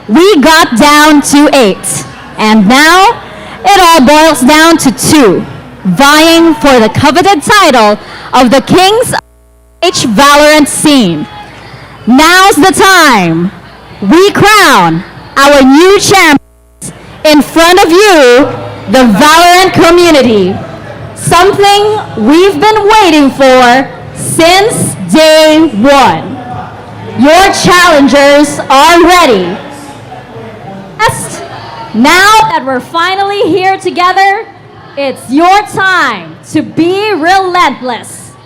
we got down to 8. And now, it all boils down to 2, vying for the coveted title of the Kings of the PH Valorant scene. Now's the time. We crown our new champions in front of you, the Valorant community. Something we've been waiting for since day 1. Your challengers are ready. Now that we're finally here together, it's your time to be relentless.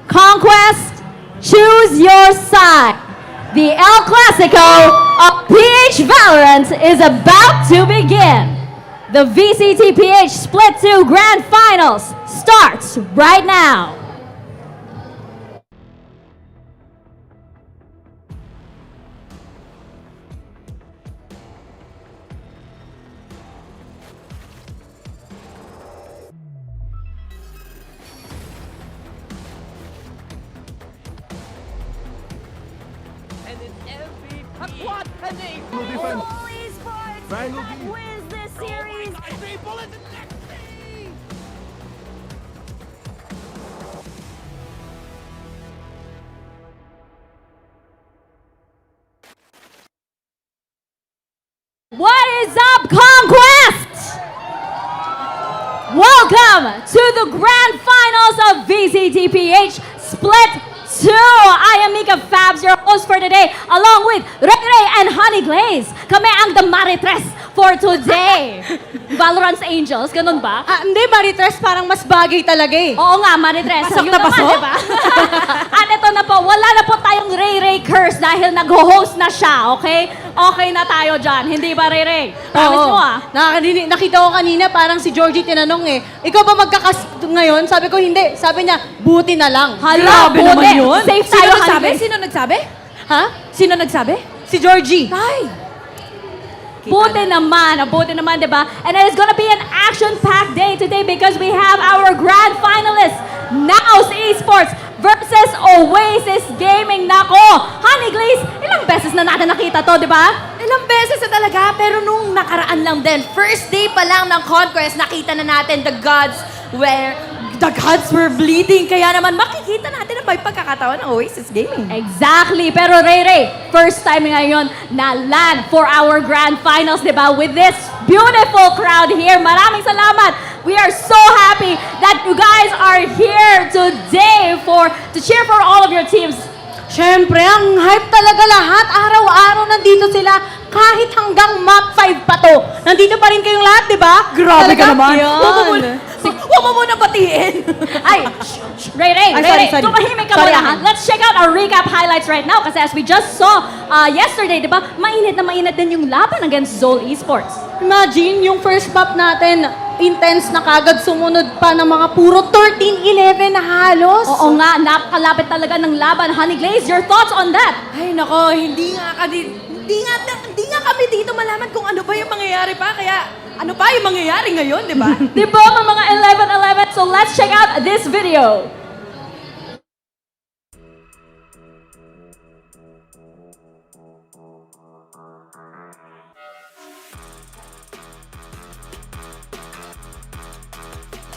CONQuest, choose your side. The El Clasico of PH Valorant is about to begin. The VCTPH Split 2 Grand Finals starts right now. And it's MVP. What an Defense. Esports Triangle that B. wins this series. People in the next team. What is up, CONQuest? Welcome to the Grand Finals of VCTPH Split 2. I am Mika Fabs, your host for today, along with Ray and Honey Glaze. Kami ang the Maritres for today. Valorant's Angels, ganun ba? Hindi, Maritres, parang mas bagay talaga eh. Oo nga, Maritres. Pasok Yun na naman, pasok? diba? At ito na po, wala na po tayong Ray curse dahil nag-host na siya, okay? Okay na tayo dyan. Hindi ba, Ray? Promise mo ah. Nakita ko kanina, parang si Georgie tinanong eh, ikaw ba magkakas ngayon? Sabi ko, hindi. Sabi niya, buti na lang. Hala, Grabe buti. naman yun. Safe Sino tayo, nagsabi? Honey. Sino nagsabi? Ha? Sino nagsabi? Si Georgie. Ay! Buti naman, di ba? And it is gonna be an action-packed day today because we have our grand finalists, NAOS Esports versus Oasis Gaming. Nako, Honey Glaze, ilang beses na natin nakita to, di ba? Ilang beses na talaga, pero nung nakaraan lang din, first day pa lang ng CONQuest, nakita na natin the gods were bleeding. Kaya naman makikita natin na may pagkakataon ng Oasis Gaming. Exactly. Pero Ray, first time ngayon na land for our grand finals, di ba? With this beautiful crowd here. Maraming salamat. We are so happy that you guys are here today to cheer for all of your teams. Siyempre, ang hype talaga lahat. Araw-araw nandito sila. Kahit hanggang map 5 pa to. Nandito pa rin kayong lahat, di ba? Grabe ka naman. Yan. Huwag mo muna batiin. Ay, Ray, sorry. tumahimik ka Sorry, muna. Ann. Let's check out our recap highlights right now kasi as we just saw yesterday, di ba, mainit na mainit din yung laban against Zol Esports. Imagine, yung first map natin, intense na kagad, sumunod pa ng mga puro 13-11 na halos. Oo nga, napakalapit talaga ng laban. Honey Glaze, your thoughts on that? Ay nako, hindi nga kami dito malaman kung ano ba yung mangyayari pa. Kaya ano pa yung mangyayari ngayon, di ba? Di ba, mga 11-11? So let's check out this video.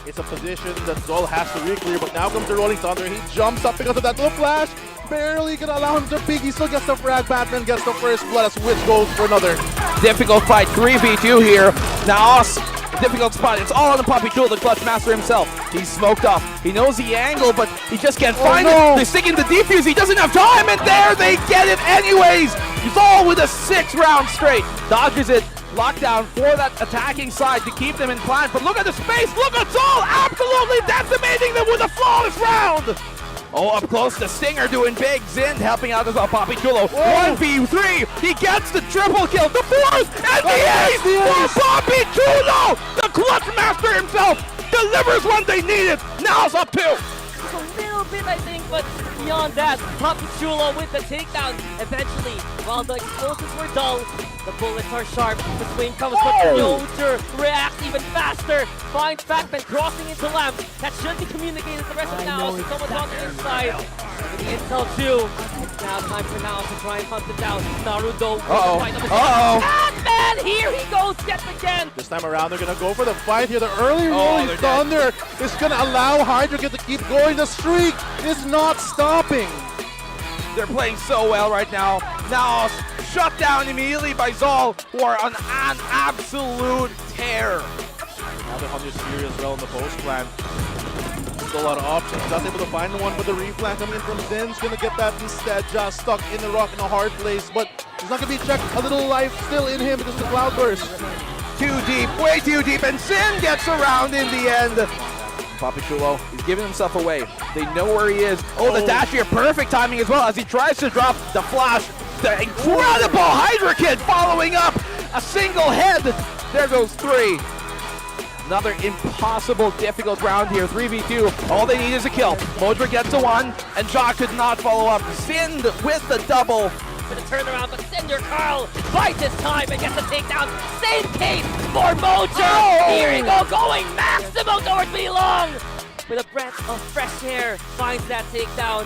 It's a position that Zol has to re-clear, but now comes the Rolling Thunder. He jumps up because of that little flash. Barely gonna allow him to peek. He still gets the frag. Batman gets the first blood as Witch goes for another. Difficult fight, 3v2 here. NAOS, difficult spot. It's all on the Puppy Jewel, the clutch master himself. He's smoked off. He knows the angle, but he just can't find no. it. They're sticking the defuse. He doesn't have time, and there they get it anyways. He's all with a 6 round straight. Dodges it. Lockdown for that attacking side to keep them in plan. But look at the space. Look at Zol absolutely decimating them with a flawless round. Oh, up close to Stinger doing big. Zind helping out as well. Papi Chulo. 1v3. He gets the triple kill. The fourth and the ace for Papi Chulo. The clutch master himself delivers when they need it. Now it's up 2. Just a little bit, I think, but beyond that, Papi Chulo with the takedown. Eventually, while the explosives were dull, The bullets are sharp. The swing comes, but Soldier reacts even faster. Finds Batman crossing into lamps. That should be communicated to the rest of NAOS. Someone's on the inside. The intel too. It's now time for NAOS to try and hunt it down. Naruto. Batman! Here he goes yet again. This time around, they're gonna go for the fight here. The early rolling thunder is gonna allow Hydra to keep going. The streak is not stopping. They're playing so well right now. NAOS shut down immediately by Zol, who are on an absolute tear. Now they're on this series as well in the post plan. Still a lot of options. Not able to find one, but the reflank coming in from Zen's gonna get that instead. Just stuck in the rock in a hard place, but he's not gonna be checked. A little life still in him because of the cloud burst. Too deep, way too deep, and Sin gets around in the end. Papichulo, he's giving himself away. They know where he is. Oh, the dash here, perfect timing as well as he tries to drop the flash. The incredible Hydra Kid following up a single head. There goes 3. Another impossible, difficult round here. 3v2. All they need is a kill. Modra gets a 1, and Ja could not follow up. Sin with the double. Gonna turn around, but Senior Carl fights this time and gets the takedown. Same case for Mojo. Here he go, going maximum towards Belong. With a breath of fresh air, finds that takedown.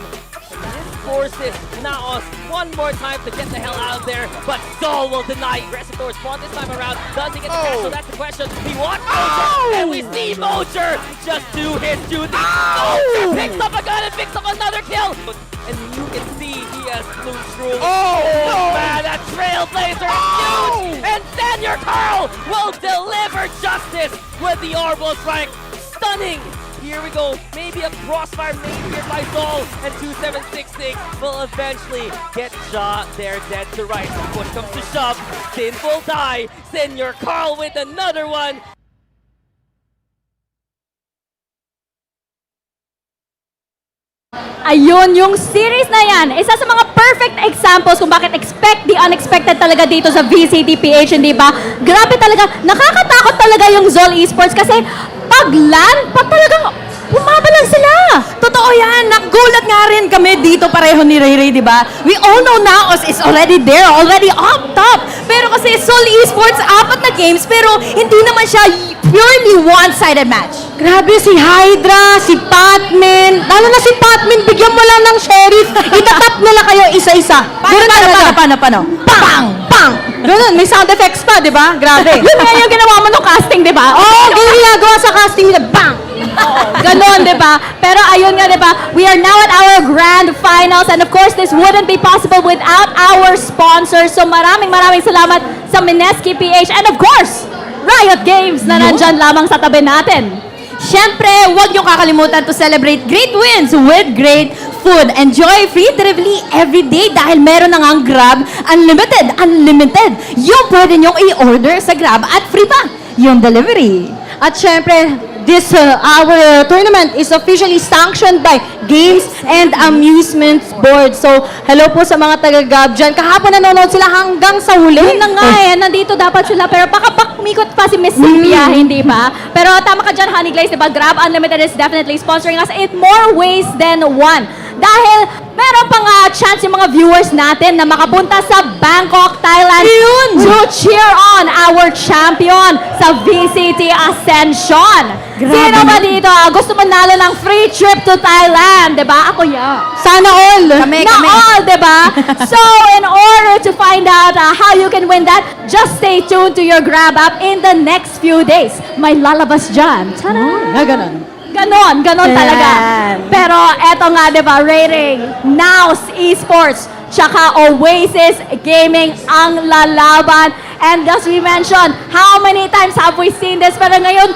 This forces NAOS one more time to get the hell out of there, but Zol will deny. Aggressive towards Spawn this time around. Does he get the catch? So that's the question. He wants Mojo, and we see Mojo just do his duty. Mojo picks up a gun and picks up another kill. And you can see he has blue through. Man, that Trailblazer is huge! And Senior Carl will deliver justice with the orbital strike. Stunning! Here we go. Maybe a crossfire made here by Zol, and 2766 will eventually get Ja there dead to rights. Push comes to shove. Sin will die. Senior Carl with another one. Ayun, yung series na yan, isa sa mga perfect examples kung bakit expect the unexpected talaga dito sa VCTPH, hindi ba? Grabe talaga, nakakatakot talaga yung Zol Esports kasi pag land, pag talagang bumabalan sila. Totoo yan. Nagulat nga rin kami dito pareho ni Ray Ray, di ba? We all know NAOS is already there, already up top. Pero kasi Sol Esports, 4 na games, pero hindi naman siya purely one-sided match. Grabe si Hydra, si Patman, lalo na si Patman, bigyan mo lang ng sheriff, itatap nila kayo isa-isa. Paano? Bang! Bang! Ganun, may sound effects pa, di ba? Grabe. Yun nga yung ginawa mo nung casting, di ba? Oo, ganyan ginagawa sa casting nila, bang! Ganon, di ba? Pero ayun nga, di ba? We are now at our grand finals and of course, this wouldn't be possible without our sponsors. So maraming salamat sa Mineski PH and of course, Riot Games na nandyan lamang sa tabi natin. Siyempre, huwag niyo kakalimutan to celebrate great wins with great food. Enjoy free delivery every day dahil meron na ngang Grab Unlimited. Yung pwede niyong i-order sa Grab at free pa yung delivery. At syempre, this our tournament is officially sanctioned by Games and Amusements Board. So, hello po sa mga taga-Gab dyan. Kahapon nanonood sila hanggang sa huli. Yun na nga nandito dapat sila pero baka umikot pa si Miss Sylvia, hindi ba? Pero tama ka dyan, Honey Glaze, diba? Grab Unlimited is definitely sponsoring us in more ways than one. Dahil meron pang chance yung mga viewers natin na makapunta sa Bangkok, Thailand to cheer on our champion sa VCT Ascension. Sino ba dito? Gusto mo nalo ng free trip to Thailand, diba? Ako Sana all. Kami. all, diba? So, in order to find out how you can win that, just stay tuned to your Grab app in the next few days. May lalabas dyan. Tada! Ganon. Ganon talaga. Pero eto nga, diba, rating, NAOS Esports, tsaka Oasis Gaming ang lalaban. And as we mentioned, how many times have we seen this? Pero ngayon,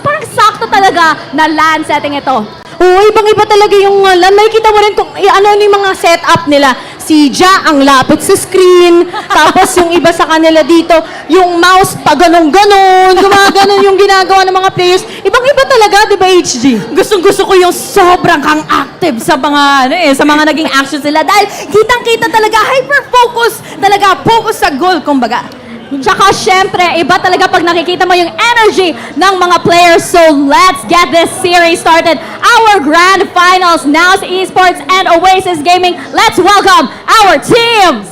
parang sakto talaga na land setting ito. Oo, ibang-iba talaga yung LAN. Makikita mo rin kung ano yung mga setup nila. Si Ja ang lapit sa screen, tapos yung iba sa kanila dito, yung mouse pa ganon-ganon, gumaganon yung ginagawa ng mga players. Ibang-iba talaga, di ba, HG? Gustong-gusto ko yung sobrang kang active sa mga sa mga naging actions nila dahil kitang-kita talaga hyper-focus, talaga focus sa goal kumbaga. Tsaka syempre, iba talaga pag nakikita mo yung energy ng mga players. So let's get this series started. Our grand finals, NAOS Esports and Oasis Gaming. Let's welcome our teams!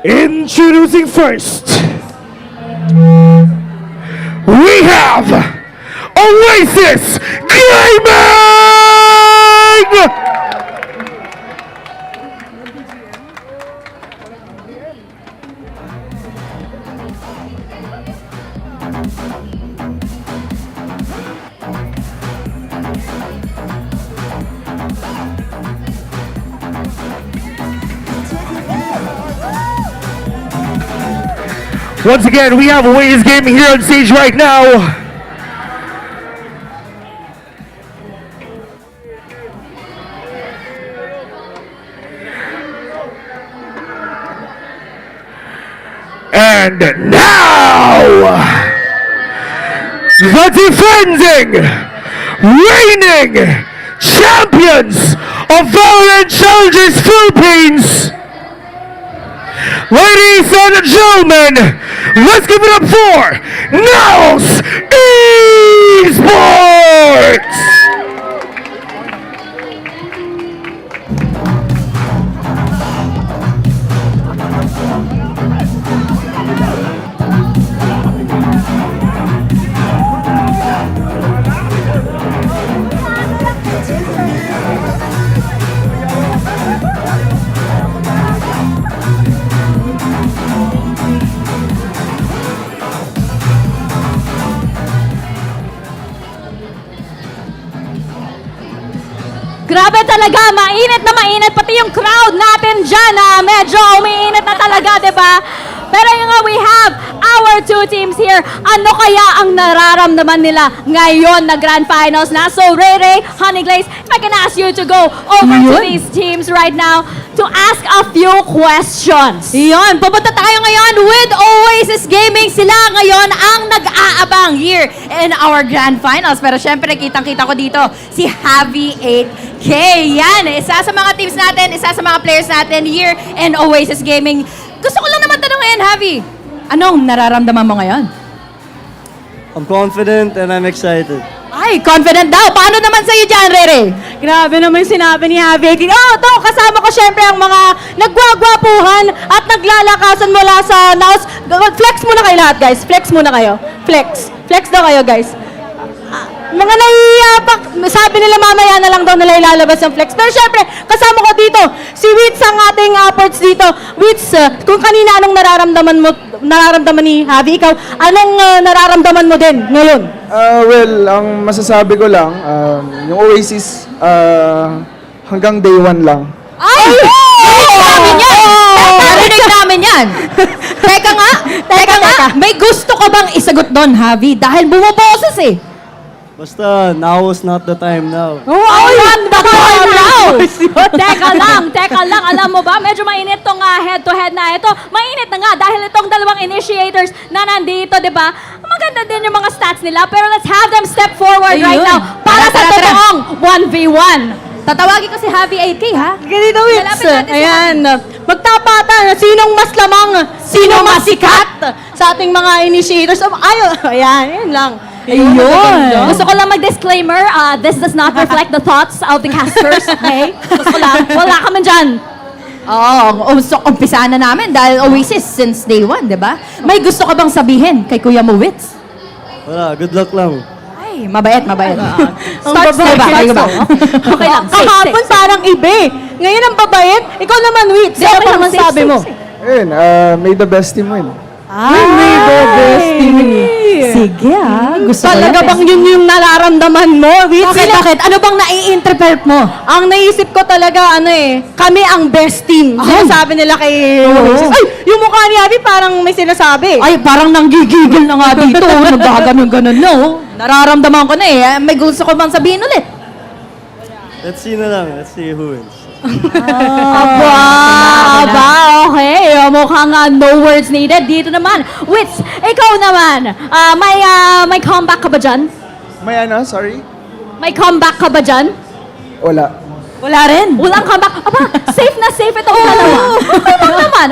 Introducing first, we have Oasis Gaming! Once again, we have Oasis Gaming here on stage right now. And now, the defending, reigning champions of VALORANT Challengers Philippines. Ladies and gentlemen, let's give it up for NAOS Esports! Grabe talaga, mainit na mainit. Pati yung crowd natin dyan na medyo umiinit na talaga, di ba? Pero yung nga, we have our two teams here. Ano kaya ang nararamdaman nila ngayon na Grand Finals na? So, Ray, Honey Glaze, if I can ask you to go over to these teams right now to ask a few questions. Yun, pupunta tayo ngayon with Oasis Gaming. Sila ngayon ang nag-aabang here in our Grand Finals. Pero syempre, kitang-kita ko dito si Javi 8K. Yan, isa sa mga teams natin, isa sa mga players natin here in Oasis Gaming. Gusto ko lang naman tanong ngayon, Javi. Anong nararamdaman mo ngayon? I'm confident and I'm excited. Ay, confident daw. Paano naman sa'yo dyan, Rere? Grabe naman yung sinabi ni Javi. Oh, to, kasama ko syempre ang mga nagwagwapuhan at naglalakasan mula sa NAOS. Flex muna kayo lahat, guys. Flex muna kayo. Flex. Flex daw kayo, guys. Mga nahihiyapak, sabi nila mamaya na lang daw nila ilalabas yung flex. Pero syempre, kasama ko dito, si Wits ang ating ports dito. Wits, kung kanina anong nararamdaman ni Javi, ikaw, anong nararamdaman mo din ngayon? Well, ang masasabi ko lang, yung Oasis, hanggang day 1 lang. Ay! Narinig namin yan! Narinig namin yan! Teka nga, may gusto ka bang isagot doon, Javi? Dahil bumuboses eh. Basta, now is not the time now. Ayan, baka now! Teka lang, alam mo ba, medyo mainit tong head-to-head na ito. Mainit na nga dahil itong dalawang initiators na nandito, di ba? Maganda din yung mga stats nila, pero let's have them step forward right Ayun. now para sa Tara. totoong 1v1. Tatawagin ko si Javi 8K, ha? Ganito, Wits. Lalapit natin si Ayan. Magtapatan. Sinong mas lamang? Sino mas sikat? Sa ating mga initiators. Ayan, yun lang. Ayun. Gusto ko lang mag-disclaimer, this does not reflect the thoughts of the casters, okay? Gusto ko lang, wala kami dyan. Oo, so umpisaan na namin dahil Oasis since day 1, di ba? May gusto ka bang sabihin kay Kuya Mo Wits? Wala, good luck lang. Ay, mabait. Start babae. style ba? Okay lang, safe, Kahapon safe. parang iba eh. Ngayon ang babait. Ikaw naman, Wits. Ano pa naman sabi mo? Ayun, may the best team win. May the best team. Sige gusto ko Talaga lang. bang yun yung nararamdaman mo, Wits? Bakit? Ano bang nai-interpret mo? Ang naisip ko talaga, kami ang best team. Sinasabi nila kay Oasis. Ay, yung mukha ni Abby parang may sinasabi. Ay, parang nanggigigil na nga dito. Nagkaganon-ganon na, oh. Nararamdaman ko na eh. May gusto ko bang sabihin ulit? Let's see na lang. Let's see who wins. Aba, okay. Mukhang no words needed. Dito naman. Wits, ikaw naman. May comeback ka ba dyan? May sorry? May comeback ka ba dyan? Wala. Wala rin. Walang comeback. Aba, safe na safe itong dalawa.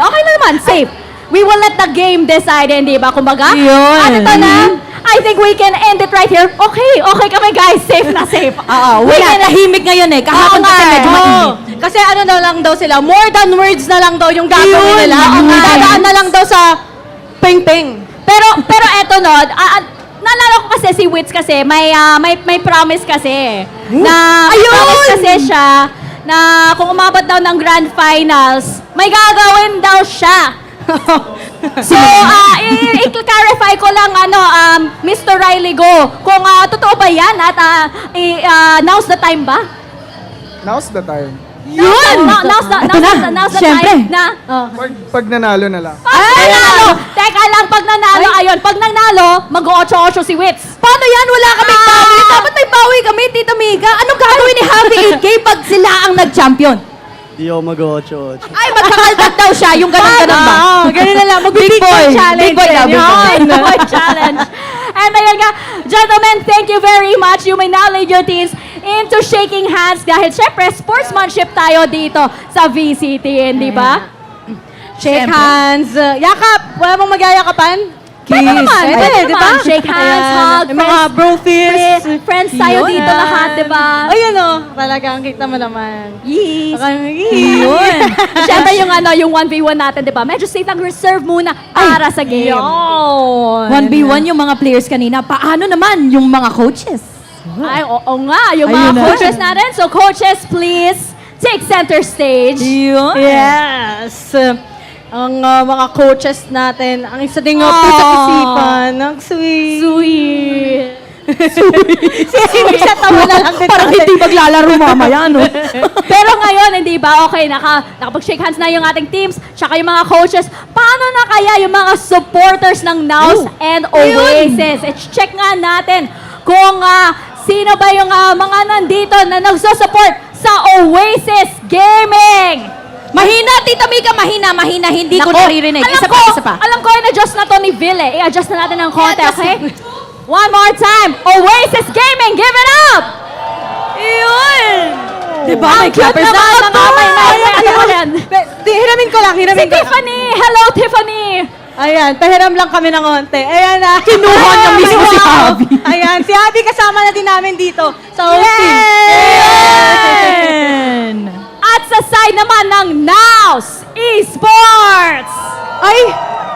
Okay lang naman. Safe. We will let the game decide, hindi ba? Kumbaga, Yun. ano to na? I think we can end it right here. Okay kami guys. Safe na safe. Oo, wala. Tahimik ngayon eh. Kahapon Oo nga kasi medyo eh. mainit. Kasi ano na lang daw sila, more than words na lang daw yung gagawin nila. Dadaan na lang daw sa peng-peng. Pero eto no, naalala ko kasi si Wits kasi may promise kasi. Na may promise kasi siya na kung umabot daw ng grand finals, may gagawin daw siya. So, i-clarify ko lang, Mr. Riley Go, kung totoo ba yan at now's the time ba? Now's the time. Yun! Now's the time na... Pag nanalo na lang. Pag nanalo! Teka lang, pag nanalo, ayun, pag nanalo, mag-8-8 si Wits. Paano yan? Wala kaming bawi. Dapat may bawi kami, Tita Mika. Anong gagawin ni Happy 8K pag sila ang nag-champion? Di ako mag-8-8. Ay, magkakaldag daw siya. Yung ganun-ganun ba? Ganun na lang. Big boy. Challenge. Big boy daw. Big boy. Big Boy Challenge. And ayun nga, gentlemen, thank you very much. You may now lead your teams into shaking hands dahil syempre, sportsmanship tayo dito sa VCT, hindi ba? Shake hands. Yakap. Wala mong magyayakapan? Kiss. Pwede di ba? naman. Shake hands, hug, Yung mga bro fist. friends tayo Yun. dito lahat, di ba? Ayun o. Talagang kita mo naman. Yes. Yun. Siyempre yung 1v1 natin, di ba? Medyo safe lang, reserve muna para sa game. Yun. 1v1 yung mga players kanina. Paano naman yung mga coaches? Ay, oo nga, yung Ayun mga na. coaches natin. So coaches, please, take center stage. Yun. Yes. Ang mga coaches natin, ang isa ding pusang isipan. Ang sweet. Sweet. Si Amy sa tawa na lang din. Parang hindi maglalaro mamaya, no? Pero ngayon, hindi ba, okay, nakapag-shake hands na yung ating teams, tsaka yung mga coaches. Paano na kaya yung mga supporters ng NAOS and Oasis? I-check nga natin kung sino ba yung mga nandito na nagsusupport sa Oasis Gaming. Mahina, Tita Mika, mahina. Hindi ko Nako, naririnig. Isa pa. Alam ko, in-adjust na to ni Vil eh. I-adjust na natin ng konti, okay? One more time. Oasis Gaming, give it up! Yun! Diba? Ang May cute clappers na. naman ng kamay na yan. Hiramin ko lang, Si hiramin ko. Tiffany! Hello, Tiffany! Ayan, pahiram lang kami ng konti. Ayan na. Kinuha niya mismo si Abby. Ayan, si Abby kasama na din namin dito sa hosting. At sa side naman ng NAOS Esports! Ay,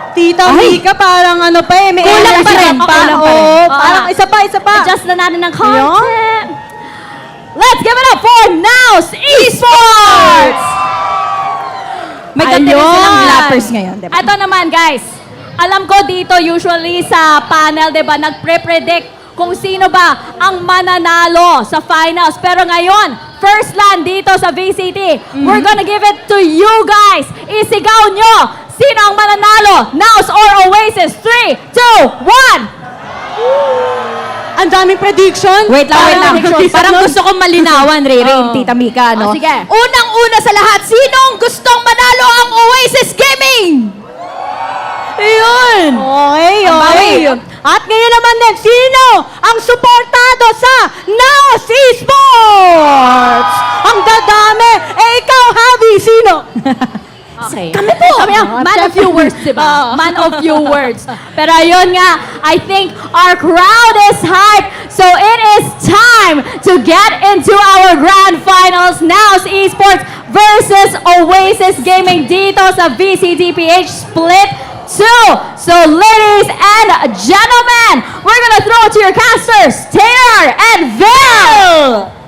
Tita Mika, parang ano pa eh. May Kulang energy pa rin, lang kulang pa rin. Oo, parang isa pa. Adjust na natin ng content. Let's give it up for NAOS Esports! May ganda rin silang lappers ngayon, diba? Ito naman, guys. Alam ko dito, usually sa panel, diba, nagpre-predict kung sino ba ang mananalo sa finals. Pero ngayon, first land dito sa VCT. We're gonna give it to you guys. Isigaw nyo, sino ang mananalo? NAOS or Oasis? 3, 2, 1! Ang daming prediction. Wait lang. Parang gusto kong malinawan, Rere, Oh. Tita Mika, no? Oh, sige. Unang-una sa lahat, sinong gustong manalo ang Oasis Gaming? Ayun! Okay. At ngayon naman din, sino ang suportado sa NAOS Esports? Ang dadami. Ikaw, Javi, sino? Okay. Kami po! Man of few words, diba? Man of few words. Pero ayun nga, I think our crowd is hyped. So it is time to get into our grand finals. NAOS Esports versus Oasis Gaming dito sa VCTPH Split 2. So ladies and gentlemen, we're gonna throw it to your casters, Taylor and Val!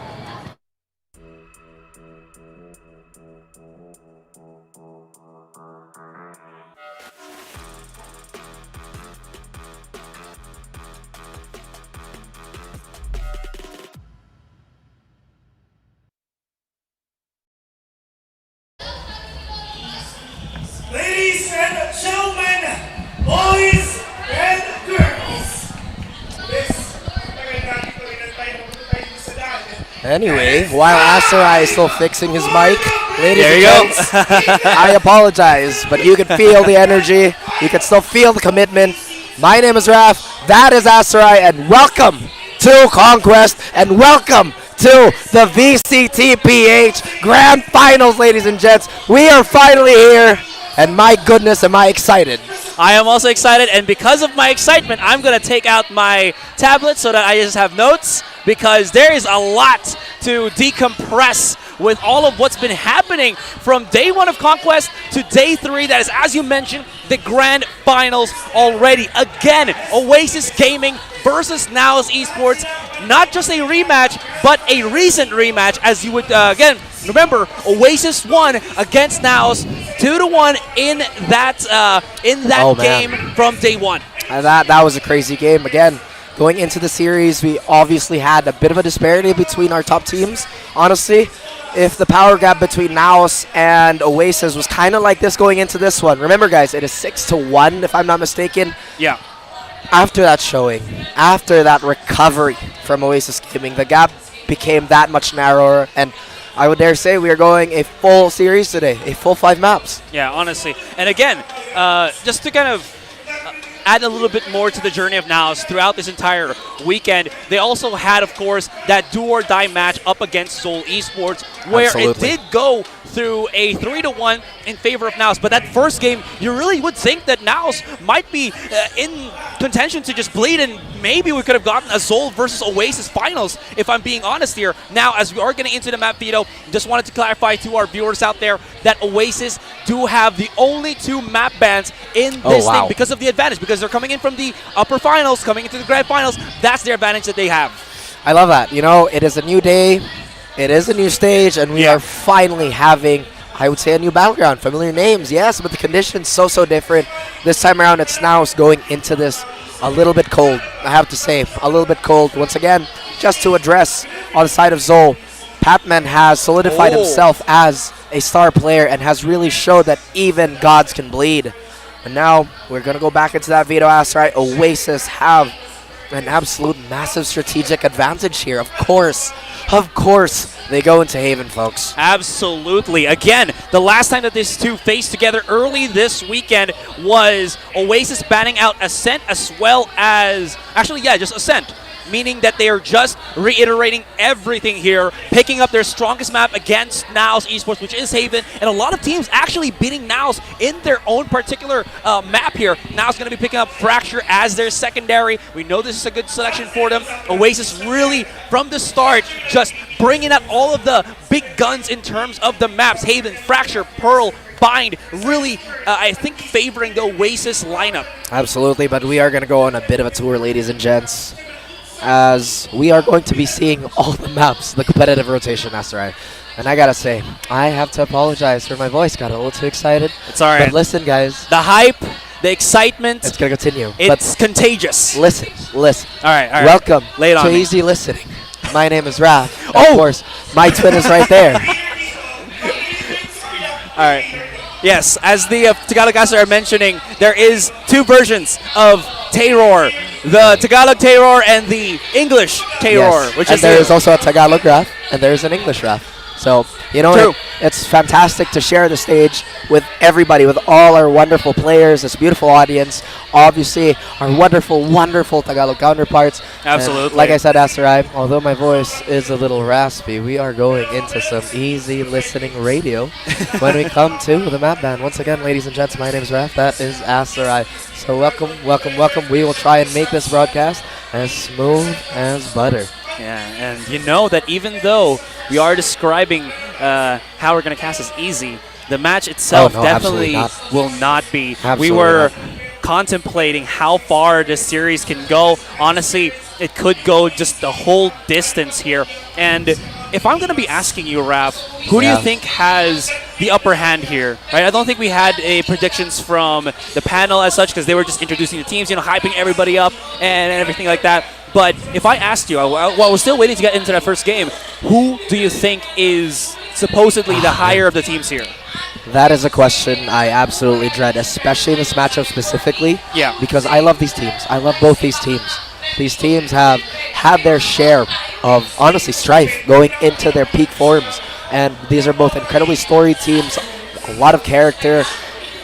Ladies and gentlemen, boys and girls, Anyway, while Asterai is still fixing his mic, ladies There and you go. gents, I apologize, but you can feel the energy. You can still feel the commitment. My name is Raf, that is Asterai, and welcome to CONQuest, and welcome to the VCTPH Grand Finals, ladies and gents. We are finally here, and my goodness, am I excited. I am also excited, and because of my excitement, I'm going to take out my tablet so that I just have notes, because there is a lot to decompress with all of what's been happening from day 1 of CONQuest to day 3. That is, as you mentioned, the grand finals already. Again, Oasis Gaming versus NAOS Esports. Not just a rematch, but a recent rematch, as you would, again, remember, Oasis won against NAOS 2-1 in that game from day 1. That was a crazy game. Again, going into the series, we obviously had a bit of a disparity between our top teams. Honestly, if the power gap between NAOS and Oasis was kind of like this going into this one. Remember, guys, it is 6-1, if I'm not mistaken. Yeah. After that showing, after that recovery from Oasis Gaming, the gap became that much narrower, and I would dare say we are going a full series today, a full 5 maps. Yeah, honestly. And again, just to kind of add a little bit more to the journey of NAOS throughout this entire weekend, they also had, of course, that do-or-die match up against Seoul Esports, where Absolutely. it did go through a 3-1 in favor of NAOS. But that first game, you really would think that NAOS might be in contention to just bleed, and maybe we could have gotten a Seoul versus Oasis finals, if I'm being honest here. Now, as we are getting into the map veto, just wanted to clarify to our viewers out there that Oasis do have the only 2 map bans in this thing because of the advantage, because they're coming in from the upper finals, coming into the grand finals. That's their advantage that they have. I love that. You know, it is a new day, it is a new stage, and we are finally having, I would say, a new battleground. Familiar names, yes, but the conditions so different. This time around, it's NAOS going into this a little bit cold, I have to say. A little bit cold. Once again, just to address on the side of Zol, Patman has solidified himself as a star player and has really showed that even gods can bleed. And now we're going to go back into that veto asteroid. Oasis have an absolute massive strategic advantage here. Of course, they go into Haven, folks. Absolutely. Again, the last time that these two faced together early this weekend was Oasis banning out Ascent as well as... Actually, yeah, just Ascent. Meaning that they are just reiterating everything here, picking up their strongest map against NAOS Esports, which is Haven, and a lot of teams actually beating NAOS in their own particular map here. NAOS going to be picking up Fracture as their secondary. We know this is a good selection for them. Oasis really, from the start, just bringing out all of the big guns in terms of the maps. Haven, Fracture, Pearl, Bind, really, I think, favoring the Oasis lineup. Absolutely, but we are going to go on a bit of a tour, ladies and gents, as we are going to be seeing all the maps, the competitive rotation, that's right. And I gotta say, I have to apologize for my voice. Got a little too excited. It's all right. But listen, guys. The hype, the excitement. It's gonna continue. It's contagious. Listen. All right. Welcome Lay it on to me. Easy Listening. My name is Raph. Of course, my twin is right there. All right. Yes, as the Tagalog caster are mentioning, there is 2 versions of Terror. The Tagalog Terror and the English Terror. Yes. Which and is there is also a Tagalog Raph, and there is an English Raph. So, you know, it's fantastic to share the stage with everybody, with all our wonderful players, this beautiful audience, obviously our wonderful, wonderful Tagalog counterparts. Absolutely. And like I said, Asterai, although my voice is a little raspy, we are going into some easy listening radio when we come to the map band. Once again, ladies and gents, my name is Raph. That is Asterai. So welcome. We will try and make this broadcast as smooth as butter. Yeah, and you know that even though we are describing how we're going to cast as easy, the match itself definitely will not be. We were contemplating how far this series can go. Honestly, it could go just the whole distance here. And if I'm going to be asking you, Raph, who do you think has the upper hand here? Right? I don't think we had predictions from the panel as such, because they were just introducing the teams, hyping everybody up and everything like that. But if I asked you, I was still waiting to get into that first game, who do you think is supposedly the higher of the teams here? That is a question I absolutely dread, especially in this matchup specifically. Yeah. Because I love these teams. I love both these teams. These teams have had their share of, honestly, strife going into their peak forms. And these are both incredibly storied teams, a lot of character.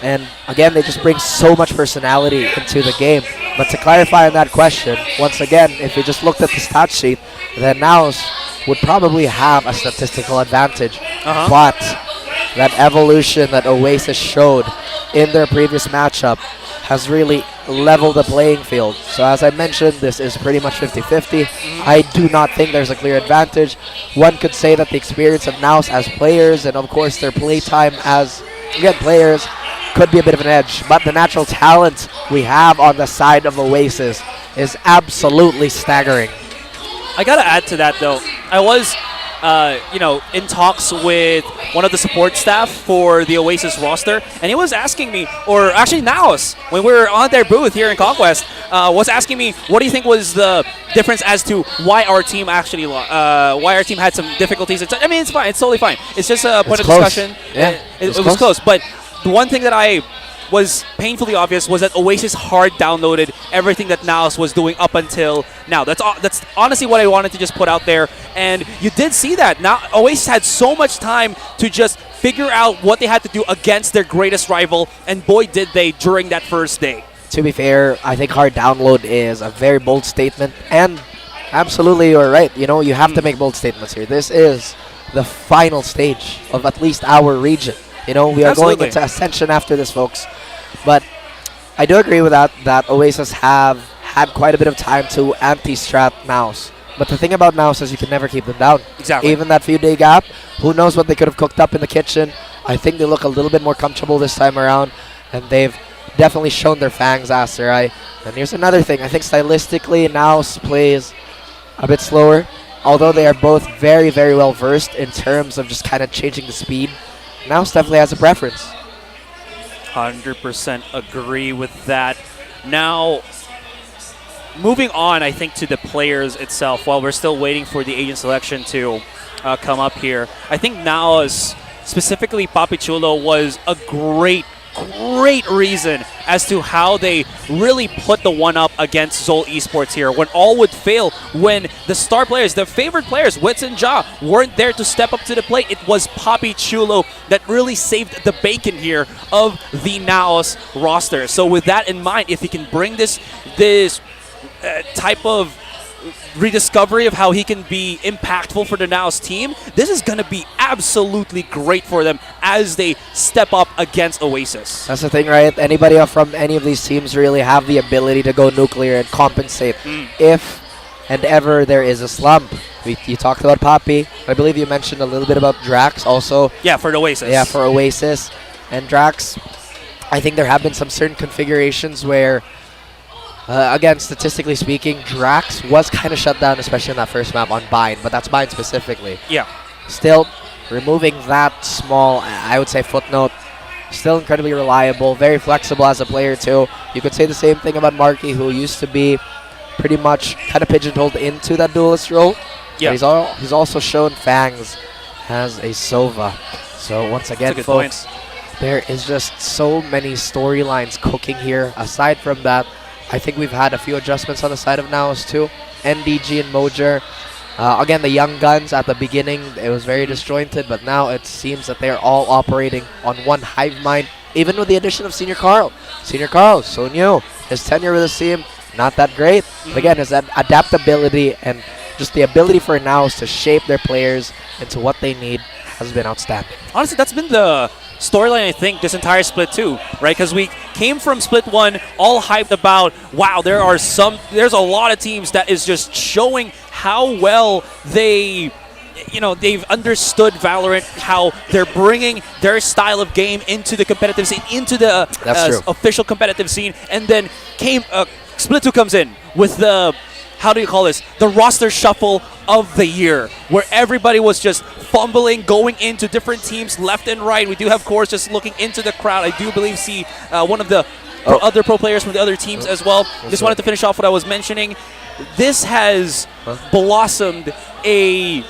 And again, they just bring so much personality into the game. But to clarify on that question, once again, if you just looked at the stat sheet, then NAOS would probably have a statistical advantage. But that evolution that Oasis showed in their previous matchup has really leveled the playing field. So as I mentioned, this is pretty much 50-50. I do not think there's a clear advantage. One could say that the experience of NAOS as players and of course their playtime as, again, players could be a bit of an edge. But the natural talent we have on the side of Oasis is absolutely staggering. I gotta add to that though. I was, in talks with one of the support staff for the Oasis roster, and he was asking me, or actually NAOS, when we were on their booth here in CONQuest, was asking me, what do you think was the difference as to why our team actually, why our team had some difficulties? I mean, it's fine. It's totally fine. It's just a point of discussion. Yeah, it was close. But the one thing that I was painfully obvious was that Oasis hard downloaded everything that NAOS was doing up until now. That's honestly what I wanted to just put out there, and you did see that. Now Oasis had so much time to just figure out what they had to do against their greatest rival, and boy did they during that first day. To be fair, I think hard download is a very bold statement, and absolutely you're right. You have to make bold statements here. This is the final stage of at least our region. We are going into Ascension after this, folks. But I do agree with that Oasis have had quite a bit of time to anti-strat NAOS. But the thing about NAOS is you can never keep them down. Exactly. Even that few-day gap, who knows what they could have cooked up in the kitchen. I think they look a little bit more comfortable this time around, and they've definitely shown their fangs, Asterai. And here's another thing. I think stylistically, NAOS plays a bit slower, although they are both very, very well versed in terms of just kind of changing the speed. NAOS definitely has a preference. 100% agree with that. Now, moving on, I think, to the players itself, while we're still waiting for the agent selection to come up here, I think NAOS, specifically Papi Chulo, was a great reason as to how they really put the one up against Zol Esports here. When all would fail, when the star players, their favorite players, Wits and Ja, weren't there to step up to the plate, it was Papi Chulo that really saved the bacon here of the NAOS roster. So with that in mind, if he can bring this type of rediscovery of how he can be impactful for the NAOS team, this is going to be absolutely great for them as they step up against Oasis. That's the thing, right? Anybody from any of these teams really have the ability to go nuclear and compensate if and ever there is a slump. You talked about Papi. I believe you mentioned a little bit about Drax also. Yeah, for the Oasis. Yeah, for Oasis. And Drax, I think there have been some certain configurations where again, statistically speaking, Drax was kind of shut down, especially in that first map on Bind, but that's Bind specifically. Yeah. Still, removing that small, I would say, footnote, still incredibly reliable, very flexible as a player too. You could say the same thing about Marky, who used to be pretty much kind of pigeonholed into that duelist role. Yeah. He's also shown Fangs as a Sova. So once again, folks, there is just so many storylines cooking here. Aside from that, I think we've had a few adjustments on the side of NAOS too. NDG and Mojer. Again, the young guns at the beginning, it was very disjointed, but now it seems that they're all operating on one hive mind, even with the addition of Senior Carl. Senior Carl, so new. His tenure with the team, not that great. But again, his adaptability and just the ability for NAOS to shape their players into what they need has been outstanding. Honestly, that's been the storyline, I think, this entire split 2, right? Because we came from split 1 all hyped about, wow, there's a lot of teams that is just showing how well they've understood Valorant, how they're bringing their style of game into the competitive scene, into the official competitive scene, and then split 2 comes in with the, how do you call this, the roster shuffle of the year, where everybody was just fumbling, going into different teams left and right. We do have Course just looking into the crowd. I do believe see one of the other pro players from the other teams as well. Just wanted to finish off what I was mentioning. This has blossomed a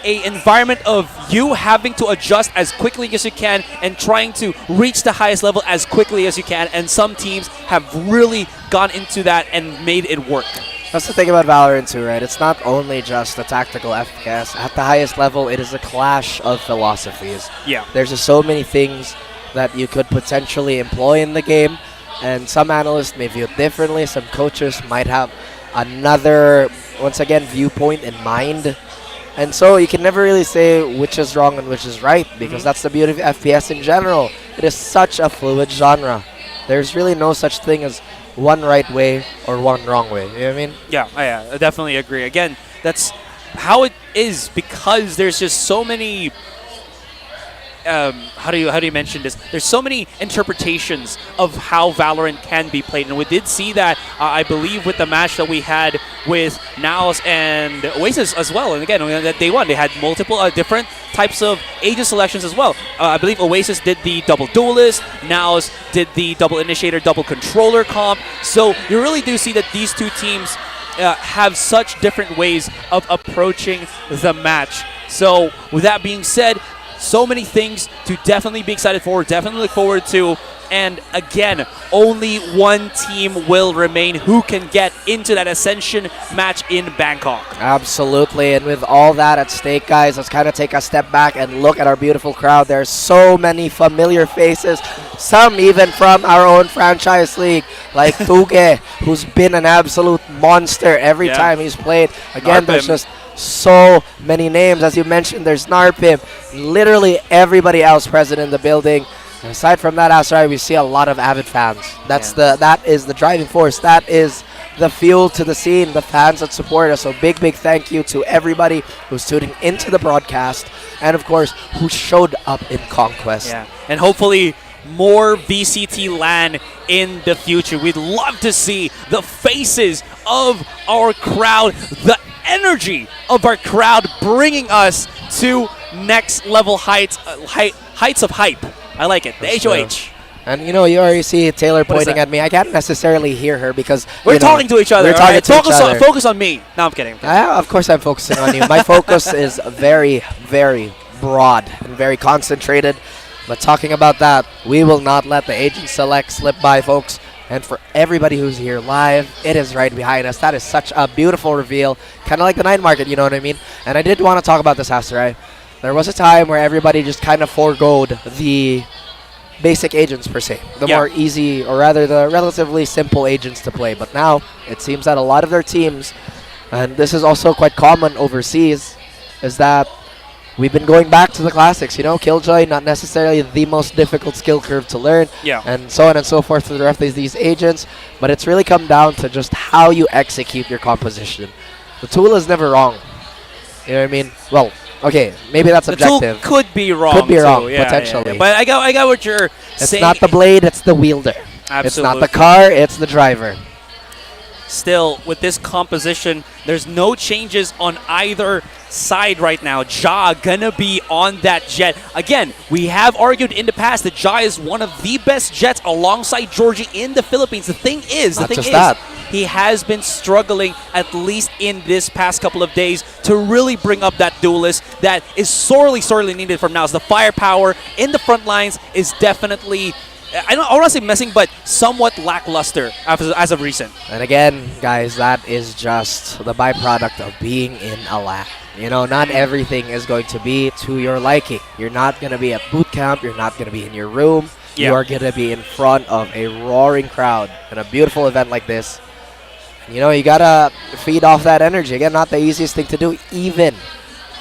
environment of you having to adjust as quickly as you can and trying to reach the highest level as quickly as you can, and some teams have really gone into that and made it work. That's the thing about Valorant too, right? It's not only just the tactical FPS. At the highest level, it is a clash of philosophies. Yeah. There's just so many things that you could potentially employ in the game, and some analysts may view it differently. Some coaches might have another, once again, viewpoint in mind. And so you can never really say which is wrong and which is right, because that's the beauty of FPS in general. It is such a fluid genre. there's really no such thing as one right way or one wrong way. You know what I mean? Yeah, I definitely agree. Again, that's how it is because there's just so many. How do you mention this? There's so many interpretations of how Valorant can be played, and we did see that I believe with the match that we had with NAOS and Oasis as well. And again, that day one, they had multiple different types of agent selections as well. I believe Oasis did the double duelist, NAOS did the double initiator, double controller comp. So you really do see that these two teams have such different ways of approaching the match. So with that being said, so many things to definitely be excited for, definitely look forward to. And again, only one team will remain who can get into that Ascension match in Bangkok. Absolutely, and with all that at stake, guys, let's kind of take a step back and look at our beautiful crowd. There's so many familiar faces, some even from our own franchise league, like Tuge, who's been an absolute monster every time he's played. Again, there's just so many names. As you mentioned, there's Narpim, literally everybody else present in the building. And aside from that, Asrai, we see a lot of avid fans. That is the driving force. That is the fuel to the scene, the fans that support us. So big thank you to everybody who's tuning into the broadcast and, of course, who showed up in CONQuest. Yeah, and hopefully more VCT LAN in the future. We'd love to see the faces of our crowd, the energy of our crowd bringing us to next level heights of hype. I like it. The HOH. And you already see Taylor pointing at me. I can't necessarily hear her because we're talking to each other. We're talking to each other. Focus on me. No, I'm kidding. Of course I'm focusing on you. My focus is very, very broad and very concentrated. But talking about that, we will not let the agent select slip by, folks. And for everybody who's here live, it is right behind us. That is such a beautiful reveal. Kind of like the night market, you know what I mean? And I did want to talk about this, Asterai. There was a time where everybody just kind of foregoed the basic agents, per se. The more easy, or rather the relatively simple agents to play. But now, it seems that a lot of their teams, and this is also quite common overseas, is that we've been going back to the classics, Killjoy, not necessarily the most difficult skill curve to learn, and so on and so forth for the rest of these agents, but it's really come down to just how you execute your composition. The tool is never wrong. You know what I mean? Well, okay, maybe that's objective. The tool could be wrong. Could be wrong, yeah, potentially. Yeah. But I got what you're saying. It's not the blade, it's the wielder. Absolutely. It's not the car, it's the driver. Still, with this composition, there's no changes on either side right now. Ja gonna be on that jet. Again, we have argued in the past that Ja is one of the best jets alongside Georgie in the Philippines. The thing is, he has been struggling, at least in this past couple of days, to really bring up that duelist that is sorely needed from now. So the firepower in the front lines is definitely, I don't want to say missing, but somewhat lackluster as of recent. And again, guys, that is just the byproduct of being in a LAN. Not everything is going to be to your liking. You're not going to be at boot camp. You're not going to be in your room. You are going to be in front of a roaring crowd at a beautiful event like this. You got to feed off that energy. Again, not the easiest thing to do, even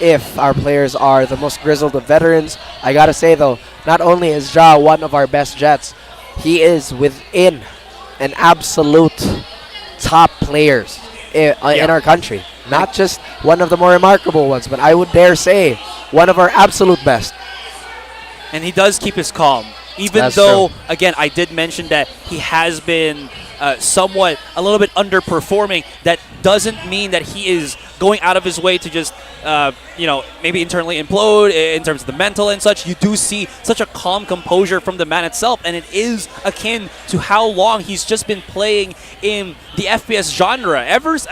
if our players are the most grizzled of veterans. I got to say, though, not only is Ja one of our best jets, he is within an absolute top players in our country. Not just one of the more remarkable ones, but I would dare say one of our absolute best. And he does keep his calm. Even though, again, I did mention that he has been somewhat a little bit underperforming, that doesn't mean that he is going out of his way to just, maybe internally implode in terms of the mental and such. You do see such a calm composure from the man itself, and it is akin to how long he's just been playing in the FPS genre.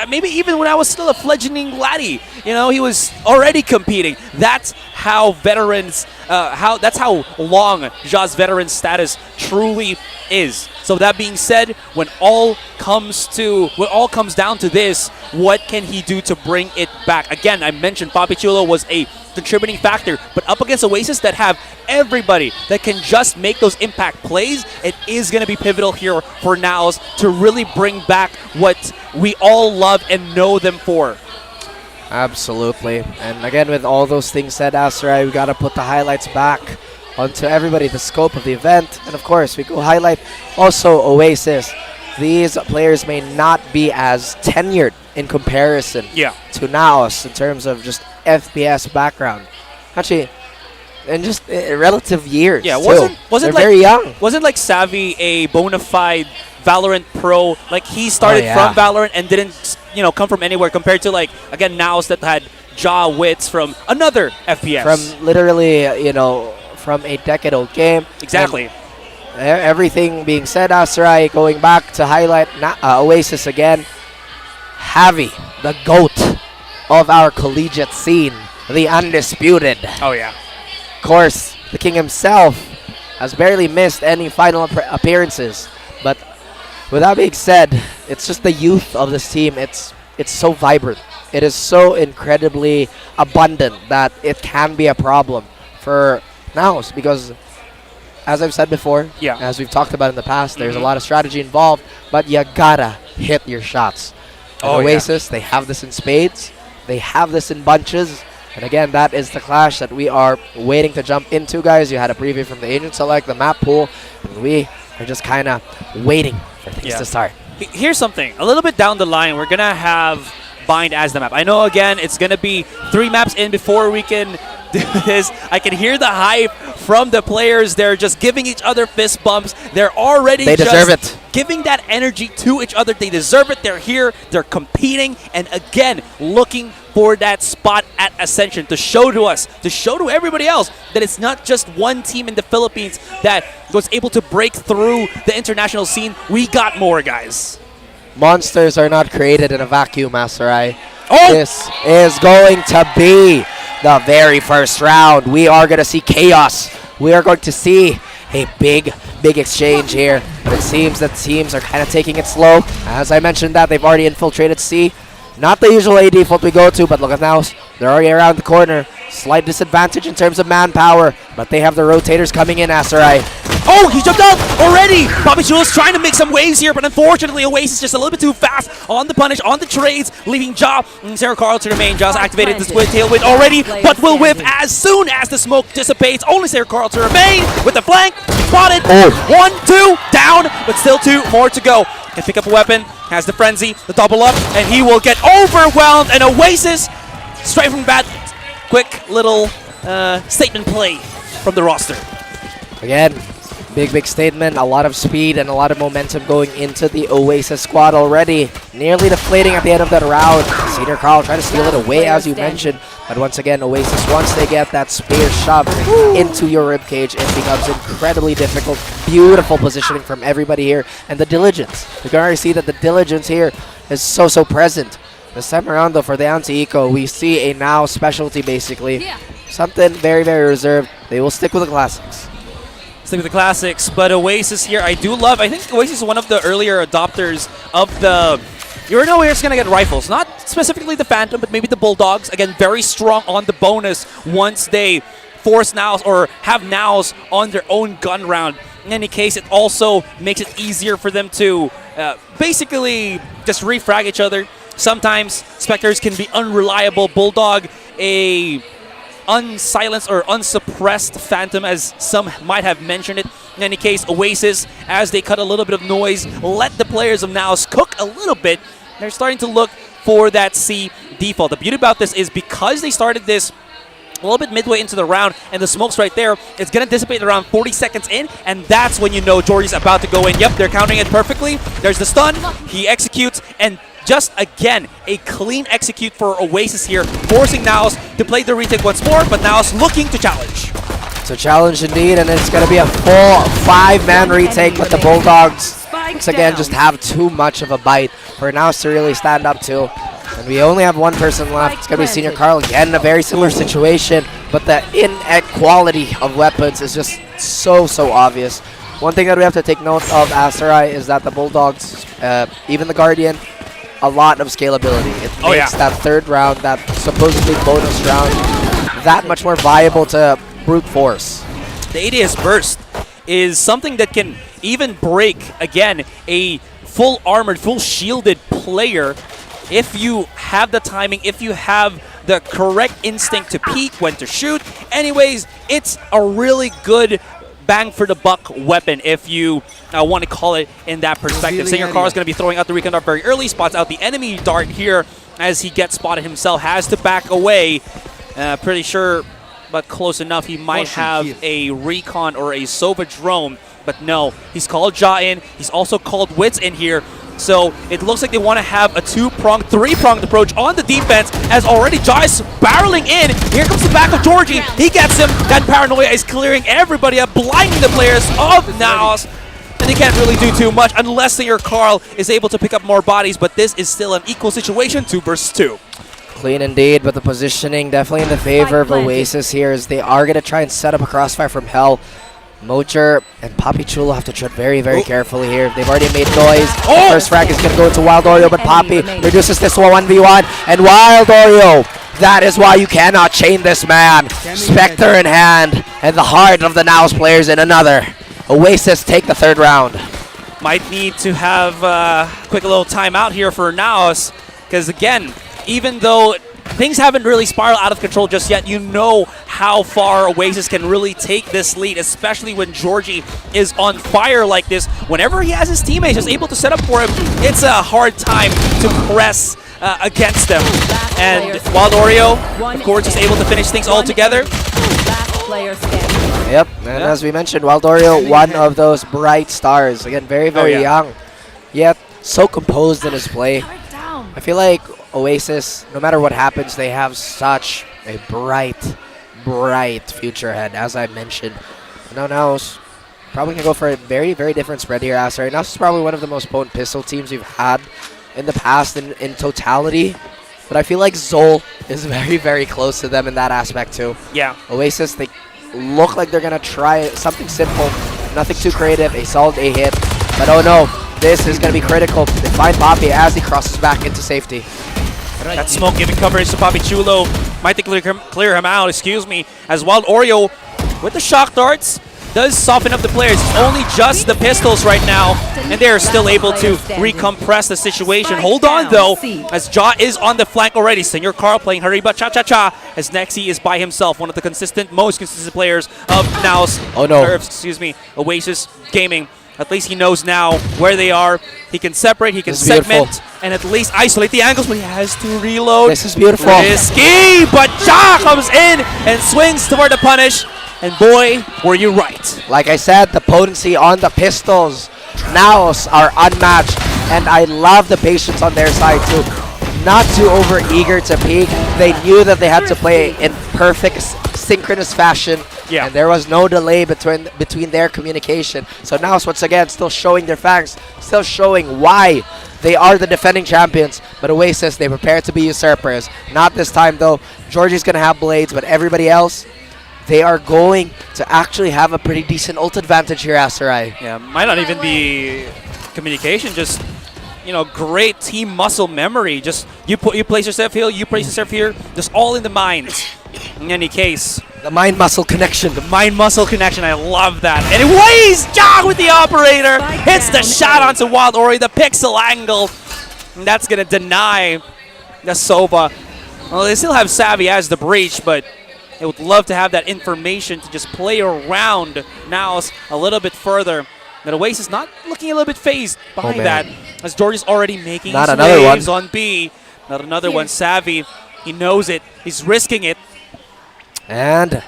Maybe even when I was still a fledgling laddie, he was already competing. That's how veterans, that's how long Ja's veteran status truly is. So that being said, when all comes down to this, what can he do to bring it back? Again, I mentioned Papi Chulo was a contributing factor, but up against Oasis that have everybody that can just make those impact plays, it is going to be pivotal here for NAOS to really bring back what we all love and know them for. Absolutely. And again, with all those things said, Asterai, we got to put the highlights back onto everybody the scope of the event. And of course, we go highlight also Oasis. These players may not be as tenured in comparison to NAOS in terms of just FPS background. Actually, in just relative years. Yeah, wasn't like, very young. Wasn't like Savvy a bona fide Valorant pro? Like he started from Valorant and didn't, you know, come from anywhere compared to like again NAOS that had Jaw Wits from another FPS. From literally, you know, from a decade-old game. Exactly. And everything being said, Asarai, going back to highlight Oasis again. Javi, the GOAT of our collegiate scene, the undisputed. Oh yeah. Of course, the king himself has barely missed any final appearances. But with that being said, it's just the youth of this team. It's so vibrant. It is so incredibly abundant that it can be a problem for NAOS because, as I've said before, as we've talked about in the past, there's a lot of strategy involved, but you gotta hit your shots. And Oasis, they have this in spades. They have this in bunches. And again, that is the clash that we are waiting to jump into, guys. You had a preview from the agent select, the map pool, and we are just kind of waiting for things to start. Here's something. A little bit down the line, we're going to have Bind as the map. I know, again, it's going to be 3 maps in before we can do this. I can hear the hype from the players. They're just giving each other fist bumps. They're already giving that energy to each other. They deserve it. They're here. They're competing. And again, looking for that spot at Ascension to show to us, to show to everybody else that it's not just one team in the Philippines that was able to break through the international scene. We got more, guys. Monsters are not created in a vacuum, Asarai. This is going to be the very first round. We are going to see chaos. We are going to see a big exchange here. But it seems that teams are kind of taking it slow. As I mentioned that, they've already infiltrated C. Not the usual A default we go to, but look at now. They're already around the corner. Slight disadvantage in terms of manpower, but they have the rotators coming in, Asarai. Oh, he jumped out already! Bobby Jules trying to make some waves here, but unfortunately Oasis just a little bit too fast on the punish, on the trades, leaving Ja and Sarah Carl to remain. Ja's activated the split tailwind already, but will whip as soon as the smoke dissipates. Only Sarah Carl to remain with the flank. Spotted. 1, 2, down, but still 2 more to go. Can pick up a weapon, has the frenzy, the double up, and he will get overwhelmed. And Oasis, straight from bat, quick little statement play from the roster. Again, big statement, a lot of speed and a lot of momentum going into the Oasis squad already. Nearly deflating at the end of that round. Senior Carl trying to steal it away, as you mentioned. But once again, Oasis, once they get that spear shoved into your ribcage, it becomes incredibly difficult. Beautiful positioning from everybody here. And the diligence. You can already see that the diligence here is so present. This time around, though, for the anti-eco, we see a now specialty, basically. Something very reserved. They will stick with the classics. Stick with the classics, but Oasis here, I do love. I think Oasis is one of the earlier adopters of the... You know we're just going to get rifles. Not specifically the Phantom, but maybe the Bulldogs. Again, very strong on the bonus once they force NAOS or have NAOS on their own gun round. In any case, it also makes it easier for them to basically just refrag each other. Sometimes Spectres can be unreliable. Bulldog, a unsilenced or unsuppressed Phantom, as some might have mentioned it. In any case, Oasis, as they cut a little bit of noise, let the players of NAOS cook a little bit. They're starting to look for that C default. The beauty about this is because they started this a little bit midway into the round, and the smoke's right there, it's going to dissipate around 40 seconds in, and that's when you know Jordy's about to go in. Yep, they're countering it perfectly. There's the stun. He executes, and just again, a clean execute for Oasis here, forcing NAOS to play the retake once more, but NAOS looking to challenge. It's a challenge indeed, and it's going to be a full 5-man retake, but the Bulldogs, once again, just have too much of a bite for NAOS to really stand up to. And we only have one person left. It's going to be Senior Carl again, a very similar situation, but the inequality of weapons is just so obvious. One thing that we have to take note of, Asarai, is that the Bulldogs, even the Guardian, a lot of scalability. It makes that third round, that supposedly bonus round, that much more viable to brute force. The ADS burst is something that can even break, again, a full armored, full shielded player if you have the timing, if you have the correct instinct to peek, when to shoot. Anyways, it's a really good bang for the buck weapon, if you want to call it in that perspective. Senor Carl is going to be throwing out the recon dart very early, spots out the enemy dart here as he gets spotted himself, has to back away. Pretty sure, but close enough, he might have a recon or a Sova drone, but no, he's called Ja in. He's also called Wits in here. So it looks like they want to have a two-pronged, three-pronged approach on the defense, as already Ja is barreling in. Here comes the back of Georgie. He gets him. That paranoia is clearing everybody up, blinding the players of NAOS. And they can't really do too much unless Senor Carl is able to pick up more bodies, but this is still an equal situation, 2 versus 2. Clean indeed, but the positioning definitely in the favor of Oasis here, as they are going to try and set up a crossfire from hell. Mocher and Papi Chulo have to tread very, very carefully here. They've already made noise. The first frag is going to go into Wild Oreo, but Papi reduces this to a 1v1. And Wild Oreo, that is why you cannot chain this man. Spectre in hand, and the heart of the NAOS players in another. Oasis take the 3rd round. Might need to have a quick little timeout here for NAOS, because again, even though things haven't really spiraled out of control just yet, you know how far Oasis can really take this lead, especially when Georgie is on fire like this. Whenever he has his teammates just able to set up for him, it's a hard time to press against them. And Wild Oreo, of course, is able to finish things all together. Yep, and as we mentioned, Wild Oreo, one of those bright stars. Again, very, very young, yet so composed in his play. I feel like Oasis, no matter what happens, they have such a bright, bright future ahead, as I mentioned. Now NAOS probably can go for a very, very different spread here, Aster. NAOS is probably one of the most potent pistol teams we've had in the past in totality. But I feel like Zol is very, very close to them in that aspect too. Yeah. Oasis, they look like they're going to try something simple, nothing too creative, a solid A hit. But oh no, this is going to be critical. They find Papi as he crosses back into safety. That smoke giving coverage to Papi Chulo. Might clear him out, excuse me. As Wild Oreo, with the shock darts, does soften up the players. It's only just the pistols right now, and they're still able to recompress the situation. Hold on, though, as Ja is on the flank already. Senor Carl playing Hariba Cha-Cha-Cha, as Nexi is by himself, one of the most consistent players of NAOS. Oh, no. Excuse me, Oasis Gaming. At least he knows now where they are. He can separate, he can segment, and at least isolate the angles, but he has to reload. This is beautiful. Risky, but Ja comes in and swings toward the punish. And boy, were you right. Like I said, the potency on the pistols, NAOS are unmatched. And I love the patience on their side too. Not too over-eager to peek. They knew that they had to play in perfect synchronous fashion. Yeah. And there was no delay between their communication. So NAOS, once again, still showing their fangs, still showing why they are the defending champions. But Oasis, they prepare to be usurpers. Not this time, though. Georgie's going to have blades, but everybody else, they are going to actually have a pretty decent ult advantage here, Asterai. Yeah, might not even be communication, just, you know, great team muscle memory. Just you place yourself here, you place yourself here, just all in the mind. In any case. The mind-muscle connection. The mind-muscle connection, I love that. And it weighs Ja with the operator. Hits the shot onto Wild Ori, the pixel angle. And that's going to deny the Sova. Well, they still have Savvy as the breach, but they would love to have that information to just play around NAOS a little bit further. But Oasis not looking a little bit phased by that, as Georgie's already making his waves on B. Not another one. Savvy, he knows it. He's risking it. And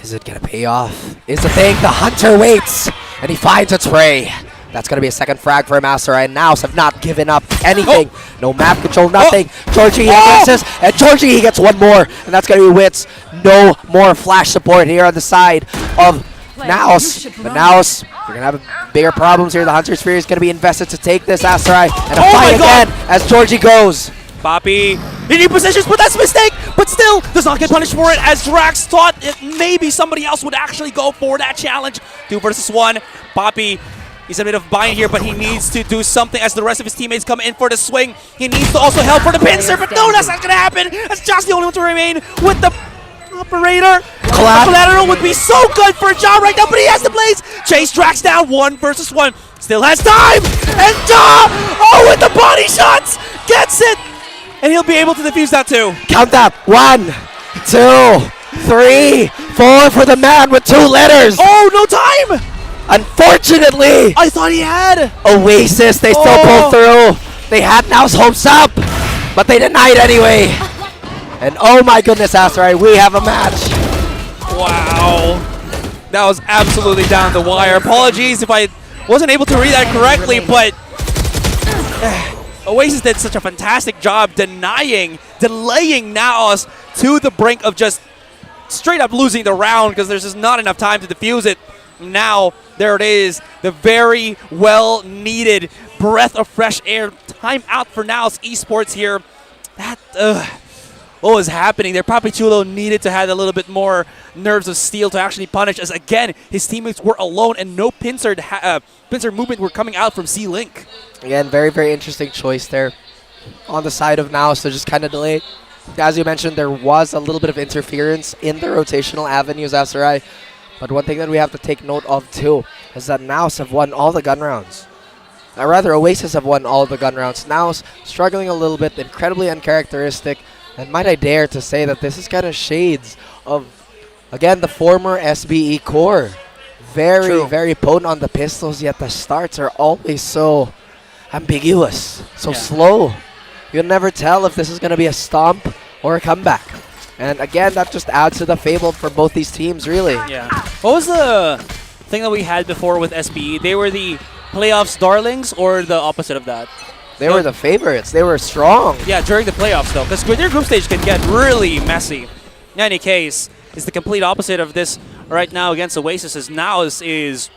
is it going to pay off? Is the thing. The hunter waits, and he finds its prey. That's going to be a second frag for Master, and NAOS have not given up anything. No map control, nothing. Georgie addresses, and Georgie, he gets one more, and that's going to be Wits. No more flash support here on the side of NAOS. But NAOS, we're going to have bigger problems here. The Hunter Sphere is going to be invested to take this Asterai, and a fight again as Georgie goes. Papi in new positions, but that's a mistake. But still does not get punished for it, as Drax thought maybe somebody else would actually go for that challenge. 2 versus 1. Papi, he's a bit of bind here, but he needs to do something as the rest of his teammates come in for the swing. He needs to also help for the pincer, but no, that's not going to happen. That's just the only one to remain with the operator. Collateral would be so good for Ja right now, but he has the blades. Chase Drax down 1 versus 1. Still has time. And Ja, with the body shots, gets it. And he'll be able to defuse that too. Count that. 1, 2, 3, 4 for the man with 2 letters. Oh, no time! Unfortunately, I thought he had. Oasis, they still pulled through. They had NAOS hopes up, but they denied anyway. And oh my goodness, Asteroid, we have a match. Wow. That was absolutely down the wire. Apologies if I wasn't able to read that correctly, but Oasis did such a fantastic job delaying NAOS to the brink of just straight up losing the round because there's just not enough time to defuse it. Now, there it is, the very well-needed breath of fresh air. Time out for NAOS Esports here. What was happening there? Papichulo needed to have a little bit more nerves of steel to actually punish, as again, his teammates were alone and no pincer movement were coming out from C-Link. Again, very, very interesting choice there on the side of NAOS to just kind of delay. As you mentioned, there was a little bit of interference in the rotational avenues, Asterai. But one thing that we have to take note of too is that NAOS have won all the gun rounds. Or rather, Oasis have won all the gun rounds. NAOS struggling a little bit, incredibly uncharacteristic. And might I dare to say that this is kind of shades of, again, the former SBE core. Very, very potent on the pistols, yet the starts are always so ambiguous, so slow. You'll never tell if this is going to be a stomp or a comeback. And again, that just adds to the fable for both these teams, really. Yeah. What was the thing that we had before with SBE? They were the playoffs darlings or the opposite of that? They were the favorites. They were strong. Yeah, during the playoffs, though, because their group stage can get really messy. In any case, it's the complete opposite of this right now against Oasis, as NAOS is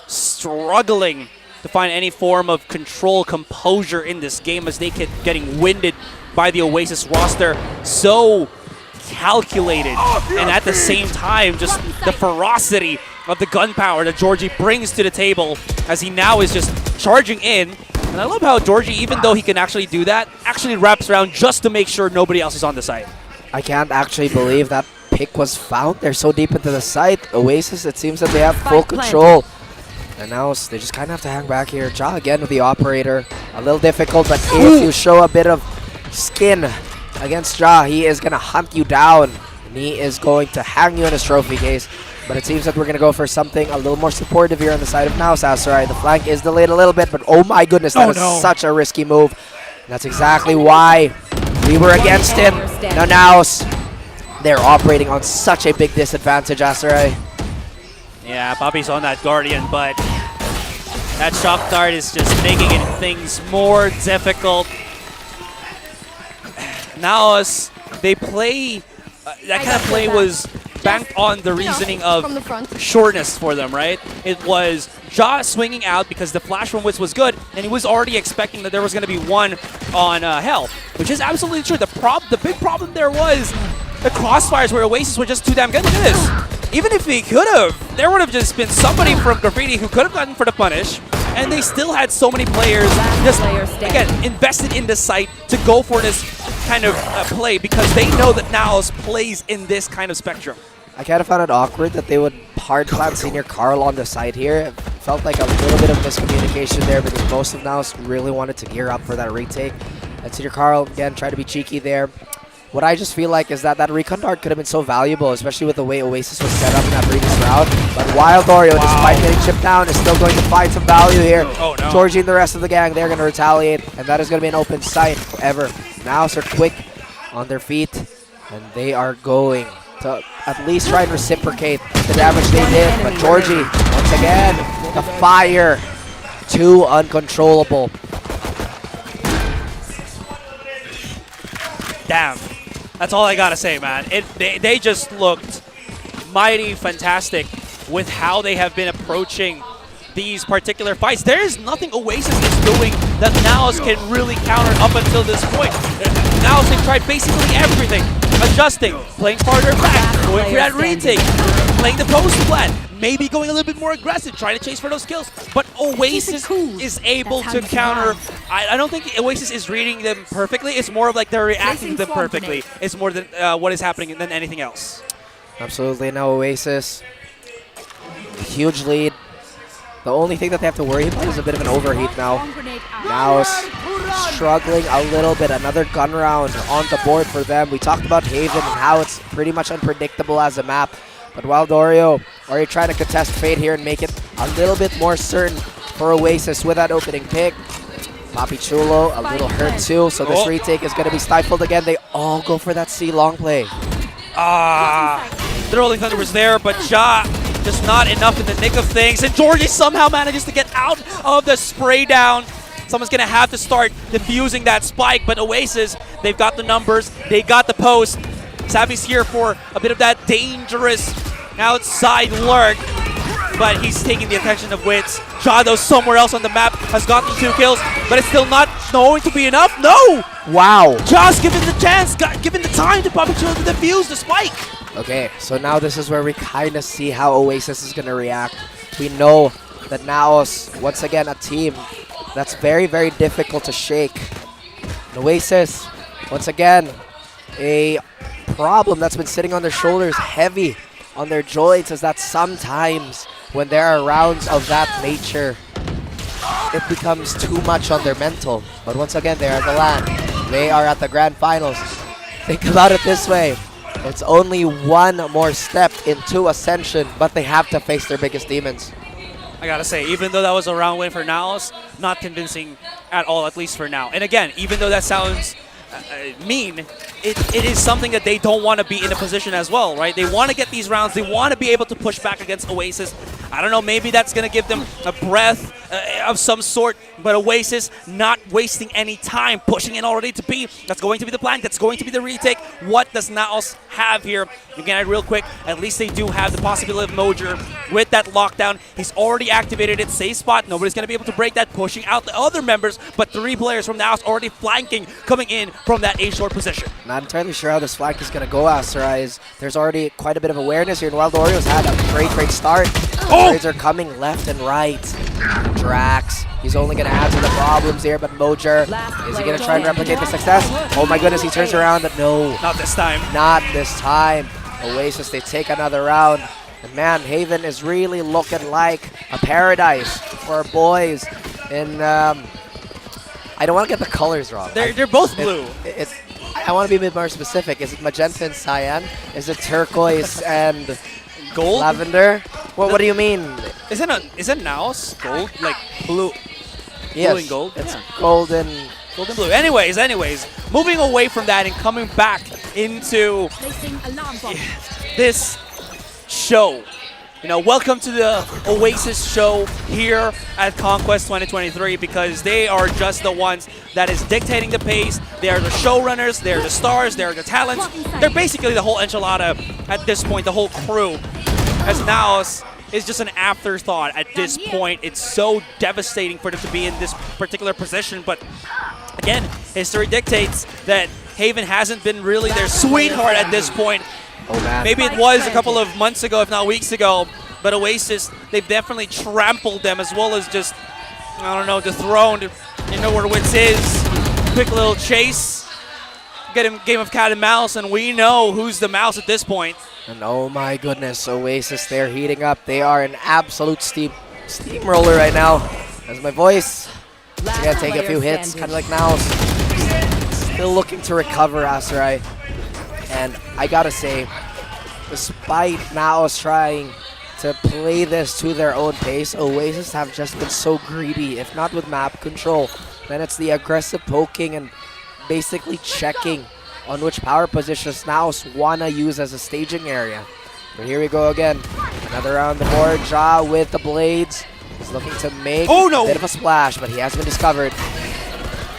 struggling to find any form of control, composure in this game as they keep getting winded by the Oasis roster. So calculated, and at the same time, just the ferocity of the gunpowder that Georgie brings to the table as he now is just charging in. And I love how Georgie, even though he can actually do that, actually wraps around just to make sure nobody else is on the site. I can't actually believe that pick was found. They're so deep into the site. Oasis, it seems that they have full control. And now they just kind of have to hang back here. Ja again with the operator. A little difficult, but if you show a bit of skin against Ja, he is going to hunt you down. And he is going to hang you in his trophy case. But it seems that we're going to go for something a little more supportive here on the side of NAOS, Asterai. The flank is delayed a little bit, but oh my goodness, that is such a risky move. And that's exactly why we were against him. Now NAOS, they're operating on such a big disadvantage, Asterai. Yeah, Bobby's on that Guardian, but that shock dart is just making things more difficult. NAOS, they play, that kind of play was banked on the reasoning of shortness for them, right? It was Ja swinging out because the flash from Witz was good, and he was already expecting that there was going to be one on Hell, which is absolutely true. The big problem there was the crossfires where Oasis were just too damn good. Look at this. Even if he could have, there would have just been somebody from Graffiti who could have gotten for the punish, and they still had so many players just, again, invested in the site to go for this kind of play because they know that NAOS plays in this kind of spectrum. I kind of found it awkward that they would hard plant Senior Carl on the side here. It felt like a little bit of miscommunication there because most of NAOS really wanted to gear up for that retake. And Senior Carl, again, tried to be cheeky there. What I just feel like is that recon dart could have been so valuable, especially with the way Oasis was set up in that previous round. But Wild Oreo, despite getting chipped down, is still going to find some value here. Oh, no. Georgie and the rest of the gang, they're going to retaliate, and that is going to be an open sight forever. NAOS are quick on their feet, and they are going to at least try and reciprocate the damage they did. But Georgie, once again, the fire, too uncontrollable. Damn. That's all I gotta say, man. They just looked mighty fantastic with how they have been approaching these particular fights. There is nothing Oasis is doing that NAOS can really counter up until this point. NAOS have tried basically everything. Adjusting, playing farther back, going for that retake, playing the post plan, maybe going a little bit more aggressive, trying to chase for those kills. But Oasis is able to counter. I don't think Oasis is reading them perfectly. It's more of like they're reacting to them perfectly. It's more than what is happening than anything else. Absolutely. Now Oasis, huge lead. The only thing that they have to worry about is a bit of an overheat now. NAOS struggling a little bit. Another gun round on the board for them. We talked about Haven and how it's pretty much unpredictable as a map. But Wildorio already trying to contest Fate here and make it a little bit more certain for Oasis with that opening pick. Papi Chulo a little hurt too, so this retake is going to be stifled again. They all go for that C long play. The Rolling Thunder was there, but Ja just not enough in the nick of things. And Georgie somehow manages to get out of the spray down. Someone's going to have to start defusing that spike, but Oasis, they've got the numbers, they got the post. Savvy's here for a bit of that dangerous outside lurk, but he's taking the attention of Wits. Ja, though, somewhere else on the map, has gotten 2 kills, but it's still not going to be enough. No! Wow. Ja's given the chance, given the time to Papi Chulo to defuse the spike. Okay, so now this is where we kind of see how Oasis is going to react. We know that NAOS, once again, a team that's very, very difficult to shake. And Oasis, once again, a problem that's been sitting on their shoulders, heavy on their joints, is that sometimes when there are rounds of that nature, it becomes too much on their mental. But once again, they are at the LAN. They are at the grand finals. Think about it this way. It's only one more step into Ascension, but they have to face their biggest demons. I gotta say, even though that was a round win for NAOS, not convincing at all, at least for now. And again, even though that sounds mean, it is something that they don't want to be in a position as well, right? They want to get these rounds. They want to be able to push back against Oasis. I don't know, maybe that's going to give them a breath of some sort, but Oasis not wasting any time, pushing in already to B. That's going to be the plan. That's going to be the retake. What does NAOS have here? Again, real quick, at least they do have the possibility of Mojer with that lockdown. He's already activated it. Safe spot. Nobody's going to be able to break that, pushing out the other members, but 3 players from NAOS already flanking, coming in from that A-short position. Not entirely sure how this flank is going to go, Asterais. There's already quite a bit of awareness here, and Wildoreo's had a great start. Trades are coming left and right. Drax, he's only going to add to the problems here, but Mojer, is he going to try and replicate the success? Oh my goodness, he turns around, but no. Not this time. Not this time. Oasis, they take another round. And man, Haven is really looking like a paradise for our boys. And I don't want to get the colors wrong. They're both blue. I want to be a bit more specific. Is it magenta and cyan? Is it turquoise and gold? Lavender? What do you mean? Isn't NAOS gold? Like blue? Yes, blue and gold? It's gold and blue. Anyways, moving away from that and coming back into this show. You know, welcome to the Oasis show here at CONQuest 2023, because they are just the ones that is dictating the pace. They are the showrunners, they're the stars, they're the talents. They're basically the whole enchilada at this point, the whole crew. As NAOS is just an afterthought at this point. It's so devastating for them to be in this particular position, but again, history dictates that Haven hasn't been really their sweetheart at this point. Oh man. Maybe it was a couple of months ago, if not weeks ago, but Oasis, they've definitely trampled them, as well as just, I don't know, dethroned. You know where Wits is. Quick little chase. Get him game of cat and mouse, and we know who's the mouse at this point. And oh my goodness, Oasis, they're heating up. They are an absolute steamroller right now. As my voice is gonna take a few hits, kind of like now. Still looking to recover, Aserai. And I gotta say, despite NAOS trying to play this to their own pace, Oasis have just been so greedy. If not with map control, then it's the aggressive poking and basically checking on which power positions NAOS wanna use as a staging area. But here we go again. Another round the board. Ja with the blades. He's looking to make a bit of a splash, but he has been discovered.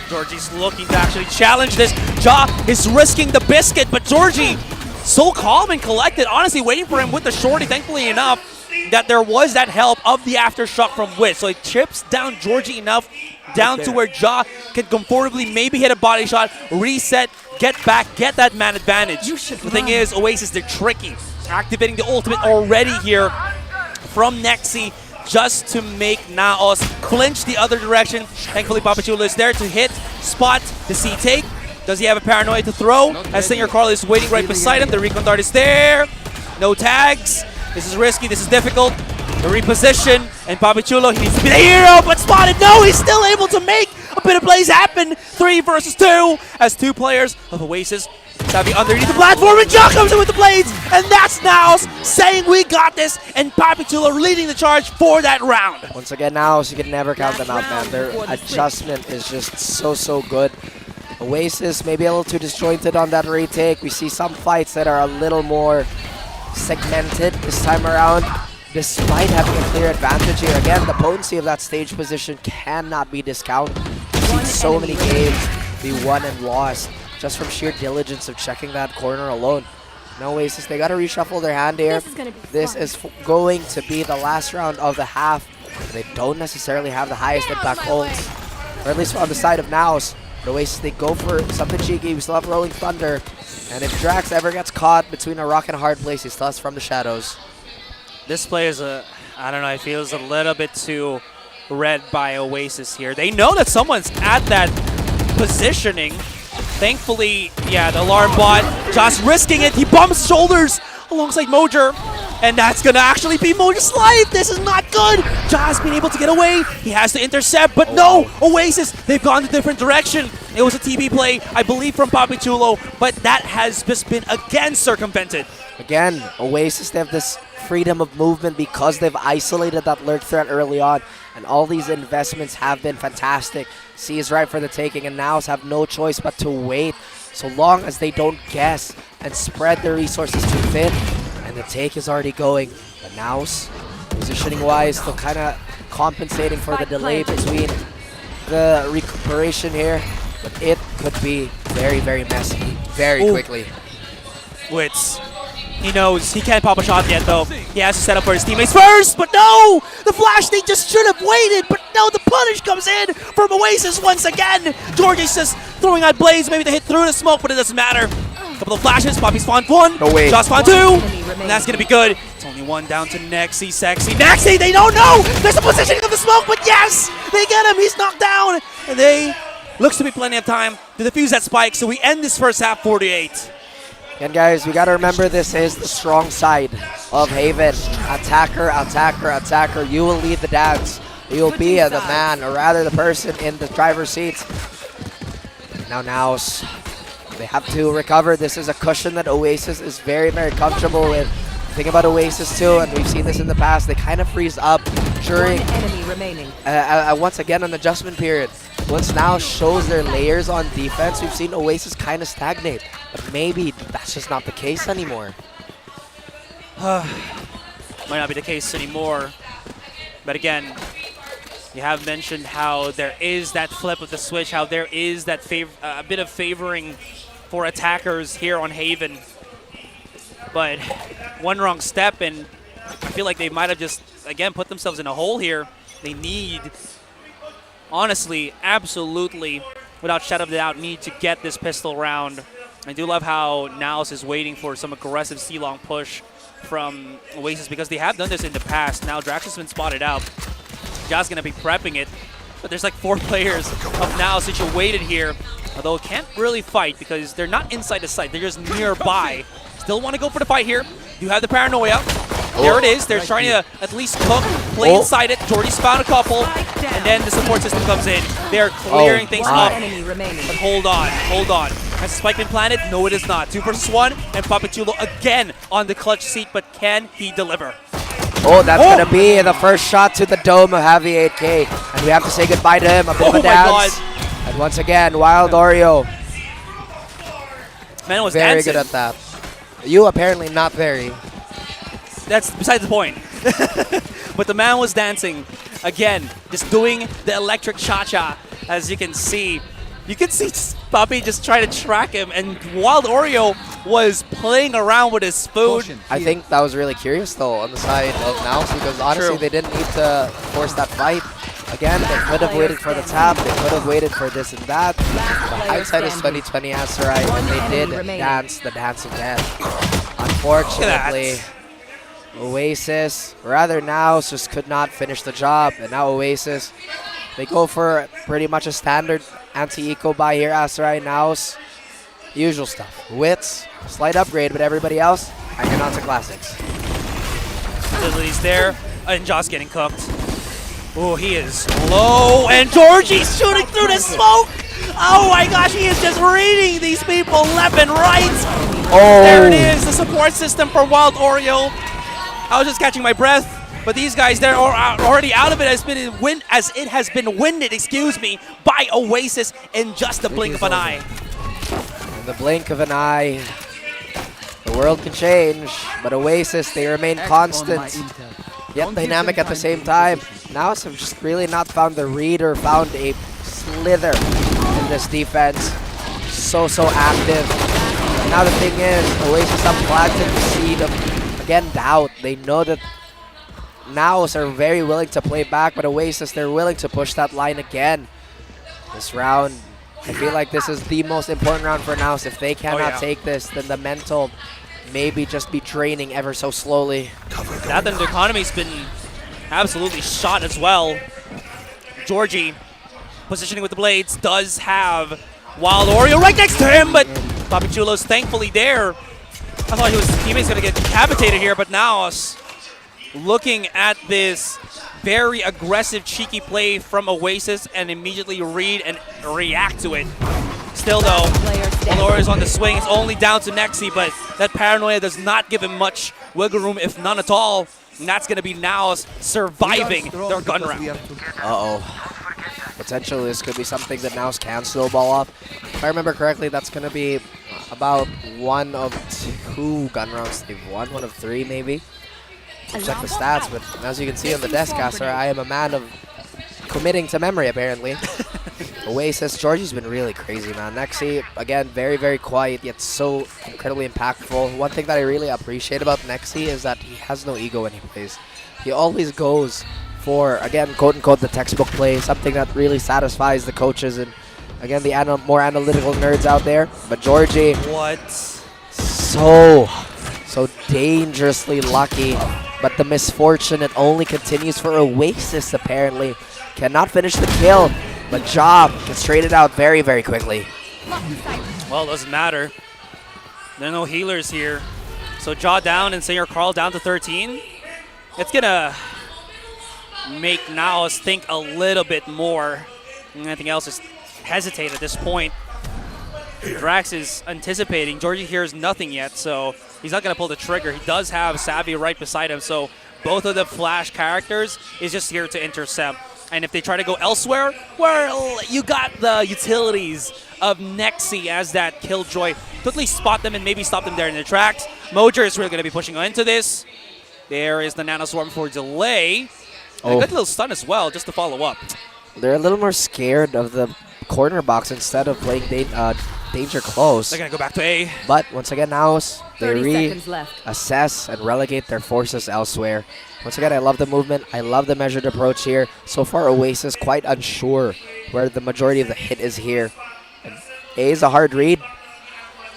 Georgie's looking to actually challenge this. Ja is risking the biscuit, but Georgie so calm and collected, honestly waiting for him with the shorty, thankfully enough that there was that help of the aftershock from Wit. So it chips down Georgie enough down to where Ja can comfortably maybe hit a body shot, reset, get back, get that man advantage. The thing is, Oasis, they're tricky. Activating the ultimate already here from Nexi, just to make NAOS flinch the other direction. Thankfully, Papi Chulo is there to hit, spot the C-take. Does he have a paranoia to throw? As Singer Carl is waiting right beside him. The recon dart is there. No tags. This is risky. This is difficult. The reposition. And Papi Chulo, he needs to be the hero, but spotted. No, he's still able to make A bit of plays happen. 3 versus 2 as 2 players of Oasis. Savvy underneath the platform, and Ja comes in with the blades, and that's NAOS saying we got this, and Papitula leading the charge for that round. Once again, NAOS, you can never count them out, man. Their adjustment is just so good. Oasis maybe a little too disjointed on that retake. We see some fights that are a little more segmented this time around, despite having a clear advantage here. Again, the potency of that stage position cannot be discounted. We've seen so many games be won and lost just from sheer diligence of checking that corner alone. No Oasis, they got to reshuffle their hand here. This is going to be the last round of the half. They don't necessarily have the highest impact ults, or at least on the side of NAOS. But Oasis, they go for something cheeky. We still have Rolling Thunder. And if Drax ever gets caught between a rock and a hard place, he still has From the Shadows. This play is I don't know, it feels a little bit too read by Oasis here. They know that someone's at that positioning. Thankfully, yeah, the alarm bot just risking it. He bumps shoulders alongside Mojer, and that's gonna actually be Mojer's life. This is not good. Ja's been able to get away. He has to intercept, but no, Oasis, they've gone a different direction. It was a TB play, I believe, from Papitulo, but that has just been again circumvented. Again, Oasis, they have this freedom of movement because they've isolated that lurk threat early on, and all these investments have been fantastic. C is right for the taking, and NAOS have no choice but to wait so long as they don't guess and spread their resources too thin. And the take is already going, but NAOS, positioning-wise, still kind of compensating for the delay between the recuperation here, but it could be very messy very quickly. Wits. He knows he can't pop a shot yet, though. He has to set up for his teammates first, but no! The flash, they just should have waited, but no, the punish comes in from Oasis once again. Georgie's just throwing out blades, maybe to hit through the smoke, but it doesn't matter. Couple of flashes, Poppy spawned 1, no way. Josh spawned 2, and that's gonna be good. It's only 1 down to Nexy, Sexy. Nexy, they don't know! There's a positioning of the smoke, but yes! They get him, he's knocked down! And they, looks to be plenty of time to defuse that spike, so we end this first half 48. And guys, we got to remember this is the strong side of Haven. Attacker, attacker, attacker. You will lead the dance. You'll be the man, or rather the person in the driver's seat. Now NAOS, they have to recover. This is a cushion that Oasis is very comfortable with. The thing about Oasis too, and we've seen this in the past, they kind of freeze up during once again an adjustment period. Once NAOS shows their layers on defense, we've seen Oasis kind of stagnate. But maybe that's just not the case anymore. Might not be the case anymore. But again, you have mentioned how there is that flip of the switch, how there is that a bit of favoring for attackers here on Haven. But one wrong step, and I feel like they might have just, again, put themselves in a hole here. They need, honestly, absolutely, without shadow of a doubt, need to get this pistol round. I do love how NAOS is waiting for some aggressive C-long push from Oasis because they have done this in the past. Now Drax has been spotted out. Ja's going to be prepping it. But there's like 4 players of NAOS situated here. Although can't really fight because they're not inside the site. They're just nearby. Still want to go for the fight here. You have the paranoia. There it is. They're trying to at least cook, play inside it. Jordy's found a couple. And then the support system comes in. They're clearing things up. But hold on. Has the spike been planted? No, it is not. 2 versus 1. And Papitulo again on the clutch seat. But can he deliver? Oh, that's going to be the first shot to the dome of Javi 8K. And we have to say goodbye to him. A bit of a dance. And once again, Wild Oreo. Man was very dancing. Good at that. You apparently not very. That's besides the point. But the man was dancing. Again, just doing the electric cha-cha, as you can see. You can see Poppy just trying to track him, and Wild Oreo was playing around with his food. I think that was really curious, though, on the side of NAOS, because honestly, they didn't need to force that fight. Again, they could have waited for the tap, they could have waited for this and that. But hindsight is 2020 Asteroid, and they did dance the dance of death. Unfortunately, Oasis, rather NAOS, just could not finish the job. And now Oasis, they go for pretty much a standard anti-eco buy here. Asteroid, NAOS, usual stuff. Wits, slight upgrade, but everybody else hanging on to classics. Facilities there, and Josh getting cooked. Oh, he is low, and Georgie's shooting through the smoke. Oh my gosh, he is just reading these people left and right. Oh. There it is, the support system for Wild Oreo. I was just catching my breath, but these guys, they're already out of it as it has been winded, excuse me, by Oasis in just the blink of an eye. In the blink of an eye, the world can change, but Oasis, they remain constant, yet dynamic at the same time. NAOS have just really not found the read or found a slither in this defense. So active. And now the thing is, Oasis have planted the seed of, again, doubt. They know that NAOS are very willing to play back, but Oasis, they're willing to push that line again. This round, I feel like this is the most important round for NAOS. If they cannot take this, then the mental maybe just be draining ever so slowly. That then the economy's been absolutely shot as well. Georgie, positioning with the blades, does have Wild Oreo right next to him, but Papichulo's thankfully there. I thought his teammate's gonna get decapitated here, but now looking at this very aggressive, cheeky play from Oasis and immediately read and react to it. Still though, Valora is on the swing. It's only down to Nexi, but that paranoia does not give him much wiggle room, if none at all. And that's going to be NAOS surviving their gun round. Uh-oh. Potentially this could be something that NAOS can snowball up. If I remember correctly, that's going to be about 1 of 2 gun rounds they've won, 1 of 3 maybe. I'll check the stats, but as you can see on the desk, Caster, I am a man of committing to memory, apparently. Oasis, Georgie's been really crazy, man. Nexi, again, very quiet, yet so incredibly impactful. One thing that I really appreciate about Nexi is that he has no ego when he plays. He always goes for, again, quote-unquote, the textbook play, something that really satisfies the coaches and, again, the more analytical nerds out there. But Georgie, so dangerously lucky. But the misfortune, it only continues for Oasis, apparently. Cannot finish the kill, but Job gets traded out very quickly. Well, it doesn't matter. There are no healers here. So Jaw down and Singer Carl down to 13. It's going to make NAOS think a little bit more. Anything else is hesitate at this point. Drax is anticipating. Georgie hears nothing yet, so he's not going to pull the trigger. He does have Savvy right beside him, so both of the Flash characters is just here to intercept. And if they try to go elsewhere, well, you got the utilities of Nexi as that Killjoy. Quickly spot them and maybe stop them there in their tracks. Mojer is really going to be pushing into this. There is the Nano Swarm for delay. And a good little stun as well, just to follow up. They're a little more scared of the corner box instead of playing danger close. They're going to go back to A. But once again, NAOS, they reassess and relegate their forces elsewhere. Once again, I love the movement. I love the measured approach here. So far, Oasis quite unsure where the majority of the hit is here. And A is a hard read.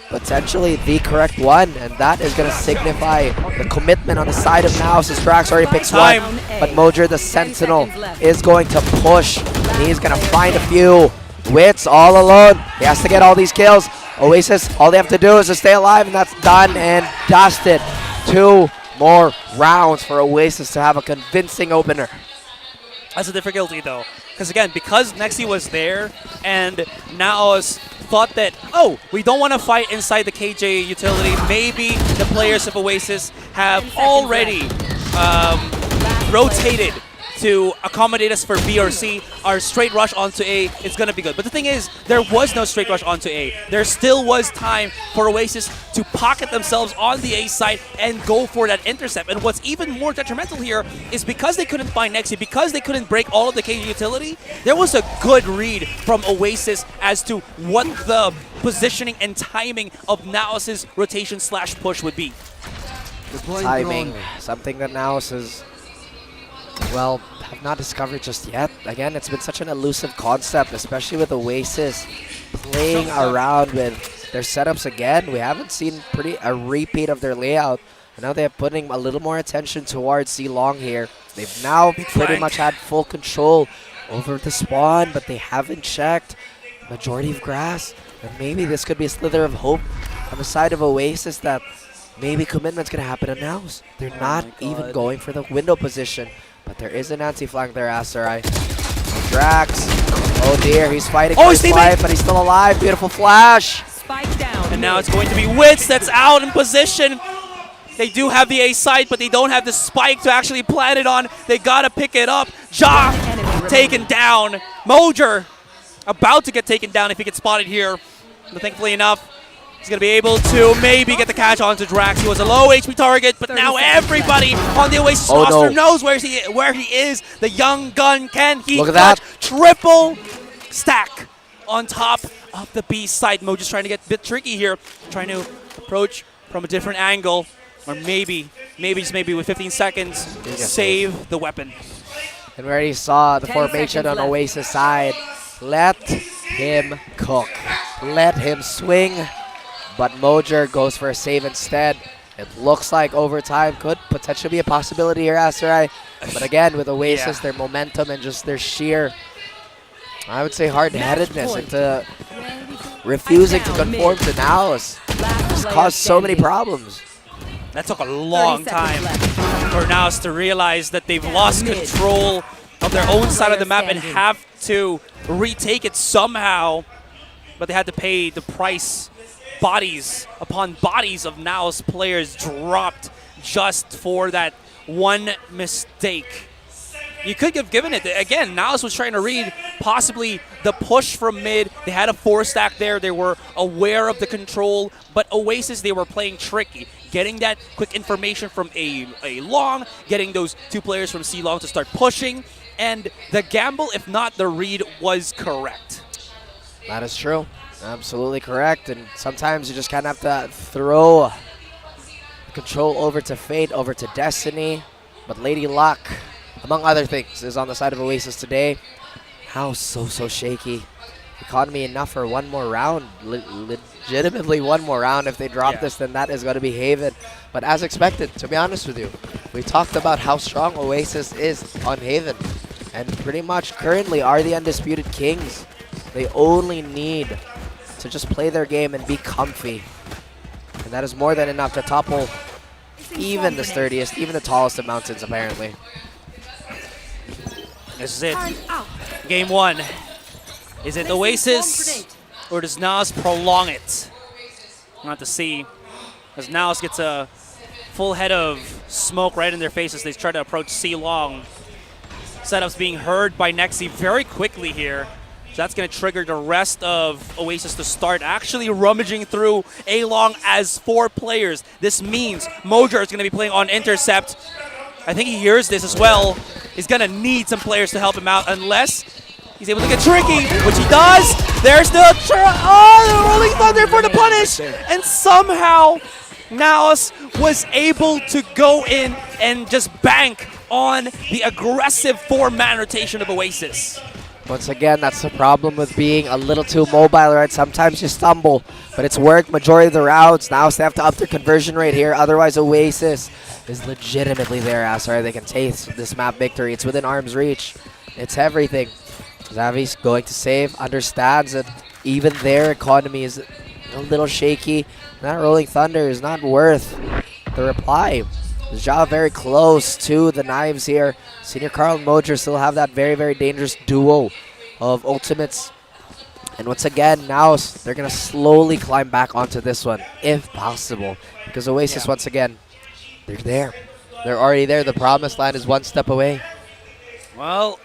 Potentially the correct one. And that is going to signify the commitment on the side of NAOS as Drax already picks one. But Mojer, the Sentinel, is going to push. He's going to find a few. Wits all alone. He has to get all these kills. Oasis, all they have to do is to stay alive, and that's done and dusted. 2 more rounds for Oasis to have a convincing opener. That's a difficulty, though. Because, again, because Nexi was there and NAOS thought that, oh, we don't want to fight inside the KJ utility. Maybe the players of Oasis have already rotated to accommodate us for B or C. Our straight rush onto A is going to be good. But the thing is, there was no straight rush onto A. There still was time for Oasis to pocket themselves on the A side and go for that intercept. And what's even more detrimental here is because they couldn't find Nexi, because they couldn't break all of the KG utility, there was a good read from Oasis as to what the positioning and timing of NAOS's rotation / push would be. Timing, something that NAOS is, well, have not discovered just yet. Again, it's been such an elusive concept, especially with Oasis playing around with their setups again. We haven't seen a repeat of their layout. And now they're putting a little more attention towards C Long here. They've now pretty much had full control over the spawn, but they haven't checked majority of grass. And maybe this could be a slither of hope on the side of Oasis that maybe commitment's going to happen. And now they're not even going for the window position. But there is an anti-flank there, Asterai. Drax. Oh dear, he's fighting Oh, for his his teammate! life, but he's still alive. Beautiful flash. And now it's going to be Wits that's out in position. They do have the A site, but they don't have the spike to actually plant it on. They gotta pick it up. Ja taken down. Mojer about to get taken down if he gets spotted here. But thankfully enough, he's gonna be able to maybe get the catch onto Drax. He was a low HP target, but now everybody on the Oasis roster knows where he is. The young gun, can he Look at clutch? that. Triple stack on top of the B side. Mojer's trying to get a bit tricky here, trying to approach from a different angle. Or maybe with 15 seconds, save the weapon. And we already saw the formation on Oasis side. Let him cook. Let him swing. But Mojer goes for a save instead. It looks like overtime could potentially be a possibility here, Asterai. But again, with Oasis, their momentum and just their sheer, I would say, hard-headedness into refusing to conform to NAOS just caused so many problems. That took a long time for NAOS to realize that they've lost control of their own side of the map and have to retake it somehow. But they had to pay the price. Bodies upon bodies of NAOS players dropped just for that one mistake. You could have given it. Again, NAOS was trying to read possibly the push from mid. They had a 4-stack there. They were aware of the control. But Oasis, they were playing tricky. Getting that quick information from A Long, getting those 2 players from C Long to start pushing. And the gamble, if not the read, was correct. That is true. Absolutely correct. And sometimes you just kind of have to throw control over to Fate, over to Destiny. But Lady Luck, among other things, is on the side of Oasis today. How so shaky. Economy enough for one more round. Legitimately one more round. If they drop this, then that is going to be Haven. But as expected, to be honest with you, we talked about how strong Oasis is on Haven. And pretty much currently are the undisputed kings. They only need to just play their game and be comfy. And that is more than enough to topple even the sturdiest, even the tallest of mountains, apparently. This is it. Game 1. Is it Oasis or does NAOS prolong it? We'll have to see. As NAOS gets a full head of smoke right in their faces, they try to approach C Long. Setups being heard by Nexi very quickly here. So that's going to trigger the rest of Oasis to start actually rummaging through A Long as 4 players. This means Mojer is going to be playing on intercept. I think he hears this as well. He's going to need some players to help him out unless he's able to get tricky, which he does. There's the Rolling Thunder for the punish. And somehow NAOS was able to go in and just bank on the aggressive 4-man rotation of Oasis. Once again, that's the problem with being a little too mobile, right? Sometimes you stumble, but it's worked majority of the routes. Now they have to up their conversion rate here. Otherwise, Oasis is legitimately their ass, right? They can taste this map victory. It's within arm's reach. It's everything. Xavi's going to save, understands that even their economy is a little shaky. That Rolling Thunder is not worth the reply. Ja very close to the knives here. Senior Carl and Mojer still have that very, very dangerous duo of ultimates. And once again, now they're going to slowly climb back onto this one, if possible. Because Oasis, once again, they're there. They're already there. The promised land is one step away. Well,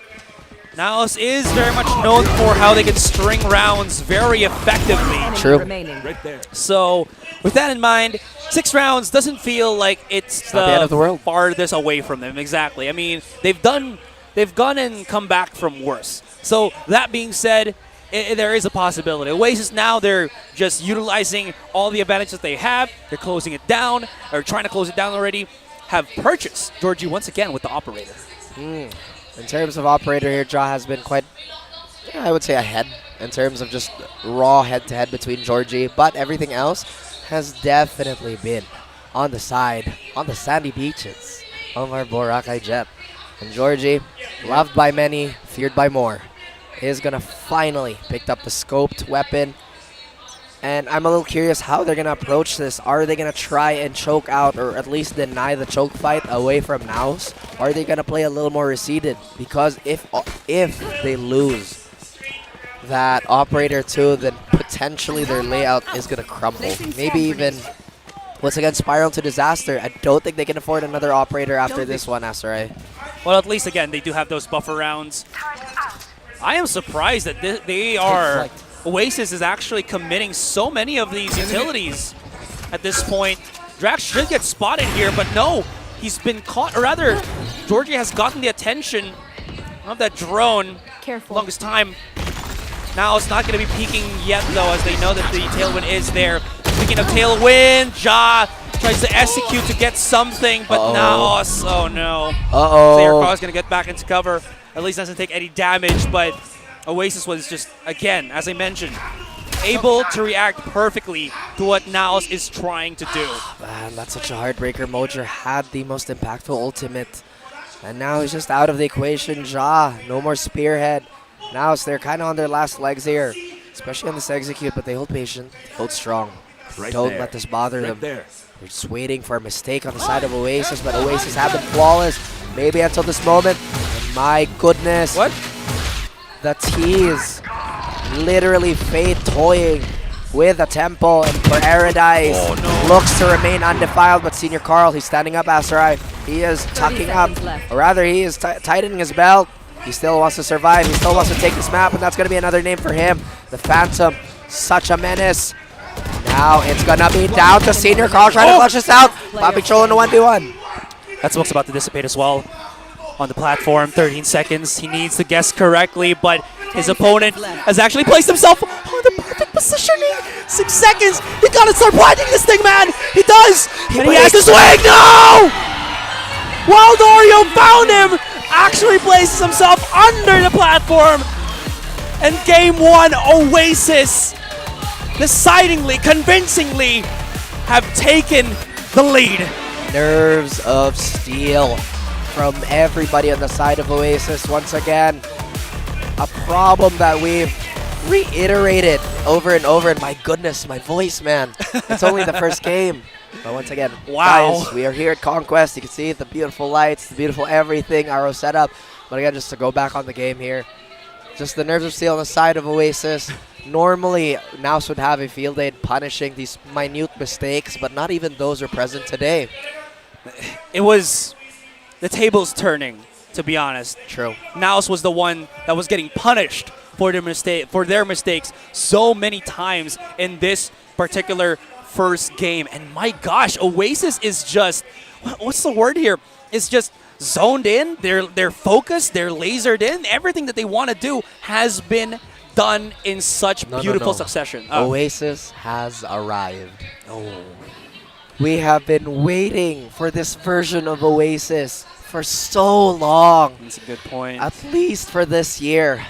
NAOS is very much known for how they can string rounds very effectively. True. Right there. So, with that in mind, 6 rounds doesn't feel like it's not the end of the world. farthest away from them. Exactly. I mean, they've gone and come back from worse. So, that being said, there is a possibility. Oasis now, they're just utilizing all the advantages they have. They're closing it down, or trying to close it down already. Have purchased Georgie once again with the operator. In terms of operator here, Ja has been quite, I would say, ahead in terms of just raw head-to-head between Georgie. But everything else has definitely been on the side, on the sandy beaches of our Boracay Jet. And Georgie, loved by many, feared by more, is going to finally pick up the scoped weapon. And I'm a little curious how they're going to approach this. Are they going to try and choke out or at least deny the choke fight away from NAOS? Or are they going to play a little more receded? Because if they lose that Operator 2, then potentially their layout is going to crumble. Maybe even, once again, spiral to disaster. I don't think they can afford another Operator after this one, Asarai. Well, at least, again, they do have those buffer rounds. I am surprised that they are... Oasis is actually committing so many of these utilities at this point. Drax should get spotted here, but no. He's been caught, or rather, Georgie has gotten the attention of that drone. Careful. Longest time. Now it's not going to be peeking yet, though, as they know that the tailwind is there. Speaking of tailwind, Ja tries to execute to get something, but NAOS, oh no. Player Carl is going to get back into cover. At least doesn't take any damage, but Oasis was just, again, as I mentioned, able to react perfectly to what NAOS is trying to do. Man, that's such a heartbreaker. Mojer had the most impactful ultimate, and now he's just out of the equation. Ja, no more spearhead. NAOS, they're kind of on their last legs here, especially on this execute, but they hold patient, they hold strong. Don't let this bother them. They're just waiting for a mistake on the side of Oasis, but Oasis have been flawless, maybe until this moment. And my goodness. What? The tease, literally Fate toying with a tempo, and for Paradise looks to remain undefiled, but Senior Carl, he's standing up, Asarai. He is tucking up, or rather he is tightening his belt. He still wants to survive, he still wants to take this map, and that's going to be another name for him. The Phantom, such a menace. Now it's going to be down to Senior Carl trying to flush this out. Bobby Chol in a 1v1. That smoke's about to dissipate as well. On the platform, 13 seconds. He needs to guess correctly, but his opponent has actually placed himself on the perfect positioning. 6 seconds. He gotta start blinding this thing, man. He does. And he has to swing. No! Wild Oreo found him. Actually places himself under the platform. And game one, Oasis decidingly, convincingly have taken the lead. Nerves of steel from everybody on the side of Oasis. Once again, a problem that we've reiterated over and over. And my goodness, my voice, man. It's only the first game. But once again, guys, we are here at CONQuest. You can see the beautiful lights, the beautiful everything, our setup. But again, just to go back on the game here, just the nerves of steel on the side of Oasis. Normally, NAOS would have a field day punishing these minute mistakes, but not even those are present today. It was the tables turning, to be honest. True. NAOS was the one that was getting punished for their mistakes so many times in this particular first game. And my gosh, Oasis is just, what's the word here? It's just zoned in. They're focused. They're lasered in. Everything that they want to do has been done in such beautiful succession. Oasis has arrived. We have been waiting for this version of Oasis for so long. That's a good point. At least for this year.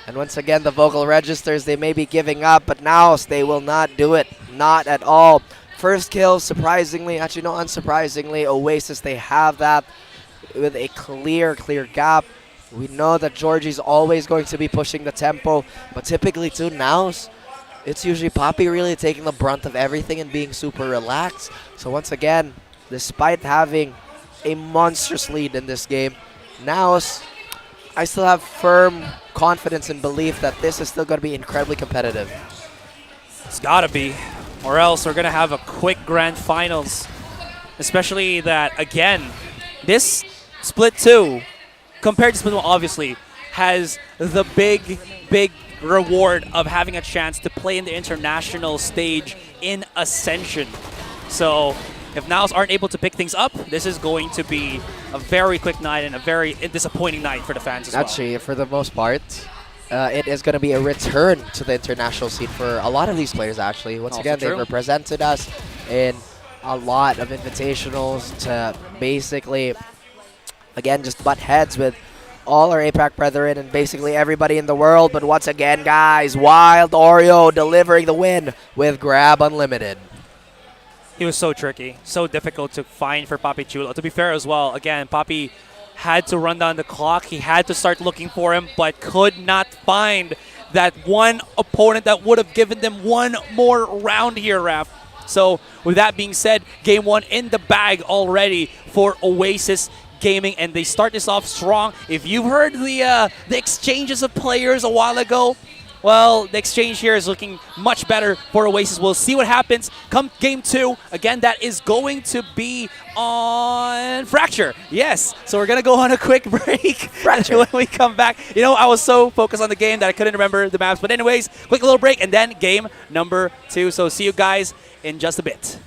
And once again, the vocal registers, they may be giving up, but now they will not do it. Not at all. First kill, surprisingly, actually no, unsurprisingly, Oasis, they have that with a clear gap. We know that Georgie's always going to be pushing the tempo, but typically too, NAOS, it's usually Poppy really taking the brunt of everything and being super relaxed. So once again, despite having a monstrous lead in this game, NAOS, I still have firm confidence and belief that this is still going to be incredibly competitive. It's got to be, or else we're going to have a quick grand finals. Especially that, again, this Split 2, compared to Split 1, obviously, has the big reward of having a chance to play in the international stage in Ascension. So if NAOS aren't able to pick things up, this is going to be a very quick night and a very disappointing night for the fans as well. Actually, for the most part, it is going to be a return to the international scene for a lot of these players, actually. Once again, they've represented us in a lot of invitationals to basically, again, just butt heads with all our APAC brethren and basically everybody in the world. But once again, guys, Wild Oreo delivering the win with Grab Unlimited. He was so tricky, so difficult to find for Papi Chulo. To be fair as well, again, Papi had to run down the clock. He had to start looking for him, but could not find that one opponent that would have given them one more round here, Raf. So with that being said, game one in the bag already for Oasis Gaming, and they start this off strong. If you've heard the exchanges of players a while ago, well, the exchange here is looking much better for Oasis. We'll see what happens come game two. Again, that is going to be on Fracture. Yes, so we're going to go on a quick break. Fracture. When we come back, you know, I was so focused on the game that I couldn't remember the maps. But anyways, quick little break, and then game number two. So see you guys in just a bit.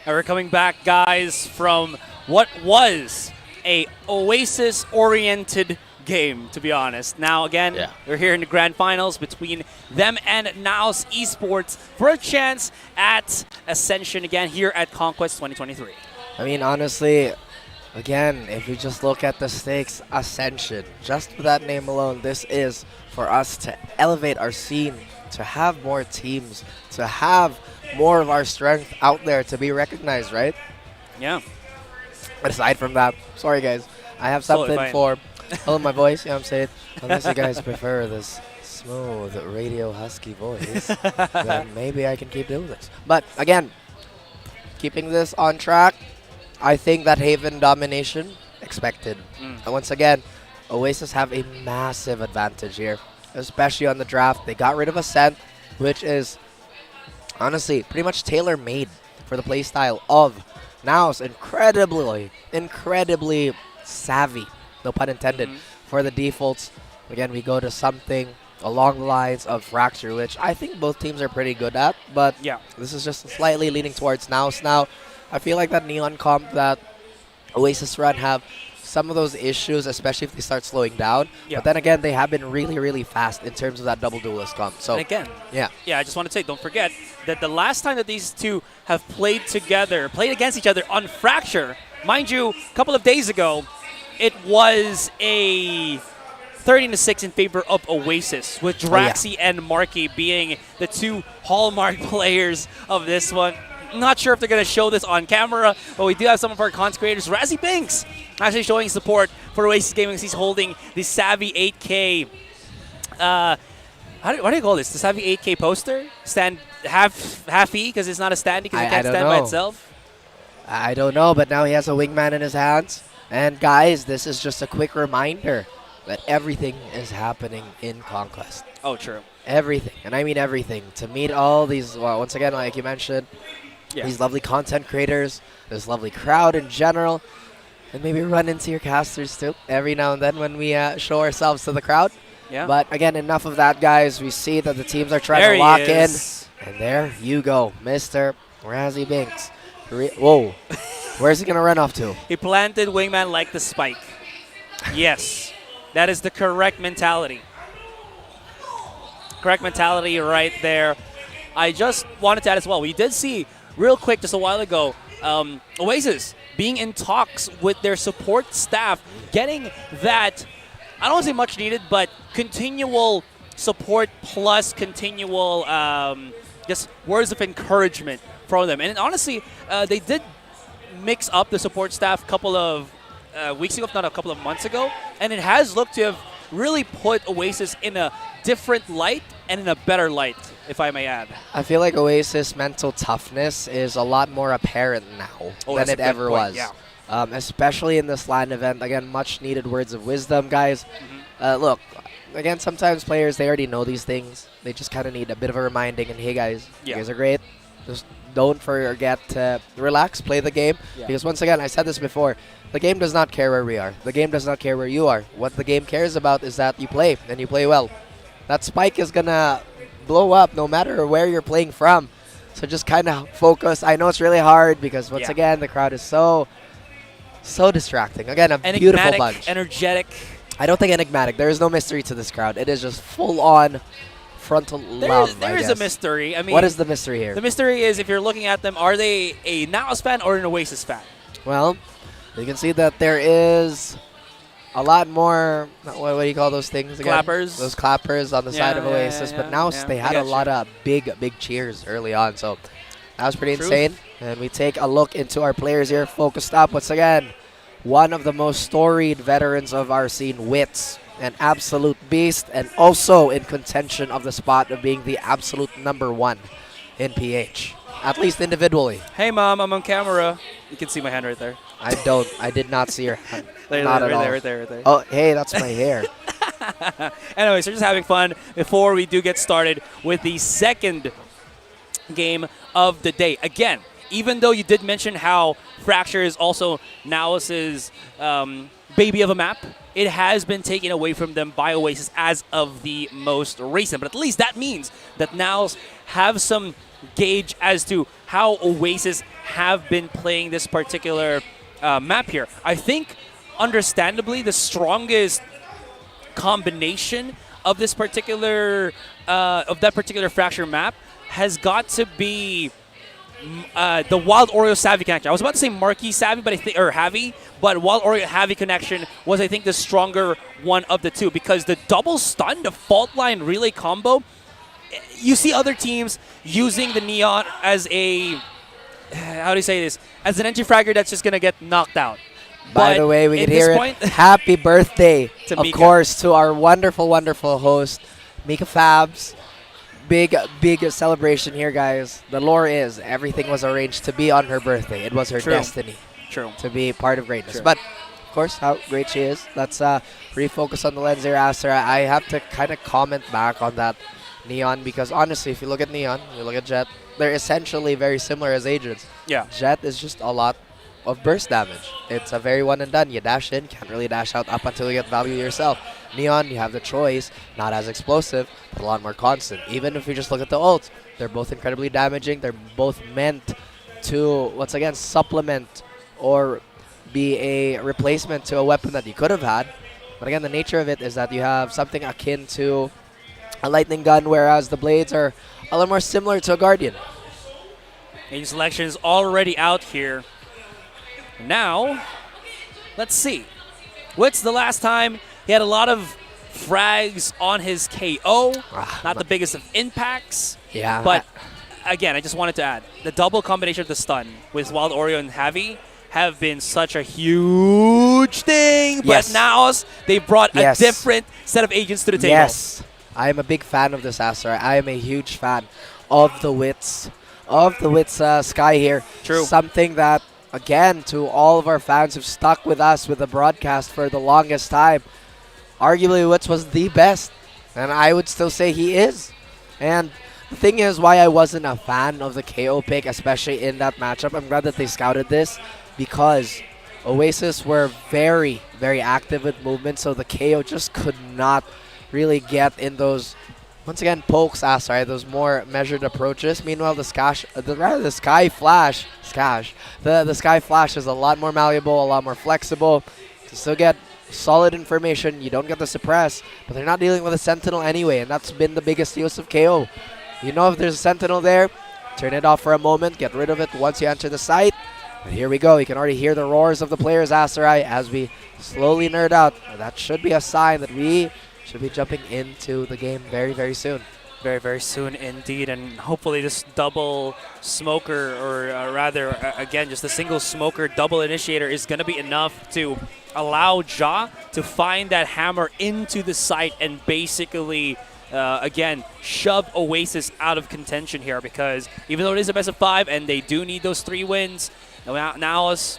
And we're coming back, guys, from what was a Oasis-oriented game, to be honest. Now, again, we're here in the grand finals between them and NAOS Esports for a chance at Ascension again here at CONQuest 2023. I mean, honestly, again, if you just look at the stakes, Ascension, just for that name alone, this is for us to elevate our scene, to have more teams, to have more of our strength out there to be recognized, right? Yeah. But aside from that, sorry guys, I have something for hello my voice, you know what I'm saying? Unless you guys prefer this smooth radio husky voice, then maybe I can keep doing this. But again, keeping this on track, I think that Haven domination expected. And once again, Oasis have a massive advantage here, especially on the draft. They got rid of Ascent, which is honestly pretty much tailor-made for the playstyle of NAOS. Incredibly savvy, no pun intended, for the defaults. Again, we go to something along the lines of Fracture, which I think both teams are pretty good at, but this is just slightly leaning towards NAOS now. I feel like that Neon comp that Oasis run have some of those issues, especially if they start slowing down. But then again, they have been really fast in terms of that double duelist comp. So and again, I just want to say, don't forget that the last time that these two have played against each other on Fracture, mind you, a couple of days ago, it was a 13-6 in favor of Oasis, with Draxi and Marky being the two hallmark players of this one. Not sure if they're going to show this on camera, but we do have some of our content creators. Razzie Binks actually showing support for Oasis Gaming. He's holding the Savvy 8K. What do you call this? The Savvy 8K poster? Stand half-E because it's not a stand because it can't stand by itself? I don't know, but now he has a wingman in his hands. And guys, this is just a quick reminder that everything is happening in CONQuest. Oh, true. Everything, and I mean everything. To meet all these, well, once again, like you mentioned, these lovely content creators, this lovely crowd in general, and maybe run into your casters too every now and then when we show ourselves to the crowd. But again, enough of that, guys. We see that the teams are trying to lock in. And there you go, Mr. Razzie Binks. Whoa. Where's he going to run off to? He planted wingman like the spike. Yes, that is the correct mentality. Correct mentality right there. I just wanted to add as well, we did see real quick just a while ago, Oasis being in talks with their support staff, getting that, I don't want to say much needed, but continual support plus continual just words of encouragement from them. And honestly, they did mix up the support staff a couple of weeks ago, if not a couple of months ago, and it has looked to have really put Oasis in a different light and in a better light, if I may add. I feel like Oasis' mental toughness is a lot more apparent now than it ever was. Yeah. Especially in this LAN event. Again, much needed words of wisdom, guys. Look, again, sometimes players, they already know these things. They just kind of need a bit of a reminding. And hey, guys, you guys are great. Just don't forget to relax, play the game. Because once again, I said this before, the game does not care where we are. The game does not care where you are. What the game cares about is that you play, and you play well. That spike is going to blow up no matter where you're playing from. So just kind of focus. I know it's really hard because, once again, the crowd is so distracting. Again, a beautiful bunch. Energetic. I don't think enigmatic. There is no mystery to this crowd. It is just full-on frontal love, There is a mystery. I mean, what is the mystery here? The mystery is, if you're looking at them, are they a NAOS fan or an Oasis fan? Well, you can see that there is a lot more, what do you call those things again? Clappers. Those clappers on the side of Oasis. But now they had a lot of big cheers early on. So that was pretty insane. And we take a look into our players here. Focused up once again. One of the most storied veterans of our scene, Wits. An absolute beast. And also in contention of the spot of being the absolute #1 in PH. At least individually. Hey, Mom, I'm on camera. You can see my hand right there. I did not see your hand. Not at all. Right there. Oh, hey, that's my hair. Anyways, we're just having fun before we do get started with the second game of the day. Again, even though you did mention how Fracture is also NAOS's baby of a map, it has been taken away from them by Oasis as of the most recent. But at least that means that NAOS have some gauge as to how Oasis have been playing this particular map here. I think, understandably, the strongest combination of this particular of that particular Fracture map has got to be the Wild Oreo Savvy connection. I was about to say Marquee Savvy, but I think, or Javi, but Wild Oreo Javi connection was, I think, the stronger one of the two, because the double stun, the fault line relay combo, you see other teams using the Neon as a, how do you say this, as an entry fragger that's just gonna get knocked out. By the way, we can hear it. Happy birthday, of course, to our wonderful, wonderful host, Mika Fabs. Big celebration here, guys. The lore is everything was arranged to be on her birthday. It was her destiny to be part of greatness. But, of course, how great she is. Let's refocus on the lens here, Aster. I have to kind of comment back on that Neon, because honestly, if you look at Neon, you look at Jet, they're essentially very similar as agents. Yeah. Jet is just a lot of burst damage. It's a very one and done. You dash in, can't really dash out up until you get value yourself. Neon, you have the choice, not as explosive, but a lot more constant. Even if you just look at the ults, they're both incredibly damaging. They're both meant to, once again, supplement or be a replacement to a weapon that you could have had. But again, the nature of it is that you have something akin to a lightning gun, whereas the blades are a little more similar to a guardian. Agent selection is already out here. Now, let's see. What's the last time he had a lot of frags on his KO? Not the biggest of impacts. Yeah. But again, I just wanted to add, the double combination of the stun with Wild Oreo and Javi have been such a huge thing. But now they brought a different set of agents to the table. Yes. I am a big fan of this Aster. I am a huge fan of the Wits. Sky here. True. Something that, again, to all of our fans who've stuck with us with the broadcast for the longest time, arguably Wits was the best. And I would still say he is. And the thing is, why I wasn't a fan of the KO pick, especially in that matchup, I'm glad that they scouted this, because Oasis were very, very active with movement, so the KO just could not really get in those, once again, pokes, those more measured approaches. Meanwhile, the Sky Flash is a lot more malleable, a lot more flexible. To still get solid information, you don't get the suppress, but they're not dealing with a Sentinel anyway, and that's been the biggest use of KO. You know, if there's a Sentinel there, turn it off for a moment, get rid of it once you enter the site. But here we go. You can already hear the roars of the players, Asterai, as we slowly nerd out. That should be a sign that we should be jumping into the game very, very soon. Very, very soon indeed, and hopefully this double smoker, or rather, again, just a single smoker double initiator is going to be enough to allow Ja to find that hammer into the site and basically, again, shove Oasis out of contention here, because even though it is a best of 5 and they do need those 3 wins, NAOS,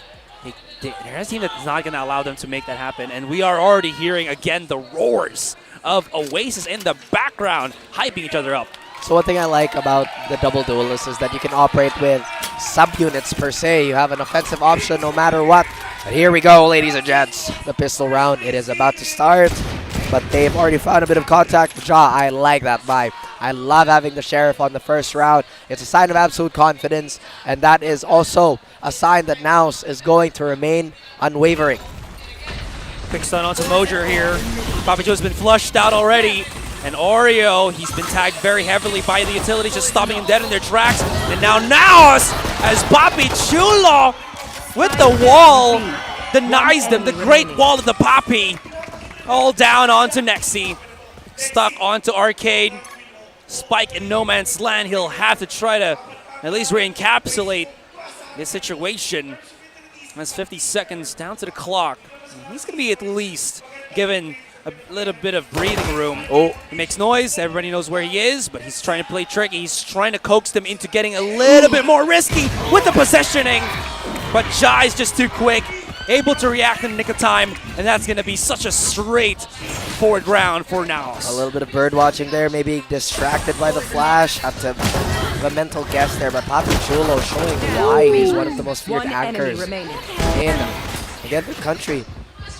they're a team that's not going to allow them to make that happen, and we are already hearing, again, the roars of Oasis in the background, hyping each other up. So one thing I like about the double duelist is that you can operate with subunits per se. You have an offensive option no matter what. But here we go, ladies and gents. The pistol round, it is about to start. But they've already found a bit of contact. Ja, I like that vibe. I love having the Sheriff on the first round. It's a sign of absolute confidence. And that is also a sign that NAOS is going to remain unwavering. Quick stun onto Mojer here. Papi Joe's been flushed out already. And Oreo, he's been tagged very heavily by the utilities, just stopping him dead in their tracks. And now NAOS, as Papi Chulo with the wall, denies them. The great wall of the Papi. All down onto Nexi. Stuck onto Arcade. Spike in no man's land. He'll have to try to at least re-encapsulate this situation. That's 50 seconds down to the clock. He's going to be at least given a little bit of breathing room. Oh, he makes noise. Everybody knows where he is, but he's trying to play tricky. He's trying to coax them into getting a little bit more risky with the possessioning. But Ja is just too quick, able to react in the nick of time, and that's going to be such a straight forward round for NAOS. A little bit of bird watching there, maybe distracted by the flash. Have to have a mental guess there, but Papi Chulo showing why he's one of the most feared anchors in, again, the country.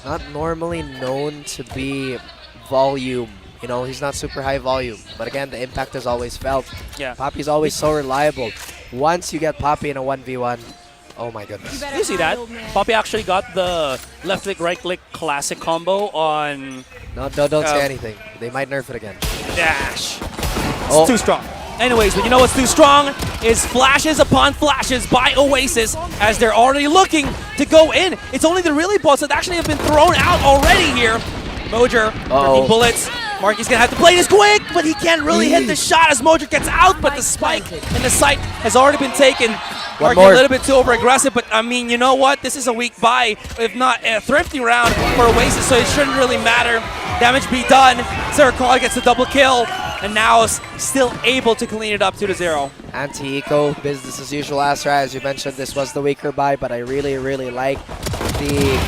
Not normally known to be volume. You know, he's not super high volume. But again, the impact is always felt. Yeah. Papi's always so reliable. Once you get Papi in a 1v1, oh my goodness. You see that? Papi actually got the left click, right click classic combo on... No, don't say anything. They might nerf it again. Dash. It's too strong. Anyways, but you know what's too strong is flashes upon flashes by Oasis as they're already looking to go in. It's only the relay balls that actually have been thrown out already here. Mojer, 13 bullets. Marky's gonna have to play this quick, but he can't really hit the shot as Mojer gets out, but the spike in the site has already been taken. Marky a little bit too over-aggressive, but I mean, you know what? This is a weak buy, if not a thrifty round for Oasis, so it shouldn't really matter. Damage be done. Zeracol gets the double kill, and now is still able to clean it up 2-0. Anti-eco, business as usual, Asra. As you mentioned, this was the weaker buy, but I really, really like the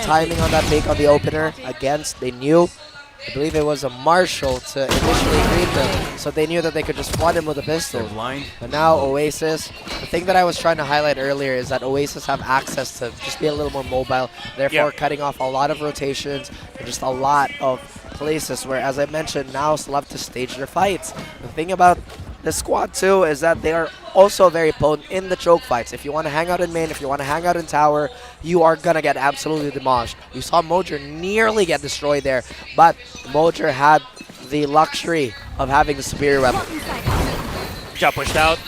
timing on that take on the opener against, they knew, I believe it was a Marshall to initially greet them, so they knew that they could just flood him with a pistol. But now Oasis, the thing that I was trying to highlight earlier is that Oasis have access to just be a little more mobile, therefore cutting off a lot of rotations and just a lot of places where, as I mentioned, NAOS love to stage their fights. The thing about the squad too is that they are also very potent in the choke fights. If you want to hang out in main, if you want to hang out in tower, you are going to get absolutely demolished. You saw Mojer nearly get destroyed there, but Mojer had the luxury of having the superior weapon. Ja pushed out.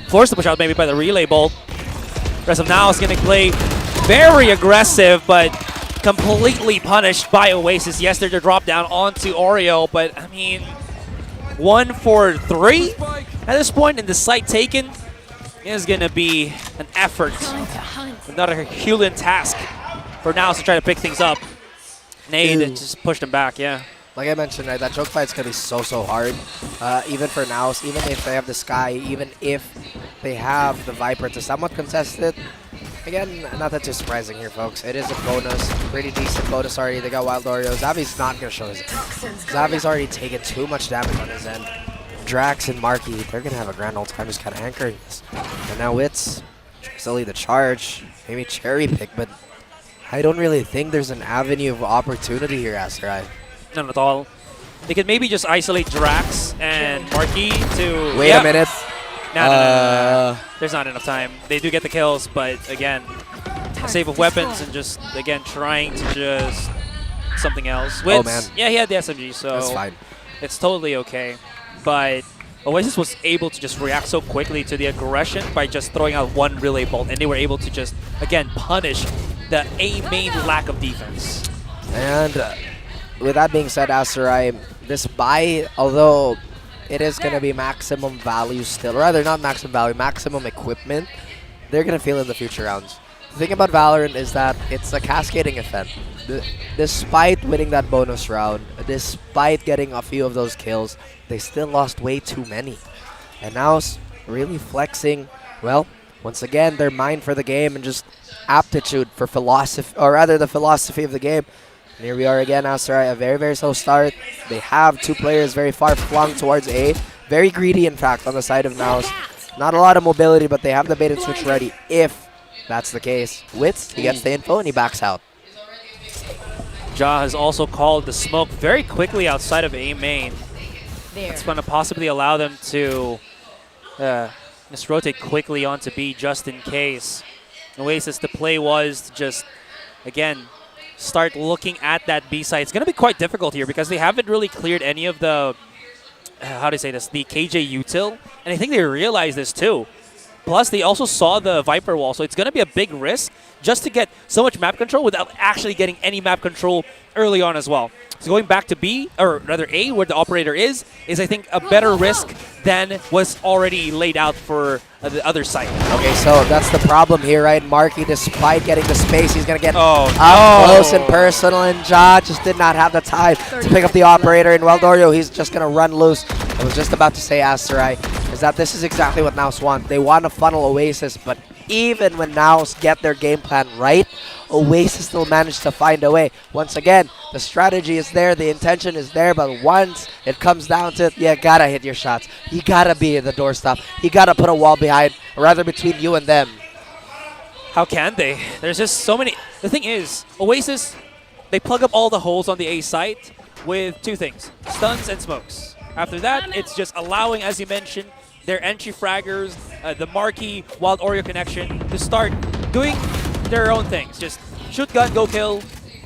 Forced to push out maybe by the relay bolt. Rest of NAOS going to play very aggressive, but completely punished by Oasis. Yes, they're drop down onto Oreo, but I mean, 1 for 3 at this point, and the site taken is going to be an effort. Not a Herculean task for NAOS to try to pick things up. Nade just pushed him back, yeah. Like I mentioned, right, that choke fight's going to be so hard. Even for NAOS, even if they have the Sky, even if they have the Viper to somewhat contest it. Again, not that too surprising here, folks. It is a bonus, pretty decent bonus already. They got Wild Oreo. Zavi's not going to show his end. Zavi's already taken too much damage on his end. Drax and Marky, they're going to have a grand old time just kind of anchoring this. And now it's still the charge, maybe cherry pick, but I don't really think there's an avenue of opportunity here, Asterai. None at all. They could maybe just isolate Drax and Marky to... Wait a minute. No. There's not enough time. They do get the kills, but again, a save of weapons and just, again, trying to just something else. Which, yeah, he had the SMG, so that's fine. It's totally okay. But Oasis was able to just react so quickly to the aggression by just throwing out one relay bolt, and they were able to just, again, punish the A main lack of defense. And with that being said, Asterai, this buy, although it is going to be maximum value still, rather not maximum value, maximum equipment, they're going to feel in the future rounds. The thing about Valorant is that it's a cascading effect. Despite winning that bonus round, despite getting a few of those kills, they still lost way too many. And now it's really flexing, well, once again, their mind for the game and just aptitude for philosophy, or rather the philosophy of the game. And here we are again, Asterai, a very, very slow start. They have two players very far flung towards A. Very greedy, in fact, on the side of NAOS. Not a lot of mobility, but they have the bait and switch ready if that's the case. Wits, he gets the info and he backs out. Ja has also called the smoke very quickly outside of A main. There. It's going to possibly allow them to just rotate quickly onto B just in case. Oasis, the play was to just, again, start looking at that B side. It's going to be quite difficult here because they haven't really cleared any of the, how do I say this, the KJ util. And I think they realize this too. Plus, they also saw the Viper wall, so it's going to be a big risk just to get so much map control without actually getting any map control early on as well. So going back to B, or rather A, where the operator is I think a better risk than was already laid out for the other side. Okay, so that's the problem here, right? Marky, despite getting the space, he's going to get up close and personal, and Ja just did not have the time to pick up the operator. And Weldorio, he's just going to run loose. I was just about to say, Asterai, is that this is exactly what NAOS want. They want to funnel Oasis, but even when NAOS get their game plan right, Oasis still managed to find a way. Once again, the strategy is there, the intention is there, but once it comes down to it, you gotta hit your shots. You gotta be at the doorstop. You gotta put a wall behind, or rather between you and them. How can they? There's just so many. The thing is, Oasis, they plug up all the holes on the A site with two things, stuns and smokes. After that, it's just allowing, as you mentioned, their entry fraggers, the Marquee, Wild Oreo connection to start doing their own things. Just shoot gun, go kill,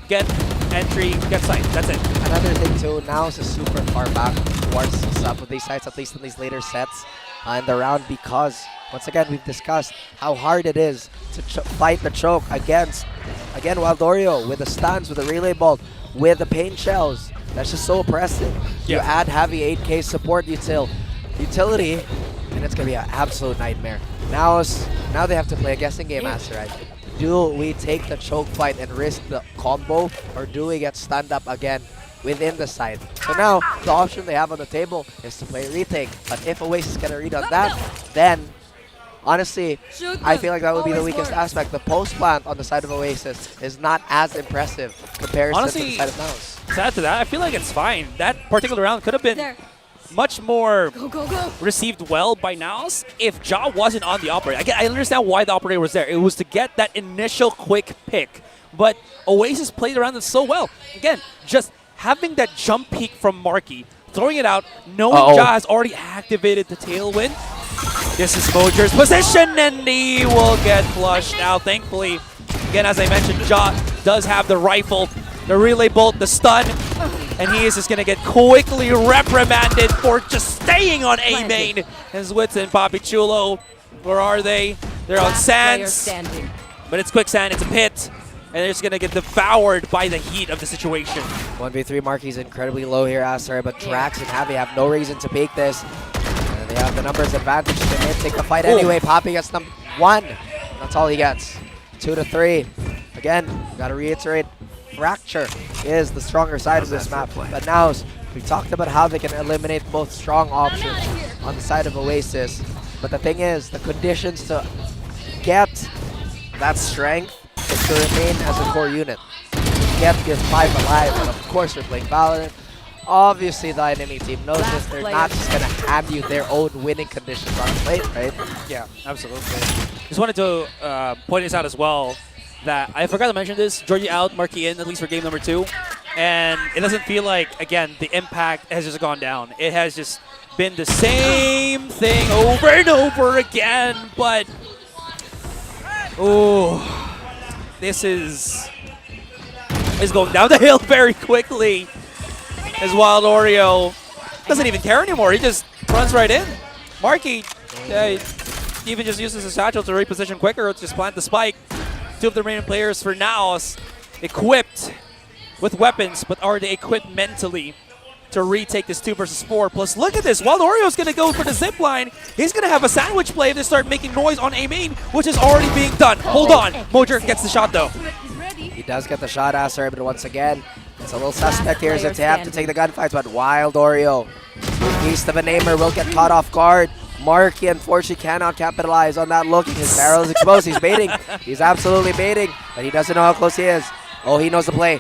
get entry, get sight. That's it. Another thing too, NAOS is super far back towards some of these sites, at least in these later sets in the round, because once again we've discussed how hard it is to fight the choke against, again, Wild Oreo with the stuns, with the relay bolt, with the pain shells. That's just so oppressive. You add heavy 8K support utility, and it's going to be an absolute nightmare. Now they have to play a guessing game, Asterai. Do we take the choke fight and risk the combo, or do we get stunned up again within the side? So now, the option they have on the table is to play retake. But if Oasis can read on that, then honestly, I feel like that would be the weakest aspect. The post plant on the side of Oasis is not as impressive compared to the side of NAOS. To add to that, I feel like it's fine. That particular round could have been much more received well by NAOS if Ja wasn't on the operator. Again, I understand why the operator was there. It was to get that initial quick pick. But Oasis played around it so well. Again, just having that jump peek from Marky, throwing it out, knowing Ja has already activated the tailwind. This is Mojer's position, and he will get flushed out. Thankfully, again, as I mentioned, Ja does have the rifle, the relay bolt, the stun, and he is just going to get quickly reprimanded for just staying on A main. And Zwitz and Papi Chulo, where are they? They're on Sands, but it's quicksand, it's a pit, and they're just going to get devoured by the heat of the situation. 1v3 Marky's incredibly low here, Asterai, but Drax and Javi have no reason to peek this. And they have the numbers advantage. They may take the fight anyway. Papi gets number 1. That's all he gets. 2 to 3. Again, got to reiterate, Fracture is the stronger side of this map. But now, we talked about how they can eliminate both strong options on the side of Oasis. But the thing is, the conditions to get that strength is to remain as a core unit. Get your 5 alive, and of course we're playing Valorant. Obviously the enemy team knows this. They're not just going to hand you their own winning conditions on the plate, right? Yeah, absolutely. Just wanted to point this out as well, that I forgot to mention this, Georgie out, Marky in, at least for game number 2. And it doesn't feel like, again, the impact has just gone down. It has just been the same thing over and over again, but this is going down the hill very quickly, as Wild Oreo doesn't even care anymore. He just runs right in. Marky even just uses his satchel to reposition quicker, or just plant the spike. 2 of the remaining players for NAOS equipped with weapons, but are they equipped mentally to retake this 2 versus 4? Plus, look at this. Wild Oreo's going to go for the zip line. He's going to have a sandwich play if they start making noise on A main, which is already being done. Hold on. Mojer gets the shot, though. He does get the shot, Aster, but once again, it's a little suspect here as they have to take the gunfights, but Wild Oreo, beast of a namer, will get caught off guard. Marky, unfortunately, cannot capitalize on that look. His barrel is exposed. He's baiting. He's absolutely baiting, but he doesn't know how close he is. Oh, he knows the play.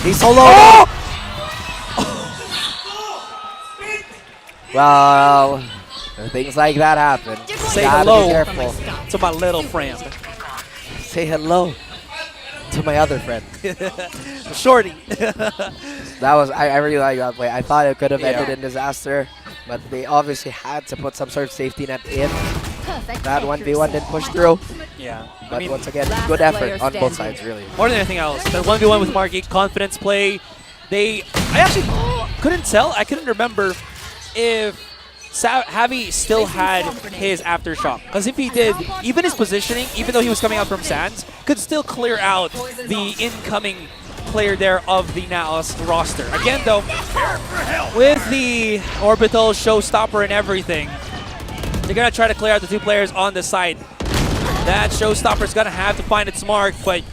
He's so low. Oh! Well, things like that happen. Say Gotta hello be careful. to my little friend. Say hello to my other friend. Shorty. That was, I really like that play. I thought it could have ended in disaster, but they obviously had to put some sort of safety net in. That 1v1 didn't push through. Yeah. But once again, good effort on both sides, really. More than anything else, the 1v1 with Marky, confidence play. I actually couldn't tell. I couldn't remember if Javi still had his aftershock. Because if he did, even his positioning, even though he was coming out from Sands, could still clear out the incoming player there of the NAOS roster. Again, though, with the orbital showstopper and everything, they're going to try to clear out the 2 players on the side. That showstopper is going to have to find its mark, but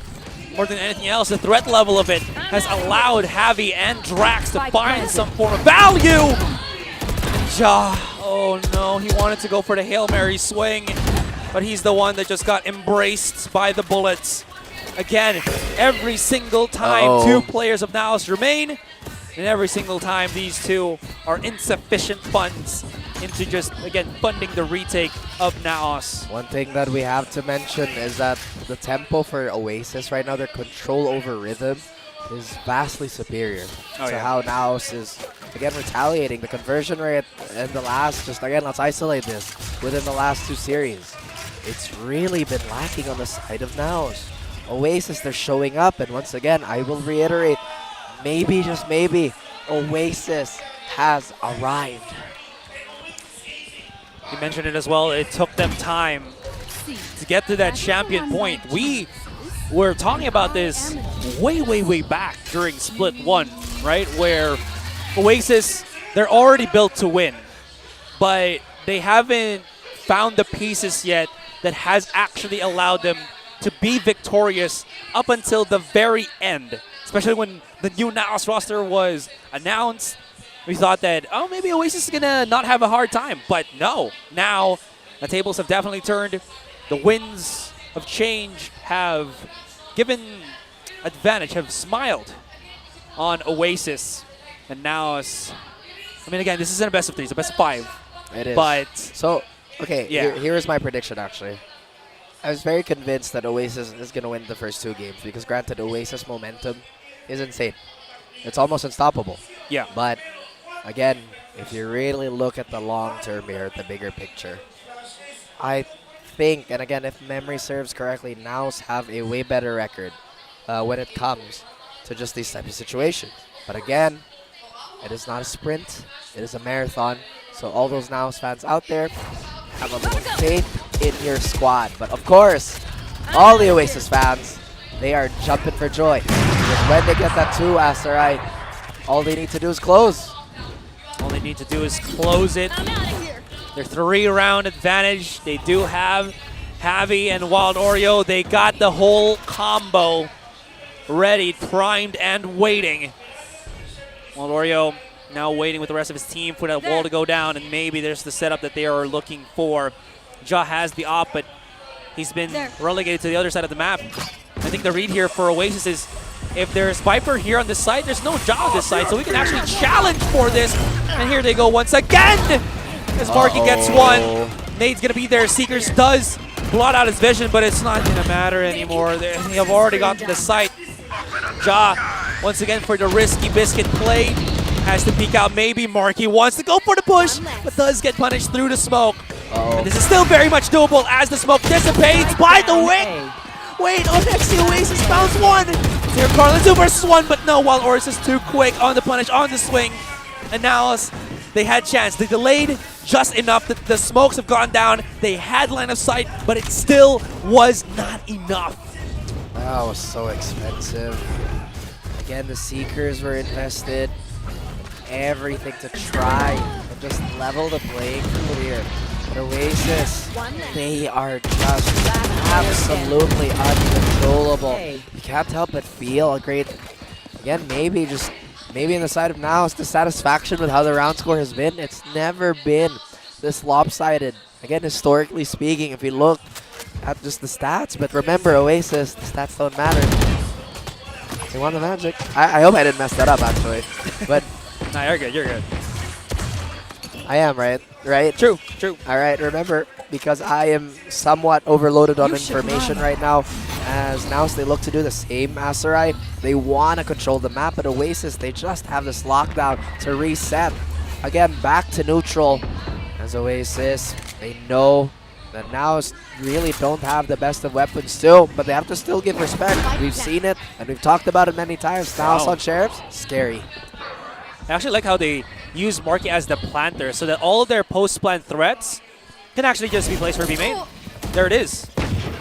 more than anything else, the threat level of it has allowed Javi and Drax to find some form of value. Ja, oh no, he wanted to go for the Hail Mary swing, but he's the one that just got embraced by the bullets. Again, every single time 2 players of NAOS remain, and every single time these 2 are insufficient funds into just, again, funding the retake of NAOS. One thing that we have to mention is that the tempo for Oasis right now, their control over rhythm, is vastly superior to how NAOS is, again, retaliating. The conversion rate in the last, just again, let's isolate this, within the last 2 series, it's really been lacking on the side of NAOS. Oasis, they're showing up, and once again, I will reiterate, maybe, just maybe, Oasis has arrived. You mentioned it as well, it took them time to get to that champion point. We were talking about this way back during Split 1, right? Where Oasis, they're already built to win, but they haven't found the pieces yet that has actually allowed them to be victorious up until the very end. Especially when the new NAOS roster was announced, we thought that, oh, maybe Oasis is gonna not have a hard time, but no. Now, the tables have definitely turned. The winds of change have given advantage, have smiled on Oasis. And now, I mean, again, this isn't a best of 3, it's a best of 5. It is. But, so, okay, yeah. here is my prediction, actually. I was very convinced that Oasis is going to win the first 2 games because, granted, Oasis momentum is insane. It's almost unstoppable. Yeah. But, again, if you really look at the long term here, at the bigger picture, I think, and again, if memory serves correctly, NAOS have a way better record when it comes to just these type of situations. But again, it is not a sprint, it is a marathon. So all those NAOS fans out there, have a little faith in your squad. But of course, all the Oasis fans, they are jumping for joy. Because when they get that 2 Asteroid, all they need to do is close. all they need to do is close it. Their 3-round advantage. They do have Javi and Wild Oreo. They got the whole combo ready, primed, and waiting. Wild Oreo now waiting with the rest of his team for that wall to go down, and maybe there's the setup that they are looking for. Ja has the op, but he's been relegated to the other side of the map. I think the read here for Oasis is if there's Viper here on this side, there's no Ja on this side, so we can actually challenge for this. And here they go once again as Marky gets one. Nade's going to be there. Seekers does blot out his vision, but it's not going to matter anymore. They have already gotten the site. Ja, once again for the risky biscuit play, has to peek out. Maybe Marky wants to go for the push, but does get punished through the smoke. And this is still very much doable as the smoke dissipates by the wing. Wait, oh, next the Oasis bounce one. Here, Carlin 2 versus 1, but no, while Oasis is too quick on the punish, on the swing. And now they had chance. They delayed just enough that the smokes have gone down. They had line of sight, but it still was not enough. That was so expensive. Again, the Seekers were invested. Everything to try and just level the playing field here. But Oasis, they are just absolutely uncontrollable. You can't help but feel a great, again, maybe in the side of NAOS, the satisfaction with how the round score has been. It's never been this lopsided. Again, historically speaking, if you look at just the stats, but remember, Oasis, the stats don't matter. They won the Magic. I hope I didn't mess that up, actually. But Nah, you're good. You're good. I am, right? Right? True. True. All right, remember, because I am somewhat overloaded on information right now, as NAOS, they look to do the same as Sarai. They want to control the map, but Oasis, they just have this lockdown to reset. Again, back to neutral. As Oasis, they know that NAOS really don't have the best of weapons too, but they have to still give respect. We've seen it, and we've talked about it many times. NAOS on Sheriffs, scary. I actually like how they use Marky as the planter so that all of their post-plant threats can actually just be placed for B main. There it is,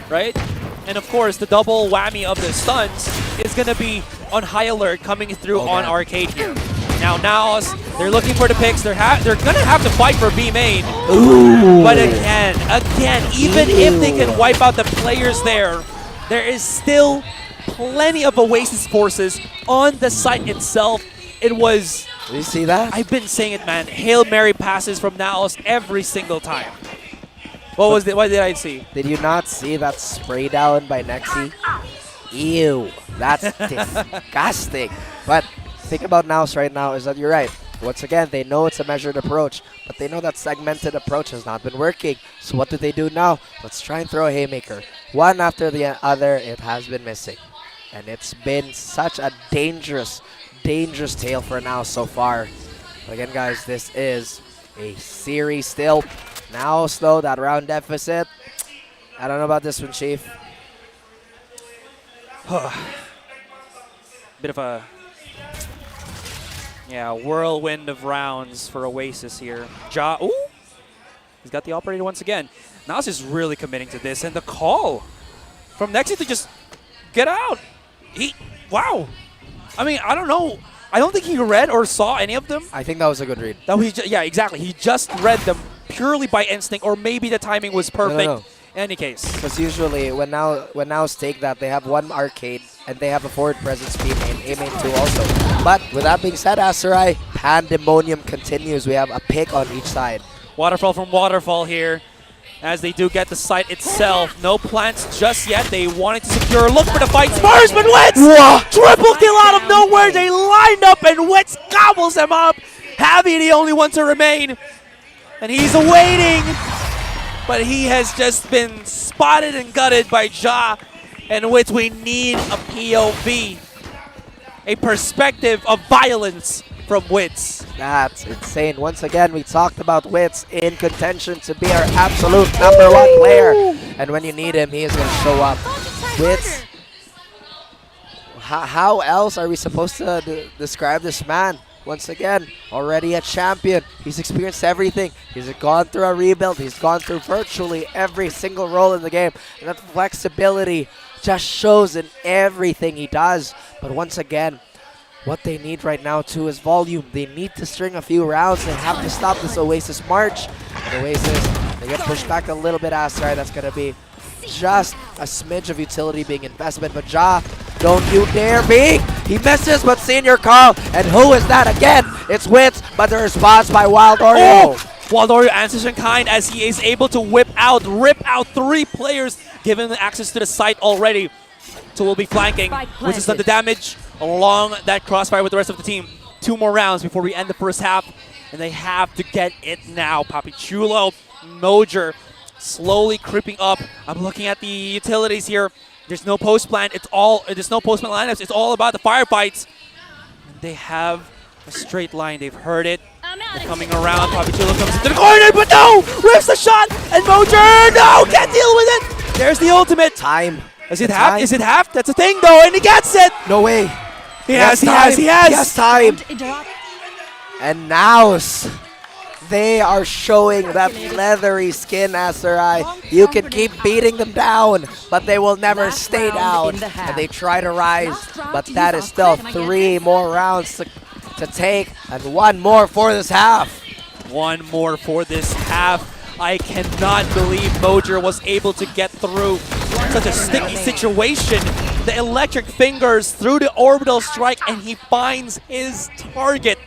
right? And of course, the double whammy of the stuns is going to be on high alert coming through on Arcade here. Now NAOS, they're looking for the picks. They're going to have to fight for B main. Ooh. But again, even if they can wipe out the players there is still plenty of Oasis forces on the site itself. It was... Did you see that? I've been saying it, man. Hail Mary passes from NAOS every single time. What did I see? Did you not see that spray down by Nexi? Ew, that's disgusting. But think about NAOS right now is that you're right. Once again, they know it's a measured approach, but they know that segmented approach has not been working. So what do they do now? Let's try and throw a haymaker. One after the other, it has been missing. And it's been such a dangerous tale for NAOS so far. But again, guys, this is a series still. NAOS, though, that round deficit. I don't know about this one, Chief. Bit of a whirlwind of rounds for Oasis here. Ooh, he's got the operator once again. NAOS is really committing to this, and the call from Nexi to just get out. Wow. I mean, I don't know. I don't think he read or saw any of them. I think that was a good read. Yeah, exactly. He just read them purely by instinct, or maybe the timing was perfect. No. In any case. Because usually when NAOS take that, they have one arcade and they have a forward presence B main, A main 2 also. But with that being said, Aserai, pandemonium continues. We have a pick on each side. Waterfall from Waterfall here, as they do get the site itself. No plants just yet. They wanted to secure. Look for the fight. Spursman wins! Whoa. Triple kill out of nowhere. They lined up and Wits gobbles them up. Javi, the only one to remain. And he's awaiting. But he has just been spotted and gutted by Ja. And Wits, we need a POV. A perspective of violence from Wits. That's insane. Once again, we talked about Wits in contention to be our absolute #1 player. And when you need him, he is going to show up. Wits, how else are we supposed to describe this man? Once again, already a champion. He's experienced everything. He's gone through a rebuild. He's gone through virtually every single role in the game. And that flexibility just shows in everything he does. But once again, what they need right now too is volume. They need to string a few rounds. They have to stop this Oasis march. And Oasis, they get pushed back a little bit, Asteroid. That's going to be just a smidge of utility being investment. But Ja, don't you dare be! He misses, but Senior Carl. And who is that again? It's Wits, but the response by Wild Oreo. Wild Oreo answers in kind as he is able to rip out 3 players, giving them access to the site already. So we'll be flanking, which has done the damage along that crossfire with the rest of the team. 2 more rounds before we end the first half, and they have to get it now. Papichulo, Mojer, slowly creeping up. I'm looking at the utilities here. There's no post plant. There's no post plant lineups. It's all about the firefights. They have a straight line. They've heard it. They're coming around. Papichulo comes into the corner, but no! Whiffs the shot, and Mojer, no! Can't deal with it! There's the ultimate. Time. Is it half? Is it half? That's a thing, though, and he gets it! No way. He has time. And NAOS, they are showing that leathery skin, Aserai. You can keep beating them down, but they will never stay down. And they try to rise, but that is still 3 more rounds to take, and 1 more for this half. 1 more for this half. I cannot believe Mojer was able to get through such a sticky situation. The electric fingers through the orbital strike, and he finds his target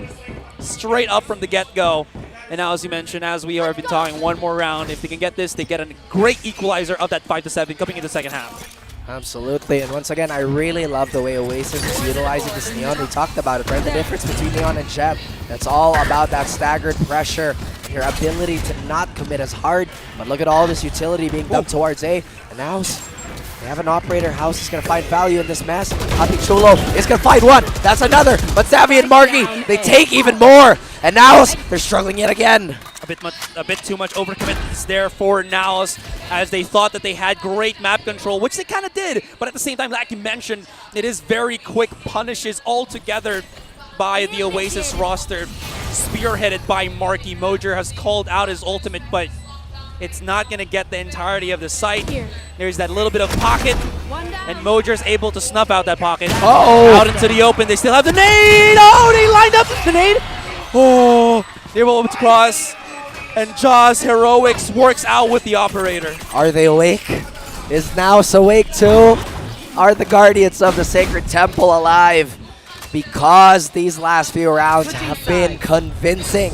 straight up from the get-go. And now, as you mentioned, as we have been talking, 1 more round. If they can get this, they get a great equalizer of that 5-7 coming into the second half. Absolutely, and once again, I really love the way Oasis is utilizing this Neon. We talked about it, right? The difference between Neon and Jeb. That's all about that staggered pressure, your ability to not commit as hard. But look at all this utility being dumped towards A. And now they have an operator. House is going to find value in this mess. Happy Chulo is going to find 1. That's another. But Savvy and Marky, they take even more. And now they're struggling yet again. A bit too much overcommitments there for NAOS, as they thought that they had great map control, which they kind of did. But at the same time, like you mentioned, it is very quick punishes altogether by the Oasis roster, spearheaded by Marky. Mojer has called out his ultimate, but it's not going to get the entirety of the site. There's that little bit of pocket, and Mojer's able to snuff out that pocket. Out into the open. They still have the nade. Oh, they lined up the nade. Oh, they will cross. And Jaws Heroics works out with the operator. Are they awake? Is NAOS awake too? Are the Guardians of the Sacred Temple alive? Because these last few rounds have been convincing.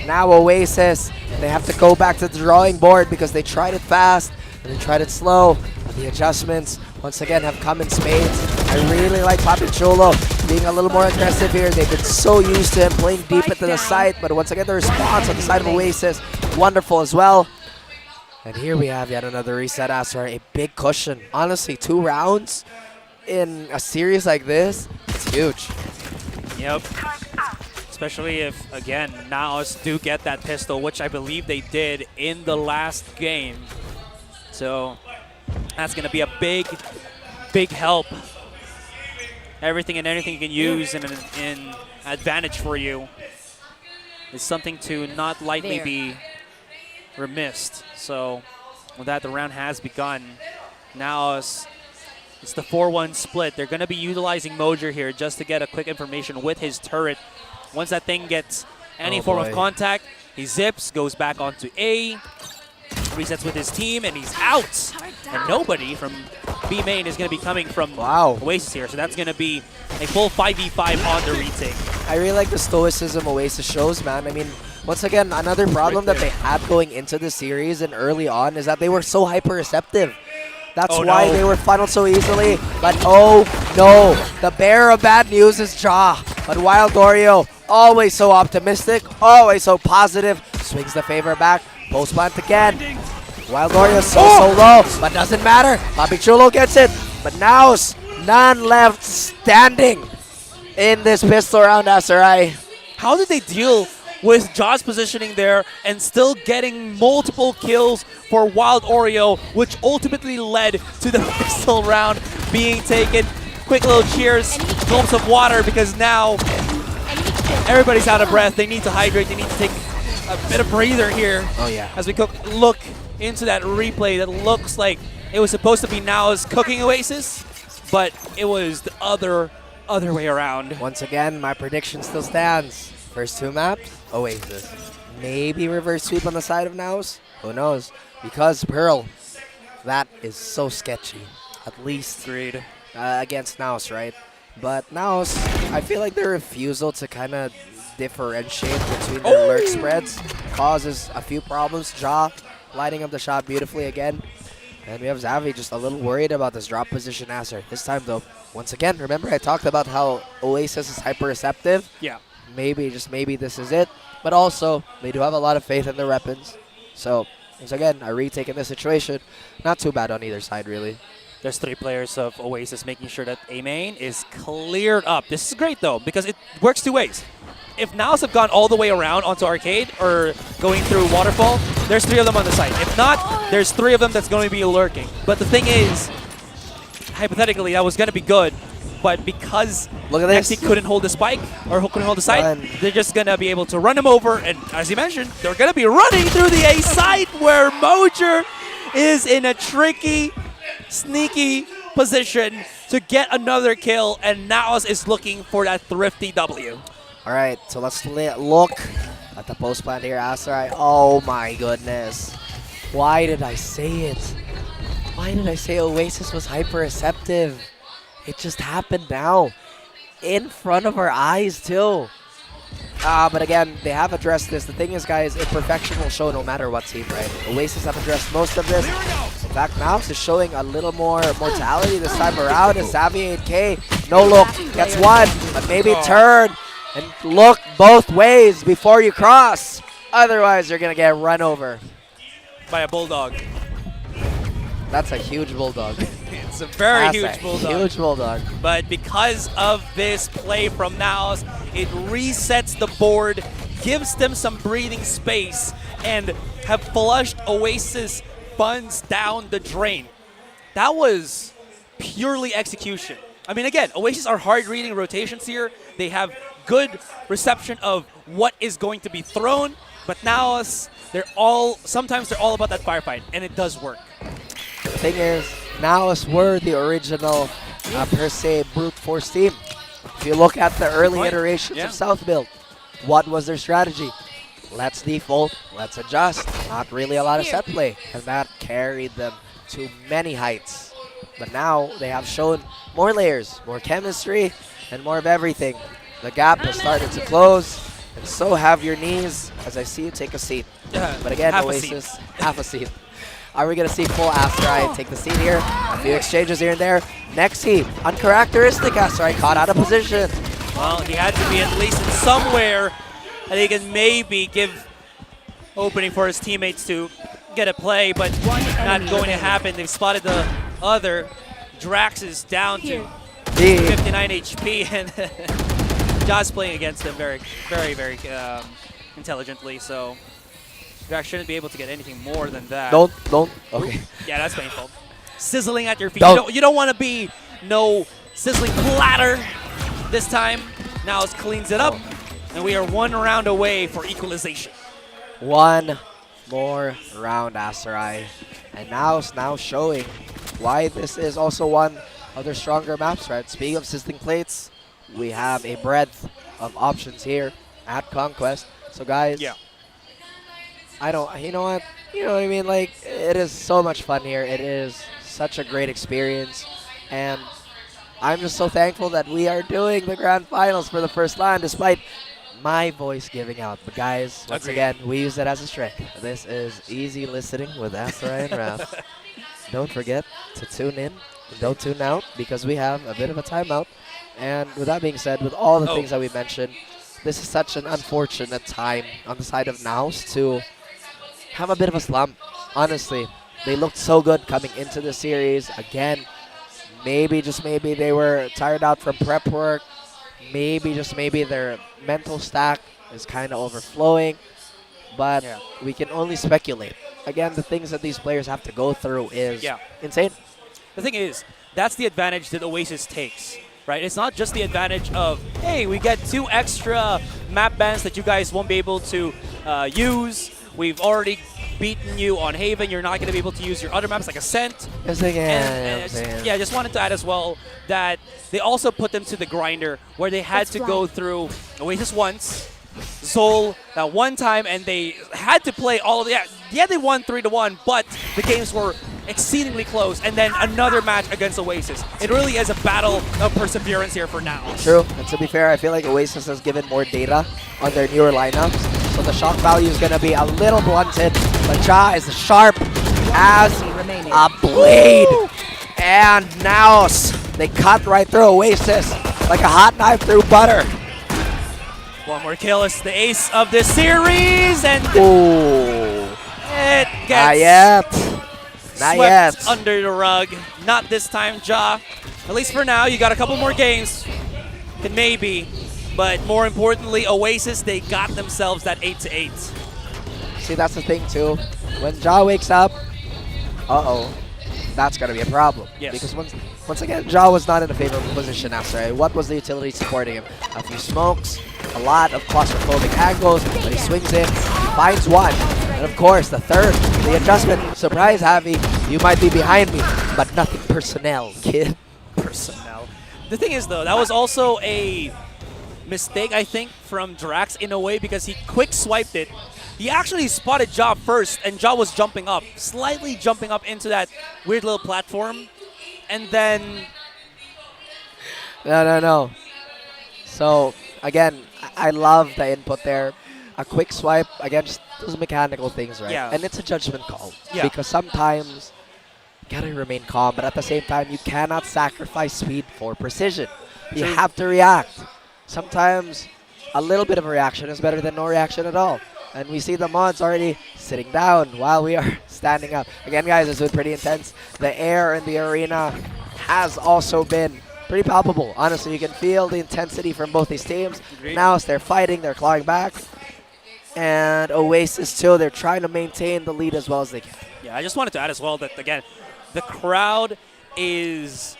Now Oasis, they have to go back to the drawing board because they tried it fast and they tried it slow. But the adjustments, once again, have come in spades. I really like Papi Chulo being a little more aggressive here. They've been so used to him playing deep into the site, but once again, the response on the side of Oasis, wonderful as well. And here we have yet another reset, Aster, a big cushion. Honestly, 2 rounds in a series like this, it's huge. Yep. Especially if, again, NAOS do get that pistol, which I believe they did in the last game. So that's going to be a big help. Everything and anything you can use in advantage for you is something to not lightly be remissed. So with that, the round has begun. Now it's the 4-1 split. They're going to be utilizing Mojer here just to get a quick information with his turret. Once that thing gets any form of contact, he zips, goes back onto A, resets with his team, and he's out. And nobody from B main is going to be coming from Oasis here. So that's going to be a full 5v5 on the retake. I really like the stoicism Oasis shows, man. I mean, once again, another problem that they had going into the series and early on is that they were so hyper-receptive. That's why they were funneled so easily. But oh no, the bearer of bad news is Ja. But Wild Oreo, always so optimistic, always so positive, swings the favor back, post plant again. Wild Oreo so low, but doesn't matter. Papi Chulo gets it, but now none left standing in this pistol round, Aserai. How did they deal with Jaws positioning there and still getting multiple kills for Wild Oreo, which ultimately led to the pistol round being taken? Quick little cheers, gulps of water, because now everybody's out of breath. They need to hydrate. They need to take a bit of breather here. Oh yeah. As we look into that replay that looks like it was supposed to be NAOS cooking Oasis, but it was the other way around. Once again, my prediction still stands. First 2 maps, Oasis. Maybe reverse sweep on the side of NAOS. Who knows? Because Pearl, that is so sketchy. At least against NAOS, right? But NAOS, I feel like their refusal to kind of differentiate between their lurk spreads causes a few problems. Ja lighting up the shot beautifully again. And we have Xavi just a little worried about this drop position answer. This time though, once again, remember I talked about how Oasis is hyper-receptive? Yeah. Maybe, just maybe this is it. But also, they do have a lot of faith in their weapons. So, once again, a retake in this situation. Not too bad on either side, really. There's 3 players of Oasis making sure that A main is cleared up. This is great though, because it works 2 ways. If NAOS have gone all the way around onto Arcade or going through Waterfall, there's 3 of them on the site. If not, there's 3 of them that's going to be lurking. But the thing is, hypothetically, that was going to be good but because Look at this. Nexi couldn't hold the spike or couldn't hold the site, Run. they're just gonna be able to run him over. And as you mentioned, they're gonna be running through the A site where Mojer is in a tricky, sneaky position to get another kill, and NAOS is looking for that thrifty W. All right, so let's look at the post plant here, Asarai. Oh my goodness. Why did I say it? Why did I say Oasis was hyper receptive? It just happened now. In front of our eyes too. But again, they have addressed this. The thing is, guys, imperfection will show no matter what team, right? Oasis have addressed most of this. In fact, NAOS is showing a little more mortality this time around. As Savvy 8K, no look, gets one, but maybe turn and look both ways before you cross. Otherwise, you're gonna get run over. By a bulldog. That's a huge bulldog. It's a very That's huge a bulldog. huge bulldog. But because of this play from NAOS, it resets the board, gives them some breathing space, and have flushed Oasis funds down the drain. That was purely execution. I mean, again, Oasis are hard reading rotations here. They have good reception of what is going to be thrown, but NAOS, sometimes they're all about that firefight, and it does work. The thing is, NAOS were the original, per se, brute force team. If you look at the early iterations of South Build, what was their strategy? Let's default, let's adjust. Not really a lot of set play, and that carried them to many heights. But now they have shown more layers, more chemistry, and more of everything. The gap has started to close, and so have your knees, as I see you take a seat. But again, Oasis, half a seat. Are we going to see full Asteroid take the seat here? A few exchanges here and there. Next heat, uncharacteristic Asteroid caught out of position. Well, he had to be at least in somewhere that he can maybe give opening for his teammates to get a play, but not going to happen. They've spotted the other. Drax is down to 59 HP, and Josh playing against him very intelligently, so Drax shouldn't be able to get anything more than that. Don't. Okay. Yeah, that's painful. Sizzling at your feet. Don't. You don't want to be no sizzling platter this time. Now it cleans it up, and we are one round away for equalization. One more round, Asteroid. And now showing why this is also one of their stronger maps, right? Speaking of sizzling plates, we have a breadth of options here at CONQuest. So guys, you know what I mean? Like, it is so much fun here. It is such a great experience. And I'm just so thankful that we are doing the grand finals for the first time, despite my voice giving out. But guys, once again, we use it as a strength. This is easy listening with Asteroid and Raph. Don't forget to tune in. Don't tune out, because we have a bit of a timeout. And with that being said, with all the things that we mentioned, this is such an unfortunate time on the side of NAOS to have a bit of a slump. Honestly, they looked so good coming into the series. Again, maybe, just maybe, they were tired out from prep work. Maybe, just maybe, their mental stack is kind of overflowing. But we can only speculate. Again, the things that these players have to go through is insane. The thing is, that's the advantage that Oasis takes, right? It's not just the advantage of, hey, we get 2 extra map bans that you guys won't be able to use. We've already beaten you on Haven. You're not going to be able to use your other maps like Ascent. I just wanted to add as well that they also put them to the grinder where they had to go through Oasis once, Zol that one time, and they had to play all of the... Yeah, they won 3-1, but the games were exceedingly close, and then another match against Oasis. It really is a battle of perseverance here for now. True, and to be fair, I feel like Oasis has given more data on their newer lineups, so the shock value is going to be a little blunted, but Ja is sharp as a blade. And NAOS, they cut right through Oasis like a hot knife through butter. One more kill is the ace of this series, and it gets swept under the rug. Not this time, Ja. At least for now, you got a couple more games. Can maybe. But more importantly, Oasis, they got themselves that 8-8. See, that's the thing, too. When Ja wakes up, that's going to be a problem. Yes. Because once Once again, Ja was not in a favorable position after. What was the utility supporting him? A few smokes, a lot of claustrophobic angles, but he swings in, he finds one. And of course, the third, the adjustment. Surprise, Javi, you might be behind me, but nothing personnel, kid. Personnel. The thing is, though, that was also a mistake, I think, from Drax in a way because he quick swiped it. He actually spotted Ja first, and Ja was jumping up, slightly jumping up into that weird little platform. And then... No. So, again, I love the input there. A quick swipe, again, just those mechanical things, right? Yeah. And it's a judgment call. Yeah. Because sometimes you gotta remain calm, but at the same time, you cannot sacrifice speed for precision. You have to react. Sometimes a little bit of a reaction is better than no reaction at all. And we see the mods already sitting down while we are standing up. Again, guys, it's been pretty intense. The air in the arena has also been pretty palpable. Honestly, you can feel the intensity from both these teams. Agreed. NAOS, they're fighting, they're clawing back. And Oasis, too, they're trying to maintain the lead as well as they can. Yeah, I just wanted to add as well that, again, the crowd is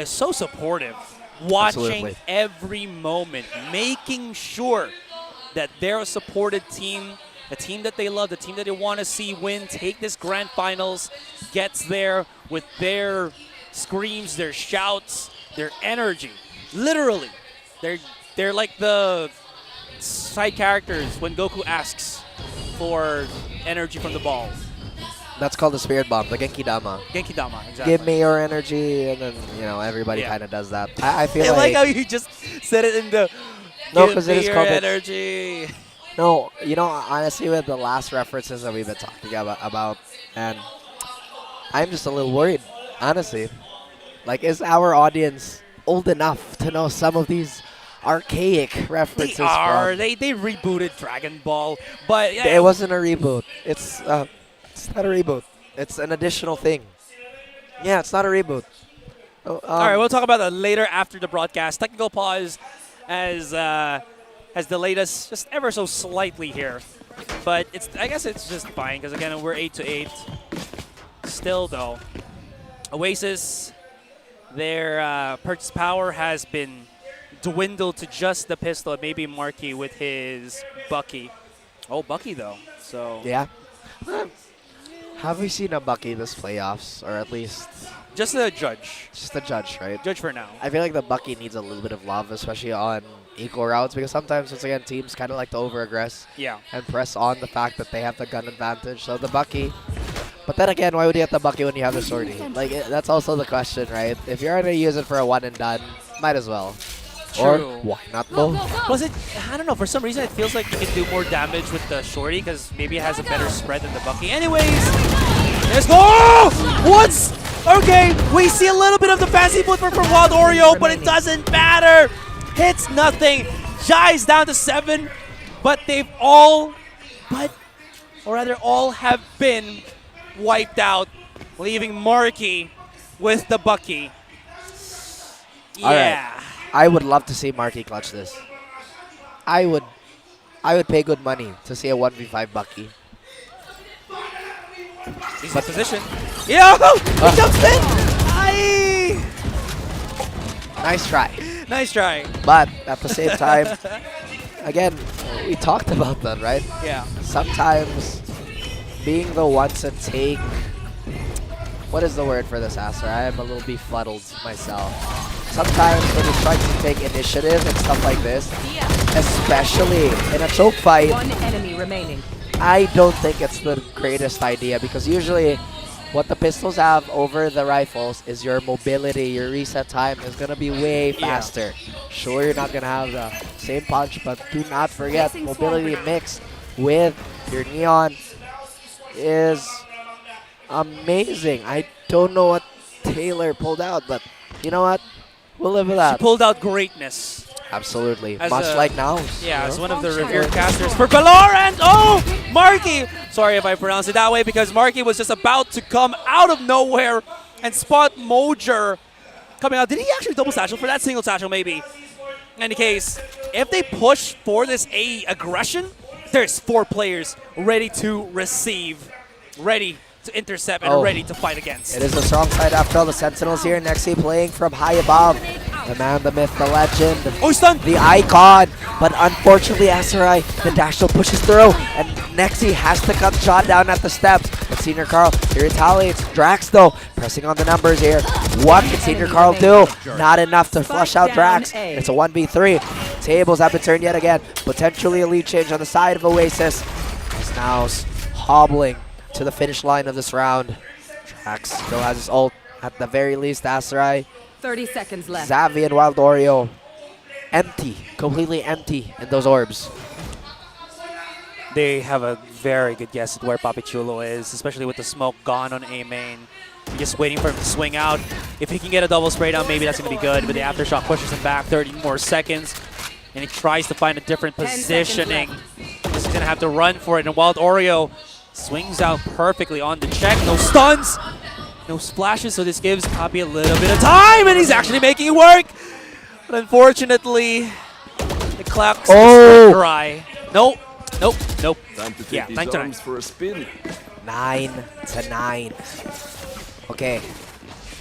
so supportive, watching Absolutely. every moment, making sure that they're a supported team, a team that they love, the team that they want to see win, take this grand finals, gets there with their screams, their shouts, their energy. Literally, they're like the side characters when Goku asks for energy from the ball. That's called the Spirit Bomb, the Genki Dama. Genki Dama, exactly. Give me your energy, and then, everybody kind of does that. I feel I like how you just said it in the... No, because it is your called energy. No, honestly, with the last references that we've been talking about, and I'm just a little worried, honestly. Like, is our audience old enough to know some of these archaic references? They are. They rebooted Dragon Ball, but yeah, It wasn't a reboot. It's not a reboot. It's an additional thing. Yeah, it's not a reboot. all right, we'll talk about that later after the broadcast. Technical pause has delayed us just ever so slightly here, but I guess it's just fine because again we're 8-8. Still though, Oasis, their purchase power has been dwindled to just the pistol and maybe Marky with his Bucky. Oh, Bucky though. So Yeah. Have we seen a Bucky this playoffs, or at least just a judge. just a judge, right? Judge for now. I feel like the Bucky needs a little bit of love, especially on equal routes, because sometimes, once again, teams kind of like to over-aggress Yeah. and press on the fact that they have the gun advantage. So the Bucky. But then again, why would you get the Bucky when you have the Shorty? Like, that's also the question, right? If you're going to use it for a one and done, might as well. Or True. why not both? Was it? I don't know. For some reason, it feels like you can do more damage with the Shorty because maybe it has a better spread than the Bucky. Anyways, let's go! What's okay? We see a little bit of the fancy flipper from Wild Oreo, but it doesn't matter. Hits nothing. Jai's down to 7, but they've all have been wiped out, leaving Marky with the Bucky. All right. Yeah. I would love to see Marky clutch this. I would pay good money to see a 1v5 Bucky. He's in position. Yeah, he jumps in. Aye. Nice try. Nice try. But at the same time, again, we talked about that, right? Yeah. Sometimes being the one to take... What is the word for this, Aster? I am a little befuddled myself. Sometimes when you're trying to take initiative and stuff like this, especially in a choke fight, One enemy remaining. I don't think it's the greatest idea, because usually what the pistols have over the rifles is your mobility, your reset time is going to be way faster. Sure, you're not going to have the same punch, but do not forget, mobility mixed with your neon is amazing. I don't know what Taylor pulled out, but you know what? We'll live with that. She pulled out greatness. Absolutely. As Much a- like NAOS. Yeah, you as know? one of the revered casters for VALORANT. Oh, Marky. Sorry if I pronounced it that way, because Marky was just about to come out of nowhere and spot Mojer coming out. Did he actually double satchel for that single satchel maybe? In any case, if they push for this A aggression, there's 4 players ready to receive, ready to intercept and ready to fight against. It is a strong side after all. The Sentinels here. Nexi playing from high above. The man, the myth, the legend. Oh, he's stunned! The icon. But unfortunately, Asarai, the dash still pushes through. And Nexi has to cut shot down at the steps. But Senior Carl, he retaliates. Drax, though, pressing on the numbers here. What can Senior Carl do? Not enough to flush out Drax. It's a 1v3. Tables have been turned yet again. Potentially a lead change on the side of Oasis. As NAOS hobbling to the finish line of this round. Drax still has his ult. At the very least, Asarai, 30 seconds left. Xavi and Wild Oreo empty, completely empty in those orbs. They have a very good guess at where Papichulo is, especially with the smoke gone on A main. Just waiting for him to swing out. If he can get a double spray down, maybe that's going to be good. But the aftershock pushes him back 30 more seconds. And he tries to find a different positioning. He's going to have to run for it. And Wild Oreo swings out perfectly on the check. No stuns, no splashes. So this gives Papi a little bit of time. And he's actually making it work. But unfortunately, the clock's dry. Nope. Yeah, 9 to 9. For a spin. 9 to 9. Okay,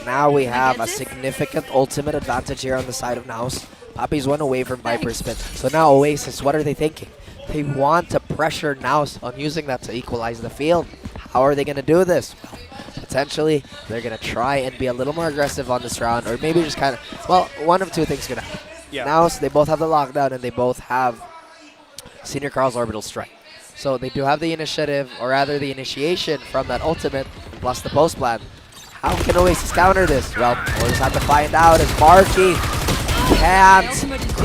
now we have a significant ultimate advantage here on the side of NAOS. Papi's one away from Viper's spin. So now Oasis, what are they thinking? They want to pressure NAOS on using that to equalize the field. How are they going to do this? Well, potentially, they're going to try and be a little more aggressive on this round, or maybe just kind of, well, one of two things going to happen. Yeah. NAOS, they both have the lockdown, and they both have Senior Carl's Orbital Strike. So they do have the initiative, or rather the initiation from that ultimate, plus the post plan. How can Oasis counter this? Well, we'll just have to find out as Marky can't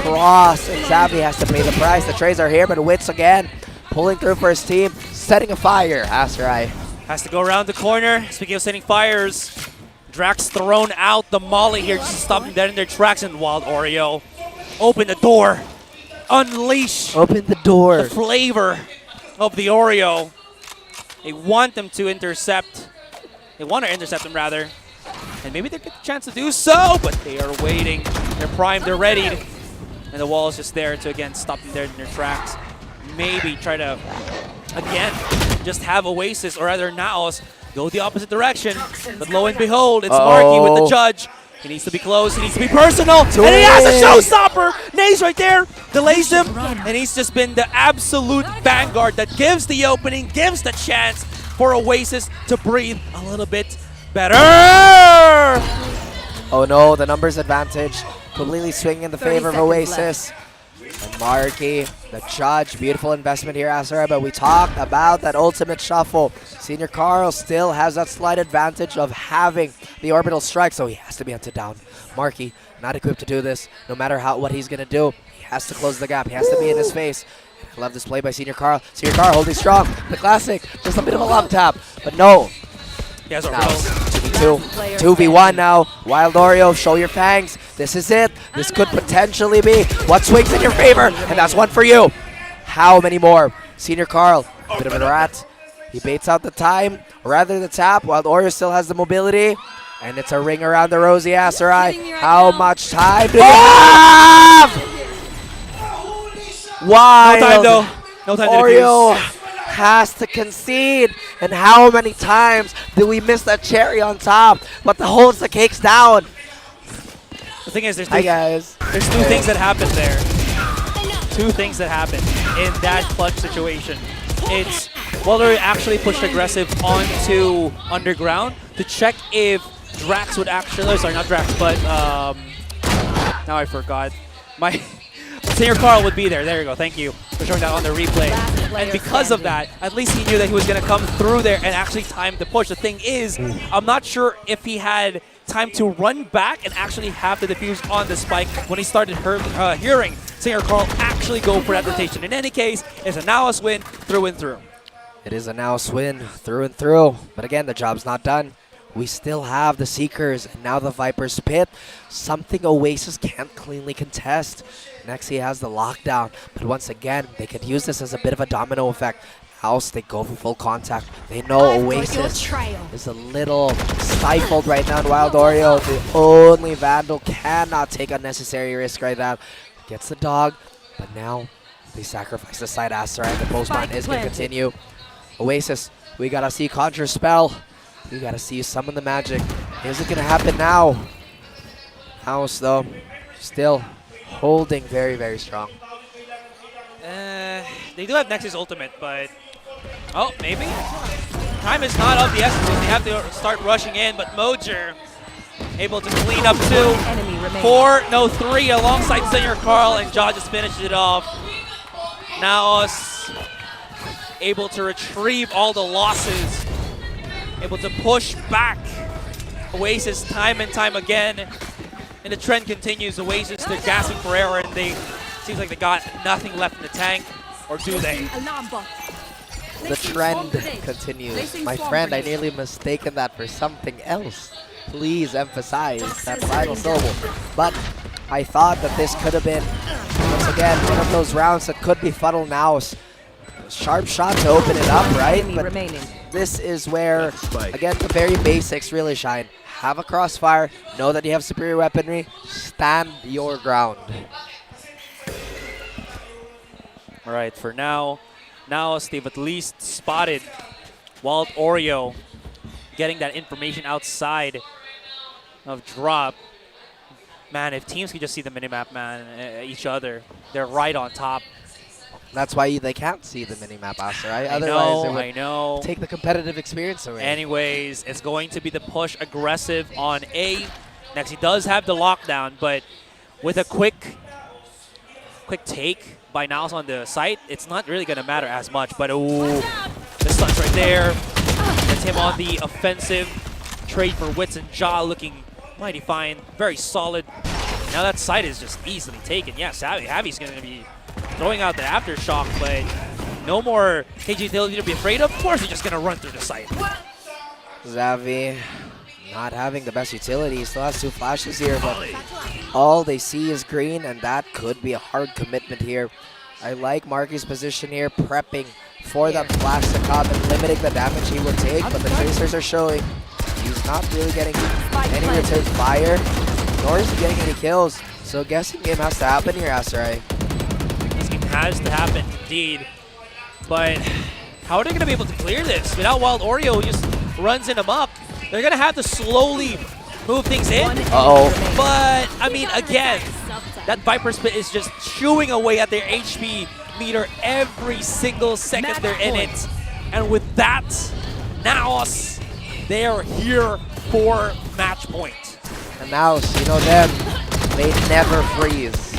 cross, and Xavi has to pay the price. The trades are here, but Wits again pulling through for his team, setting a fire. Asarai has to go around the corner. Speaking of setting fires, Drax thrown out the molly here, just stopping dead in their tracks, and Wild Oreo open the door, unleash open the door. The flavor of the Oreo. They want them to intercept. They want to intercept them, rather. And maybe they get the chance to do so, but they are waiting. They're primed, they're ready. And the wall is just there to, again, stop them dead in their tracks. Maybe try to, again, just have Oasis, or rather NAOS, go the opposite direction. But lo and behold, it's Marky with the judge. He needs to be close, he needs to be personal, and he has a showstopper! Nays right there, delays him, and he's just been the absolute vanguard that gives the opening, gives the chance for Oasis to breathe a little bit better! Oh no, the numbers advantage completely swinging in the favor of Oasis. And Marky, the judge, beautiful investment here, Asarai, but we talked about that ultimate shuffle. Senior Carl still has that slight advantage of having the orbital strike, so he has to be hunted down. Marky, not equipped to do this, no matter what he's going to do. He has to close the gap, he has to be in his face. I love this play by Senior Carl. Senior Carl holding strong, the classic, just a bit of a love tap, but no. He has a Now, 2v1 now. Wild Oreo, show your fangs. This is it. This could potentially be what swings in your favor, and that's one for you. How many more? Senior Carl, a bit of a rat. He baits out the time, or rather the tap. Wild Oreo still has the mobility, and it's a ring around the rosy Asarai. How much time do you have? Wild No time, though. No time to Oreo defuse. has to concede, and how many times do we miss that cherry on top, but the holds the cakes down. The thing is, there's Hi guys. There's two things that happen there. Two things that happen in that clutch situation. It's Waller actually pushed aggressive onto underground to check if Drax would actually, sorry, not Drax, but now I forgot. My Senior Carl would be there. There you go. Thank you for showing that on the replay. And because of that, at least he knew that he was going to come through there and actually time the push. The thing is, I'm not sure if he had time to run back and actually have the defuse on the spike when he started hearing Senior Carl actually go for that rotation. In any case, it's a NAOS win through and through. It is a NAOS win through and through. But again, the job's not done. We still have the Seekers and now the Viper's Pit. Something Oasis can't cleanly contest. Nexi has the lockdown, but once again, they could use this as a bit of a domino effect. House, they go for full contact. They know Oasis is a little stifled right now in Wild Oreo. The only Vandal cannot take unnecessary risk right now. Gets the dog, but now they sacrifice the side Aster, and the postman is going to continue. Oasis, we gotta see Conjure Spell. We gotta see you summon the magic. Is it gonna happen now? NAOS though, still holding very, very strong. They do have Nexus ultimate, but oh, maybe time is not of the essence. They have to start rushing in, but Mojer able to clean up 2, 4, no 3 alongside Senior Carl, and Jaw just finished it off. NAOS able to retrieve all the losses, able to push back Oasis time and time again, and the trend continues. Oasis, they're gasping for air, and seems like they got nothing left in the tank, or do they? The trend continues. My friend, I nearly mistaken that for something else. Please emphasize that final syllable. But I thought that this could have been, once again, one of those rounds that could be funnel NAOS. Sharp shot to open it up, right? But this is where, again, the very basics really shine. Have a crossfire, know that you have superior weaponry, stand your ground. All right, for now, NAOS, they've at least spotted Wild Oreo getting that information outside of drop. Man, if teams could just see the minimap, man, each other, they're right on top. That's why they can't see the minimap, right? Otherwise, it would I know. take the competitive experience away. Anyways, it's going to be the push aggressive on A. Next, he does have the lockdown, but with a quick take by NAOS on the site, it's not really going to matter as much. But ooh, the stunts right there. Gets him on the offensive. Trade for Wits and Jaw looking mighty fine. Very solid. Now that site is just easily taken. Yeah, Javi's going to be throwing out the aftershock, but no more KG utility to be afraid of. Of course, he's just going to run through the site. Xavi not having the best utility. He still has 2 flashes here, but all they see is green, and that could be a hard commitment here. I like Marky's position here, prepping for that flash to come and limiting the damage he would take, but the tracers are showing he's not really getting any return fire, nor is he getting any kills. So guessing game has to happen here, Asarai. This game has to happen, indeed. But how are they going to be able to clear this without Wild Oreo who just runs in them up? They're going to have to slowly move things in. But, I mean, again, that Viper Spit is just chewing away at their HP meter every single second they're in it. And with that, NAOS, they are here for match point. And NAOS, you know them, they never freeze.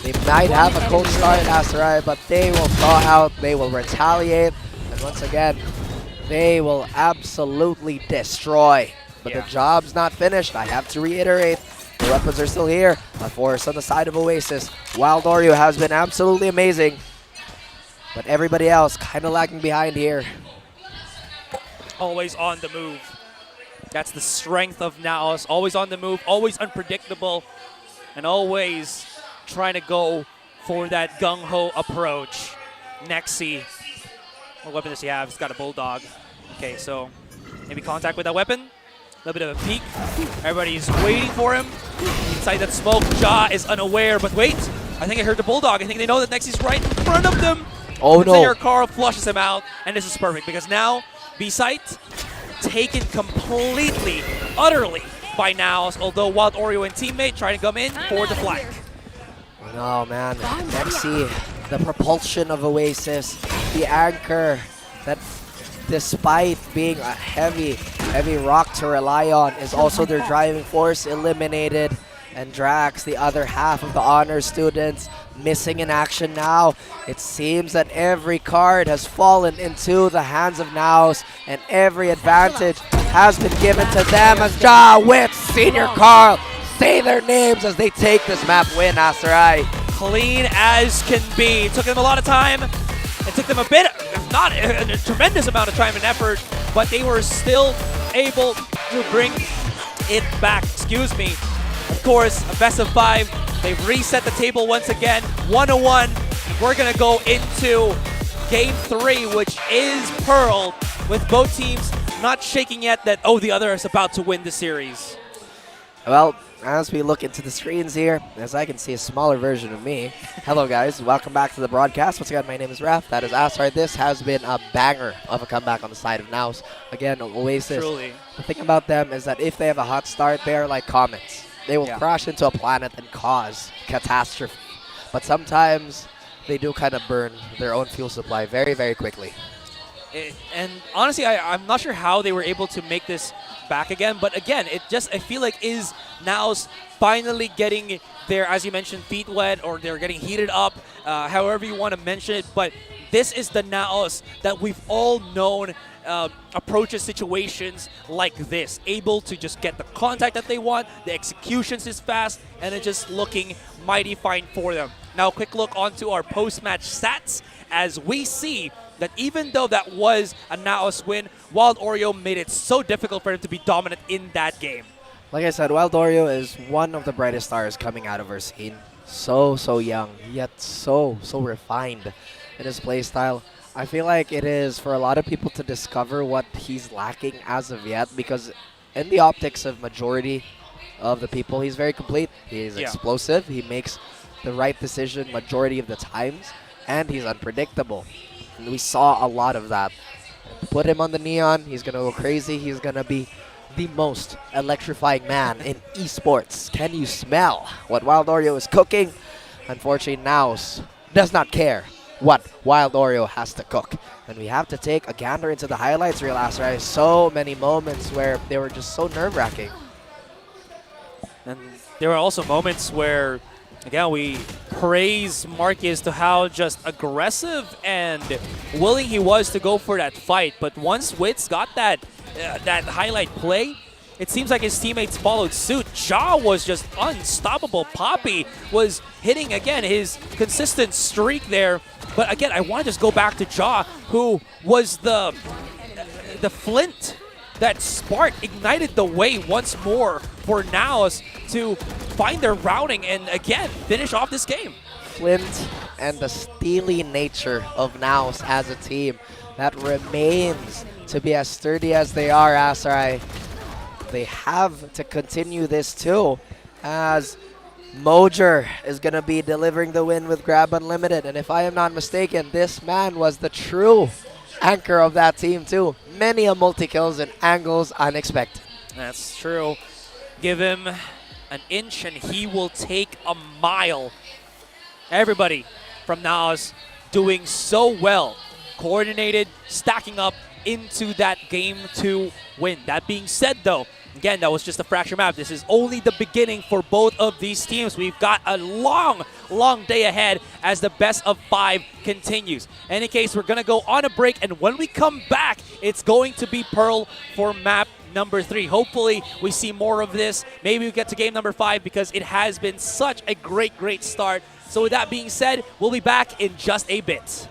They might have a cold start, Asarai, but they will thaw out, they will retaliate, and once again, they will absolutely destroy. But the job's not finished. I have to reiterate, the weapons are still here. A force on the side of Oasis. Wild Oreo has been absolutely amazing, but everybody else kind of lagging behind here. Always on the move. That's the strength of NAOS. Always on the move, always unpredictable, and always trying to go for that gung-ho approach. Nexi, what weapon does he have? He's got a Bulldog. Okay, so maybe contact with that weapon. A little bit of a peek. Everybody's waiting for him. Inside that smoke, Jaw is unaware, but wait. I think I heard the Bulldog. I think they know that Nexi's right in front of them. Oh no. Player Carl flushes him out, and this is perfect because now B-site taken completely, utterly by NAOS, although Wild Oreo and teammate try to come in for the flank. Oh man, Nexi, the propulsion of Oasis, the anchor that despite being a heavy rock to rely on is also their driving force, eliminated. And Drax, the other half of the honor students, missing in action now. It seems that every card has fallen into the hands of NAOS, and every advantage has been given to them as Ja, Wits, Senior Carl say their names as they take this map win, Asarai. Clean as can be. It took them a lot of time. It took them a bit, if not a tremendous amount of time and effort, but they were still able to bring it back. Excuse me. Of course, a best of 5. They've reset the table once again, 1-1. We're gonna go into game 3, which is Pearl, with both teams not shaking yet that, oh, the other is about to win the series. Well, as we look into the screens here, as I can see a smaller version of me. Hello guys, welcome back to the broadcast. Once again, my name is Raph, that is Asar. This has been a banger of a comeback on the side of NAOS. Again, Oasis. Truly. The thing about them is that if they have a hot start, they are like comets. They will crash into a planet and cause catastrophe. But sometimes they do kind of burn their own fuel supply very, very quickly. And honestly, I'm not sure how they were able to make this back again. But again, I feel like is NAOS finally getting their, as you mentioned, feet wet, or they're getting heated up, however you want to mention it. But this is the NAOS that we've all known approaches situations like this, able to just get the contact that they want, the executions is fast, and it's just looking mighty fine for them. Now, a quick look onto our post-match stats as we see that even though that was a NAOS win, Wild Oreo made it so difficult for him to be dominant in that game. Like I said, Wild Oreo is one of the brightest stars coming out of our scene. So young, yet so refined in his play style. I feel like it is for a lot of people to discover what he's lacking as of yet, because in the optics of majority of the people, he's very complete. He's explosive. He makes the right decision majority of the times, and he's unpredictable. And we saw a lot of that. Put him on the neon, he's going to go crazy. He's going to be the most electrifying man in esports. Can you smell what Wild Oreo is cooking? Unfortunately, NAOS does not care what Wild Oreo has to cook. And we have to take a gander into the highlights reel, Asar. So many moments where they were just so nerve-wracking. And there were also moments where, again, we praise Marcus to how just aggressive and willing he was to go for that fight. But once Wits got that highlight play, it seems like his teammates followed suit. Ja was just unstoppable. Poppy was hitting, again, his consistent streak there. But again, I want to just go back to Ja, who was the flint that sparked, ignited the way once more for NAOS to find their routing and, again, finish off this game. Flint and the steely nature of NAOS as a team that remains to be as sturdy as they are, Asar. They have to continue this too, as Mojer is going to be delivering the win with Grab Unlimited. And if I am not mistaken, this man was the true anchor of that team too. Many a multi-kills and angles unexpected. That's true. Give him an inch and he will take a mile. Everybody from NAOS doing so well. Coordinated, stacking up into that game to win. That being said though, again, that was just a fracture map. This is only the beginning for both of these teams. We've got a long day ahead as the best of 5 continues. In any case, we're going to go on a break, and when we come back, it's going to be Pearl for map number 3. Hopefully, we see more of this. Maybe we get to game number 5 because it has been such a great start. So with that being said, we'll be back in just a bit.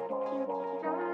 Thank you.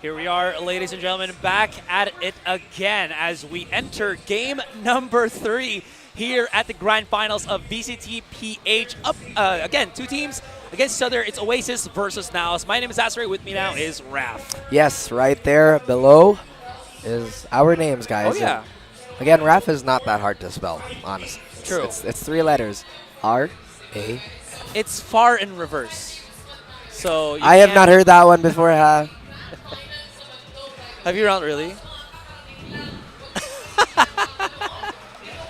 Here we are, ladies and gentlemen, back at it again as we enter game number 3 here at the grand finals of VCTPH. Up again, 2 teams against each other. It's Oasis versus NAOS. My name is Asri. With me now is Raph. Yes, right there below is our names, guys. Oh, yeah. And again, Raph is not that hard to spell, honestly. True. It's 3 letters. R-A. It's far in reverse. So I have not heard that one before. Have you not really?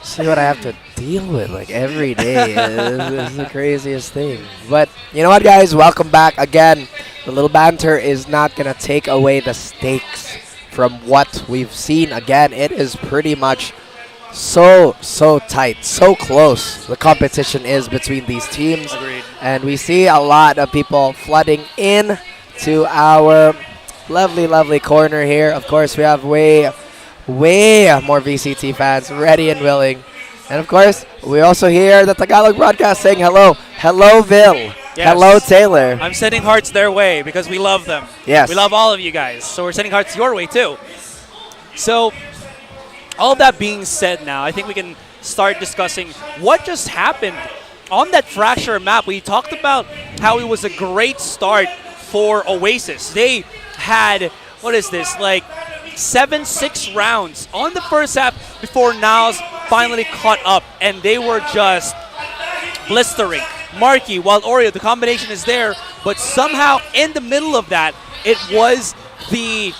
See what I have to deal with like every day. This is the craziest thing. But you know what, guys? Welcome back again. The little banter is not going to take away the stakes from what we've seen. Again, it is pretty much so tight, so close the competition is between these teams. Agreed. And we see a lot of people flooding in to our lovely corner here. Of course, we have way more VCT fans ready and willing. And of course, we also hear the Tagalog broadcast saying hello. Hello, Vil. Yes. Hello, Taylor. I'm sending hearts their way because we love them. Yes. We love all of you guys. So we're sending hearts your way too. So all that being said now, I think we can start discussing what just happened on that Fracture map. We talked about how it was a great start for Oasis. They had, what is this, like 7-6 rounds on the first half before NAOS finally caught up, and they were just blistering. Marky, while Oreo, the combination is there, but somehow in the middle of that, it was the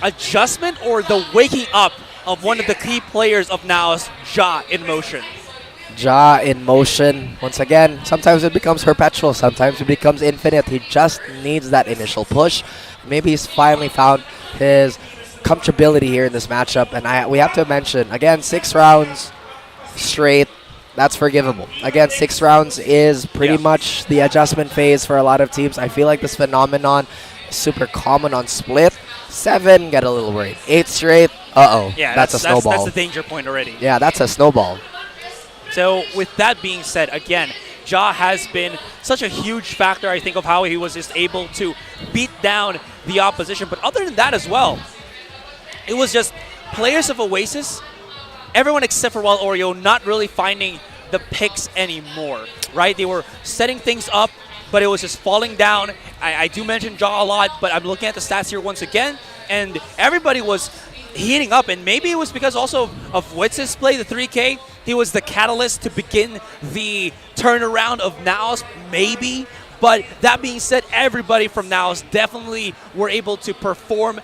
adjustment or the waking up of one of the key players of NAOS, Ja, in motion. Ja in motion. Once again, sometimes it becomes perpetual, sometimes it becomes infinite. He just needs that initial push. Maybe he's finally found his comfortability here in this matchup. And we have to mention, again, 6 rounds straight. That's forgivable. Again, 6 rounds is pretty much the adjustment phase for a lot of teams. I feel like this phenomenon is super common on Split. 7, get a little worried. 8 straight, uh-oh. Yeah, that's a snowball. That's the danger point already. Yeah, that's a snowball. So with that being said, again, Ja has been such a huge factor, I think, of how he was just able to beat down the opposition. But other than that as well, it was just players of Oasis, everyone except for Wild Oreo, not really finding the picks anymore, right? They were setting things up, but it was just falling down. I do mention Ja a lot, but I'm looking at the stats here once again, and everybody was heating up, and maybe it was because also of Witz's play, the 3K. He was the catalyst to begin the turnaround of NAOS, maybe. But that being said, everybody from NAOS definitely were able to perform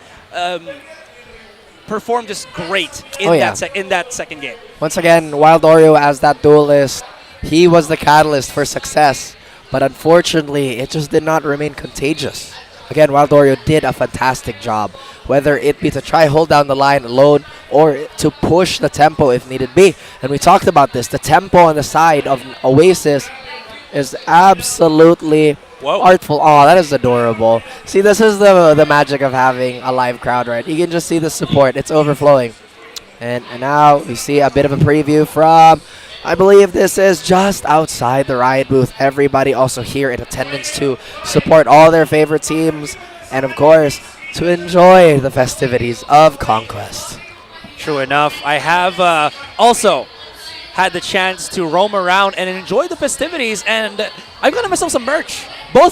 just great in that second game. Once again, Wild Oreo as that duelist, he was the catalyst for success. But unfortunately, it just did not remain contagious. Again, Wild Oreo did a fantastic job, whether it be to try hold down the line alone or to push the tempo if needed be. And we talked about this. The tempo on the side of Oasis is absolutely artful. Oh, that is adorable. See, this is the magic of having a live crowd, right? You can just see the support. It's overflowing. And now we see a bit of a preview from, I believe this is just outside the Riot booth. Everybody also here in attendance to support all their favorite teams and, of course, to enjoy the festivities of CONQuest. True enough. I have also had the chance to roam around and enjoy the festivities, and I've gotten myself some merch,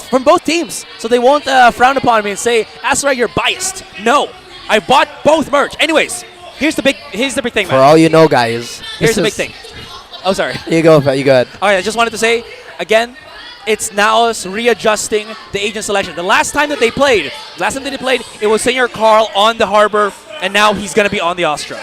from both teams, so they won't frown upon me and say, Asra, you're biased. No, I bought both merch. Anyways, here's the big thing, man. For all you know, guys. Here's the big thing. Oh, sorry. You go, you go ahead. All right, I just wanted to say, again, it's NAOS readjusting the agent selection. The last time that they played, it was Senior Carl on the Harbor, and now he's going to be on the Astra.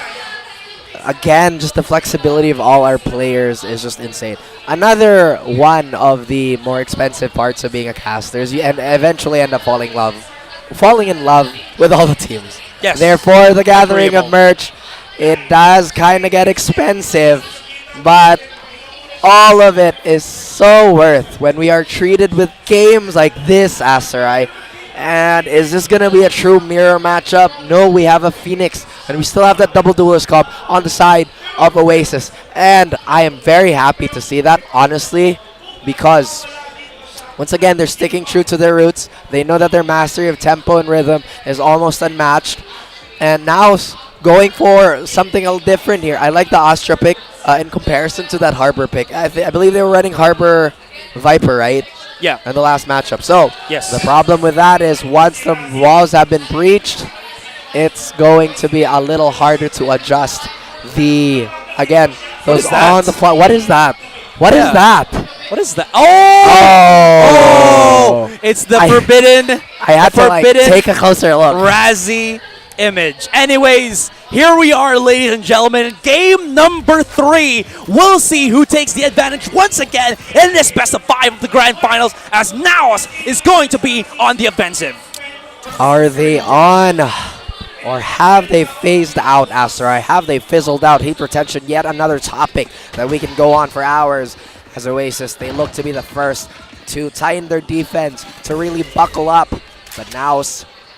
Again, just the flexibility of all our players is just insane. Another one of the more expensive parts of being a caster is you eventually end up falling in love with all the teams. Yes. Therefore, the gathering of merch, it does kind of get expensive, but all of it is so worth when we are treated with games like this, Asarai. And is this going to be a true mirror matchup? No, we have a Phoenix, and we still have that double duelist comp on the side of Oasis. And I am very happy to see that, honestly, because Once again, they're sticking true to their roots. They know that their mastery of tempo and rhythm is almost unmatched. And now going for something a little different here. I like the Astra pick in comparison to that Harbor pick. I believe they were running Harbor Viper, right? Yeah. In the last matchup. So Yes. the problem with that is once the walls have been breached, it's going to be a little harder to adjust the, again, those is that? on the fly. What is that? What is Yeah. that? What is that? Oh! It's the forbidden. I had to like forbidden take a closer look. Razzie image. Anyways, here we are, ladies and gentlemen. Game number 3. We'll see who takes the advantage once again in this best of 5 of the grand finals, as NAOS is going to be on the offensive. Are they on, or have they phased out, Asteroid? Have they fizzled out? Heat retention, yet another topic that we can go on for hours. As Oasis, they look to be the first to tighten their defense, to really buckle up. But now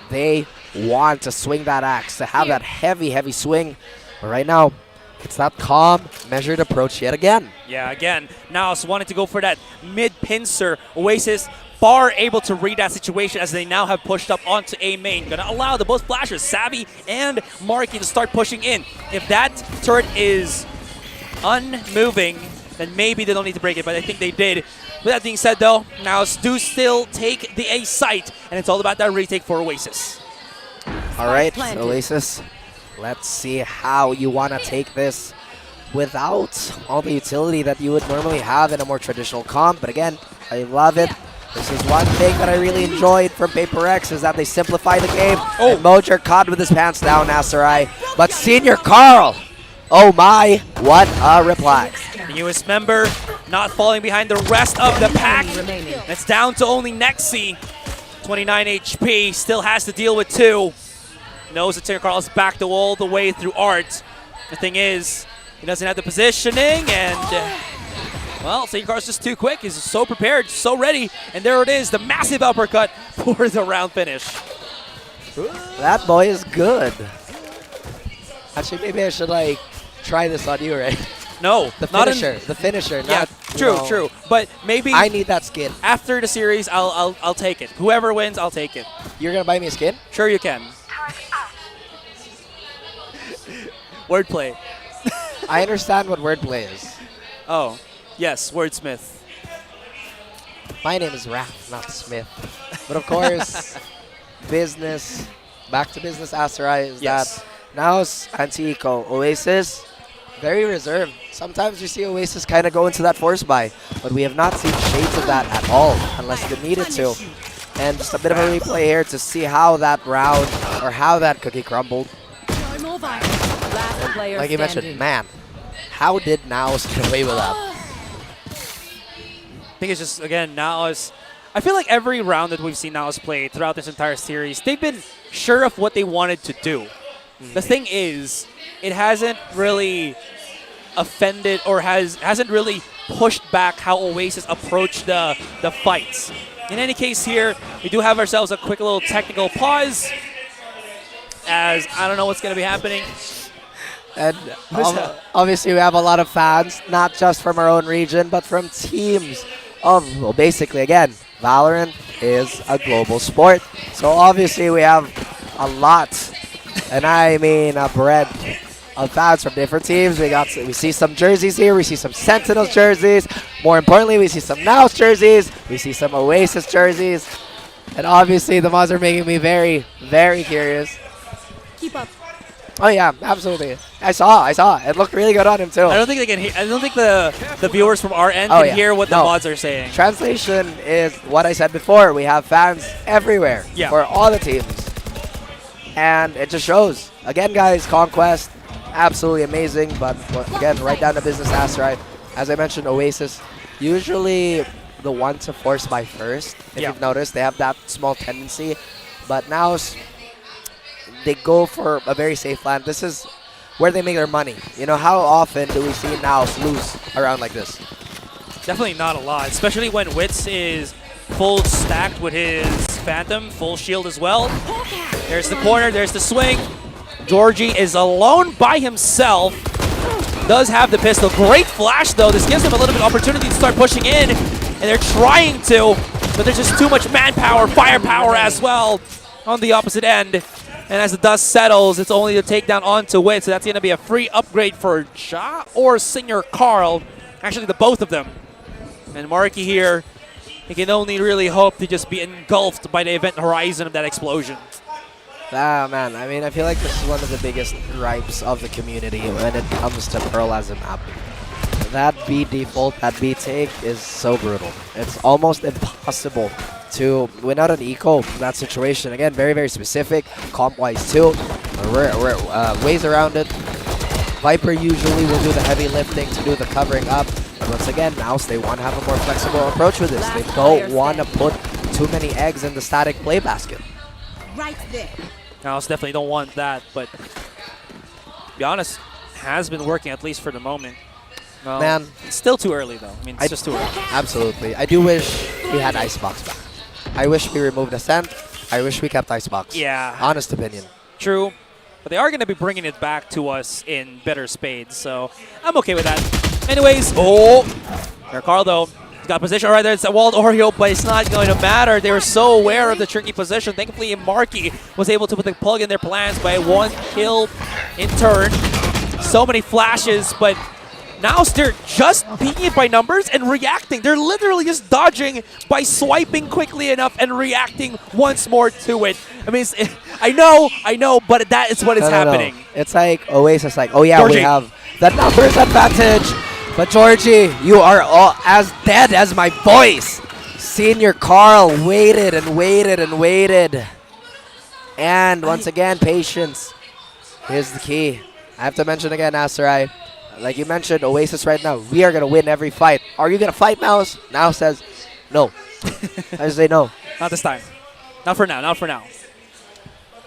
they want to swing that axe, to have that heavy, heavy swing. But right now, it's that calm, measured approach yet again. Yeah, again, NAOS wanted to go for that mid-pincer. Oasis far able to read that situation as they now have pushed up onto A main. Gonna allow the both flashers, Savvy and Marky, to start pushing in. If that turret is unmoving, then maybe they don't need to break it, but I think they did. With that being said, though, NAOS do still take the A site, and it's all about that retake for Oasis. All right, Oasis, let's see how you want to take this without all the utility that you would normally have in a more traditional comp. But again, I love it. This is one thing that I really enjoyed from Paper X, is that they simplify the game. And Mojer caught with his pants down, Asarai. But Senior Carl, oh my, what a reply. The newest member not falling behind the rest of the pack. It's down to only Nexi. 29 HP, still has to deal with 2. Knows that Senior Carl is backed all the way through Art. The thing is, he doesn't have the positioning, and well, Senior Carl's just too quick. He's so prepared, so ready, and there it is, the massive uppercut for the round finish. That boy is good. Actually, maybe I should like try this on you, right? No, The not finisher, the finisher. Yeah, not, true, know, true. But maybe I need that skin. after the series, I'll take it. Whoever wins, I'll take it. You're gonna buy me a skin? Sure you can. Wordplay. I understand what wordplay is. Oh, yes, wordsmith. My name is Raph, not Smith. But of course, business, back to business, Asterai, is Yes. that NAOS anti-eco. Oasis, very reserved. Sometimes you see Oasis kind of go into that force buy, but we have not seen shades of that at all, unless you needed to. And just a bit of a replay here to see how that round, or how that cookie crumbled. Like you mentioned, man, how did NAOS get away with that? I think it's just, again, NAOS. I feel like every round that we've seen NAOS play throughout this entire series, they've been sure of what they wanted to do. The thing is, it hasn't really offended or hasn't really pushed back how Oasis approach the fights. In any case here, we do have ourselves a quick little technical pause, as I don't know what's going to be happening. And obviously we have a lot of fans, not just from our own region, but from teams of, well, basically, again, Valorant is a global sport. So obviously we have a lot, and I mean a breadth of fans from different teams. We see some jerseys here, we see some Sentinels jerseys. More importantly, we see some NAOS jerseys, we see some Oasis jerseys. And obviously the mods are making me very, very curious. Keep up. Oh yeah, absolutely. I saw. It looked really good on him too. I don't think they can hear. I don't think the viewers from our end can hear what the mods are saying. Translation is what I said before. We have fans everywhere for all the teams. And it just shows. Again, guys, CONQuest, absolutely amazing. But again, right down to business ass, right? As I mentioned, Oasis, usually the one to force by first. If you've noticed, they have that small tendency. But now they go for a very safe plan. This is where they make their money. You know, how often do we see NAOS lose around like this? Definitely not a lot, especially when Wits is full stacked with his Phantom, full shield as well. There's the corner, there's the swing. Georgie is alone by himself. Does have the pistol. Great flash though. This gives him a little bit of opportunity to start pushing in. And they're trying to but there's just too much manpower, firepower as well on the opposite end. And as the dust settles, it's only the takedown onto Wit, so that's going to be a free upgrade for Ja or Senior Carl. Actually, the both of them. And Marky here, he can only really hope to just be engulfed by the event horizon of that explosion. Ah, man, I mean, I feel like this is one of the biggest gripes of the community when it comes to Pearl as a map. That B default, that B take is so brutal. It's almost impossible to win out an eco in that situation. Again, very, very specific, comp-wise too. Ways around it. Viper usually will do the heavy lifting to do the covering up. But once again, NAOS, they want to have a more flexible approach with this. They don't want to put too many eggs in the static play basket. Right there. NAOS definitely don't want that, but to be honest, has been working at least for the moment. Well, man, it's still too early though. I mean, it's just too early. Absolutely. I do wish we had Icebox back. I wish we removed Ascent. I wish we kept Icebox. Yeah. Honest opinion. True. But they are going to be bringing it back to us in better spades, so I'm okay with that. Anyways, there Carl though. He's got position right there. It's a walled Oreo, but it's not going to matter. They were so aware of the tricky position. Thankfully, Marky was able to put the plug in their plans by 1 kill in turn. So many flashes, but now they're just peeking it by numbers and reacting. They're literally just dodging by swiping quickly enough and reacting once more to it. I mean, I know, but that is what is happening. No. It's like Oasis, like, oh yeah, Georgie, we have the numbers advantage. But Georgie, you are all as dead as my voice. Senior Carl waited and waited and waited. And once again, patience is the key. I have to mention again, Asarai, like you mentioned, Oasis right now, we are going to win every fight. Are you going to fight, NAOS? NAOS says no. I say no. Not this time. Not for now, not for now.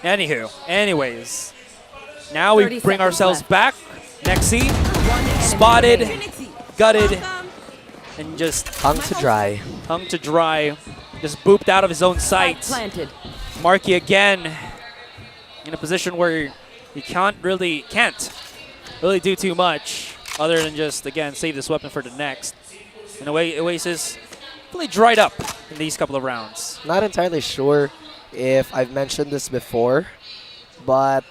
Anyways. Now we bring ourselves back. Nexi, spotted, gutted, and just hung to dry. Hung to dry. Just booped out of his own sight. Marky again in a position where he can't really do too much other than just, again, save this weapon for the next. In a way, Oasis really dried up in these couple of rounds. Not entirely sure if I've mentioned this before, but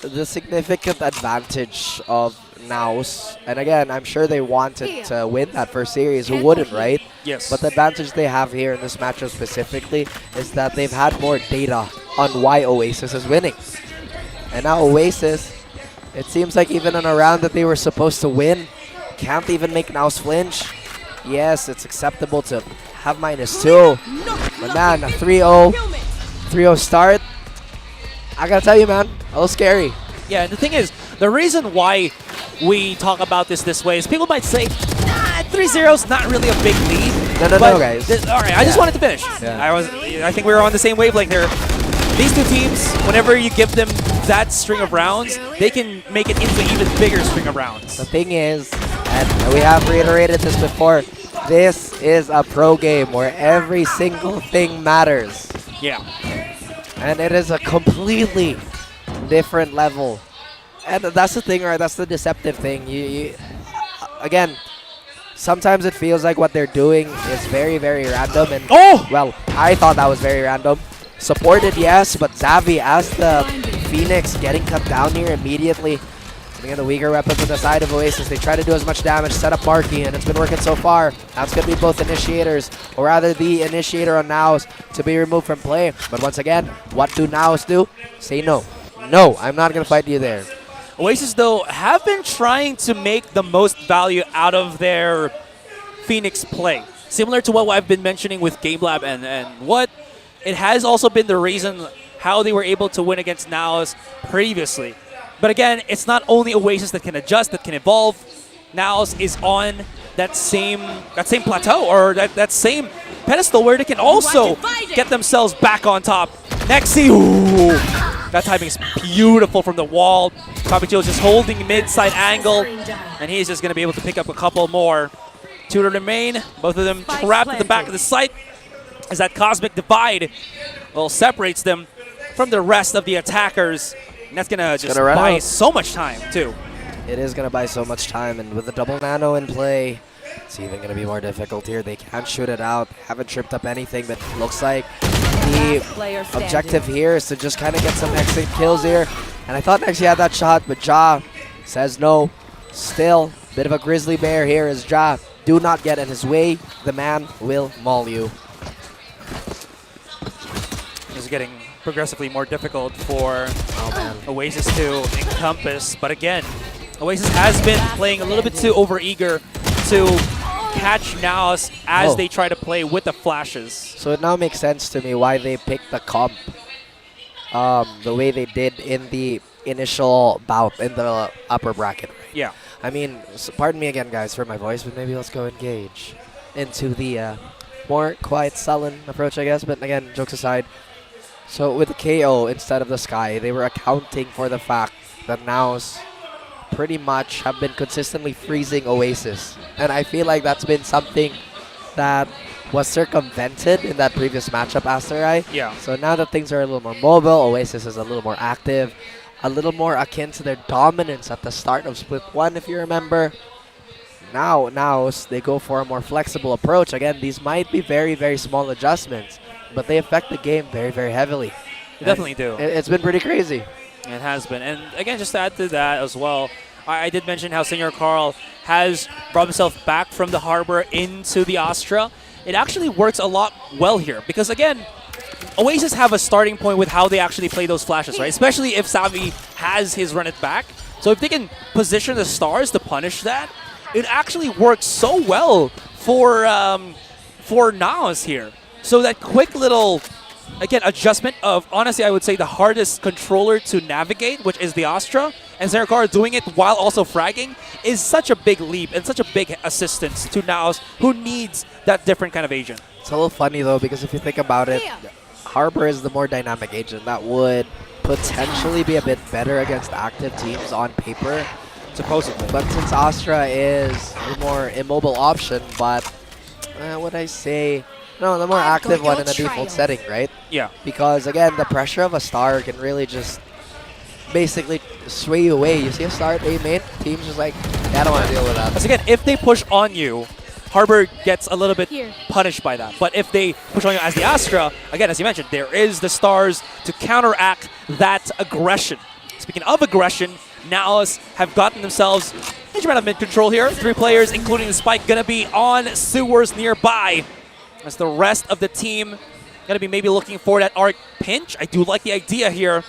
the significant advantage of NAOS, and again, I'm sure they wanted to win that first series. Who wouldn't, right? Yes. But the advantage they have here in this matchup specifically is that they've had more data on why Oasis is winning. And now Oasis, it seems like even in a round that they were supposed to win, can't even make NAOS flinch. Yes, it's acceptable to have -2. But man, a 3-0 start. I gotta tell you, man, a little scary. Yeah, and the thing is, the reason why we talk about this way is people might say, 3-0 is not really a big lead. No, guys. All right, I just wanted to finish. Yeah. I think we were on the same wavelength here. These two teams, whenever you give them that string of rounds, they can make it into even bigger string of rounds. The thing is, and we have reiterated this before, this is a pro game where every single thing matters. Yeah. And it is a completely different level. And that's the thing, right? That's the deceptive thing. Again, sometimes it feels like what they're doing is very, very random. And well, I thought that was very random. Supported, yes, but Xavi as the Phoenix getting cut down here immediately. Again, the weaker weapons on the side of Oasis. They try to do as much damage, set up Marky, and it's been working so far. That's going to be both initiators, or rather the initiator on NAOS to be removed from play. But once again, what do NAOS do? Say no. No, I'm not going to fight you there. Oasis, though, have been trying to make the most value out of their Phoenix play. Similar to what I've been mentioning with GameLab and what it has also been the reason how they were able to win against NAOS previously. But again, it's not only Oasis that can adjust, that can evolve. NAOS is on that same plateau, or that same pedestal where they can also get themselves back on top. Nexi, ooh, that timing is beautiful from the wall. Kabichil is just holding mid-side angle, and he's just going to be able to pick up a couple more. 2 to remain, both of them trapped at the back of the site as that cosmic divide separates them from the rest of the attackers. And that's going to just buy so much time, too. It is going to buy so much time, and with the double nano in play, It's even going to be more difficult here. They can't shoot it out. Haven't tripped up anything, but it looks like the objective here is to just kind of get some exit kills here. And I thought Nexi had that shot, but Ja says no. Still, bit of a grizzly bear here is Ja. Do not get in his way. The man will maul you. This is getting progressively more difficult for Oasis to encompass. But again, Oasis has been playing a little bit too overeager to catch NAOS as they try to play with the flashes. So it now makes sense to me why they picked the comp the way they did in the initial bout in the upper bracket. Yeah. I mean, pardon me again, guys, for my voice, but maybe let's go engage into the more quiet, sullen approach, I guess. But again, jokes aside, so with the KO instead of the Sky, they were accounting for the fact that NAOS pretty much have been consistently freezing Oasis. And I feel like that's been something that was circumvented in that previous matchup, Asterai. Yeah. So now that things are a little more mobile, Oasis is a little more active, a little more akin to their dominance at the start of Split 1, if you remember. Now they go for a more flexible approach. Again, these might be very, very small adjustments, but they affect the game very, very heavily. They definitely do. It's been pretty crazy. It has been. And again, just to add to that as well, I did mention how Senior Carl has brought himself back from the Harbor into the Astra. It actually works a lot well here because, again, Oasis have a starting point with how they actually play those flashes, right? Especially if Savi has his run it back. So if they can position the stars to punish that, it actually works so well for NAOS here. So that quick little, again, adjustment of, honestly, I would say the hardest controller to navigate, which is the Astra, and Zerakar doing it while also fragging, is such a big leap and such a big assistance to NAOS, who needs that different kind of agent. It's a little funny, though, because if you think about it, Harbor is the more dynamic agent that would potentially be a bit better against active teams on paper, supposedly. But since Astra is the more immobile option, but would I say, no, the more active one in the default setting, right? Yeah. Because again, the pressure of a star can really just basically sway you away. You see a star A main, team's just like, yeah, I don't want to deal with that. Because again, if they push on you, Harbor gets a little bit punished by that. But if they push on you as the Astra, again, as you mentioned, there is the stars to counteract that aggression. Speaking of aggression, NAOS have gotten themselves a huge amount of mid-control here. 3 players, including the Spike, going to be on sewers nearby. As the rest of the team going to be maybe looking for that arc pinch. I do like the idea here.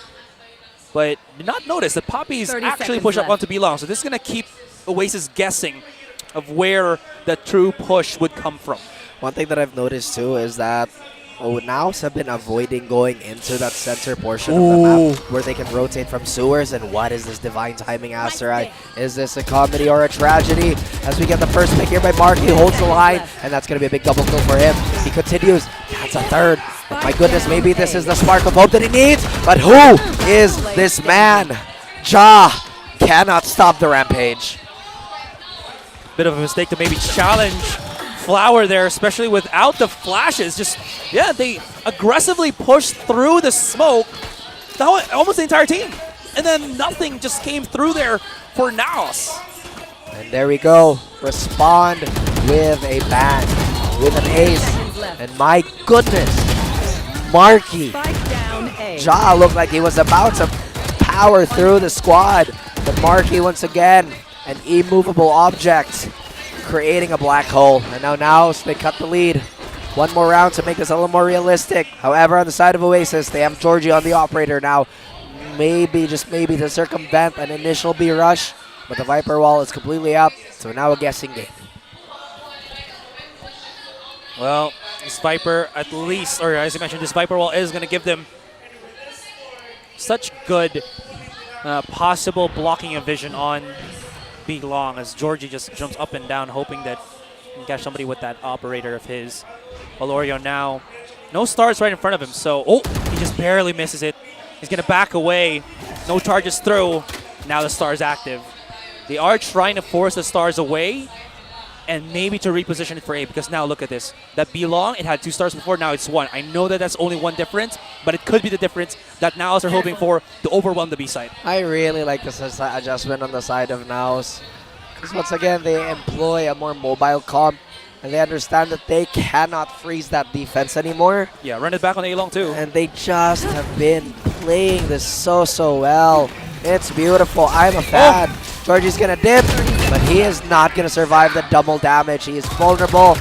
But did not notice that Poppy's actually push up onto B-Long. So this is going to keep Oasis guessing of where the true push would come from. One thing that I've noticed too is that NAOS have been avoiding going into that center portion of the map where they can rotate from sewers. And what is this divine timing, Asterai? Is this a comedy or a tragedy? As we get the first pick here by Mark, he holds the line, and that's going to be a big double kill for him. He continues. That's a third. And my goodness, maybe this is the spark of hope that he needs. But who is this man? Ja cannot stop the rampage. Bit of a mistake to maybe challenge Flower there, especially without the flashes. Just, yeah, they aggressively pushed through the smoke, almost the entire team. And then nothing just came through there for NAOS. And there we go. Respond with a bang, with an ace. And my goodness, Marky. Ja looked like he was about to power through the squad. But Marky, once again, an immovable object, creating a black hole. And now NAOS, they cut the lead. One more round to make this a little more realistic. However, on the side of Oasis, they have Georgie on the operator now. Maybe, just maybe, to circumvent an initial B rush. But the Viper wall is completely up. So now a guessing game. Well, this Viper at least, or as you mentioned, this Viper wall is going to give them such good possible blocking of vision on B Long as Georgie just jumps up and down hoping that he can catch somebody with that operator of his. Valorio now, no stars right in front of him, so, he just barely misses it. He's going to back away, no charges through. Now the star's active. They are trying to force the stars away and maybe to reposition it for A, because now look at this. That B Long, it had 2 stars before, now it's 1. I know that that's only 1 difference, but it could be the difference that NAOS are hoping for to overwhelm the B side. I really like this adjustment on the side of NAOS. Because once again, they employ a more mobile comp, and they understand that they cannot freeze that defense anymore. Yeah, run it back on A-Long too. And they just have been playing this so well. It's beautiful. I'm a fan. Georgie's gonna dip, but he is not gonna survive the double damage. He is vulnerable.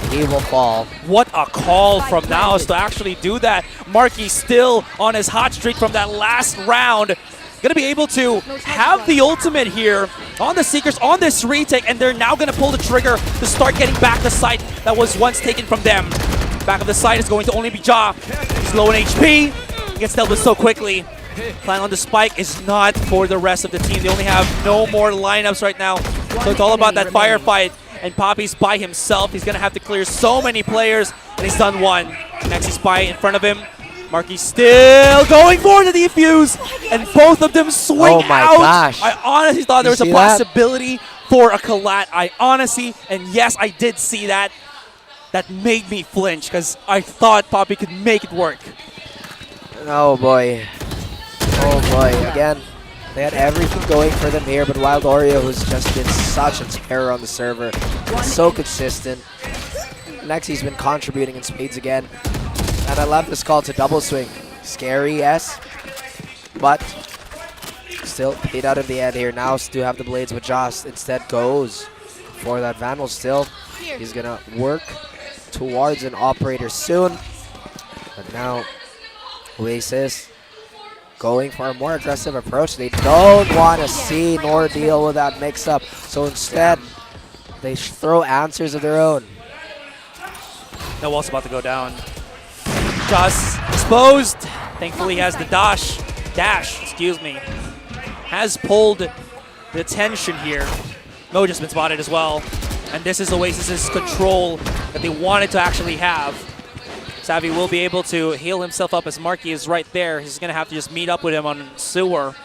He will fall. What a call from NAOS to actually do that. Marky still on his hot streak from that last round. Going to be able to have the ultimate here on the Seekers on this retake, and they're now going to pull the trigger to start getting back the site that was once taken from them. Back of the site is going to only be Ja. He's low in HP. He gets dealt with so quickly. Plan on the spike is not for the rest of the team. They only have no more lineups right now. So it's all about that firefight. And Poppy's by himself. He's going to have to clear so many players, and he's done one. Next is Spy in front of him. Marky's still going for the defuse, and both of them swing Oh my out. gosh. I honestly thought there was a see that? possibility for a collat. I honestly, and yes, I did see that. That made me flinch because I thought Poppy could make it work. Oh boy. Oh boy. Again, they had everything going for them here, but Wild Oreo, who's just been such a terror on the server, so consistent. Nexi's been contributing in spades again. And I love this call to double swing. Scary, yes, but still paid out in the end here. Now do have the blades, but Joss instead goes for that Vandal still. He's going to work towards an operator soon. But now Oasis going for a more aggressive approach. They don't want to see nor deal with that mix-up. So instead, they throw answers of their own. NAOS about to go down. Just exposed. Thankfully, he has the dash, excuse me. Has pulled the tension here. Moja's been spotted as well. And this is Oasis's control that they wanted to actually have. Savvy will be able to heal himself up as Marky is right there. He's going to have to just meet up with him on sewer.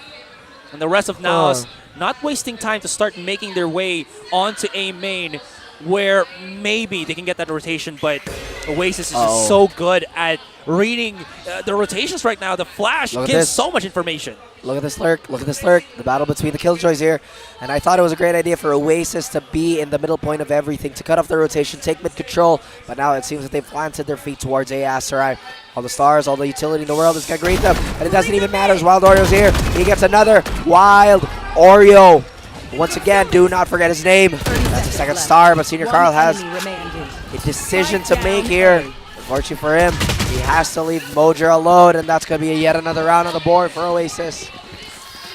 And the rest of NAOS not wasting time to start making their way onto A main, where maybe they can get that rotation, but Oasis is just so good at reading the rotations right now. The flash gives so much information. Look at this lurk. Look at this lurk. The battle between the Killjoys here. And I thought it was a great idea for Oasis to be in the middle point of everything, to cut off the rotation, take mid control. But now it seems that they've planted their feet towards Asarai. All the stars, all the utility in the world is going to greet them. And it doesn't even matter as Wild Oreo's here. He gets another Wild Oreo. Once again, do not forget his name. That's a second star, but Senior Carl has a decision to make here. Unfortunately for him, he has to leave Moja alone, and that's going to be yet another round on the board for Oasis.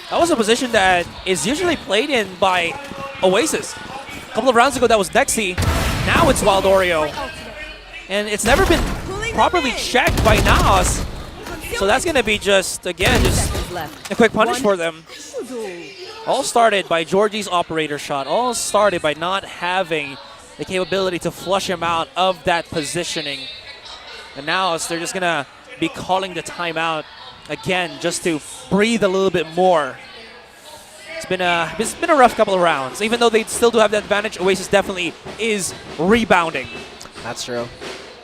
That was a position that is usually played in by Oasis. A couple of rounds ago, that was Nexi. Now it's Wild Oreo. And it's never been properly checked by NAOS. So that's going to be just, again, just a quick punish for them. All started by Georgie's operator shot. All started by not having the capability to flush him out of that positioning. And now they're just going to be calling the timeout again just to breathe a little bit more. It's been a rough couple of rounds. Even though they still do have the advantage, Oasis definitely is rebounding. That's true.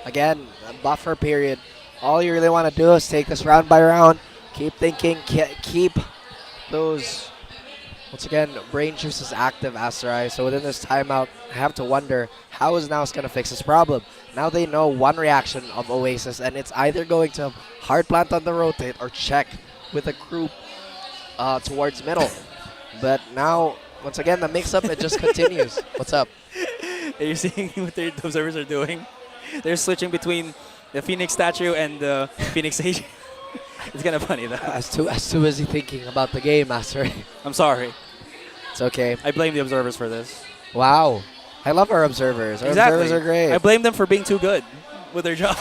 Again, a buffer period. All you really want to do is take this round by round. Keep thinking, keep those... Once again, brain juice is active, Asarai. So within this timeout, I have to wonder, how is NAOS going to fix this problem? Now they know one reaction of Oasis, and it's either going to hard plant on the rotate or check with a group towards middle. But now, once again, the mix-up, it just continues. What's up? Are you seeing what the observers are doing? They're switching between the Phoenix statue and the Phoenix Age. It's kind of funny, though. As too busy thinking about the game, Asarai. I'm sorry. It's okay. I blame the observers for this. Wow. I love our observers. Our observers are great. I blame them for being too good with their job.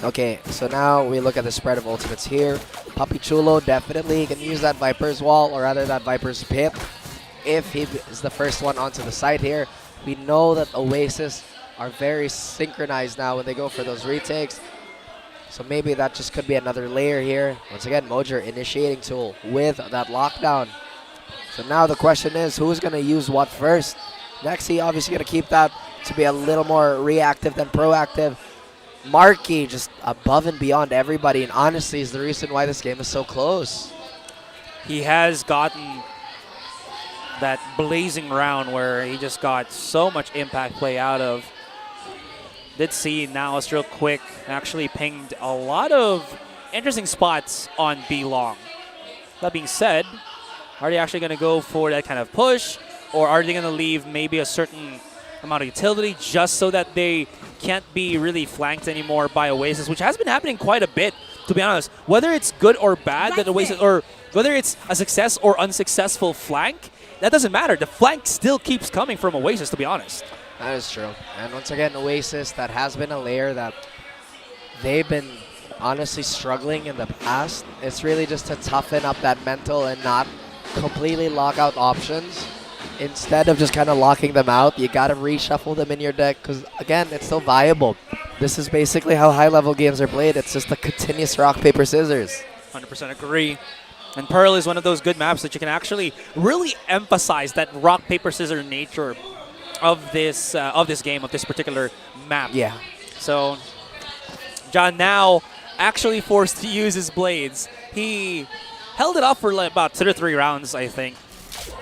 Okay, so now we look at the spread of ultimates here. Papi Chulo definitely can use that Viper's wall, or rather that Viper's pip, if he is the first one onto the side here. We know that Oasis are very synchronized now when they go for those retakes. So maybe that just could be another layer here. Once again, Moja initiating tool with that lockdown. So now the question is, who's going to use what first? Nexi obviously going to keep that to be a little more reactive than proactive. Marky just above and beyond everybody, and honestly is the reason why this game is so close. he has gotten that blazing round where he just got so much impact play out of. Did see NAOS real quick, actually pinged a lot of interesting spots on B long. That being said, are they actually going to go for that kind of push, or are they going to leave maybe a certain amount of utility just so that they can't be really flanked anymore by Oasis, which has been happening quite a bit, to be honest. Whether it's good or bad that Oasis, or whether it's a success or unsuccessful flank, that doesn't matter. The flank still keeps coming from Oasis, to be honest. That is true. And once again, Oasis, that has been a layer that they've been honestly struggling in the past. It's really just to toughen up that mental and not completely lock out options. Instead of just kind of locking them out, you got to reshuffle them in your deck because, again, it's still viable. This is basically how high-level games are played. It's just a continuous rock, paper, scissors. 100% agree. And Pearl is one of those good maps that you can actually really emphasize that rock, paper, scissors nature of this game, of this particular map. Yeah. So John now actually forced to use his blades. He held it off for like about 2 to 3 rounds, I think.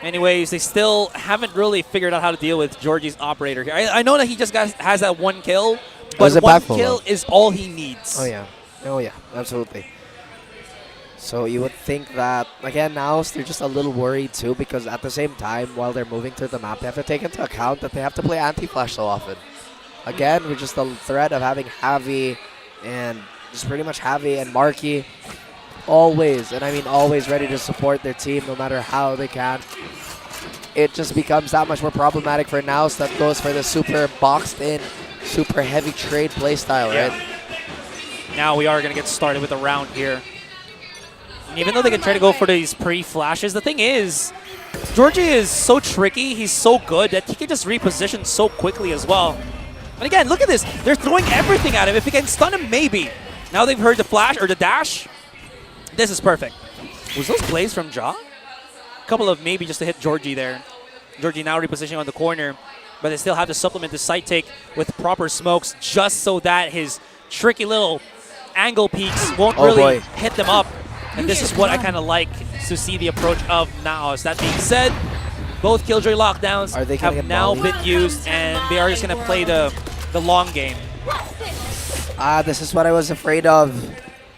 Anyways, they still haven't really figured out how to deal with Georgie's operator here. I know that he just has that 1 kill, but 1 kill is all he needs. Oh, yeah. Oh, yeah. Absolutely. So you would think that, again, now they're just a little worried too, because at the same time, while they're moving through the map, they have to take into account that they have to play anti-flash so often. Again, with just the threat of having Javi and just pretty much Javi and Marky always, and I mean always, ready to support their team no matter how they can. It just becomes that much more problematic for NAOS that goes for the super boxed in, super heavy trade playstyle, right? Now we are going to get started with a round here. And even though they can try to go for these pre-flashes, the thing is, Georgie is so tricky, he's so good that he can just reposition so quickly as well. And again, look at this. They're throwing everything at him. If he can stun him, maybe. Now they've heard the flash or the dash. This is perfect. Was those plays from Ja? A couple of maybe just to hit Georgie there. Georgie now repositioning on the corner, but they still have to supplement the side take with proper smokes just so that his tricky little angle peaks won't really hit them up. And this is what I kind of like to see the approach of NAOS. That being said, both Killjoy lockdowns have now been used, and they are just going to play the long game. This is what I was afraid of.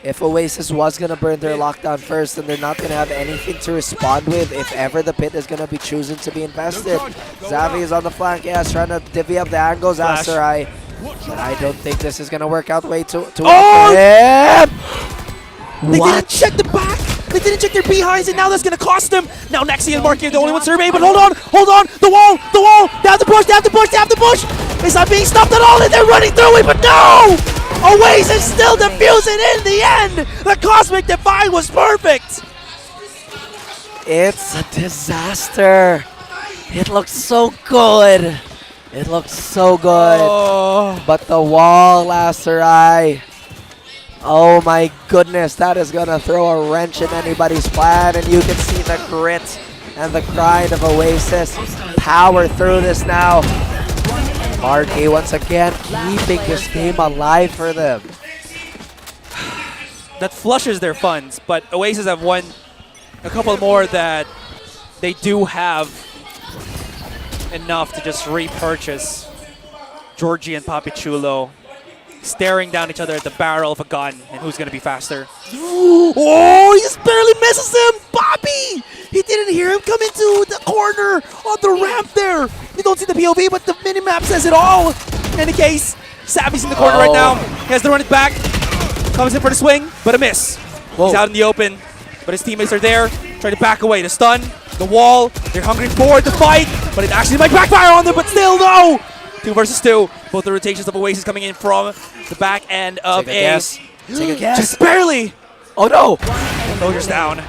If Oasis was going to burn their lockdown first, then they're not going to have anything to respond with if ever the pit is going to be chosen to be invested. Xavi is on the flank, yes, trying to divvy up the angles, Asterai. But I don't think this is going to work out way too well for him. They didn't check the back. They didn't check their behinds, and now that's going to cost them. Now Nexi and Marky are the only ones surveying, but hold on. The wall. They have to push. It's not being stopped at all, and they're running through it, but no! Oasis still defusing in the end. The Cosmic Divide was perfect. It's a disaster. It looks so good. But the wall, Lacerai. Oh my goodness, that is going to throw a wrench in anybody's plan, and you can see the grit and the grind of Oasis power through this now. Marky once again keeping this game alive for them. That flushes their funds, but Oasis have won a couple more that they do have enough to just repurchase. Georgie and Papichulo staring down each other at the barrel of a gun, and who's going to be faster. Oh, he just barely misses him. Bobby! He didn't hear him come into the corner on the ramp there. You don't see the POV, but the minimap says it all. In any case, Savvy's in the corner right now. He has to run it back. Comes in for the swing, but a miss. He's out in the open, but his teammates are there. Trying to back away. The stun, the wall. They're hungry for the fight, but it actually might backfire on them, but still, no! 2 versus 2. Both the rotations of Oasis coming in from the back end of Take a guess. Just barely. Oh no! Soldier's down.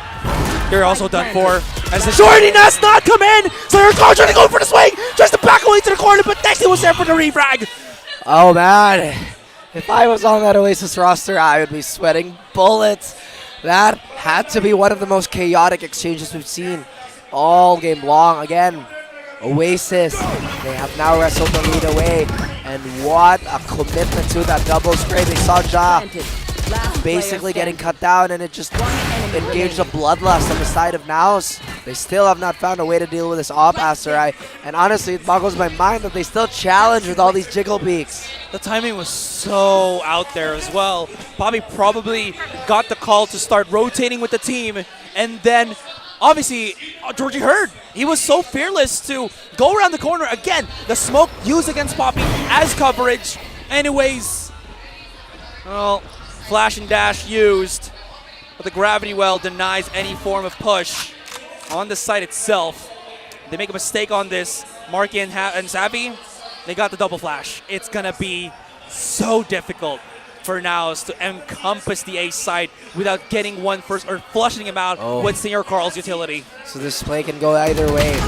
They're also done for. As the Shorty does not come in, so they're trying to go for the swing, tries to back away to the corner, but Nexi was there for the refrag. Oh man, if I was on that Oasis roster, I would be sweating bullets. That had to be one of the most chaotic exchanges we've seen all game long. Again, Oasis, they have now wrestled the lead away, and what a commitment to that double spray. They saw Ja basically getting cut down, and it just engaged a bloodlust on the side of NAOS. They still have not found a way to deal with this off Asterai. And honestly, it boggles my mind that they still challenge with all these jiggle beaks. The timing was so out there as well. Bobby probably got the call to start rotating with the team, and then obviously Georgie heard. He was so fearless to go around the corner. Again, the smoke used against Poppy as coverage. Anyways, well, flash and dash used, but the gravity well denies any form of push on the site itself. They make a mistake on this. Marky and Savvy, they got the double flash. It's gonna be so difficult for NAOS to encompass the ace side without getting one first or flushing him out with Senior Carl's utility. So this play can go either way.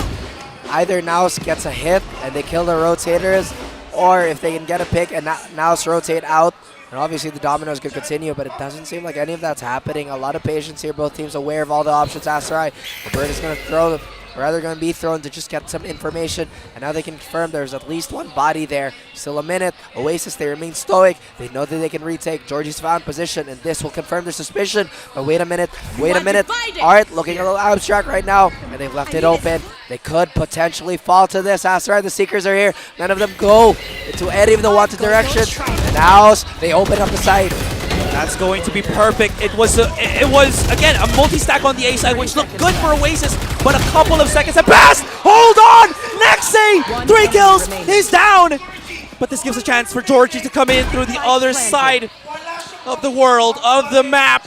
Either NAOS gets a hit and they kill the rotators, or if they can get a pick and NAOS rotate out, and obviously the dominoes could continue, but it doesn't seem like any of that's happening. A lot of patience here. Both teams aware of all the options. Asterai, the bird is going to throw, or rather going to be thrown to just get some information. And now they can confirm there's at least one body there. Still a minute. Oasis, they remain stoic. They know that they can retake. Georgie's found position, and this will confirm their suspicion. But wait a minute. Wait a minute. Art looking a little abstract right now, and they've left it open. They could potentially fall to this. Asterai, the Seekers are here. None of them go into any of the wanted direction. And now they open up the site. That's going to be perfect. It was again a multi-stack on the A side, which looked good for Oasis, but a couple of seconds have passed. Hold on, Nexi, 3 kills, he's down. But this gives a chance for Georgie to come in through the other side of the world, of the map.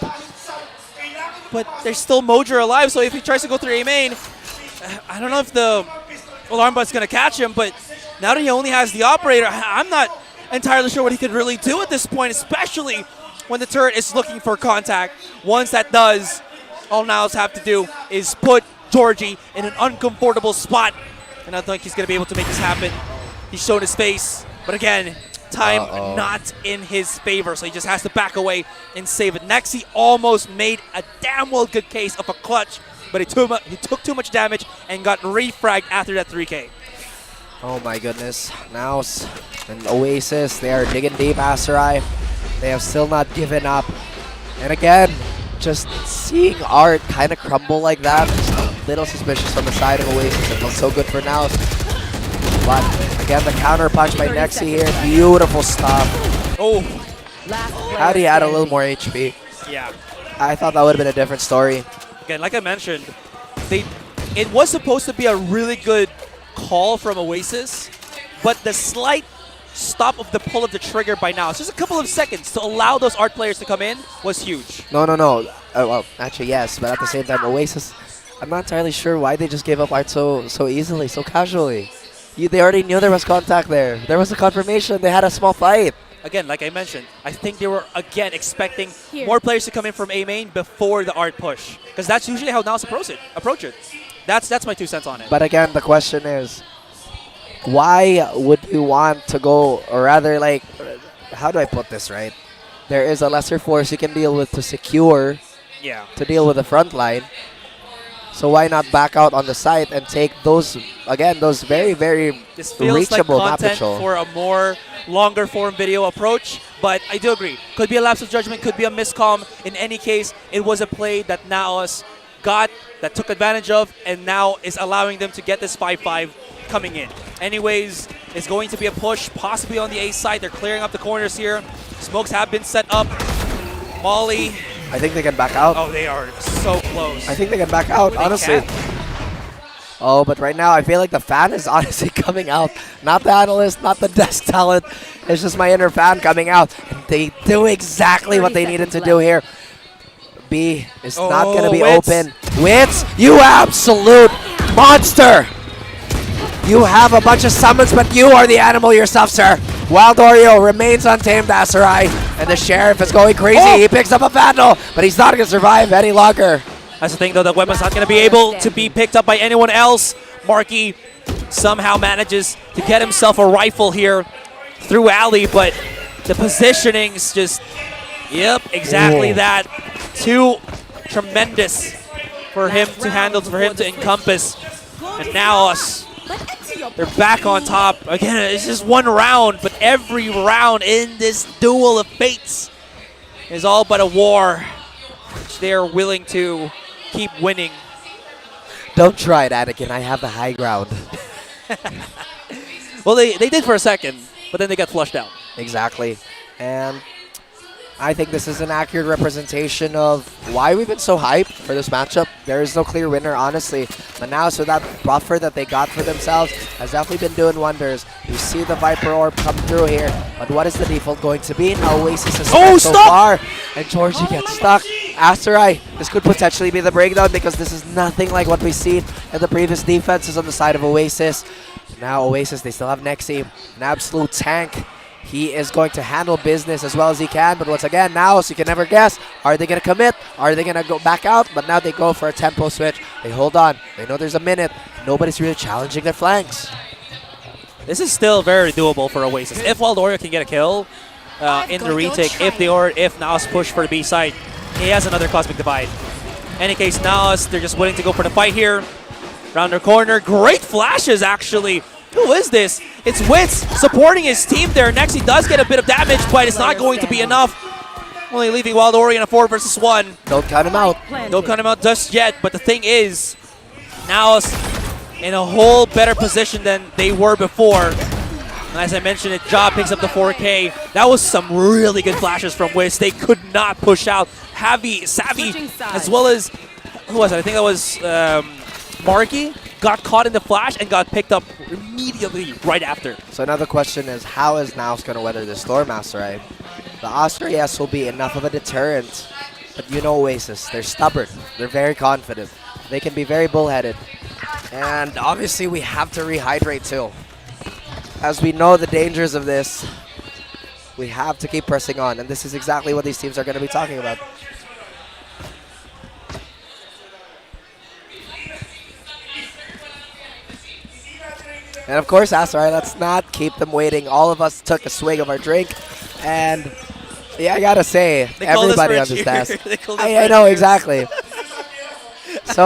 But there's still Mojer alive, so if he tries to go through A main, I don't know if the alarm but's gonna catch him. But now that he only has the operator, I'm not entirely sure what he could really do at this point, especially when the turret is looking for contact. Once that does, all NAOS have to do is put Georgie in an uncomfortable spot, and I think he's going to be able to make this happen. He's shown his face, but again, time not in his favor, so he just has to back away and save it. Nexi almost made a damn well good case of a clutch, but he took too much damage and got refragged after that 3K. Oh my goodness. NAOS and Oasis, they are digging deep. Asterai, they have still not given up. And again, just seeing Art kind of crumble like that, just a little suspicious on the side of Oasis. It looks so good for NAOS. But again, the counter punch by Nexi here, beautiful stuff. Oh, Had he had a little more HP, yeah. I thought that would have been a different story. Again, like I mentioned, it was supposed to be a really good call from Oasis, but the slight stop of the pull of the trigger by now, it's just a couple of seconds to allow those Art players to come in, was huge. No. Well, actually, yes, but at the same time, Oasis, I'm not entirely sure why they just gave up Art so easily, so casually. They already knew there was contact there. There was a confirmation. They had a small fight. Again, like I mentioned, I think they were, again, expecting more players to come in from A main before the Art push, because that's usually how NAOS approach it. That's my 2 cents on it. But again, the question is, why would you want to go, or rather, like, how do I put this right? There is a lesser force you can deal with to secure, to deal with the front line. So why not back out on the site and take those, again, those very, very this feels reachable like map content patrol. For a more longer form video approach, but I do agree. Could be a lapse of judgment, could be a miscomm. In any case, it was a play that NAOS got, that took advantage of, and now is allowing them to get this 5-5 coming in. Anyways, it's going to be a push, possibly on the A side. They're clearing up the corners here. Smokes have been set up. Molly. I think they can back out. Oh, they are so close. I think they can back out, honestly. Oh, but right now I feel like the fan is honestly coming out. Not the analyst, not the desk talent. It's just my inner fan coming out. And they do exactly what they needed to do here. B is not going to be open. Wits, you absolute monster! You have a bunch of summons, but you are the animal yourself, sir. Wild Oreo remains untamed, Asterai, and the Sheriff is going crazy. He picks up a Vandal, but he's not going to survive any longer. That's the thing, though. The weapon's not going to be able to be picked up by anyone else. Marky somehow manages to get himself a rifle here through alley, but the positioning's just, yep, exactly that. Too tremendous for him to handle, for him to encompass. And now they're back on top. Again, it's just one round, but every round in this duel of fates is all but a war. much they're willing to keep winning. Don't try it, Anakin. I have the high ground. Well, they did for a second, but then they got flushed out. Exactly. And I think this is an accurate representation of why we've been so hyped for this matchup. There is no clear winner, honestly. But now, so that buffer that they got for themselves has definitely been doing wonders. You see the Viper Orb come through here. But what is the default going to be? Now Oasis is so far. And Georgie gets stuck. Asterai, this could potentially be the breakdown because this is nothing like what we've seen in the previous defenses on the side of Oasis. Now Oasis, they still have Nexi, an absolute tank. He is going to handle business as well as he can, but once again, NAOS, you can never guess. Are they going to commit? Are they going to go back out? But now they go for a tempo switch. They hold on. They know there's a minute. Nobody's really challenging their flanks. This is still very doable for Oasis. If Waldoria can get a kill in the retake, if NAOS push for the B side, he has another Cosmic Divide. Any case, NAOS, they're just willing to go for the fight here. Round their corner. Great flashes, actually. Who is this? It's Wits supporting his team there. Next, he does get a bit of damage, but it's not going to be enough. Only leaving Waldoria in a 4 versus 1. Don't count him out. Don't count him out just yet, but the thing is, NAOS in a whole better position than they were before. And as I mentioned, it Job picks up the 4K. That was some really good flashes from Wits. They could not push out Savvy, as well as, who was it? I think that was Marky. Got caught in the flash and got picked up immediately right after. So another question is, how is NAOS going to weather this storm, Asterai? The Oscar, yes, will be enough of a deterrent. But you know Oasis, they're stubborn. They're very confident. They can be very bullheaded. And obviously we have to rehydrate too. As we know the dangers of this, we have to keep pressing on. And this is exactly what these teams are going to be talking about. And of course, Asterai, let's not keep them waiting. All of us took a swig of our drink. And yeah, I gotta say, everybody understands. I know, exactly. So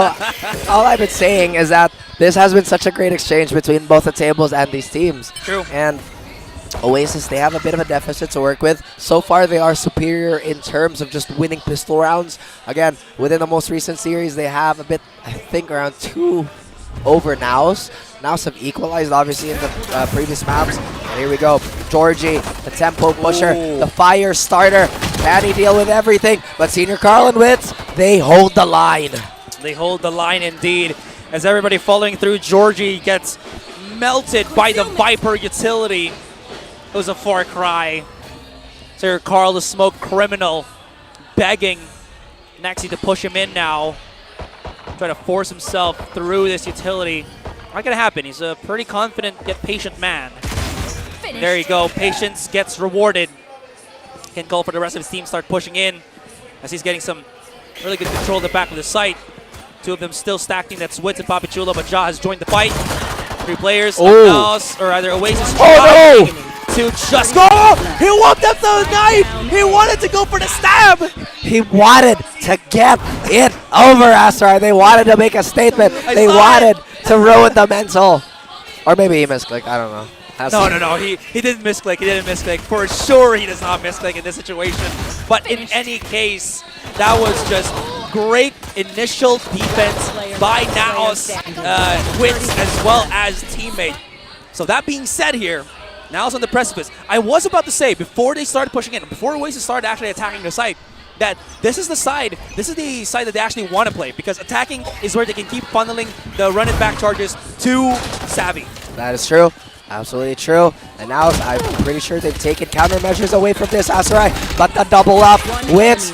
all I've been saying is that this has been such a great exchange between both the tables and these teams. True. And Oasis, they have a bit of a deficit to work with. So far, they are superior in terms of just winning pistol rounds. Again, within the most recent series, they have a bit, I think, around 2 over NAOS. NAOS have equalized, obviously, in the previous maps. And here we go. Georgie, the tempo pusher, the fire starter. Can he deal with everything? But Senior Carl and Wits, they hold the line. They hold the line indeed. As everybody following through, Georgie gets melted by the Viper utility. It was a far cry. Sir Carl, the smoke criminal, begging Nexi to push him in now. Trying to force himself through this utility. Not gonna happen. He's a pretty confident yet patient man. There you go. Patience gets rewarded. Can call for the rest of his team start pushing in as he's getting some really good control of the back of the site. 2 of them still stacking. That's Wits and Papichulo, but Ja has joined the fight. 3 players. NAOS, or either Oasis. Oh no! To just go! He whooped up the knife! He wanted to go for the stab! He wanted to get it over, Asterai. They wanted to make a statement. They wanted to ruin the mental. Or maybe he misclicked. I don't know. No. He didn't misclick. He didn't misclick. For sure, he does not misclick in this situation. But in any case, that was just great initial defense by NAOS, Wits, as well as teammate. So that being said here, NAOS on the precipice. I was about to say, before they started pushing in, before Oasis started actually attacking the site, that this is the side that they actually want to play, because attacking is where they can keep funneling the run it back charges to Savvy. That is true. Absolutely true. And now I'm pretty sure they've taken countermeasures away from this, Asterai. But the double up wins.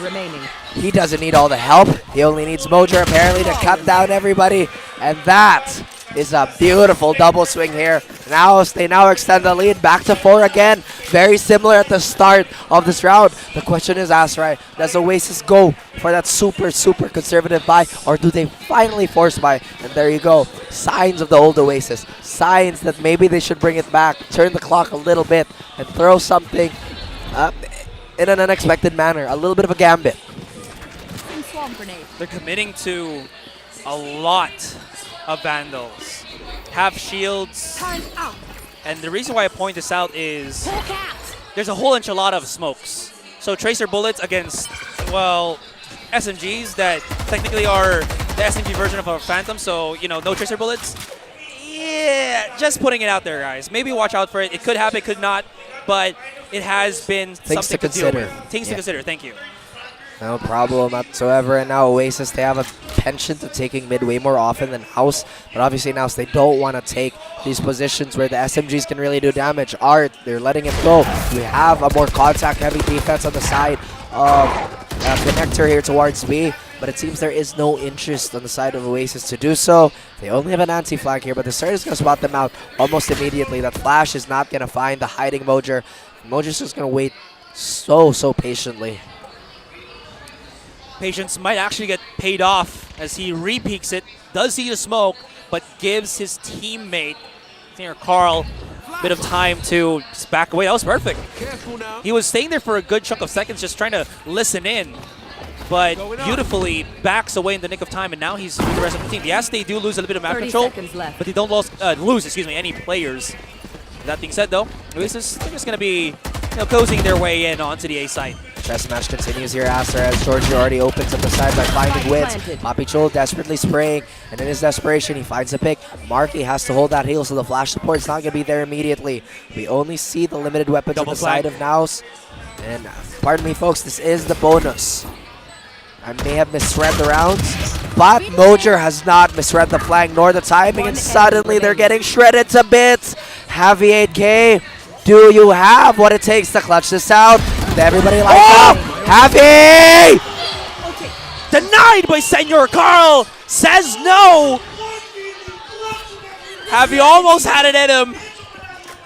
He doesn't need all the help. He only needs Mojo apparently to cut down everybody. And that is a beautiful double swing here. Now they now extend the lead back to 4 again. Very similar at the start of this round. The question is, Asterai, does Oasis go for that super conservative buy, or do they finally force buy? And there you go. Signs of the old Oasis. Signs that maybe they should bring it back, turn the clock a little bit, and throw something in an unexpected manner. A little bit of a gambit. They're committing to a lot of Vandals. Have shields. And the reason why I point this out is there's a whole enchilada of smokes. So Tracer bullets against, well, SMGs that technically are the SMG version of a Phantom, so, you know, no tracer bullets. Yeah, just putting it out there, guys. Maybe watch out for it. It could happen, it could not, but it has been Things something to deal consider. with. Things to consider, thank you. No problem whatsoever. And now Oasis, they have a penchant of taking mid way more often than NAOS. But obviously NAOS, they don't want to take these positions where the SMGs can really do damage. Art, they're letting him go. We have a more contact-heavy defense on the side of Connector here towards B. But it seems there is no interest on the side of Oasis to do so. They only have an anti-flag here, but the Start is going to spot them out almost immediately. That Flash is not going to find the hiding Mojer. Mojer's just going to wait so patiently. Patience might actually get paid off as he re-peeks it, does see the smoke, but gives his teammate, I think Carl, a bit of time to just back away. That was perfect. He was staying there for a good chunk of seconds just trying to listen in, but beautifully backs away in the nick of time, and now he's with the rest of the team. Yes, they do lose a little bit of map control, but they don't lose any players. That being said, though, Oasis, they're just going to be closing their way in onto the A side. Chess match continues here, Aster, as Georgie already opens up the side by finding Wits. Poppy Chul desperately spraying, and in his desperation, he finds a pick. Marky has to hold that heal, so the flash support's not going to be there immediately. We only see the limited weapons on the side of NAOS. And pardon me, folks, this is the bonus. I may have misread the rounds, but Mojer has not misread the flank nor the timing, and suddenly they're getting shredded to bits. Heavy 8K. Do you have what it takes to clutch this out? Everybody like Heavy! Okay. Denied by Senor Carl. Says no. Heavy almost had it in him,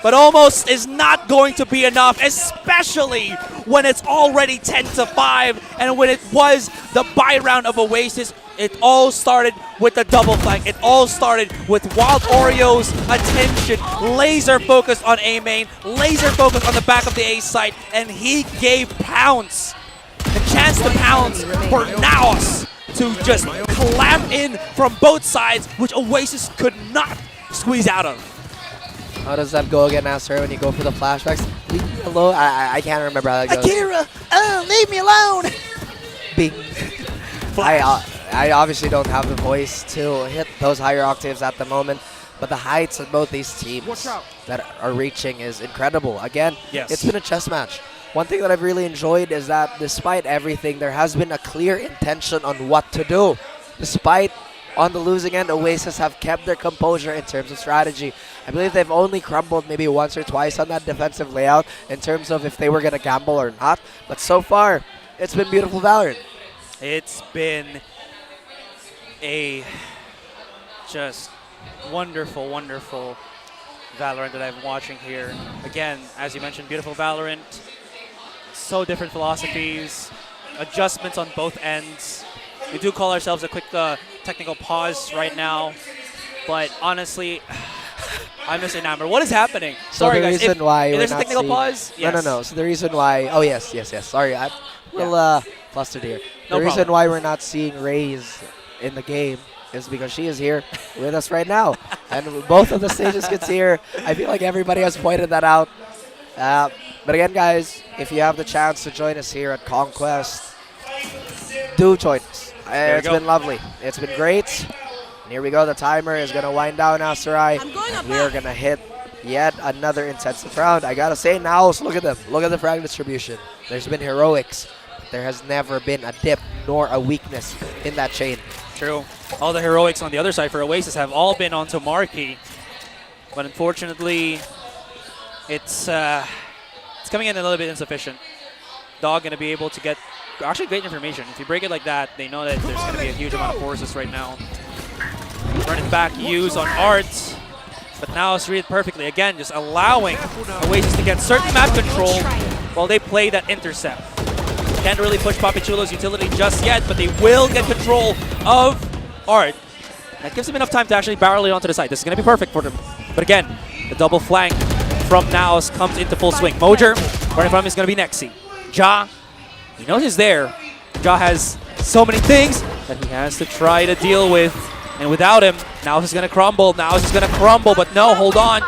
but almost is not going to be enough, especially when it's already 10-5 and when it was the buy round of Oasis. It all started with the double flank. It all started with Wild Oreo's attention, laser focused on A main, laser focused on the back of the A site, and he gave Pounce the chance to pounce for NAOS to just clamp in from both sides, which Oasis could not squeeze out of. How does that go again, Aster, when you go for the flashbacks? Leave me alone. I can't remember how that goes. Akira, leave me alone. Bing. I obviously don't have the voice to hit those higher octaves at the moment, but the heights of both these teams that are reaching is incredible. Again, it's been a chess match. One thing that I've really enjoyed is that despite everything, there has been a clear intention on what to do. Despite on the losing end, Oasis have kept their composure in terms of strategy. I believe they've only crumbled maybe once or twice on that defensive layout in terms of if they were going to gamble or not. But so far, it's been beautiful Valorant. It's been a just wonderful Valorant that I'm watching here. Again, as you mentioned, beautiful Valorant. So different philosophies, adjustments on both ends. We do call ourselves a quick technical pause right now, but honestly, I'm just enamored. What is happening? So sorry, the guys. reason why there's we're a not technical seeing, pause? Yes. No. So the reason why, oh yes. Sorry, I'm a little flustered here. The reason why we're not seeing Raze in the game is because she is here with us right now. And both of the stages gets here. I feel like everybody has pointed that out. But again, guys, if you have the chance to join us here at CONQuest, do join us. It's been lovely. It's been great. And here we go. The timer is going to wind down now, Sarai. And we are going to hit yet another intensive round. I got to say now, look at them. Look at the frag distribution. There's been heroics. There has never been a dip nor a weakness in that chain. True. All the heroics on the other side for Oasis have all been onto Marky. But unfortunately, it's coming in a little bit insufficient. Dog going to be able to get actually great information. If you break it like that, they know that there's going to be a huge amount of forces right now. Run it back, use on Art. But now it's read perfectly. Again, just allowing Oasis to get certain map control while they play that intercept. Can't really push Poppy Chulo's utility just yet, but they will get control of Art. That gives them enough time to actually barrel it onto the side. This is going to be perfect for them. But again, the double flank from NAOS comes into full swing. Mojer, right in front of him is going to be Nexi. Ja, he knows he's there. Ja has so many things that he has to try to deal with. And without him, NAOS is going to crumble. NAOS is going to crumble, but no, hold on.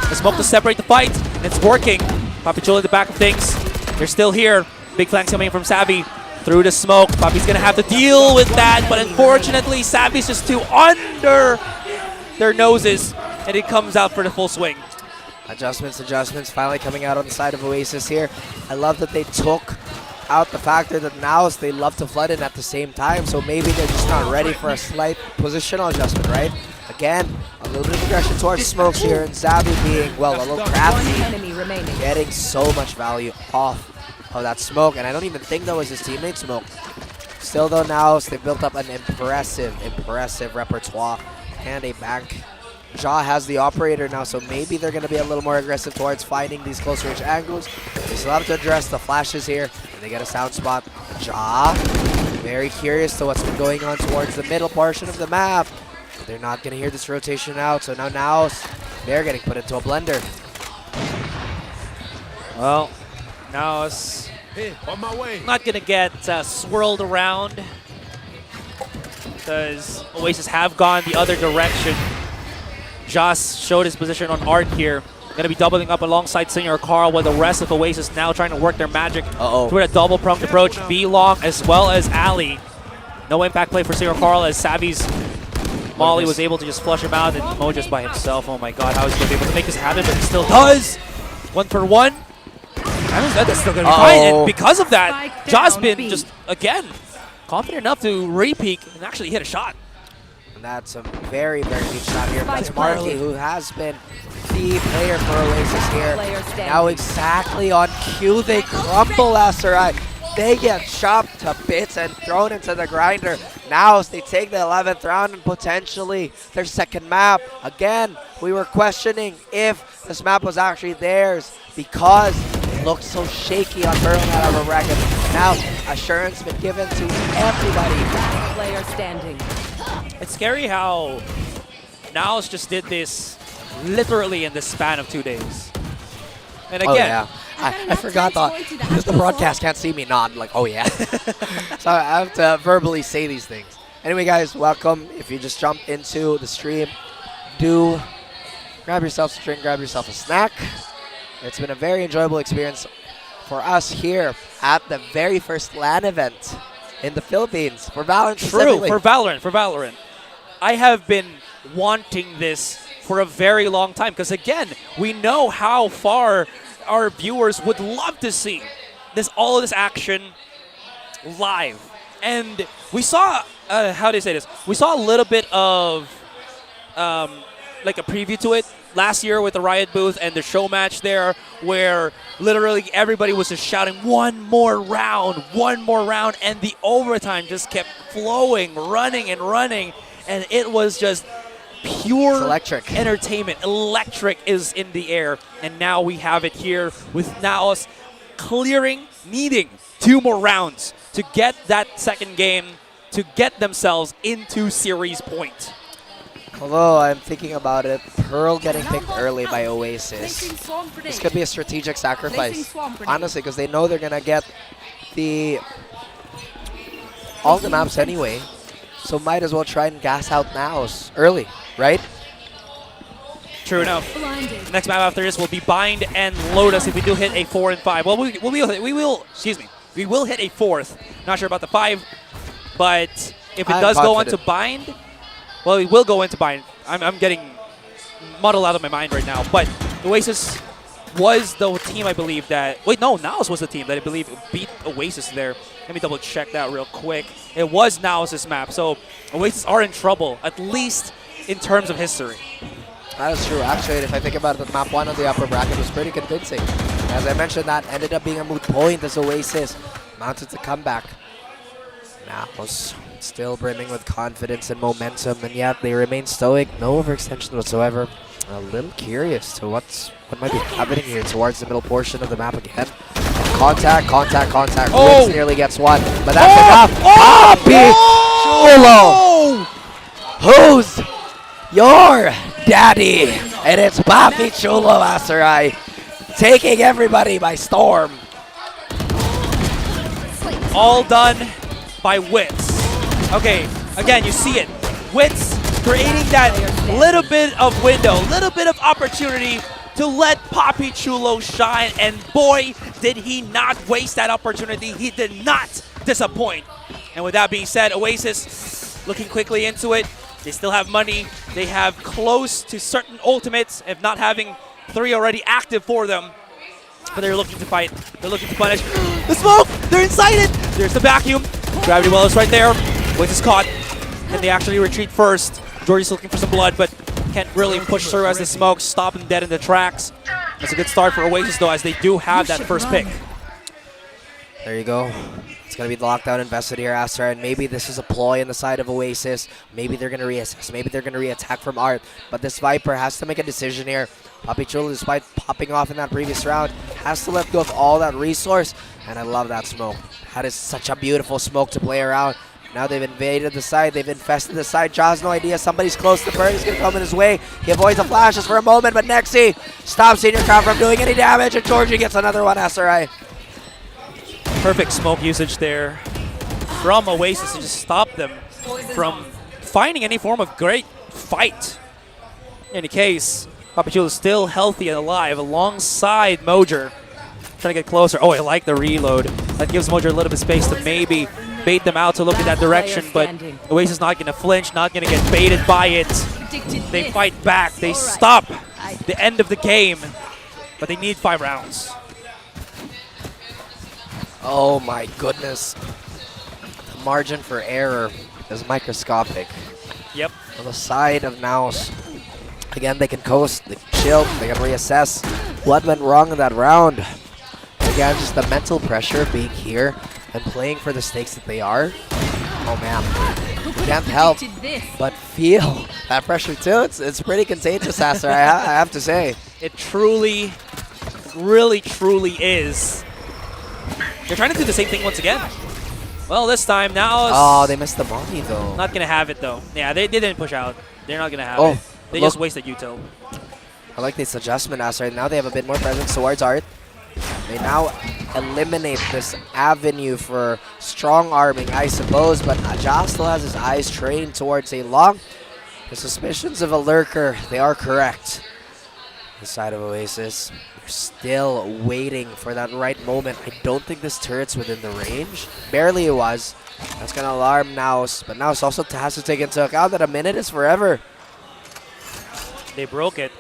The smoke to separate the fight, and it's working. Poppy Chulo at the back of things. They're still here. Big flanks coming in from Savvy. through the smoke. Poppy's gonna have to deal with that, but unfortunately, Savvy's just too under their noses, and it comes out for the full swing. Adjustments, finally coming out on the side of Oasis here. I love that they took out the factor that NAOS, they love to flood in at the same time, so maybe they're just not ready for a slight positional adjustment, right? Again, a little bit of aggression towards smokes here, and Savvy being, well, a little crafty, getting so much value off of that smoke, and I don't even think that was his teammate smoke. Still though, NAOS, they built up an impressive repertoire and a bank. Ja has the operator now, so maybe they're going to be a little more aggressive towards finding these close range angles. They still have to address the flashes here, and they get a sound spot. Ja, very curious to what's been going on towards the middle portion of the map. They're not going to hear this rotation out, so now NAOS, they're getting put into a blender. Well, NAOS on my way. not going to get swirled around because Oasis have gone the other direction. Joss showed his position on Art here. Going to be doubling up alongside Senior Carl, with the rest of Oasis now trying to work their magic through a double-pronged approach. V-Long as well as Ali. No impact play for Senior Carl as Savvy's Molly was able to just flush him out, and Mo just by himself. Oh my god, how is he going to be able to make this happen? But he still does. 1 for 1. That's still going to be fine. And because of that, Joss been just, again, confident enough to re-peek and actually hit a shot. And that's a very good shot here. That's Marky, who has been the player for Oasis here. Now exactly on cue, they crumble Aserai. They get chopped to bits and thrown into the grinder. Now they take the 11th round and potentially their second map. Again, we were questioning if this map was actually theirs because it looked so shaky on burning out of a bracket. Now assurance been given to everybody. Player standing. It's scary how NAOS just did this literally in the span of 2 days. And again, oh, yeah. I forgot because the broadcast can't see me nod like, oh yeah. So I have to verbally say these things. Anyway, guys, welcome. If you just jumped into the stream, do grab yourself a drink, grab yourself a snack. It's been a very enjoyable experience for us here at the very first LAN event in the Philippines for VALORANT. True, for Valorant. I have been wanting this for a very long time because, again, we know how far our viewers would love to see all of this action live. And we saw, how do you say this? We saw a little bit of like a preview to it last year with the Riot booth and the show match there, where literally everybody was just shouting one more round, and the overtime just kept flowing, running, and it was just pure electric entertainment. Electric is in the air, and now we have it here with NAOS needing 2 more rounds to get that second game, to get themselves into series point. Although I'm thinking about it, Pearl getting picked early by Oasis, this could be a strategic sacrifice, honestly, because they know they're going to get all the maps anyway, so might as well try and gas out NAOS early, right? True enough. Next map after this will be Bind and Lotus if we do hit a 4 and 5. Well, we will hit a 4th. Not sure about the 5, but if it does go into Bind, well, we will go into Bind. I'm getting muddled out of my mind right now. But Oasis was the team, I believe, that... Wait, no, NAOS was the team that I believe beat Oasis there. Let me double check that real quick. It was NAOS' map, so Oasis are in trouble, at least in terms of history. That is true. Actually, if I think about it, map 1 of the upper bracket was pretty convincing. As I mentioned, that ended up being a moot point as Oasis mounted the comeback. NAOS still brimming with confidence and momentum, and yet they remain stoic, no overextension whatsoever. A little curious to what might be happening here towards the middle portion of the map again. Contact. Oh! Witz nearly gets one, but that's enough. Poppy Chulo! Who's your daddy? And it's Poppy Chulo, Aserai, taking everybody by storm. All done by Witz. Okay, again, you see it. Witz creating that little bit of window, little bit of opportunity to let Poppy Chulo shine, and boy, did he not waste that opportunity. He did not disappoint. And with that being said, Oasis looking quickly into it. They still have money. They have close to certain ultimates, if not having 3 already active for them. But they're looking to fight. They're looking to punish. The smoke! They're inside it! There's the vacuum. Gravity Well is right there. Oasis caught. And they actually retreat first. Jordy's looking for some blood, but can't really push through as the smoke stop him dead in the tracks. That's a good start for Oasis, though, as they do have that first pick. There you go. It's going to be the lockdown invested here, Astra, and maybe this is a ploy on the side of Oasis. Maybe they're going to reassess. Maybe they're going to re-attack from Art. But this Viper has to make a decision here. Papi Chulo, despite popping off in that previous round, has to let go of all that resource. And I love that smoke. That is such a beautiful smoke to play around. Now they've invaded the side. They've infested the side. Jaw has no idea. Somebody's close. The bird is going to come in his way. He avoids the flashes for a moment, but Nexi stops Senior Crown from doing any damage, and Georgie gets another one, SRI. Perfect smoke usage there from Oasis to just stop them from finding any form of great fight. In any case, Papi Chulo is still healthy and alive alongside Mojer. Trying to get closer. Oh, I like the reload. That gives Mojer a little bit of space to maybe bait them out to look in that direction, but Oasis not going to flinch, not going to get baited by it. They fight back. They stop the end of the game, but they need 5 rounds. Oh my goodness. The margin for error is microscopic. Yep. On the side of NAOS. Again, they can coast, they can chill, they can reassess what went wrong in that round. Again, just the mental pressure of being here and playing for the stakes that they are. Oh man, you can't help but feel that pressure too. It's pretty contagious, Asser, I have to say. It truly, really, truly is. They're trying to do the same thing once again. Well, this time now. Oh, they missed the money though. Not gonna have it though. Yeah, they didn't push out. They're not gonna have it. They just wasted util. I like this adjustment, Asser. Now they have a bit more presence towards Art. They now eliminate this avenue for strong arming, I suppose, but Ja still has his eyes trained towards a long. The suspicions of a lurker, they are correct. The side of Oasis, they're still waiting for that right moment. I don't think this turret's within the range. Barely it was. That's going to alarm NAOS, but NAOS also has to take into account that a minute is forever. They broke it.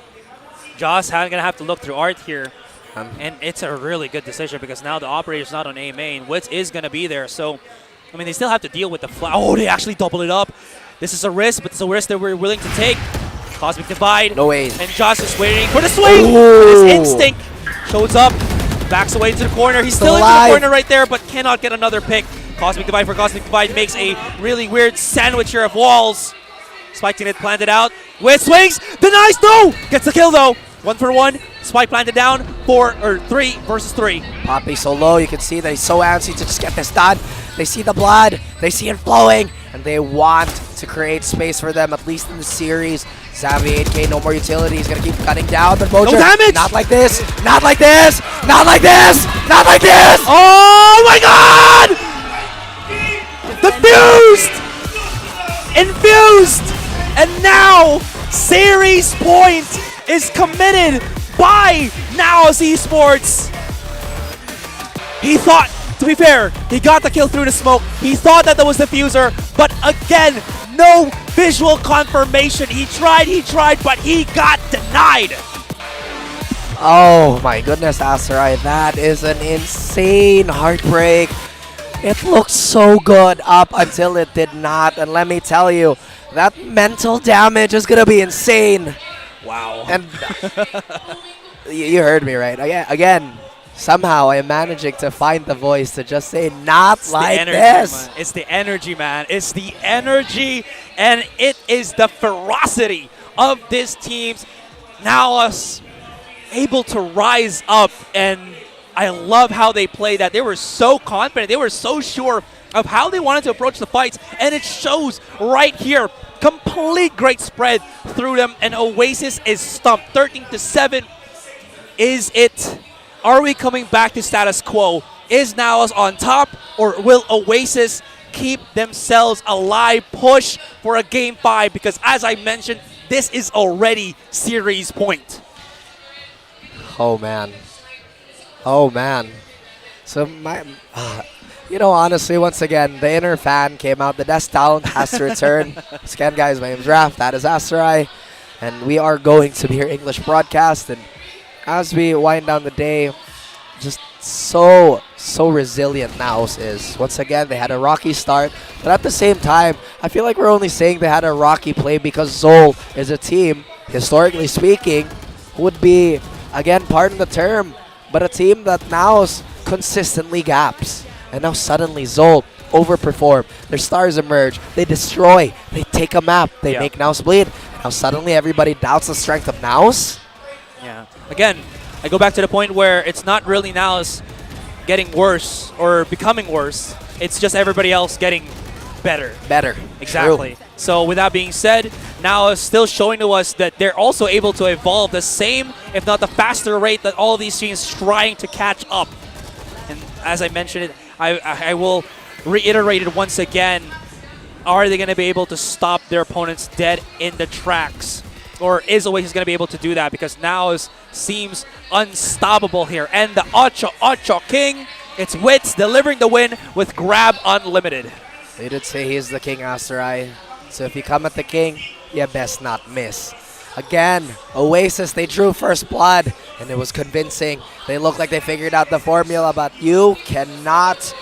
Joss going to have to look through Art here. And it's a really good decision because now the operator's not on A main. Witz is going to be there. So, I mean, they still have to deal with the flash. Oh, they actually doubled it up. This is a risk, but it's a risk that we're willing to take. Cosmic Divide. No way. And Joss is waiting for the swing. His instinct shows up. Backs away to the corner. He's still into the corner right there, but cannot get another pick. Cosmic Divide for Cosmic Divide makes a really weird sandwich here of walls. Spike it planted out. Witz swings. Denies. No! Gets the kill, though. 1 for 1. Spike planted down. 3 versus 3. Papi so low. You can see that he's so antsy to just get this done. They see the blood. They see it flowing. And they want to create space for them, at least in the series. Xavi 8K, no more utility. He's going to keep cutting down. But Mojer, no damage! Not like this. Not like this. Not like this. Not like this. Oh my god! Diffused! Infused! And now, series point is committed by NAOS Esports. He thought, to be fair, he got the kill through the smoke. He thought that was diffuser, but again, no visual confirmation. He tried, but he got denied. Oh my goodness, Asarai, that is an insane heartbreak. It looked so good up until it did not, and let me tell you, that mental damage is gonna be insane. Wow. And you heard me right. Again, somehow I am managing to find the voice to just say not It's like the energy, this. Man. It's the energy, man. It's the energy, and it is the ferocity of this team's NAOS able to rise up, and I love how they play that. They were so confident. They were so sure of how they wanted to approach the fights, and it shows right here. Complete great spread through them, and Oasis is stumped. 13-7. Is it? Are we coming back to status quo? Is NAOS on top, or will Oasis keep themselves alive, push for a Game 5? Because as I mentioned, this is already series point. Oh man. Oh man. So You know, honestly, once again, the inner fan came out. The desk talent has to return. Once again, guys, my name is Raph. That is Asterai. And we are going to be your English broadcast. And as we wind down the day, just so resilient NAOS is. Once again, they had a rocky start. But at the same time, I feel like we're only saying they had a rocky play because Zol is a team, historically speaking, would be, again, pardon the term, but a team that NAOS consistently gaps. And now suddenly Zol overperform. Their stars emerge. They destroy. They take a map. They make NAOS bleed. Now suddenly everybody doubts the strength of NAOS. Yeah. Again, I go back to the point where it's not really NAOS getting worse or becoming worse. It's just everybody else getting better. Better. Exactly. True. So with that being said, NAOS still showing to us that they're also able to evolve the same, if not the faster rate that all of these teams trying to catch up. And as I mentioned it, I will reiterate it once again. Are they going to be able to stop their opponents dead in the tracks? Or is Oasis going to be able to do that? Because NAOS seems unstoppable here. And the Ocho King, it's Wits delivering the win with Grab Unlimited. They did say he's the king, Asterai. So if you come at the king, you best not miss. Again, Oasis, they drew first blood, and it was convincing. They look like they figured out the formula, but you cannot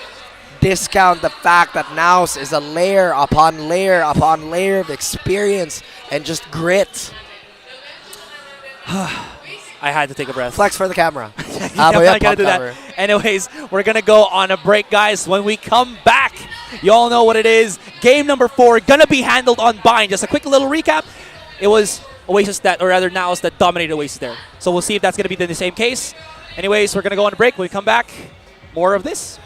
discount the fact that NAOS is a layer upon layer upon layer of experience and just grit. I had to take a breath. Flex for the camera. I'm not gonna do that. Anyways, we're gonna go on a break, guys. When we come back, you all know what it is. Game number 4 gonna be handled on Bind. Just a quick little recap. It was Oasis that, or rather NAOS that dominated Oasis there. So we'll see if that's gonna be the same case. Anyways, we're gonna go on a break. When we come back, more of this.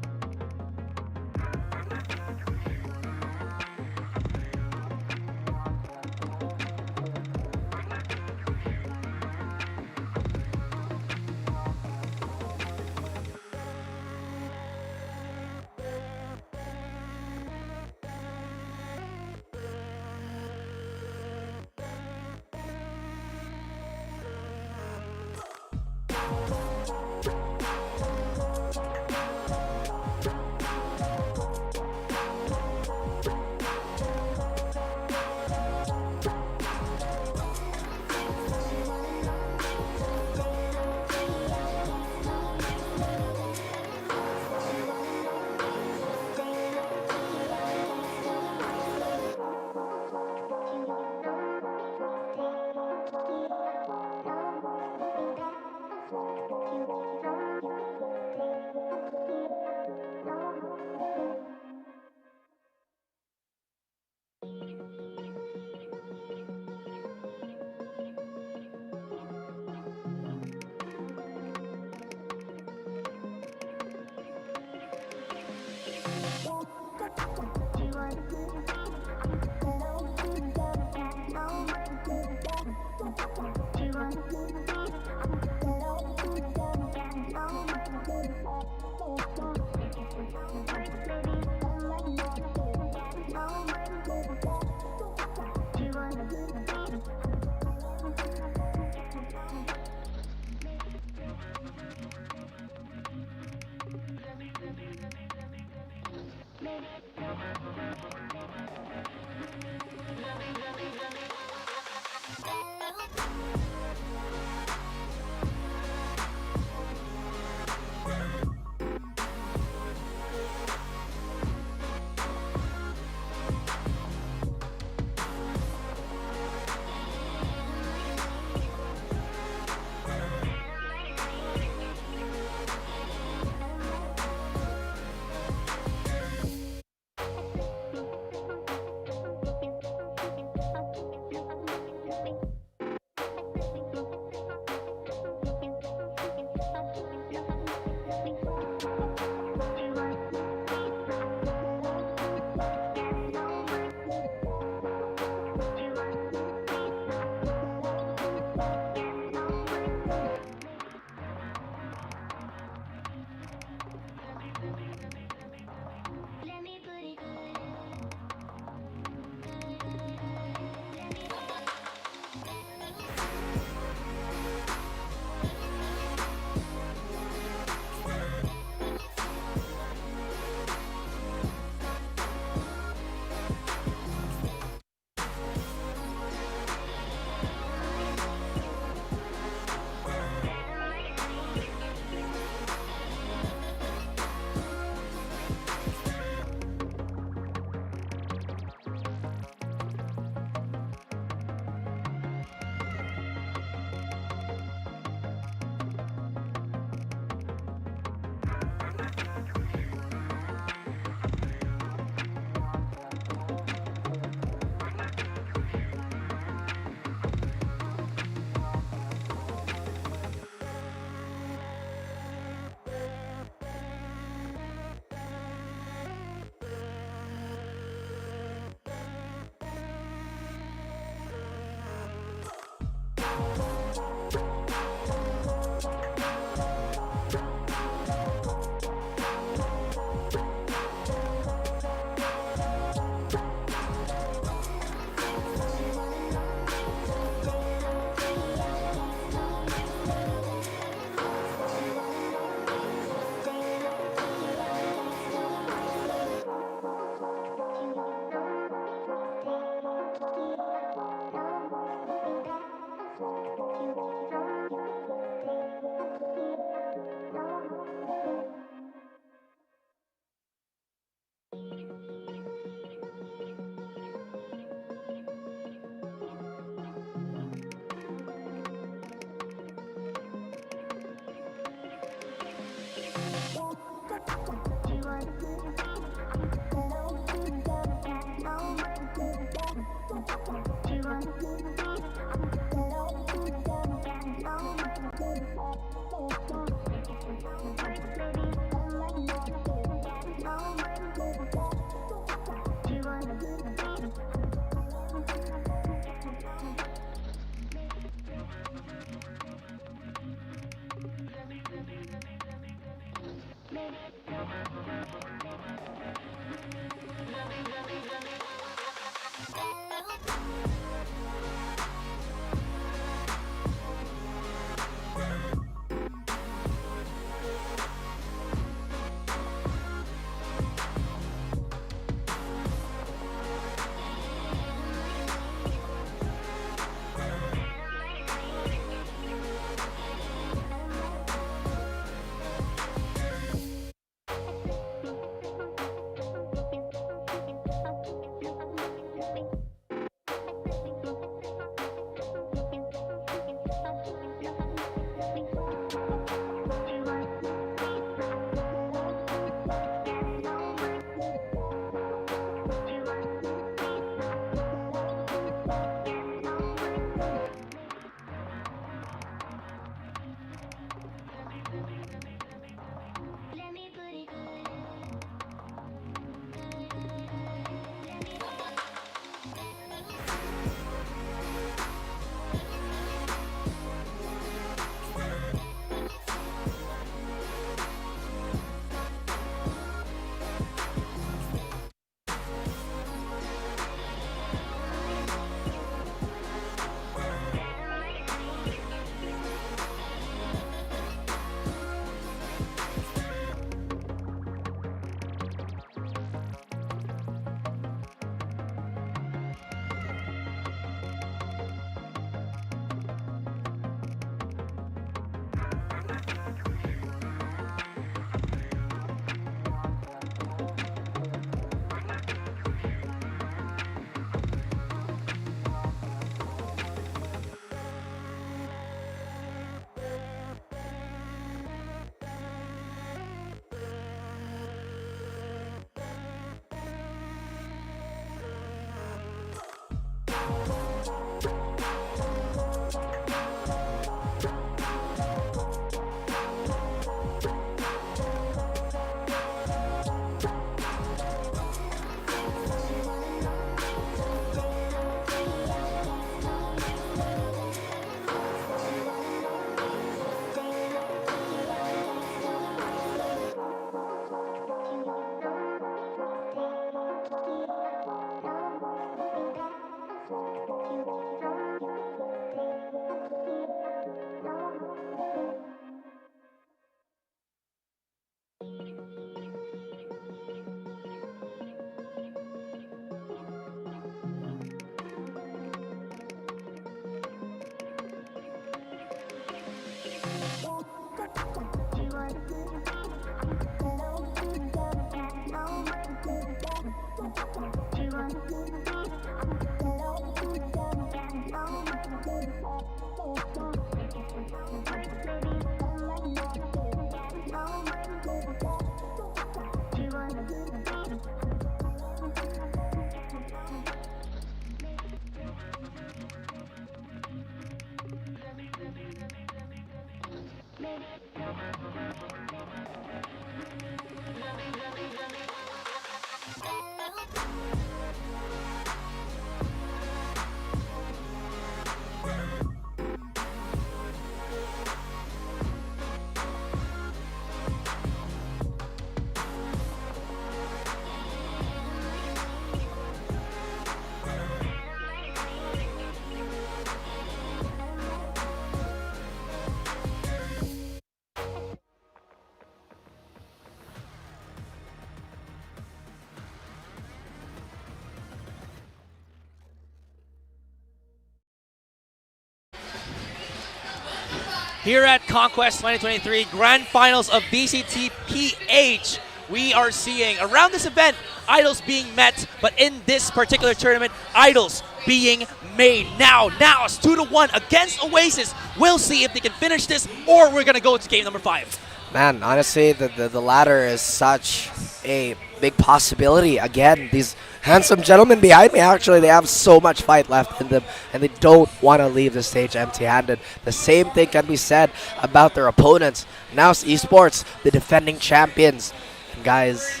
Here at CONQuest 2023 Grand Finals of VCTPH, we are seeing around this event idols being met, but in this particular tournament, idols being made. Now it's 2-1 against Oasis. We'll see if they can finish this, or we're gonna go to game number 5. Man, honestly, the latter is such a big possibility. Again, these handsome gentlemen behind me, actually, they have so much fight left in them, and they don't want to leave the stage empty-handed. The same thing can be said about their opponents. NAOS Esports, the defending champions. And guys,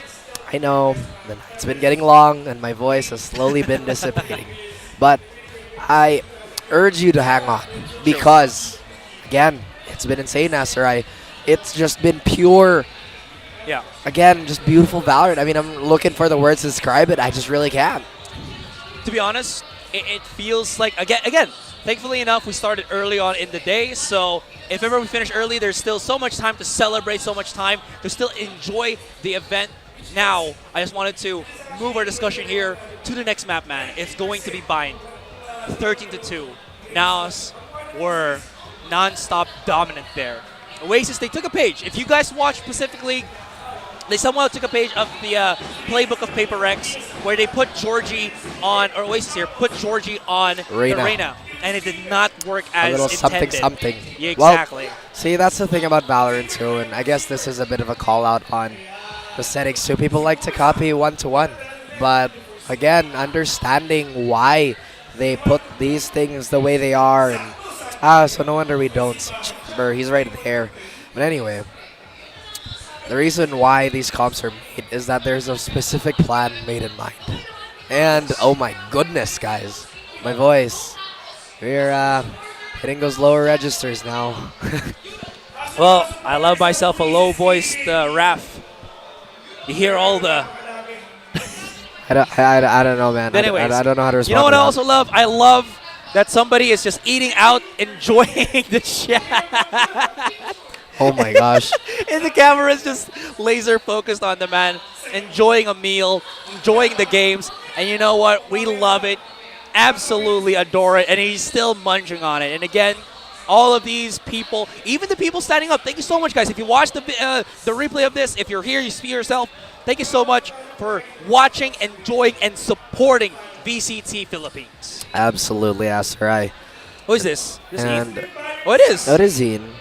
I know the night's been getting long, and my voice has slowly been dissipating. But I urge you to hang on, because, again, it's been insane, Asarai. It's just been pure, again, just beautiful Valorant. I mean, I'm looking for the words to describe it. I just really can't. To be honest, it feels like, again, thankfully enough, we started early on in the day, so if ever we finish early, there's still so much time to celebrate, so much time to still enjoy the event. Now, I just wanted to move our discussion here to the next map, man. It's going to be Bind. 13-2. NAOS were non-stop dominant there. Oasis, they took a page. If you guys watch Pacific League, they somehow took a page of the playbook of Paper Rex, where they put Georgie on, or Oasis here, put Georgie on the Reyna. And it did not work as a little intended. something. Yeah, exactly. Well, see, that's the thing about Valorant too, and I guess this is a bit of a call out on the settings too. People like to copy one-to-one, but again, understanding why they put these things the way they are, and so no wonder we don't see Chamber. He's right there. But anyway, the reason why these comps are made is that there's a specific plan made in mind. And oh my goodness, guys, my voice. We're hitting those lower registers now. Well, I love myself a low-voiced Raph. You hear all the... I don't know, man. But anyways, I don't know how to respond. You know what to I that. also love? I love that somebody is just eating out, enjoying the chat. Oh my gosh. And the camera is just laser focused on the man, enjoying a meal, enjoying the games. And you know what? We love it. Absolutely adore it. And he's still munching on it. And again, all of these people, even the people standing up, thank you so much, guys. If you watch the replay of this, if you're here, you see yourself, thank you so much for watching, enjoying, and supporting VCT Philippines. Absolutely, Asarai. Who is this? And oh, it is. That is Zine.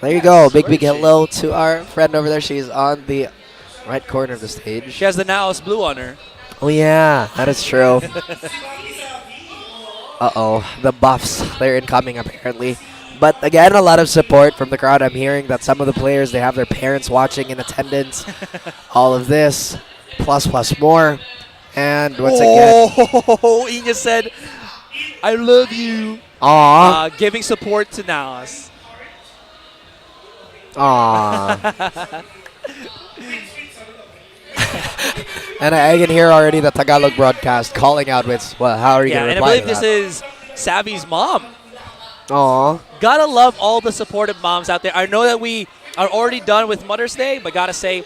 There you go. Big hello to our friend over there. She's on the right corner of the stage. She has the NAOS blue on her. Oh, yeah. That is true. Uh-oh. The buffs. They're incoming, apparently. But again, a lot of support from the crowd. I'm hearing that some of the players, they have their parents watching in attendance. All of this, plus more. And once again... Oh, Inya said, I love you. Aww. Giving support to NAOS. Aww. And I can hear already the Tagalog broadcast calling out with, well, how are you going to reply to that? And I believe this is Savvy's mom. Aww. Gotta love all the supportive moms out there. I know that we are already done with Mother's Day, but gotta say,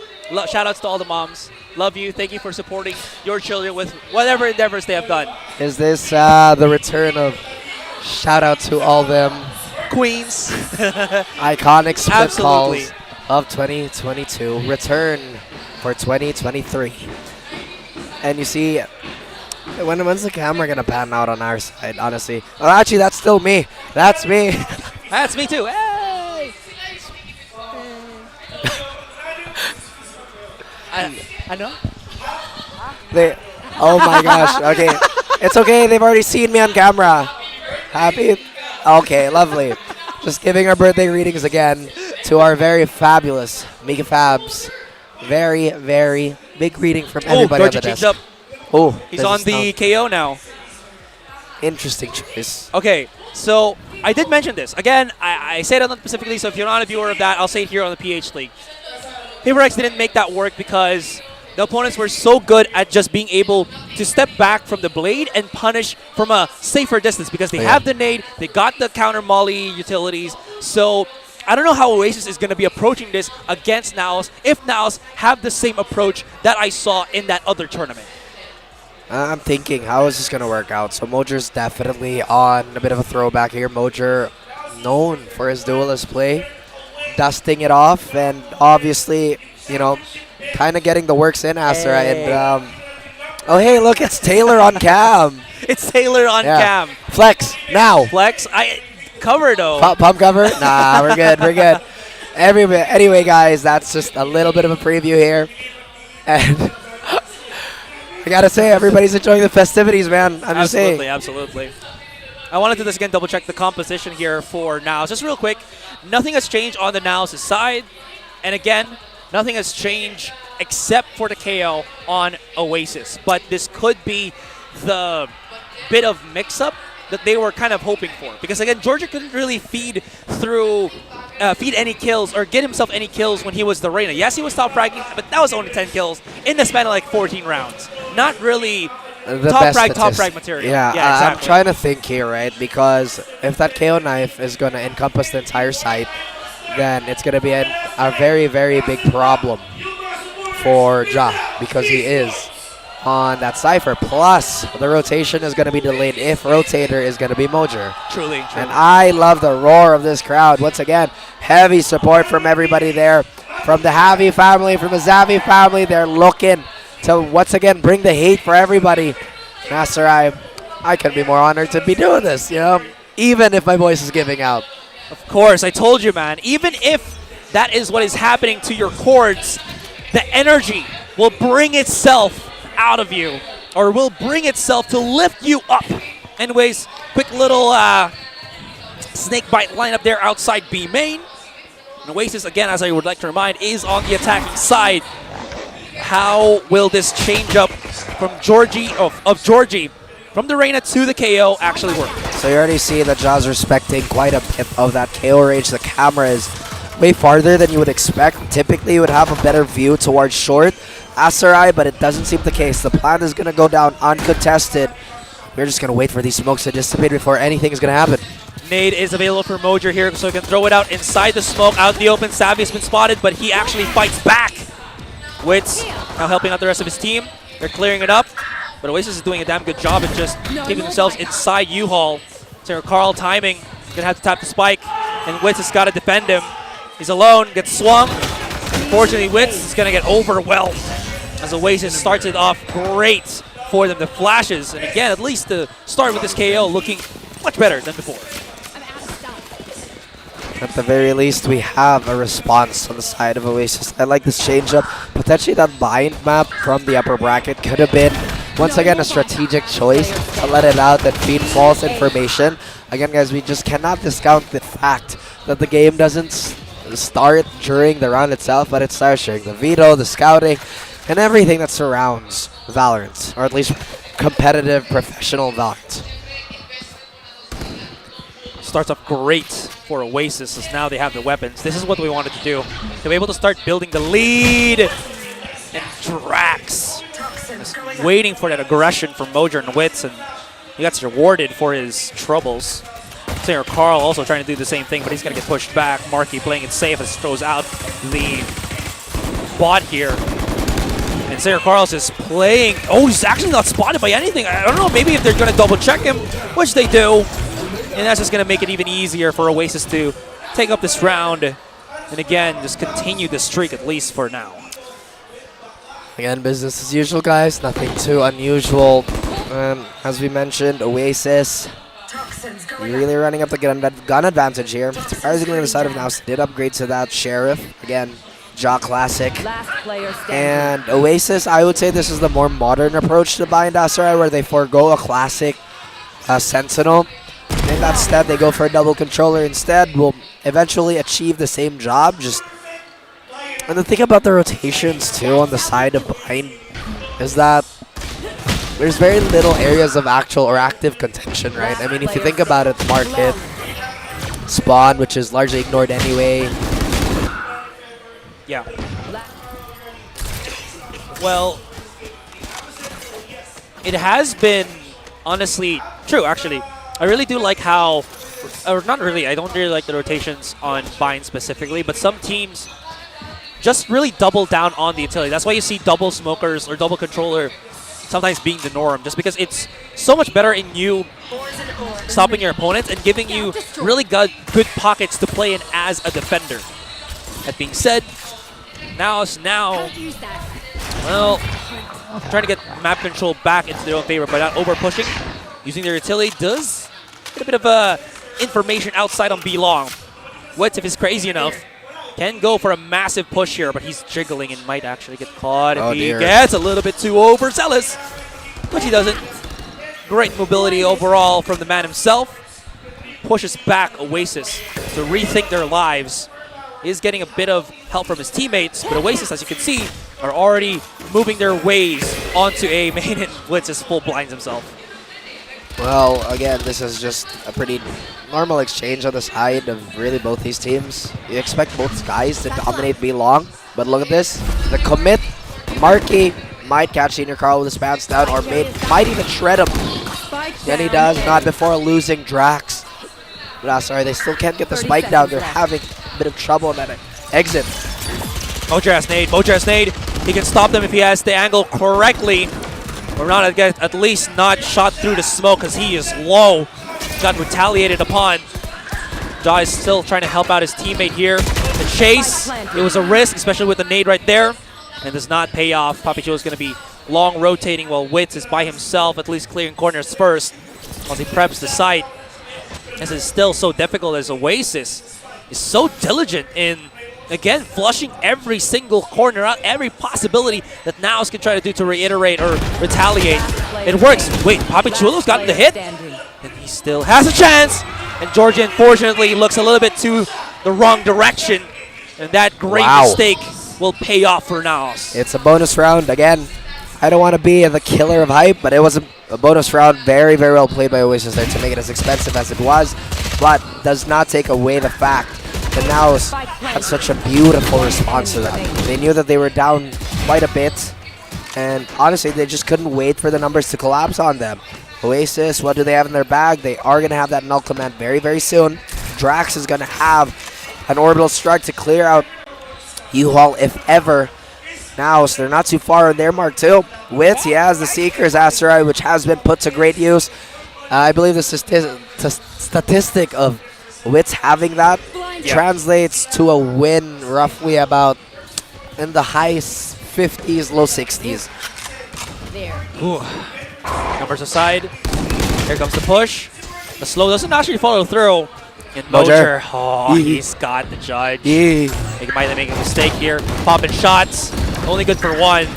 shout outs to all the moms. Love you. Thank you for supporting your children with whatever endeavors they have done. Is this the return of shout out to all them queens? Iconic split Absolutely. calls of 2022. Return for 2023. And you see, when's the camera going to pan out on our side, honestly? Oh, actually, that's still me. That's me. That's me too. Hey! I know. Oh my gosh. Okay. It's okay. They've already seen me on camera. Happy? Okay, lovely. Just giving our birthday greetings again to our very fabulous Mega Fabs. Very, very big greeting from everybody on the desk. Up. Oh, he's on the KO now. Interesting choice. Okay, so I did mention this. Again, I said it specifically, so if you're not a viewer of that, I'll say it here on the PH League. Paper didn't make that work because the opponents were so good at just being able to step back from the blade and punish from a safer distance because they have the nade, they got the counter molly utilities. So I don't know how Oasis is going to be approaching this against NAOS if NAOS have the same approach that I saw in that other tournament. I'm thinking, how is this going to work out? So Mojer's definitely on a bit of a throwback here. Mojer known for his duelist play, dusting it off, and obviously, you know, kind of getting the works in, Asura. And oh, hey, look, it's Taylor on cam. It's Taylor on cam. Flex now. Flex. I cover though. Pump cover? Nah, we're good. We're good. Anyway, guys, that's just a little bit of a preview here, and I gotta say, everybody's enjoying the festivities, man. I'm just saying. Absolutely. I wanted to just again double check the composition here for NAOS. Just real quick, nothing has changed on the NAOS side, and again, nothing has changed except for the KO on Oasis. But this could be the bit of mix-up that they were kind of hoping for, because again, Georgia couldn't really feed any kills or get himself any kills when he was the Reyna. Yes, he was top fragging, but that was only 10 kills in the span of like 14 rounds. Not really The top best frag material. Yeah, exactly. I'm trying to think here, right? Because if that KO knife is going to encompass the entire site, then it's going to be a very, very big problem for Ja, because he is on that Cypher. Plus, the rotation is going to be delayed if rotator is going to be Mojer. Truly. And I love the roar of this crowd. Once again, heavy support from everybody there. From the Javi family, from the Zavi family, they're looking to once again bring the hate for everybody. Master, I couldn't be more honored to be doing this, you know, even if my voice is giving out. Of course, I told you, man. Even if that is what is happening to your chords, the energy will bring itself out of you, or will bring itself to lift you up. Anyways, quick little snake bite lineup there outside B main. And Oasis, again, as I would like to remind, is on the attacking side. How will this change up from Georgie from the Reyna to the KO actually work? So you already see that Ja's respecting quite a bit of that KO range. The camera is way farther than you would expect. Typically, you would have a better view towards short Asarai, but it doesn't seem the case. The plant is going to go down uncontested. We're just going to wait for these smokes to dissipate before anything is going to happen. Nade is available for Mojer here, so he can throw it out inside the smoke, out in the open. Savvy has been spotted, but he actually fights back. Wits now helping out the rest of his team. They're clearing it up, but Oasis is doing a damn good job at just keeping themselves inside U-Haul. Sarah Carl timing, gonna have to tap the spike, and Wits has got to defend him. He's alone, gets swung. Unfortunately, Wits is gonna get overwhelmed as Oasis starts it off great for them. The flashes, and again, at least the start with this KO looking much better than before. At the very least, we have a response on the side of Oasis. I like this change-up. Potentially that bind map from the upper bracket could have been, once again, a strategic choice to let it out and feed false information. Again, guys, we just cannot discount the fact that the game doesn't start during the round itself, but it starts during the veto, the scouting, and everything that surrounds Valorant, or at least competitive, professional Valorant. Starts off great for Oasis as now they have the weapons. This is what we wanted to do. They were able to start building the lead. And Drax is waiting for that aggression from Mojer and Wits, and he gets rewarded for his troubles. Sarah Carl also trying to do the same thing, but he's going to get pushed back. Marky playing it safe as throws out the bot here. And Sarah Carl's is playing. Oh, he's actually not spotted by anything. I don't know, maybe if they're going to double check him, which they do. And that's just going to make it even easier for Oasis to take up this round. And again, just continue the streak at least for now. Again, business as usual, guys. Nothing too unusual. As we mentioned, Oasis really running up the gun advantage here. Surprisingly, on the side of NAOS did upgrade to that Sheriff. Again, Ja Classic. And Oasis, I would say this is the more modern approach to bind Asarai, where they forego a classic Sentinel. And instead, they go for a double controller instead. Will eventually achieve the same job. And the thing about the rotations too on the side of bind is that there's very little areas of actual or active contention, right? I mean, if you think about it, market, spawn, which is largely ignored anyway. Yeah. Well, it has been honestly true, actually. I really do like how, or not really, I don't really like the rotations on bind specifically, but some teams just really double down on the utility. That's why you see double smokers or double controller sometimes being the norm, just because it's so much better in you stopping your opponents and giving you really good pockets to play in as a defender. That being said, NAOS now, well, trying to get map control back into their own favor by not over pushing. Using their utility does get a bit of information outside on B-Long. Wits, if he's crazy enough, can go for a massive push here, but he's jiggling and might actually get caught if he gets a little bit too overzealous, which he doesn't. Great mobility overall from the man himself. Pushes back Oasis to rethink their lives. Is getting a bit of help from his teammates, but Oasis, as you can see, are already moving their ways onto A main, and Blitz is full blinds himself. Well, again, this is just a pretty normal exchange on the side of really both these teams. You expect both guys to dominate B-Long, but look at this. The commit, Marky might catch Senior Carl with his pants down, or might even shred him. And he does not before losing Drax. But sorry, they still can't get the spike down. They're having a bit of trouble on that exit. Mojer has nade. He can stop them if he has the angle correctly. Or not, at least not shot through the smoke because he is low. Got retaliated upon. Ja is still trying to help out his teammate here. The chase, it was a risk, especially with the nade right there. And does not pay off. Papichulo is going to be long rotating while Wits is by himself, at least clearing corners first. While he preps the site. This is still so difficult as Oasis is so diligent in, again, flushing every single corner out, every possibility that NAOS can try to do to reiterate or retaliate. It works. Wait, Papichulo's gotten the hit, and he still has a chance. And Georgia, unfortunately, looks a little bit to the wrong direction, and that great mistake will pay off for NAOS. It's a bonus round again. I don't want to be the killer of hype, but it was a bonus round. Very, very well played by Oasis there to make it as expensive as it was, but does not take away the fact that NAOS had such a beautiful response to that. They knew that they were down quite a bit, and honestly, they just couldn't wait for the numbers to collapse on them. Oasis, what do they have in their bag? They are going to have that null command very, very soon. Drax is going to have an orbital strike to clear out U-Haul if ever. Now, so they're not too far in their mark too. Wits, he has the Seeker's Asteroid, which has been put to great use. I believe the statistic of Wits having that translates to a win roughly about in the high 50s, low 60s. Numbers aside, here comes the push. The slow doesn't actually follow through. And Mojer, he's got the judge. He might make a mistake here. Popping shots, only good for one.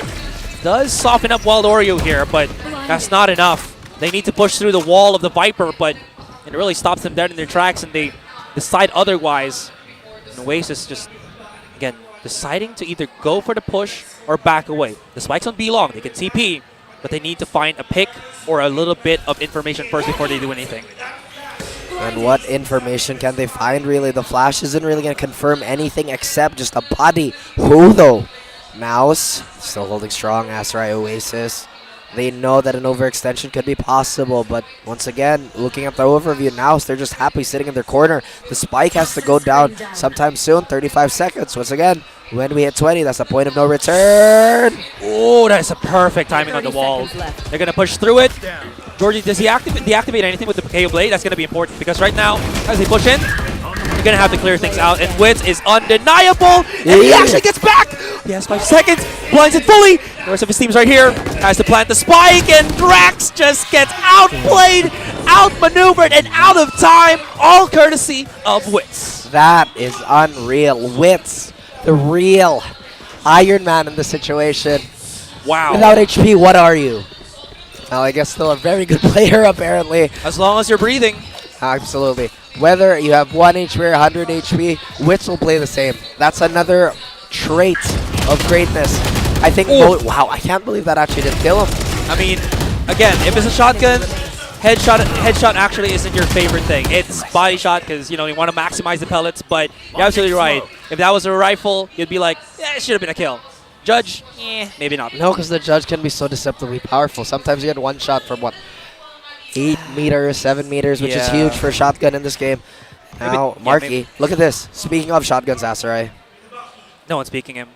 Does soften up Wild Oreo here, but that's not enough. They need to push through the wall of the Viper, but it really stops them dead in their tracks, and they decide otherwise. And Oasis just, again, deciding to either go for the push or back away. The spike's on B-Long. They can TP, but they need to find a pick or a little bit of information first before they do anything. And what information can they find, really? The flash isn't really going to confirm anything except just a body. Who, though? NAOS, still holding strong. Asteroid Oasis. They know that an overextension could be possible, but once again, looking at the overview, NAOS, they're just happy sitting in their corner. The spike has to go down sometime soon, 35 seconds. Once again, when we hit 20, that's a point of no return. Oh, that's a perfect timing on the wall. They're going to push through it. Georgie, does he deactivate anything with the KO Blade? That's going to be important because right now, as they push in, they're going to have to clear things out. And Wits is undeniable. And he actually gets back. He has 5 seconds. Blinds it fully. The rest of his team's right here. Has to plant the spike. And Drax just gets outplayed, outmaneuvered, and out of time. All courtesy of Wits. That is unreal. Wits, the real Iron Man in this situation. Wow. Without HP, what are you? Well, I guess still a very good player, apparently. As long as you're breathing. Absolutely. Whether you have 1 HP or 100 HP, Wits will play the same. That's another trait of greatness. I think, wow, I can't believe that actually didn't kill him. I mean, again, if it's a shotgun, headshot actually isn't your favorite thing. It's body shot because, you know, you want to maximize the pellets, but you're absolutely right. If that was a rifle, you'd be like, yeah, it should have been a kill. Judge, maybe not. No, because the judge can be so deceptively powerful. Sometimes you get one shot from, what, 8 meters, 7 meters, which is huge for a shotgun in this game. Now, Marky, look at this. Speaking of shotguns, Asarai. No one's speaking him.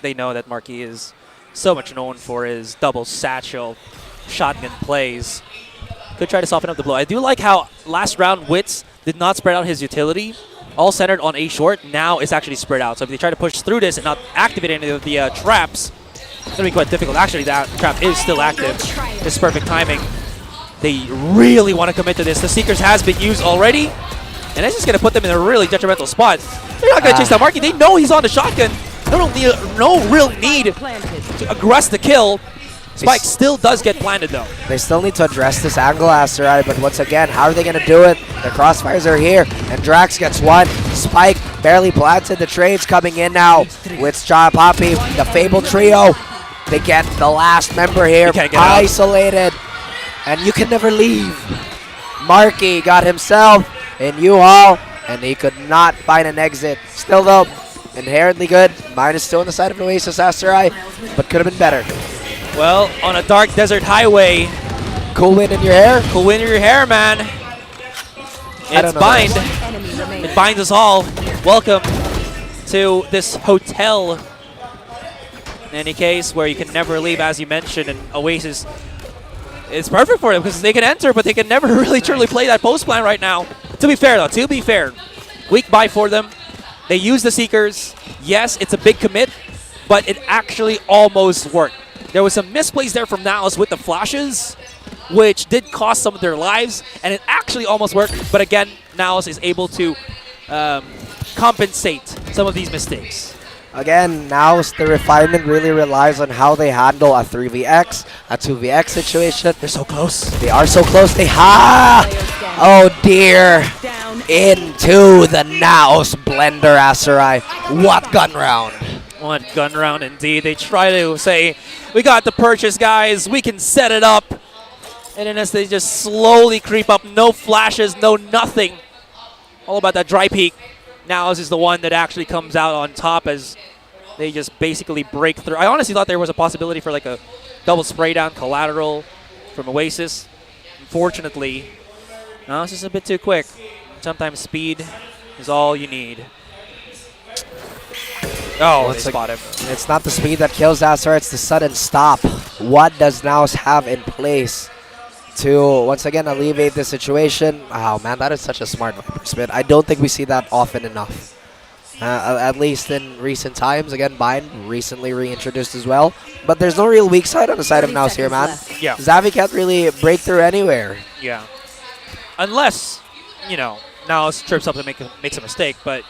They know that Marky is so much known for his double satchel shotgun plays. Could try to soften up the blow. I do like how last round Wits did not spread out his utility, all centered on A short. Now it's actually spread out. So if they try to push through this and not activate any of the traps, it's going to be quite difficult. Actually, that trap is still active. This is perfect timing. They really want to commit to this. The Seekers has been used already, and that's just going to put them in a really detrimental spot. They're not going to chase that Marky. They know he's on the shotgun. No real need to aggress the kill. Spike still does get planted though. They still need to address this angle, Asteroid, but once again, how are they going to do it? The crossfires are here, and Drax gets one. Spike barely planted. The trades coming in now with Cha Poppy, the Fable trio. They get the last member here, isolated, and you can never leave. Marky got himself in U-Haul, and he could not find an exit. Still though, inherently good. -2 on the side of Oasis, Asteroid, but could have been better. Well, on a dark desert highway. Cool wind in your hair? Cool wind in your hair, man. It's bind. It binds us all. Welcome to this hotel. In any case, where you can never leave, as you mentioned, and Oasis, it's perfect for them because they can enter, but they can never really truly play that post plan right now. To be fair, though, to be fair, weak buy for them. They use the Seekers. Yes, it's a big commit, but it actually almost worked. There was some misplays there from NAOS with the flashes, which did cost some of their lives, and it actually almost worked. But again, NAOS is able to compensate some of these mistakes. Again, NAOS, the refinement really relies on how they handle a 3vx, a 2vx situation. They're so close. They are so close. Oh dear. Into the NAOS blender, Aserai. What gun round? What gun round indeed. They try to say, we got the purchase, guys. We can set it up. And then as they just slowly creep up, no flashes, no nothing. All about that dry peek. NAOS is the one that actually comes out on top as they just basically break through. I honestly thought there was a possibility for like a double spray down collateral from Oasis. Unfortunately, no, it's just a bit too quick. Sometimes speed is all you need. Oh, they spot him. It's not the speed that kills Azar, it's the sudden stop. What does NAOS have in place to, once again, alleviate the situation? Oh, man, that is such a smart Viper spin. I don't think we see that often enough. At least in recent times. Again, Bind recently reintroduced as well. But there's no real weak side on the side of NAOS here, man. Yeah. Xavi can't really break through anywhere. Yeah. Unless, you know, NAOS trips up and makes a mistake, but...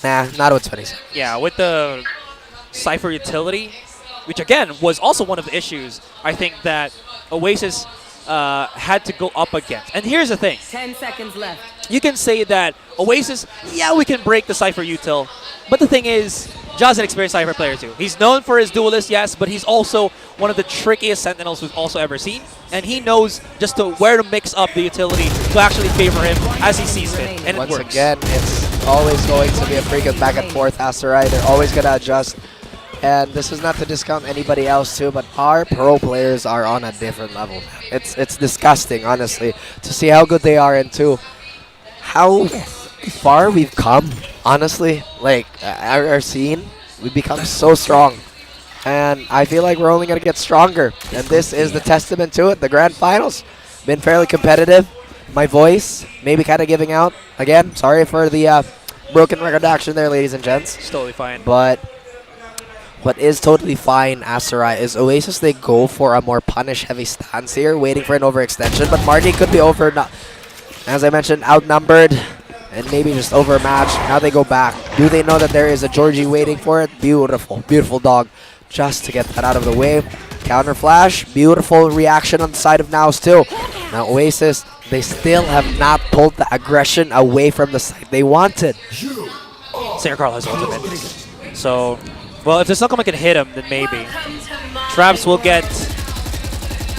Nah, not with 27. Yeah, with the Cypher utility, which again was also one of the issues I think that Oasis had to go up against. And here's the thing. 10 seconds left. You can say that Oasis, yeah, we can break the Cypher util, but the thing is, Ja's an experienced Cypher player too. He's known for his duelist, yes, but he's also one of the trickiest Sentinels we've also ever seen. And he knows just where to mix up the utility to actually favor him as he sees fit. And Once it works. again, it's always going to be a freaking back and forth Asteroid. They're always going to adjust. And this is not to discount anybody else too, but our pro players are on a different level. It's disgusting, honestly, to see how good they are and to how far we've come, honestly. Like, our scene, we've become so strong. And I feel like we're only going to get stronger. And this is the testament to it. The grand finals been fairly competitive. My voice maybe kind of giving out. Again, sorry for the broken record action there, ladies and gents. It's totally fine. But what is totally fine, Aserai, is Oasis, they go for a more punish-heavy stance here, waiting for an overextension. But Marty could be as I mentioned, outnumbered and maybe just overmatched. Now they go back. Do they know that there is a Georgie waiting for it? Beautiful, beautiful dog. Just to get that out of the way. Counter flash. Beautiful reaction on the side of NAOS too. Now Oasis, they still have not pulled the aggression away from the side they wanted. Sarah Carl has ultimate. So, well, if the Sunkleman can hit him, then maybe. Traps will get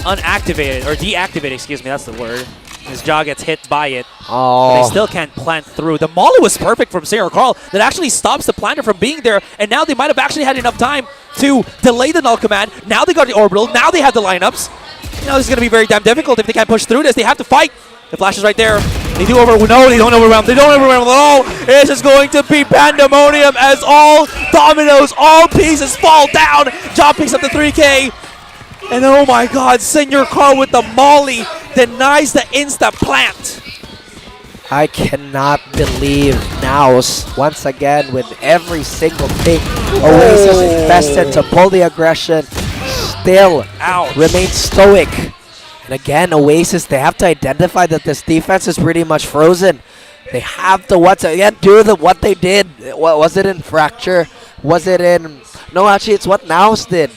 unactivated, or deactivated, excuse me, that's the word. His jaw gets hit by it. Oh. But they still can't plant through. The molly was perfect from Sarah Carl that actually stops the planter from being there, and now they might have actually had enough time to delay the null command. Now they got the orbital, now they have the lineups. You know, this is going to be very damn difficult if they can't push through this. They have to fight. The flash is right there. They do no, they don't overwhelm. They don't overwhelm at all. It's just going to be pandemonium as all dominoes, all pieces fall down. Job picks up the 3K. And oh my god, Senior Carl with the molly denies the insta plant. I cannot believe NAOS once again with every single thing. Oasis invested to pull the aggression. Still remain stoic. And again, Oasis, they have to identify that this defense is pretty much frozen. They have to what they did. Was it in Fracture? Was it in... No, actually, it's what NAOS did.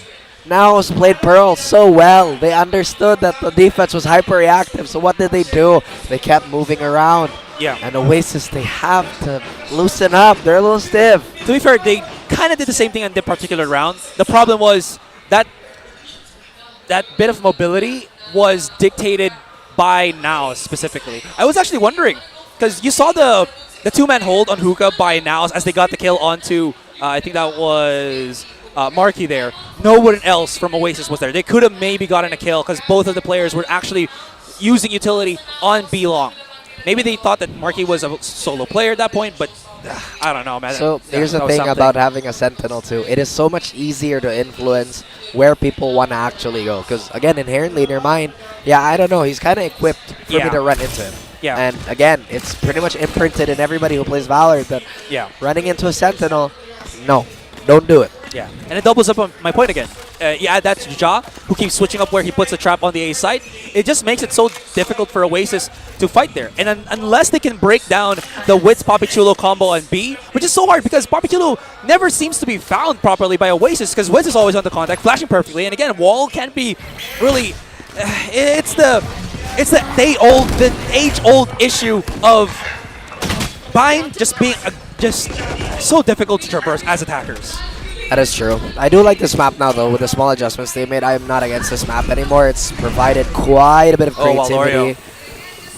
NAOS played Pearl so well. They understood that the defense was hyper-reactive. So what did they do? They kept moving around. Yeah. And Oasis, they have to loosen up. They're a little stiff. To be fair, they kind of did the same thing in this particular round. The problem was that bit of mobility was dictated by NAOS specifically. I was actually wondering, because you saw the two-man hold on Hookah by NAOS as they got the kill onto, I think that was Marky there. No one else from Oasis was there. They could have maybe gotten a kill because both of the players were actually using utility on B-Long. Maybe they thought that Marky was a solo player at that point, but I don't know, man. So here's the thing about having a Sentinel too. It is so much easier to influence where people want to actually go. Because again, inherently in your mind, yeah, I don't know, he's kind of equipped for me to run into him. Yeah. And again, it's pretty much imprinted in everybody who plays Valorant that running into a Sentinel, no, don't do it. Yeah, and it doubles up on my point again. You add that to Ja, who keeps switching up where he puts the trap on the A side. It just makes it so difficult for Oasis to fight there. And unless they can break down the Wits Papichulo combo on B, which is so hard because Papichulo never seems to be found properly by Oasis because Wits is always on the contact, flashing perfectly. And again, Wall can't be really... It's the age-old issue of Bind just being just so difficult to traverse as attackers. That is true. I do like this map now, though, with the small adjustments they made. I am not against this map anymore. It's provided quite a bit of creativity.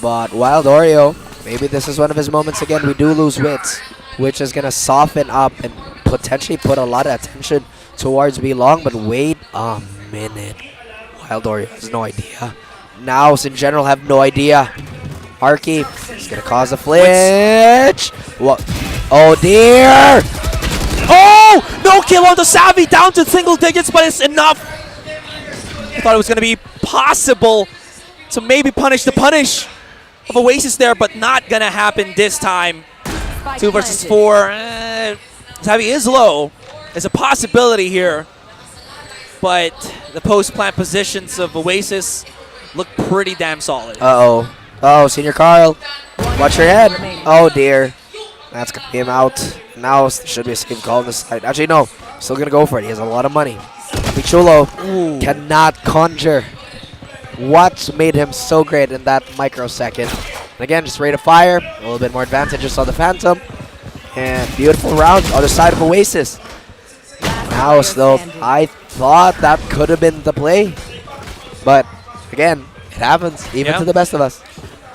But Wild Oreo, maybe this is one of his moments again. We do lose Wits, which is going to soften up and potentially put a lot of attention towards B-Long. But wait a minute. Wild Oreo has no idea. NAOS in general have no idea. Marky is going to cause a flinch. What? Oh, dear. Oh! No kill on the Savvy, down to single digits, but it's enough. I thought it was going to be possible to maybe punish the punish of Oasis there, but not going to happen this time. 2 versus 4. Savvy is low. There's a possibility here, but the post-plant positions of Oasis look pretty damn solid. Uh-oh. Oh, Senior Carl. Watch your head. Oh, dear. That's going to be him out. Now should be a safe call on this side. Actually, no. Still going to go for it. He has a lot of money. Pichulo cannot conjure. What made him so great in that microsecond? And again, just rate of fire. A little bit more advantages on the Phantom. And beautiful round other side of Oasis. Now, though, I thought that could have been the play. But, again, it happens, even to the best of us.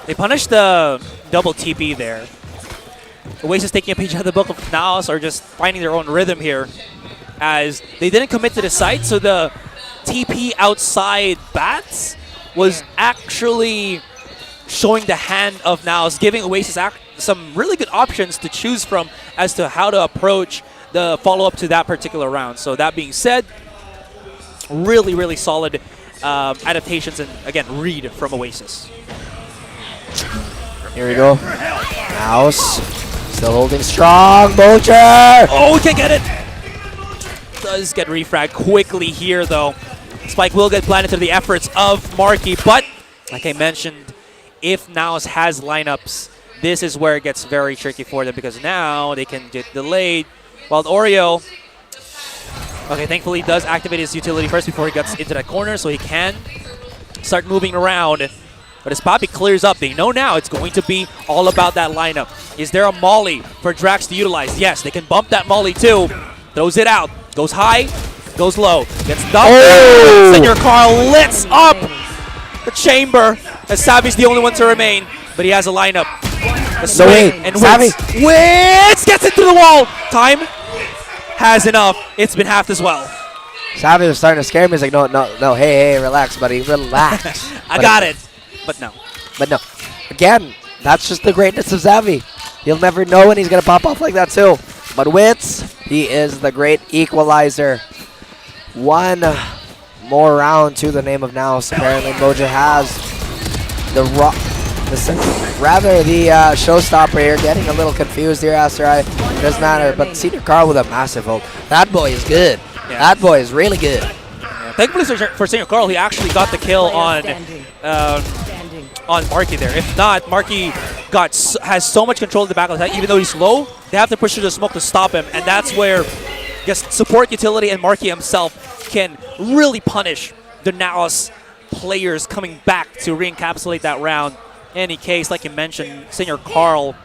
They punished the double TP there. Oasis taking a page out of the book of NAOS are just finding their own rhythm here as they didn't commit to the site, so the TP outside bats was actually showing the hand of NAOS, giving Oasis some really good options to choose from as to how to approach the follow-up to that particular round. So that being said, really, really solid adaptations and, again, read from Oasis. Here we go. NAOS still holding strong. Vulture! Oh, we can't get it! Does get refragged quickly here, though. Spike will get planted to the efforts of Marky, but like I mentioned, if NAOS has lineups, this is where it gets very tricky for them because now they can get delayed. While Oreo, okay, thankfully does activate his utility first before he gets into that corner, so he can start moving around. But as Poppy clears up, they know now it's going to be all about that lineup. Is there a molly for Drax to utilize? Yes, they can bump that molly too. Throws it out. Goes high, goes low. Gets dumped. Oh! Senior Carl lifts up the chamber as Savvy's the only one to remain. But he has a lineup. So wait, and Savvy. Wits gets it through the wall. Time has enough. It's been halved as well. Savvy was starting to scare me. He's like, no, hey, relax, buddy, relax. I got it. But no. But no. again, that's just the greatness of Xavi. You'll never know when he's going to pop off like that too. But Wits, he is the great equalizer. One more round to the name of NAOS. Apparently Moja has the showstopper here. Getting a little confused here, Asterai. It doesn't matter, but Senior Carl with a massive ult. That boy is good. Yeah. That boy is really good. Yeah. Thankfully for Senior Carl, he actually got the kill on Marky there. If not, Marky has so much control of the back of the side. Even though he's low, they have to push through the smoke to stop him, and that's where I guess support utility and Marky himself can really punish the NAOS players coming back to re-encapsulate that round. In any case, like you mentioned, Senior Carl,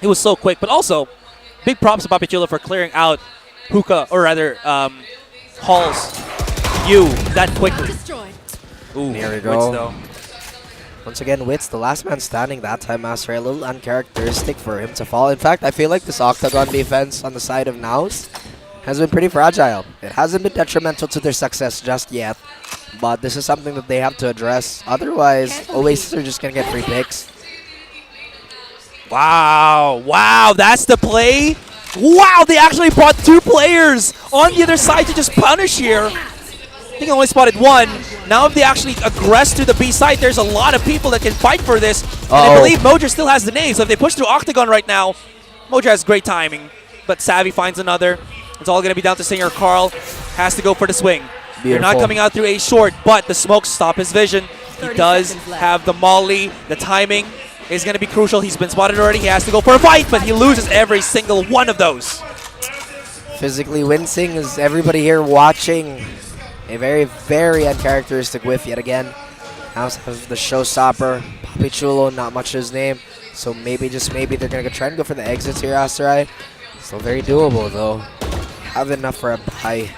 he was so quick, but also big props to Papichulo for clearing out Hookah, or rather Hall's U that quickly. Ooh, Here we Wits go. though. Once again, Wits, the last man standing that time, Master. A little uncharacteristic for him to fall. In fact, I feel like this Octagon defense on the side of NAOS has been pretty fragile. It hasn't been detrimental to their success just yet, but this is something that they have to address. Otherwise, Oasis are just going to get free picks. Wow, that's the play. Wow, they actually brought 2 players on the other side to just punish here. I think I only spotted one. Now if they actually aggress to the B side, there's a lot of people that can fight for this. And I believe Moja still has the nade, so if they push through Octagon right now, Moja has great timing. But Savvy finds another. It's all going to be down to Senior Carl. Has to go for the swing. They're not coming out through A short, but the smokes stop his vision. He does have the molly. The timing is going to be crucial. He's been spotted already. He has to go for a fight, but he loses every single one of those. Physically wincing is everybody here watching. A very, very uncharacteristic whiff yet again. NAOS has the showstopper. Papichulo, not much his name. So maybe, just maybe, they're going to try and go for the exits here, Asterai. Still very doable, though. Have enough for a buy.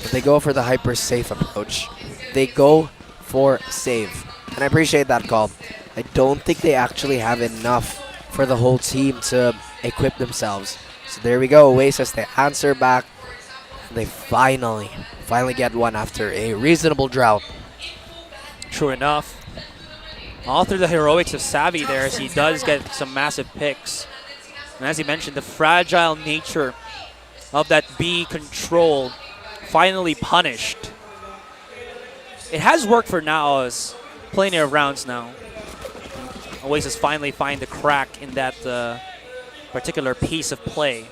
But they go for the hyper safe approach. They go for save. And I appreciate that call. I don't think they actually have enough for the whole team to equip themselves. So there we go. Oasis, they answer back. They finally get one after a reasonable drought. True enough. All through the heroics of Savvy there, as he does get some massive picks. And as he mentioned, the fragile nature of that B control finally punished. It has worked for NAOS plenty of rounds now. Oasis finally find the crack in that particular piece of play.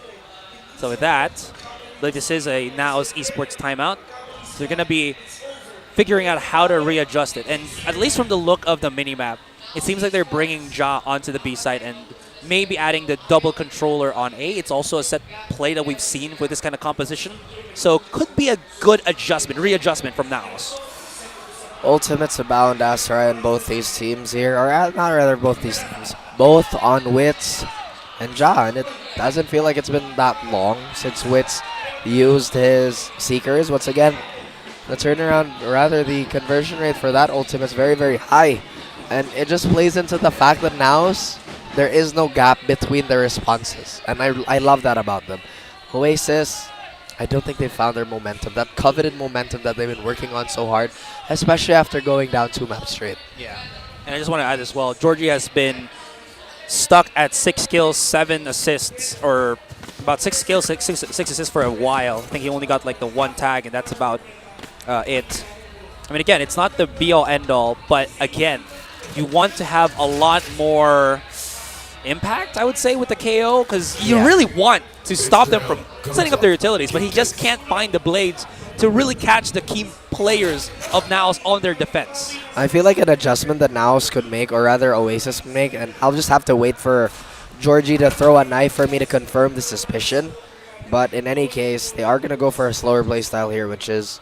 So with that, I believe this is a NAOS Esports timeout. So they're going to be figuring out how to readjust it. And at least from the look of the minimap, it seems like they're bringing Ja onto the B side and maybe adding the double controller on A. It's also a set play that we've seen with this kind of composition. So could be a good adjustment, readjustment from NAOS. Ultimates abound, Asterai, in both these teams here. Or not rather both these teams. Both on Wits and Ja. And it doesn't feel like it's been that long since Wits used his Seekers. Once again, the turnaround, rather the conversion rate for that ultimate is very, very high. And it just plays into the fact that NAOS, there is no gap between the responses. And I love that about them. Oasis, I don't think they found their momentum, that coveted momentum that they've been working on so hard, especially after going down 2 maps straight. Yeah. And I just want to add as well, Georgie has been stuck at 6 kills, 7 assists, or about 6 kills, 6 assists for a while. I think he only got like the 1 tag, and that's about it. I mean, again, it's not the be-all, end-all, but again, you want to have a lot more impact, I would say, with the KO, because you really want to stop them from setting up their utilities, but he just can't find the blades to really catch the key players of NAOS on their defense. I feel like an adjustment that NAOS could make, or rather Oasis could make, and I'll just have to wait for Georgie to throw a knife for me to confirm the suspicion. But in any case, they are going to go for a slower playstyle here, which is,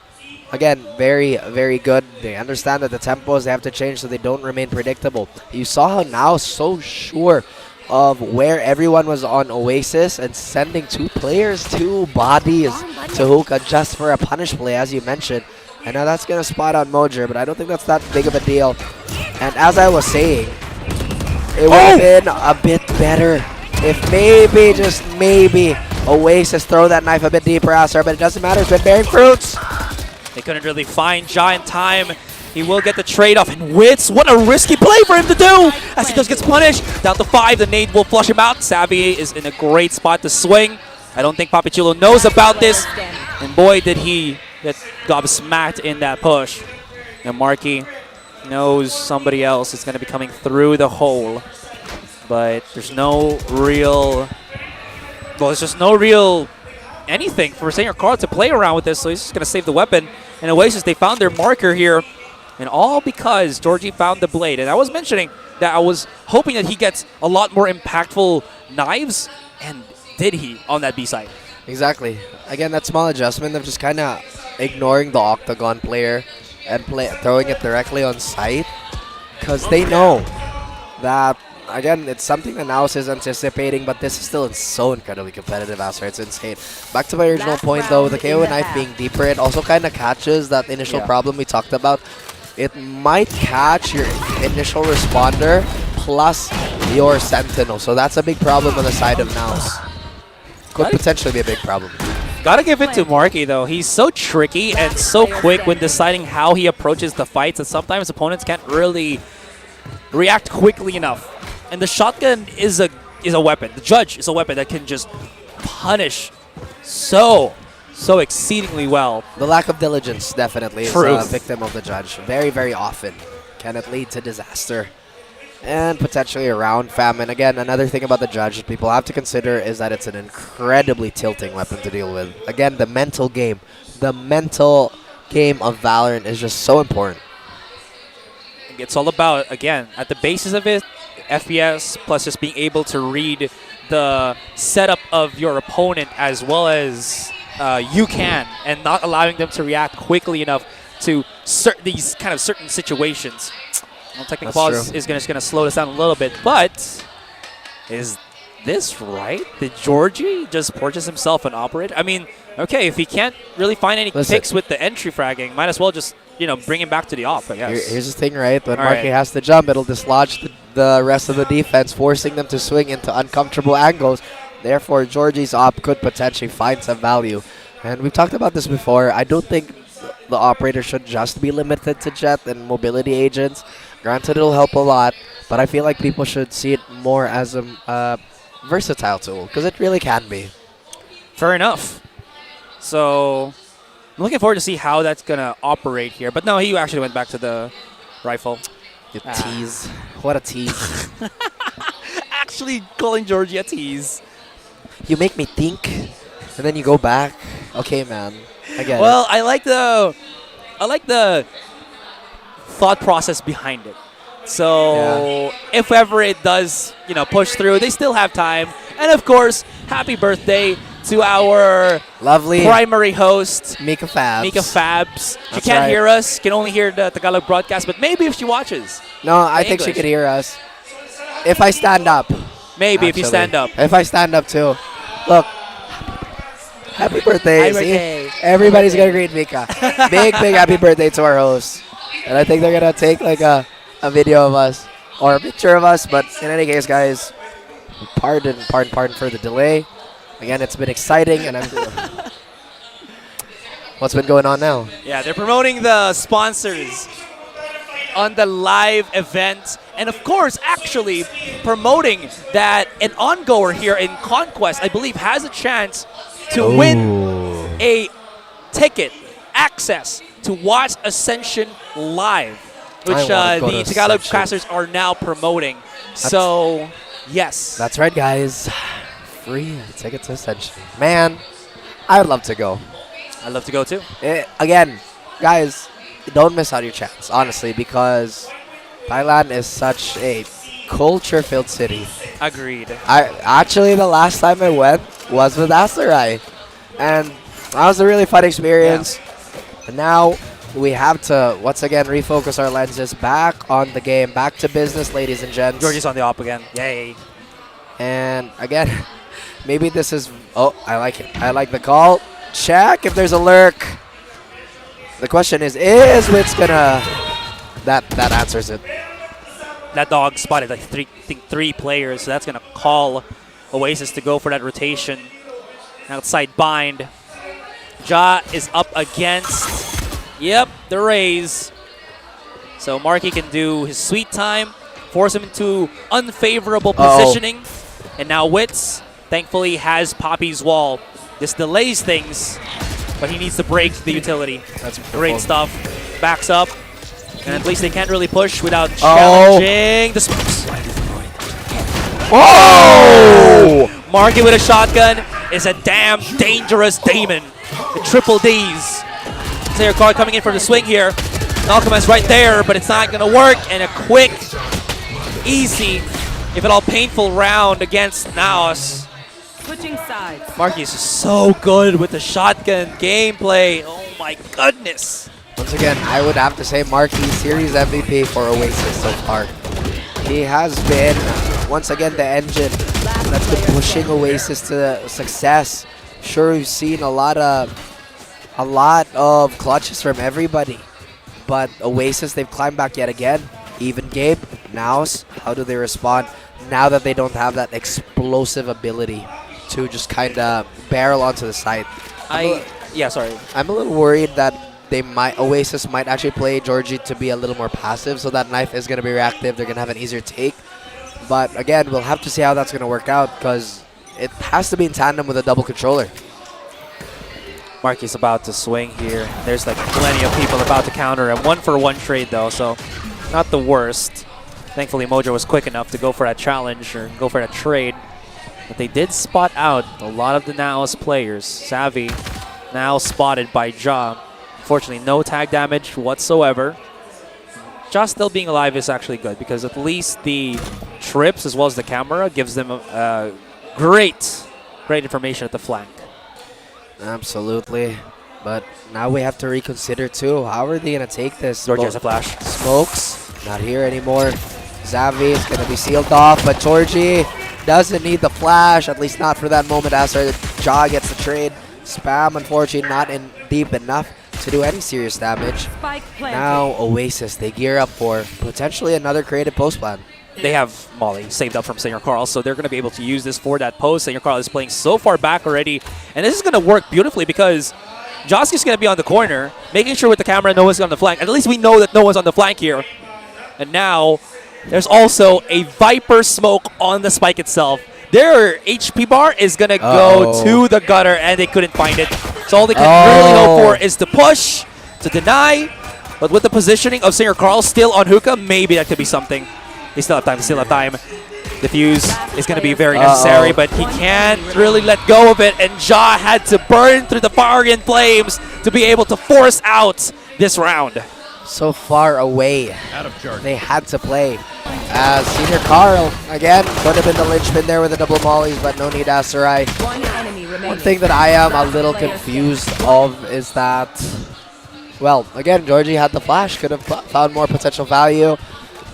again, very, very good. They understand that the tempos they have to change so they don't remain predictable. You saw how NAOS so sure of where everyone was on Oasis and sending 2 players, 2 bodies to Hookah just for a punish play, as you mentioned. And now that's going to spot on Mojer, but I don't think that's that big of a deal. And as I was saying, it would have been a bit better if maybe, just maybe, Oasis throw that knife a bit deeper, Asar, but it doesn't matter. It's been bearing fruits. They couldn't really find Ja in time. He will get the trade-off, and Wits, what a risky play for him to do! As he just gets punished, down to 5, the nade will flush him out. Savvy is in a great spot to swing. I don't think Papichulo knows about this, and boy did he get gobsmacked in that push. And Marky knows somebody else is going to be coming through the hole, but there's no real, well, there's just no real anything for Senor Carl to play around with this, so he's just going to save the weapon. And Oasis, they found their marker here, and all because Georgie found the blade. And I was mentioning that I was hoping that he gets a lot more impactful knives, and did he on that B side? Exactly. Again, that small adjustment of just kind of ignoring the Octagon player and throwing it directly on site, because they know that, again, it's something that NAOS is anticipating, but this is still so incredibly competitive, Astra. It's insane. Back to my original point, though, the KO knife being deeper, it also kind of catches that initial problem we talked about. It might catch your initial responder plus your Sentinel, so that's a big problem on the side of NAOS. Could potentially be a big problem. Gotta give it to Marky, though. He's so tricky and so quick when deciding how he approaches the fights that sometimes opponents can't really react quickly enough. And the shotgun is a weapon. The Judge is a weapon that can just punish so exceedingly well. The lack of diligence definitely is a victim of the Judge. Very, very often can it lead to disaster and potentially a round famine. Again, another thing about the Judge that people have to consider is that it's an incredibly tilting weapon to deal with. Again, the mental game of Valorant is just so important. It's all about, again, at the basis of it, FPS plus just being able to read the setup of your opponent as well as you can, and not allowing them to react quickly enough to these kind of certain situations. Well, technical pause is just going to slow us down a little bit, but is this right? Did Georgie just purchase himself an operator? I mean, okay, if he can't really find any picks with the entry fragging, might as well just, bring him back to the op, I guess. Here's the thing, right? When Marky has to jump, it'll dislodge the rest of the defense, forcing them to swing into uncomfortable angles. Therefore, Georgie's op could potentially find some value. And we've talked about this before. I don't think the operator should just be limited to Jet and mobility agents. Granted, it'll help a lot, but I feel like people should see it more as a versatile tool, because it really can be. Fair enough. So, I'm looking forward to see how that's going to operate here. But no, he actually went back to the rifle. You tease. What a tease. Actually calling Georgie a tease. You make me think, and then you go back. Okay, man. I get it. Well, I like the thought process behind it. So if ever it does, push through, they still have time. And of course, happy birthday to our lovely primary host, Mika Fabs. She can't hear us, can only hear the Tagalog broadcast, but maybe if she watches. No, I think she could hear us. If I stand up. Maybe if you stand up. If I stand up too. Look. Happy birthday. Everybody's going to greet Mika. Big happy birthday to our host. And I think they're going to take like a video of us or a picture of us. But in any case, guys, pardon for the delay. Again, it's been exciting. And what's been going on now? Yeah, they're promoting the sponsors on the live event. And of course, actually promoting that an ongoer here in CONQuest, I believe, has a chance to win a ticket, access to watch Ascension live, which the Tagalog casters are now promoting. So, yes. That's right, guys. Free ticket to Ascension. Man, I would love to go. I'd love to go too. Again, guys, don't miss out your chance, honestly, because Thailand is such a culture-filled city. Agreed. Actually, the last time I went was with Asarai, and that was a really fun experience. Yeah. And now we have to once again refocus our lenses back on the game, back to business, ladies and gents. Georgie's on the op again. Yay. And again, maybe this is... Oh, I like it. I like the call. Check if there's a lurk. The question is Wits gonna... That answers it. That dog spotted like three players, so that's going to call Oasis to go for that rotation. Outside bind. Ja is up against, the raise. So Marky can do his sweet time, force him into unfavorable positioning. And now Wits, thankfully, has Poppy's wall. This delays things, but he needs to break the utility. That's great stuff. Backs up. And at least they can't really push without challenging the smokes. Whoa! Marky with a shotgun is a damn dangerous demon. The triple Ds. Player card coming in for the swing here. Alchemist right there, but it's not going to work. And a quick, easy, if at all painful round against NAOS. Switching sides. Marky is so good with the shotgun gameplay. Oh my goodness. Once again, I would have to say Marky series MVP for Oasis so far. He has been, once again, the engine that's been pushing Oasis to success. Sure, we've seen a lot of clutches from everybody, but Oasis, they've climbed back yet again. Even game. NAOS, how do they respond now that they don't have that explosive ability to just kind of barrel onto the side? Yeah, sorry. I'm a little worried that Oasis might actually play Georgie to be a little more passive, so that knife is going to be reactive. They're going to have an easier take. But again, we'll have to see how that's going to work out, because it has to be in tandem with a double controller. Marky's about to swing here. There's like plenty of people about to counter him. 1-for-1 trade though, so not the worst. Thankfully, Mojo was quick enough to go for that challenge or go for that trade. But they did spot out a lot of the NAOS players. Savvy now spotted by Ja. Unfortunately, no tag damage whatsoever. Ja still being alive is actually good because at least the trips as well as the camera gives them great information at the flank. Absolutely. But now we have to reconsider too. How are they going to take this? Georgie has a flash. Smokes, not here anymore. Zavi is going to be sealed off, but Georgie doesn't need the flash, at least not for that moment after Ja gets the trade. Spam, unfortunately, not in deep enough to do any serious damage. Now Oasis, they gear up for potentially another creative post plan. They have Molly saved up from Senior Carl, so they're going to be able to use this for that post. Senior Carl is playing so far back already, and this is going to work beautifully because Joski's going to be on the corner, making sure with the camera no one's on the flank. At least we know that no one's on the flank here. And now there's also a Viper smoke on the spike itself. Their HP bar is going to go to the gutter, and they couldn't find it. So all they can really hope for is to push, to deny. But with the positioning of Senior Carl still on hookah, maybe that could be something. They still have time, The fuse is going to be very necessary, but he can't really let go of it. And Ja had to burn through the fire and flames to be able to force out this round. So far away, they had to play. As Senior Carl, again, could have been the linchpin there with the double mollies, but no need Aserai. One thing that I am a little confused of is that, well, again, Georgie had the flash, could have found more potential value.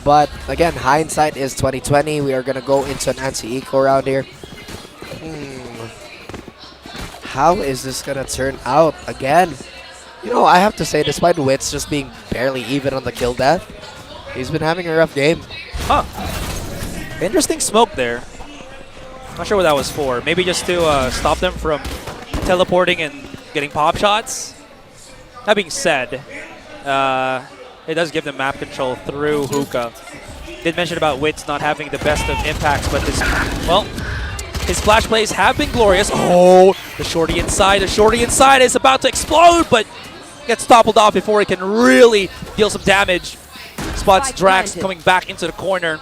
But again, hindsight is 2020. We are going to go into an anti-eco round here. How is this going to turn out again? You know, I have to say, despite Wits just being barely even on the kill death, he's been having a rough game. Huh. Interesting smoke there. Not sure what that was for. Maybe just to stop them from teleporting and getting pop shots. That being said, it does give them map control through hookah. Did mention about Wits not having the best of impacts, but his flash plays have been glorious. Oh, the shorty inside. The shorty inside is about to explode, but gets toppled off before it can really deal some damage. Spots Drax coming back into the corner.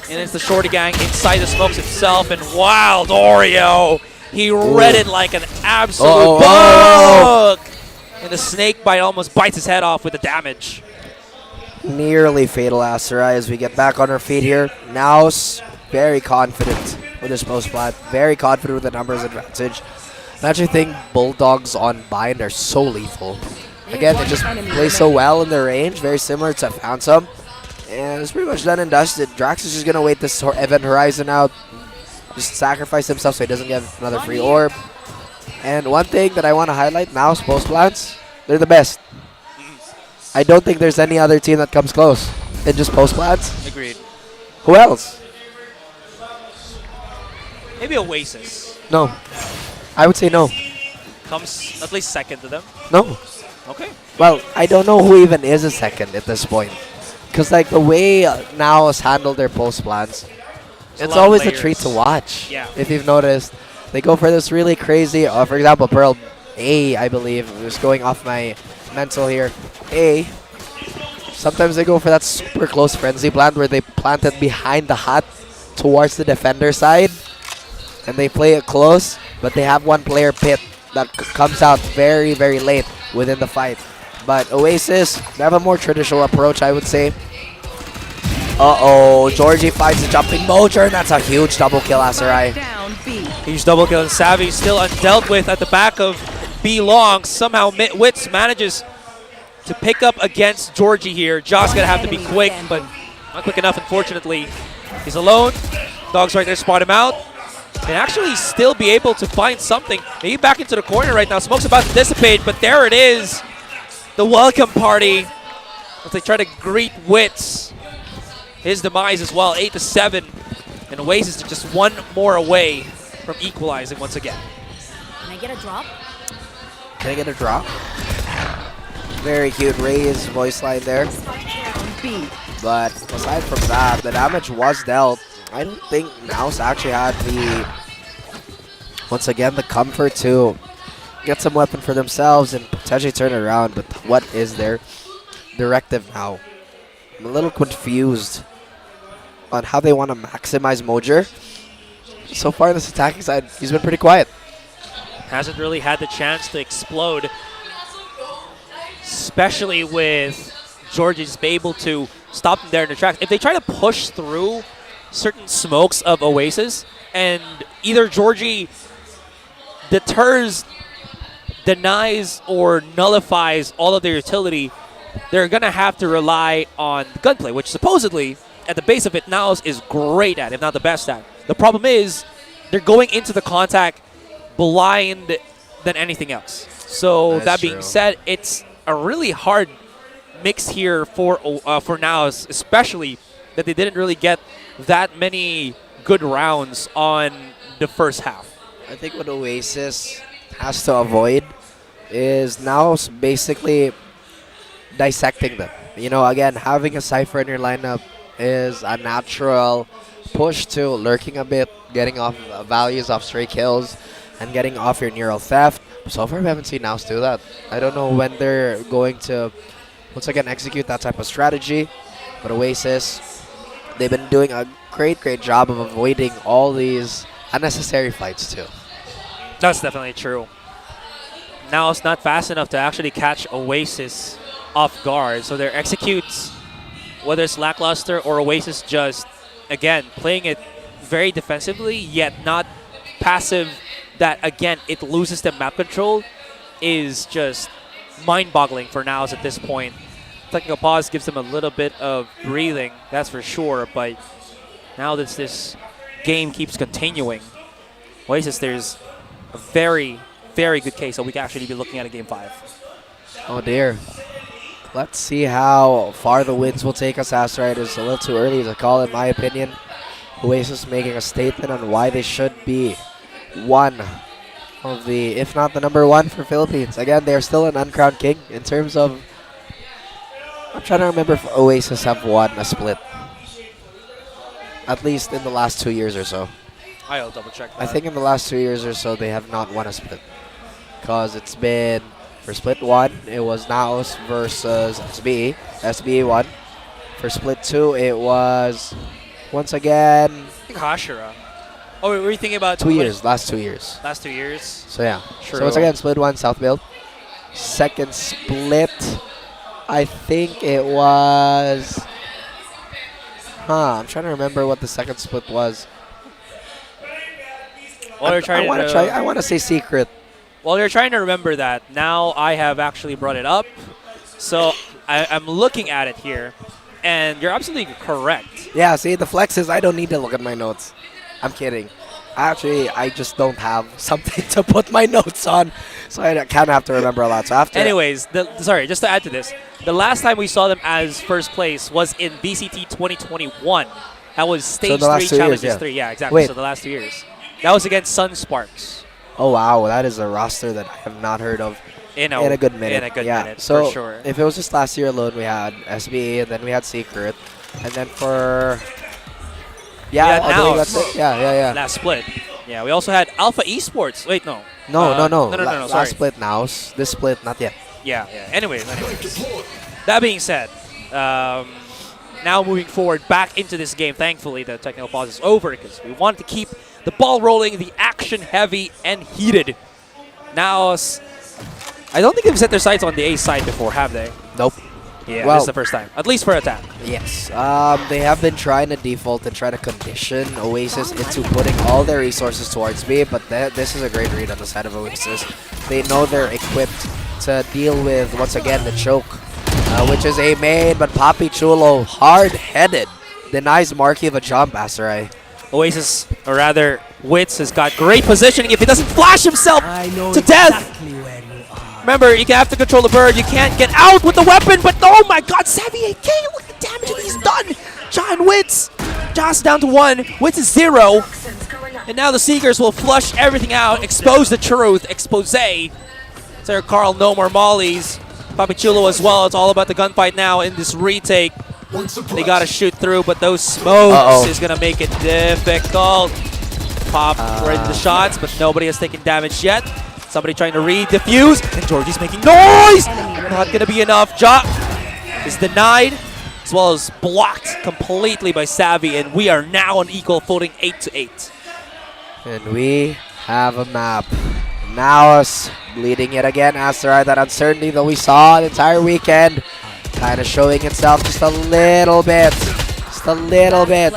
And it's the shorty gang inside the smokes himself. And wow, Oreo, he read it like an absolute book. And the snake bite almost bites his head off with the damage. Nearly fatal Aserai as we get back on our feet here. NAOS, very confident with his post plat. Very confident with the numbers advantage. I actually think Bulldogs on bind are so lethal. Again, they just play so well in their range, very similar to Phantom. And it's pretty much done and dusted. Drax is just going to wait this event horizon out. Just sacrifice himself so he doesn't get another free orb. And one thing that I want to highlight, NAOS post plants, they're the best. I don't think there's any other team that comes close in just post plants. Agreed. Who else? Maybe Oasis. No. I would say no. Comes at least second to them. No. Okay. Well, I don't know who even is a second at this point. Because like the way NAOS handle their post plans, a it's lot of always a layers. treat to watch. Yeah. If you've noticed, they go for this really crazy. For example, Pearl A, I believe, just going off my mental here. A. Sometimes they go for that super close frenzy plant where they plant it behind the hut towards the defender side, and they play it close. But they have one player pit that comes out very, very late within the fight. But Oasis, they have a more traditional approach, I would say. Uh-oh, Georgie finds a jumping Mojer, and that's a huge double kill, Aserai. Huge double kill, and Savvy still undealt with at the back of B Long. Somehow Wits manages to pick up against Georgie here. Josh gonna have to be quick, but not quick enough, unfortunately. He's alone. Dog's right there, spot him out. And actually still be able to find something. Maybe back into the corner right now. Smoke's about to dissipate, but there it is. The welcome party as they try to greet Wits. His demise as well, 8-7. And Oasis are just one more away from equalizing once again. Can I get a drop? Can I get a drop? Very cute Ray's voice line there. But aside from that, the damage was dealt. I don't think NAOS actually had the, once again, the comfort to get some weapon for themselves and potentially turn it around. But what is their directive now? I'm a little confused on how they want to maximize Mojer. So far on this attacking side, he's been pretty quiet. Hasn't really had the chance to explode, especially with Georgie just be able to stop them there in the tracks. If they try to push through certain smokes of Oasis, and either Georgie deters, denies, or nullifies all of their utility, they're going to have to rely on gunplay, which supposedly, at the base of it, NAOS is great at, if not the best at. The problem is, they're going into the contact blind than anything else. So That's that being true. said, it's a really hard mix here for NAOS, especially that they didn't really get that many good rounds on the first half. I think what Oasis has to avoid is now basically dissecting them. You know, again, having a Cypher in your lineup is a natural push to lurking a bit, getting off values off stray kills, and getting off your neural theft. So far, we haven't seen NAOS do that. I don't know when they're going to, once again, execute that type of strategy. But Oasis, they've been doing a great job of avoiding all these unnecessary fights too. That's definitely true. Now it's not fast enough to actually catch Oasis off guard. So their executes, whether it's lackluster or Oasis just, again, playing it very defensively, yet not passive, that, again, it loses the map control, is just mind-boggling for NAOS at this point. Technical pause gives them a little bit of breathing, that's for sure, but now that this game keeps continuing, Oasis, there's a very good case that we can actually be looking at a Game 5. Oh dear. Let's see how far the wins will take us. Asteroid is a little too early to call, in my opinion. Oasis making a statement on why they should be one of the, if not the number one for Philippines. Again, they're still an uncrowned king in terms of, I'm trying to remember if Oasis have won a split. At least in the last 2 years or so. I'll double check that. I think in the last 2 years or so, they have not won a split. Because it's been, for split 1, it was NAOS versus SBE. SBE won. For split 2, it was, once again, I think Hashira. Oh, were you thinking about 2 years, last 2 years. Last 2 years? So yeah. True. So once again, split 1, South Build. Second split, I think it was, I'm trying to remember what the second split was. Well, I want to say secret. Well, you're trying to remember that. Now I have actually brought it up. So I'm looking at it here, and you're absolutely correct. Yeah, see, the flex is I don't need to look at my notes. I'm kidding. Actually, I just don't have something to put my notes on, so I kind of have to remember a lot. So after, anyways, sorry, just to add to this, the last time we saw them as first place was in VCT 2021. That was Stage 3 Challengers 3. Yeah, exactly. Wait. So the last 2 years. That was against Sun Sparks. Oh, wow. That is a roster that I have not heard of. in a good minute. In a good yeah. minute, So for sure. if it was just last year alone, we had SBA and then we had Secret, and then for had although we got NAOS. yeah. Last split. Yeah, we also had Alpha Esports. Wait, no. No. No, Last sorry. split NAOS. This split, not yet. Yeah. Anyways. That being said, now moving forward back into this game. Thankfully, the technical pause is over because we want to keep the ball rolling, the action heavy and heated. Now, I don't think they've set their sights on the A side before, have they? Nope. Yeah, Well- this is the first time. At least for attack. Yes. They have been trying to default and try to condition Oasis into putting all their resources towards B, but this is a great read on the side of Oasis. They know they're equipped to deal with, once again, the choke, which is a main, but Papi Chulo, hard-headed, denies Marky of a jump, Asarai. Oasis, or rather, Wits has got great positioning if he doesn't flash himself to death. Remember, you have to control the bird. You can't get out with the weapon, but oh my god, Xavier K, look at the damage that he's done. Giant Wits. Joss down to 1. Wits is 0. And now the Seekers will flush everything out, expose the truth, expose. Sarah Carl, no more mollies. Papichulo as well. It's all about the gunfight now in this retake. They gotta shoot through, but those smokes is gonna make it difficult. Pop right into the shots, but nobody has taken damage yet. Somebody trying to re-defuse, and Georgie's making noise! Not gonna be enough. Ja is denied, as well as blocked completely by Savvy, and we are now on equal footing, 8-8. And we have a map. NAOS bleeding yet again. Asteroid, that uncertainty that we saw the entire weekend, kind of showing itself just a little bit. Just a little bit.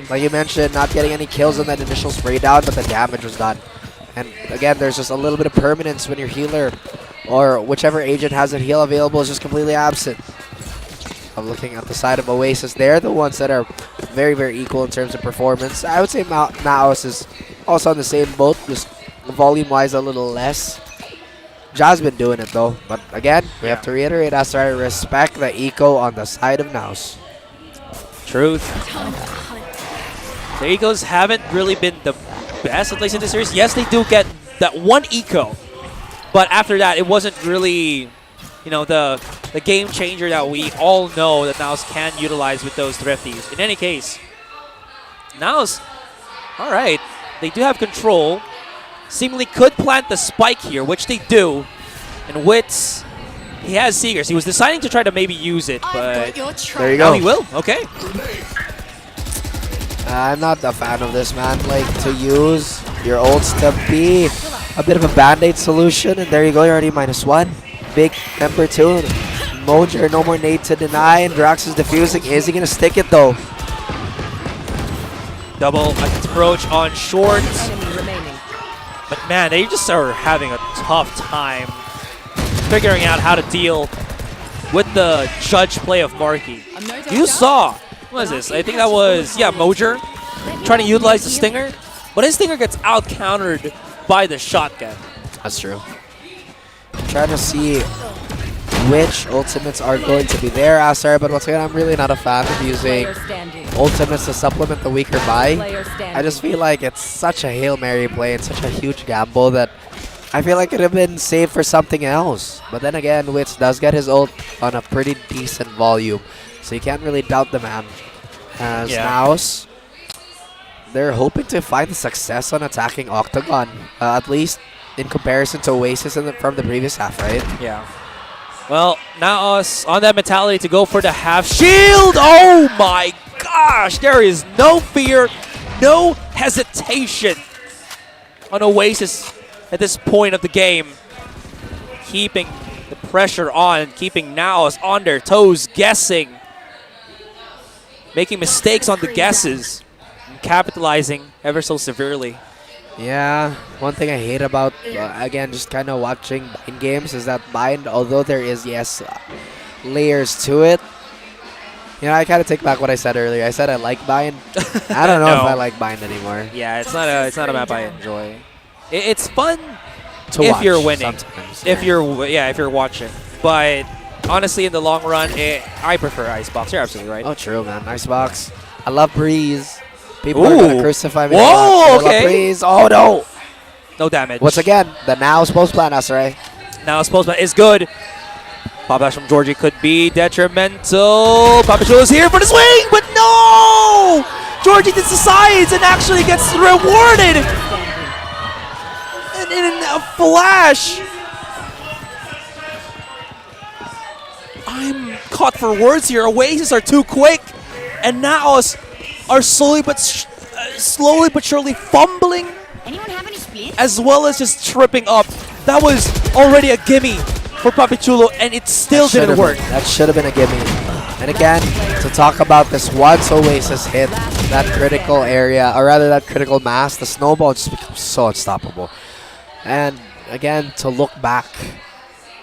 Like you mentioned, not getting any kills on that initial spray down, but the damage was done. And again, there's just a little bit of permanence when your healer or whichever agent has a heal available is just completely absent. I'm looking at the side of Oasis. They're the ones that are very, very equal in terms of performance. I would say NAOS is also on the same boat, just volume-wise a little less. Ja's been doing it though. But again, we have to reiterate, as I respect the eco on the side of NAOS. Truth. The Ecos haven't really been the best, at least in this series. Yes, they do get that one eco, but after that, it wasn't really, you know, the game changer that we all know that NAOS can utilize with those thrifties. In any case, NAOS, all right, they do have control. Seemingly could plant the spike here, which they do. And Wits, he has Seekers. He was deciding to try to maybe use it, but there you now go. he will. Okay. I'm not a fan of this, man. Like, to use your ults to be a bit of a band-aid solution, and there you go, you're already -1. Big temper too. Mojer, no more nade to deny, and Drax is defusing. Is he gonna stick it though? Double approach on short. But man, they just are having a tough time figuring out how to deal with the judge play of Marky. You saw, what is this? I think that was, yeah, Mojer trying to utilize the Stinger, but his Stinger gets out-countered by the shotgun. That's true. I'm trying to see which ultimates are going to be there, Aster, but once again, I'm really not a fan of using ultimates to supplement the weaker buy. I just feel like it's such a Hail Mary play and such a huge gamble that I feel like it would have been saved for something else. But then again, Wits does get his ult on a pretty decent volume, so you can't really doubt the man. As NAOS, they're hoping to find the success on attacking Octagon, at least in comparison to Oasis from the previous half, right? Yeah. Well, NAOS on that mentality to go for the half shield. Oh my gosh, there is no fear, no hesitation on Oasis at this point of the game. Keeping the pressure on, keeping NAOS on their toes, guessing, making mistakes on the guesses, and capitalizing ever so severely. Yeah, one thing I hate about, again, just kind of watching Bind games is that Bind, although there is, yes, layers to it, you know, I kind of take back what I said earlier. I said I like Bind. I don't know if I like Bind anymore. Yeah, it's not a map I enjoy. It's fun to if watch you're winning, sometimes. if you're watching. But honestly, in the long run, I prefer Icebox. You're absolutely right. Oh, true, man. Icebox. I love Breeze. People are going to crucify me. Whoa, I okay. love Breeze. Oh, no. No damage. Once again, the NAOS post plan, Asaray. Now his postman is good. Pop dash from Georgie could be detrimental. Papachulo is here for the swing, but no! Georgie decides and actually gets rewarded. And in a flash. I'm caught for words here. Oasis are too quick, and NAOS are slowly but surely fumbling. Anyone have any split? As well as just tripping up. That was already a gimme for Papachulo, and it still didn't work. That should have been a gimme. And again, to talk about this, once Oasis hit that critical area, or rather that critical mass, the snowball just becomes so unstoppable. And again, to look back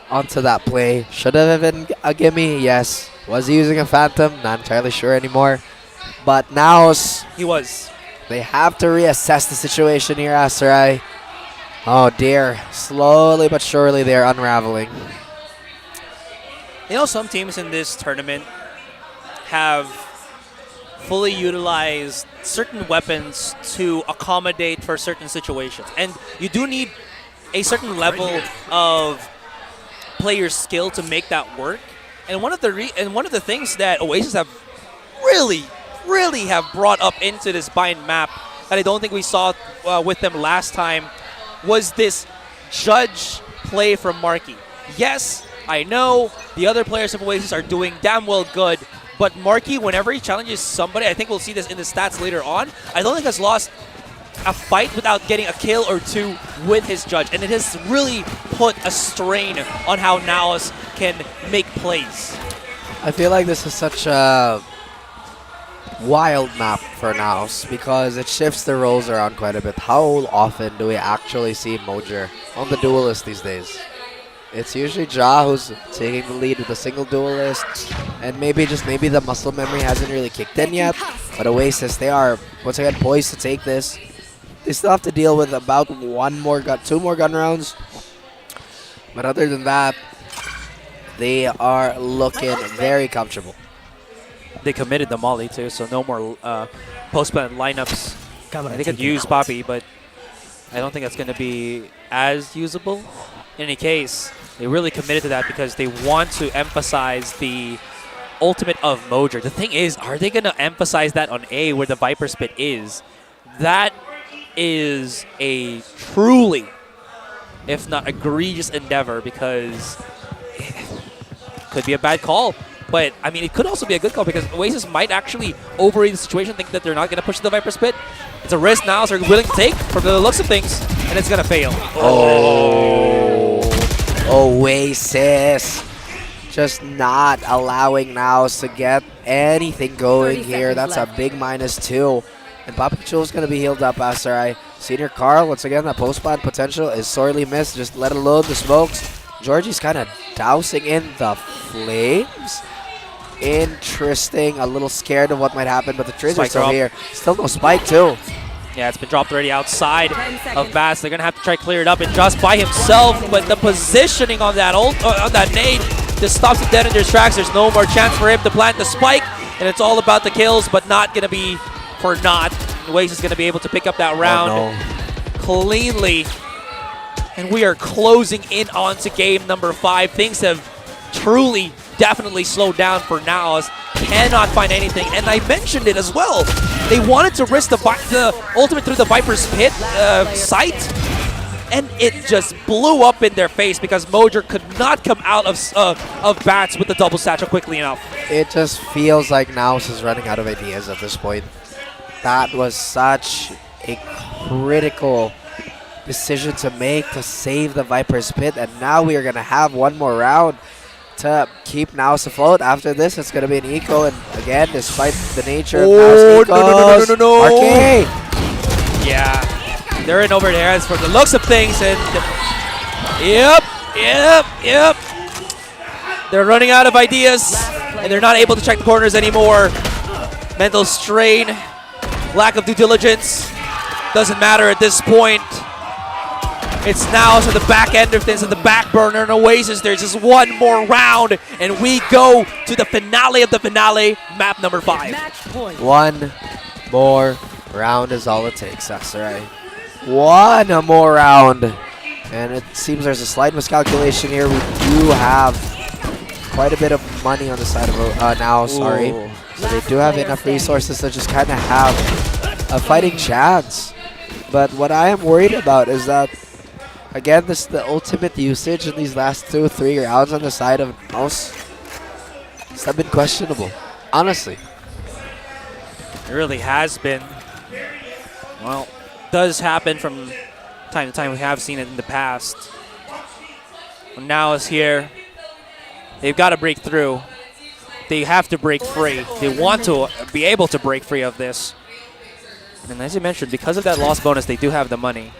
onto that play, should have been a gimme, yes. Was he using a Phantom? Not entirely sure anymore. But now He was. they have to reassess the situation here, Asarai. Oh dear, slowly but surely they're unraveling. You know, some teams in this tournament have fully utilized certain weapons to accommodate for certain situations. And you do need a certain level of player skill to make that work. And one of the things that Oasis have really have brought up into this bind map that I don't think we saw with them last time was this judge play from Marky. Yes, I know the other players of Oasis are doing damn well good, but Marky, whenever he challenges somebody, I think we'll see this in the stats later on, I don't think has lost a fight without getting a kill or two with his judge, and it has really put a strain on how NAOS can make plays. I feel like this is such a wild map for NAOS because it shifts the roles around quite a bit. How often do we actually see Mojer on the duelist these days? It's usually Ja who's taking the lead with a single duelist, and maybe the muscle memory hasn't really kicked in yet. But Oasis, they are once again poised to take this. They still have to deal with about two more gun rounds. But other than that, they are looking very comfortable. They committed the molly too, so no more post-plan lineups. They could use Poppy, but I don't think that's going to be as usable. In any case, they really committed to that because they want to emphasize the ultimate of Mojer. The thing is, are they going to emphasize that on A where the Viper Spit is? That is a truly, if not egregious endeavor, because it could be a bad call. But, I mean, it could also be a good call because Oasis might actually overread the situation, think that they're not going to push the Viper Spit. It's a risk now, so they're willing to take from the looks of things, and it's going to fail. Oh, Oasis just not allowing NAOS to get anything going here. That's a big -2. And Papachulo's going to be healed up, Asarai. Senior Carl, once again, that post-plan potential is sorely missed, just let alone the smokes. Georgie's kind of dousing in the flames. Interesting. A little scared of what might happen, but the Tracer's still here. Still no spike, too. Yeah, it's been dropped already outside of Bass. They're going to have to try to clear it up, and just by himself, but the positioning on that on that nade just stops it dead in their tracks. There's no more chance for him to plant the spike, and it's all about the kills, but not going to be for naught. Oasis is going to be able to pick up that round cleanly. And we are closing in on to game number 5. Things have truly, definitely slowed down for NAOS. Cannot find anything. And I mentioned it as well. They wanted to risk the ultimate through the Viper's Pit sight. And it just blew up in their face because Mojer could not come out of bats with the double satchel quickly enough. It just feels like NAOS is running out of ideas at this point. That was such a critical decision to make to save the Viper's Pit, and now we are going to have one more round to keep NAOS afloat. After this, it's going to be an eco, and again, despite the nature of NAOS ecos, no. Arcade! Yeah, they're in over their heads for the looks of things, and yep. They're running out of ideas, and they're not able to check the corners anymore. Mental strain, lack of due diligence, doesn't matter at this point. It's now to the back end of things, at the back burner, and Oasis. There's just one more round, and we go to the finale of the finale, map number 5. One more round is all it takes, that's right. One more round. And it seems there's a slight miscalculation here. We do have quite a bit of money on the side of NAOS, sorry. So they do have enough resources to just kind of have a fighting chance. But what I am worried about is that, again, this is the ultimate usage in these last 2-3 rounds on the side of NAOS. It's been questionable, honestly. It really has been. Well, does happen from time to time. We have seen it in the past. Now is here. They've got to break through. They have to break free. They want to be able to break free of this. And as you mentioned, because of that loss bonus, they do have the money.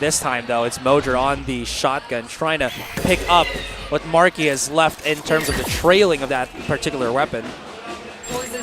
This time, though, it's Mojer on the shotgun, trying to pick up what Marky has left in terms of the trailing of that particular weapon.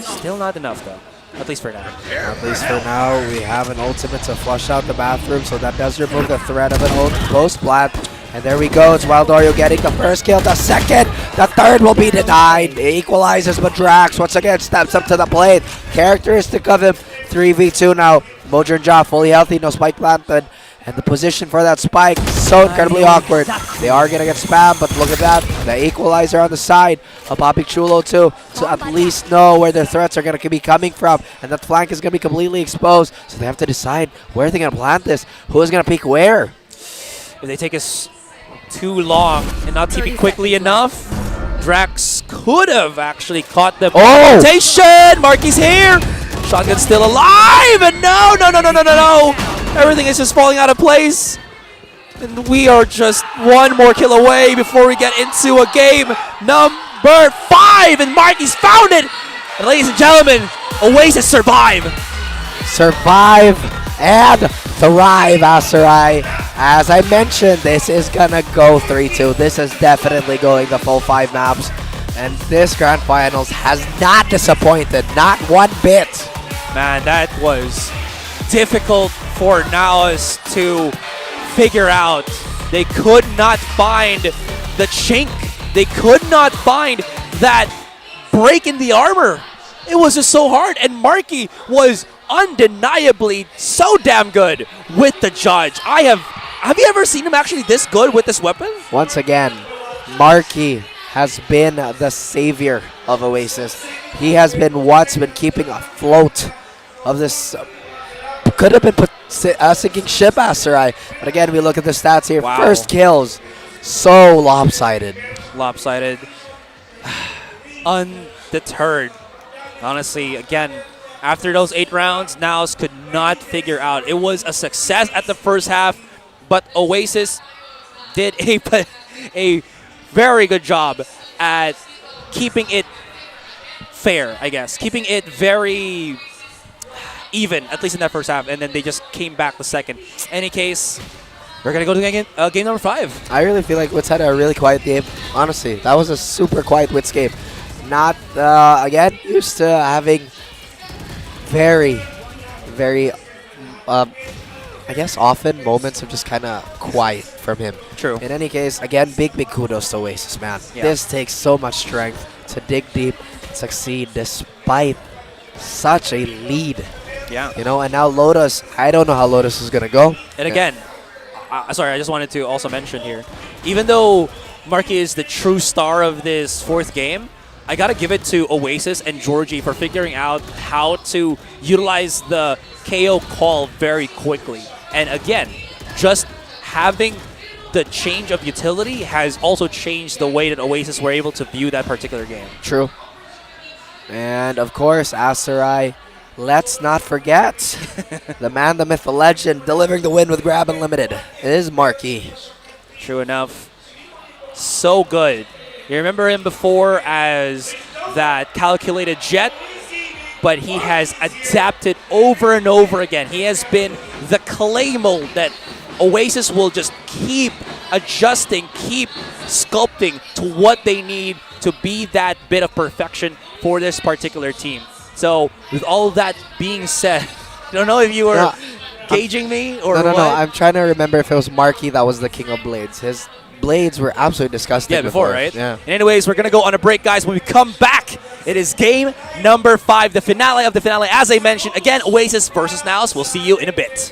Still not enough, though. At least for now. At least for now, we have an ultimate to flush out the bathroom, so that does remove the threat of an close plant. And there we go, it's Wild Oreo getting the first kill, the second, the third will be denied. It equalizes, but Drax once again steps up to the plate. Characteristic of him, 3v2 now. Mojer and Ja fully healthy, no spike planted. And the position for that spike, so incredibly awkward. They are going to get spammed, but look at that. The equalizer on the side of Poppy Chulo too, to at least know where their threats are going to be coming from. And that flank is going to be completely exposed, so they have to decide where they're going to plant this. Who is going to peek where? If they take us too long and not TP quickly enough, Drax could have actually caught the rotation. Marky's here. Shotgun's still alive, and no. Everything is just falling out of place. And we are just one more kill away before we get into a game number 5. And Marky's found it. And ladies and gentlemen, Oasis survive. Survive and thrive, Aserai. As I mentioned, this is gonna go 3-2. This is definitely going the full 5 maps. And this grand finals has not disappointed, not one bit. Man, that was difficult for NAOS to figure out. They could not find the chink. They could not find that break in the armor. It was just so hard, and Marky was undeniably so damn good with the judge. Have you ever seen him actually this good with this weapon? Once again, Marky has been the savior of Oasis. He has been what's been keeping afloat of this could have been sinking ship, Aserai. But again, we look at the stats here. Wow. First kills, so lopsided. Lopsided. Undeterred. Honestly, again, after those 8 rounds, NAOS could not figure out. It was a success at the first half, but Oasis did a very good job at keeping it fair, I guess. Keeping it very even, at least in that first half, and then they just came back the second. Any case, we're going to go to game number 5. I really feel like Wits had a really quiet game. Honestly, that was a super quiet Wits game. Not, again, used to having very, I guess often moments of just kind of quiet from him. True. In any case, again, big kudos to Oasis, man. Yeah. This takes so much strength to dig deep and succeed despite such a lead. Yeah. You know, and now Lotus, I don't know how Lotus is going to go. And again, sorry, I just wanted to also mention here, even though Marky is the true star of this 4th game, I got to give it to Oasis and Georgie for figuring out how to utilize the KO call very quickly. And again, just having the change of utility has also changed the way that Oasis were able to view that particular game. True. And of course, Aserai, let's not forget the man, the myth, the legend, delivering the win with Grab Unlimited. It is Marky. True enough. So good. You remember him before as that calculated jet, but he has adapted over and over again. He has been the clay mold that Oasis will just keep adjusting, keep sculpting to what they need to be that bit of perfection for this particular team. So with all of that being said, I don't know if you were gauging me or No. what. I'm trying to remember if it was Marky that was the king of blades. His blades were absolutely disgusting. Yeah, before, right? Yeah. And anyways, we're going to go on a break, guys. When we come back, it is game number 5, the finale of the finale. As I mentioned, again, Oasis versus NAOS. We'll see you in a bit.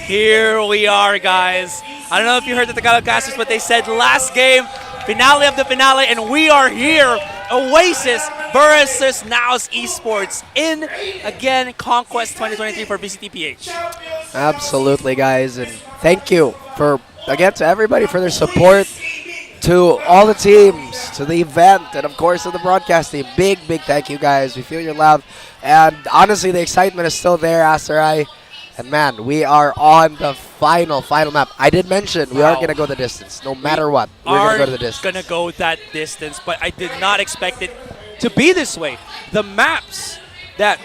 Here we are, guys. I don't know if you heard the Tagalog casters, but they said last game, finale of the finale, and we are here. Oasis versus NAOS Esports in, again, CONQuest 2023 for VCTPH. Absolutely, guys, and thank you for, again, to everybody for their support, to all the teams, to the event, and of course to the broadcast team. Big thank you, guys. We feel your love, and honestly, the excitement is still there, Asterai. And man, we are on the final map. I did mention we are going to go the distance. No matter what, we're going to go to the distance. Going to go that distance, but I did not expect it to be this way. The maps that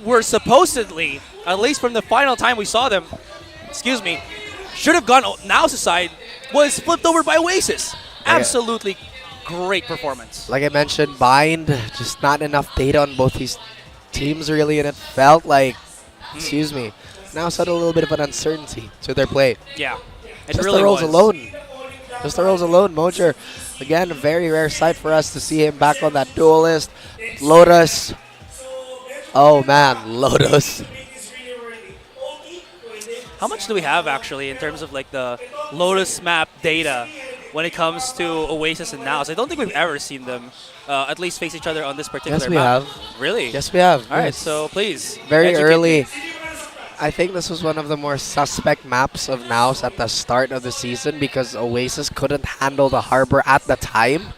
were supposedly, at least from the final time we saw them, should have gone NAOS' side, was flipped over by Oasis. Absolutely great performance. Like I mentioned, Bind, just not enough data on both these teams really, and it felt like, NAOS had a little bit of an uncertainty to their play. Yeah, it just really the roles was. alone. Just the roles alone. Mojer, again, a very rare sight for us to see him back on that duelist. Lotus. Oh man, Lotus. How much do we have actually in terms of like the Lotus map data when it comes to Oasis and NAOS? I don't think we've ever seen them at least face each other on this particular Yes, we map. have. Really? Yes, we have. All right, Yes. so please. Very educate early. me. I think this was one of the more suspect maps of NAOS at the start of the season because Oasis couldn't handle the harbor at the time.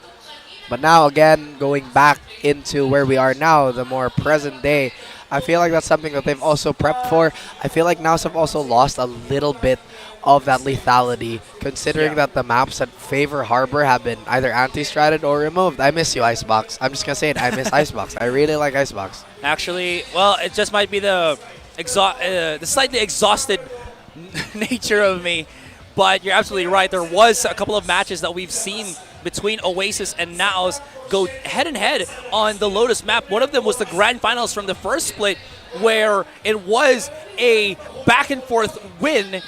But now, again, going back into where we are now, the more present day, I feel like that's something that they've also prepped for. I feel like NAOS have also lost a little bit of that lethality, considering that the maps that favor harbor have been either anti-stratted or removed. I miss you, Icebox. I'm just going to say it. I miss Icebox. I really like Icebox. Actually, well, it just might be the slightly exhausted nature of me, but you're absolutely right. There was a couple of matches that we've seen between Oasis and NAOS go head-and-head on the Lotus map. One of them was the grand finals from the first split, where it was a back-and-forth win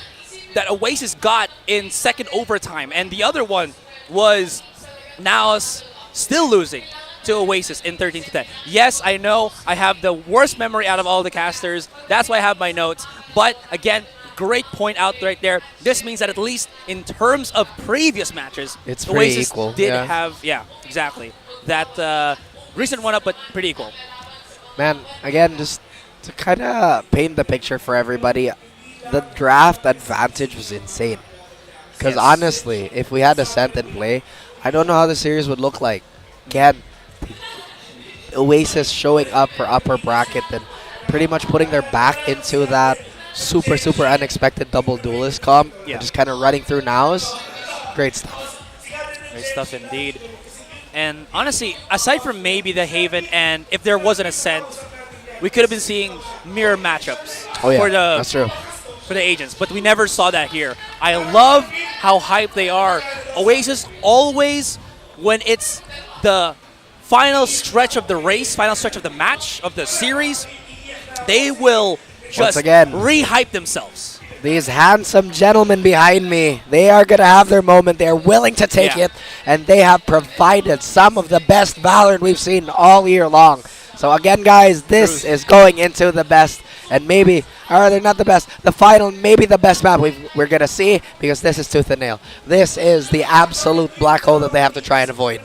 that Oasis got in second overtime, and the other one was NAOS still losing to Oasis in 13-10. Yes, I know I have the worst memory out of all the casters. That's why I have my notes. But again, great point out right there. This means that at least in terms of previous matches, it's pretty Oasis equal. did have, exactly, that recent one-up, but pretty equal. Man, again, just to kind of paint the picture for everybody, the draft advantage was insane. Because honestly, if we had Ascent in play, I don't know how the series would look like. Again, Oasis showing up for upper bracket and pretty much putting their back into that super, super unexpected double duelist comp. Yeah. Just kind of running through NAOS. Great stuff. Great stuff indeed. And honestly, aside from maybe the Haven, and if there was an Ascent, we could have been seeing mirror matchups Oh yeah, for the that's true. for the agents, but we never saw that here. I love how hyped they are. Oasis always, when it's the final stretch of the race, final stretch of the match, of the series, they will just again, re-hype themselves. These handsome gentlemen behind me, they are going to have their moment. They are willing to take it, and they have provided some of the best Valorant we've seen all year long. So again, guys, this is going into the best, and maybe, or they're not the best, the final, maybe the best map we're going to see, because this is tooth and nail. This is the absolute black hole that they have to try and avoid.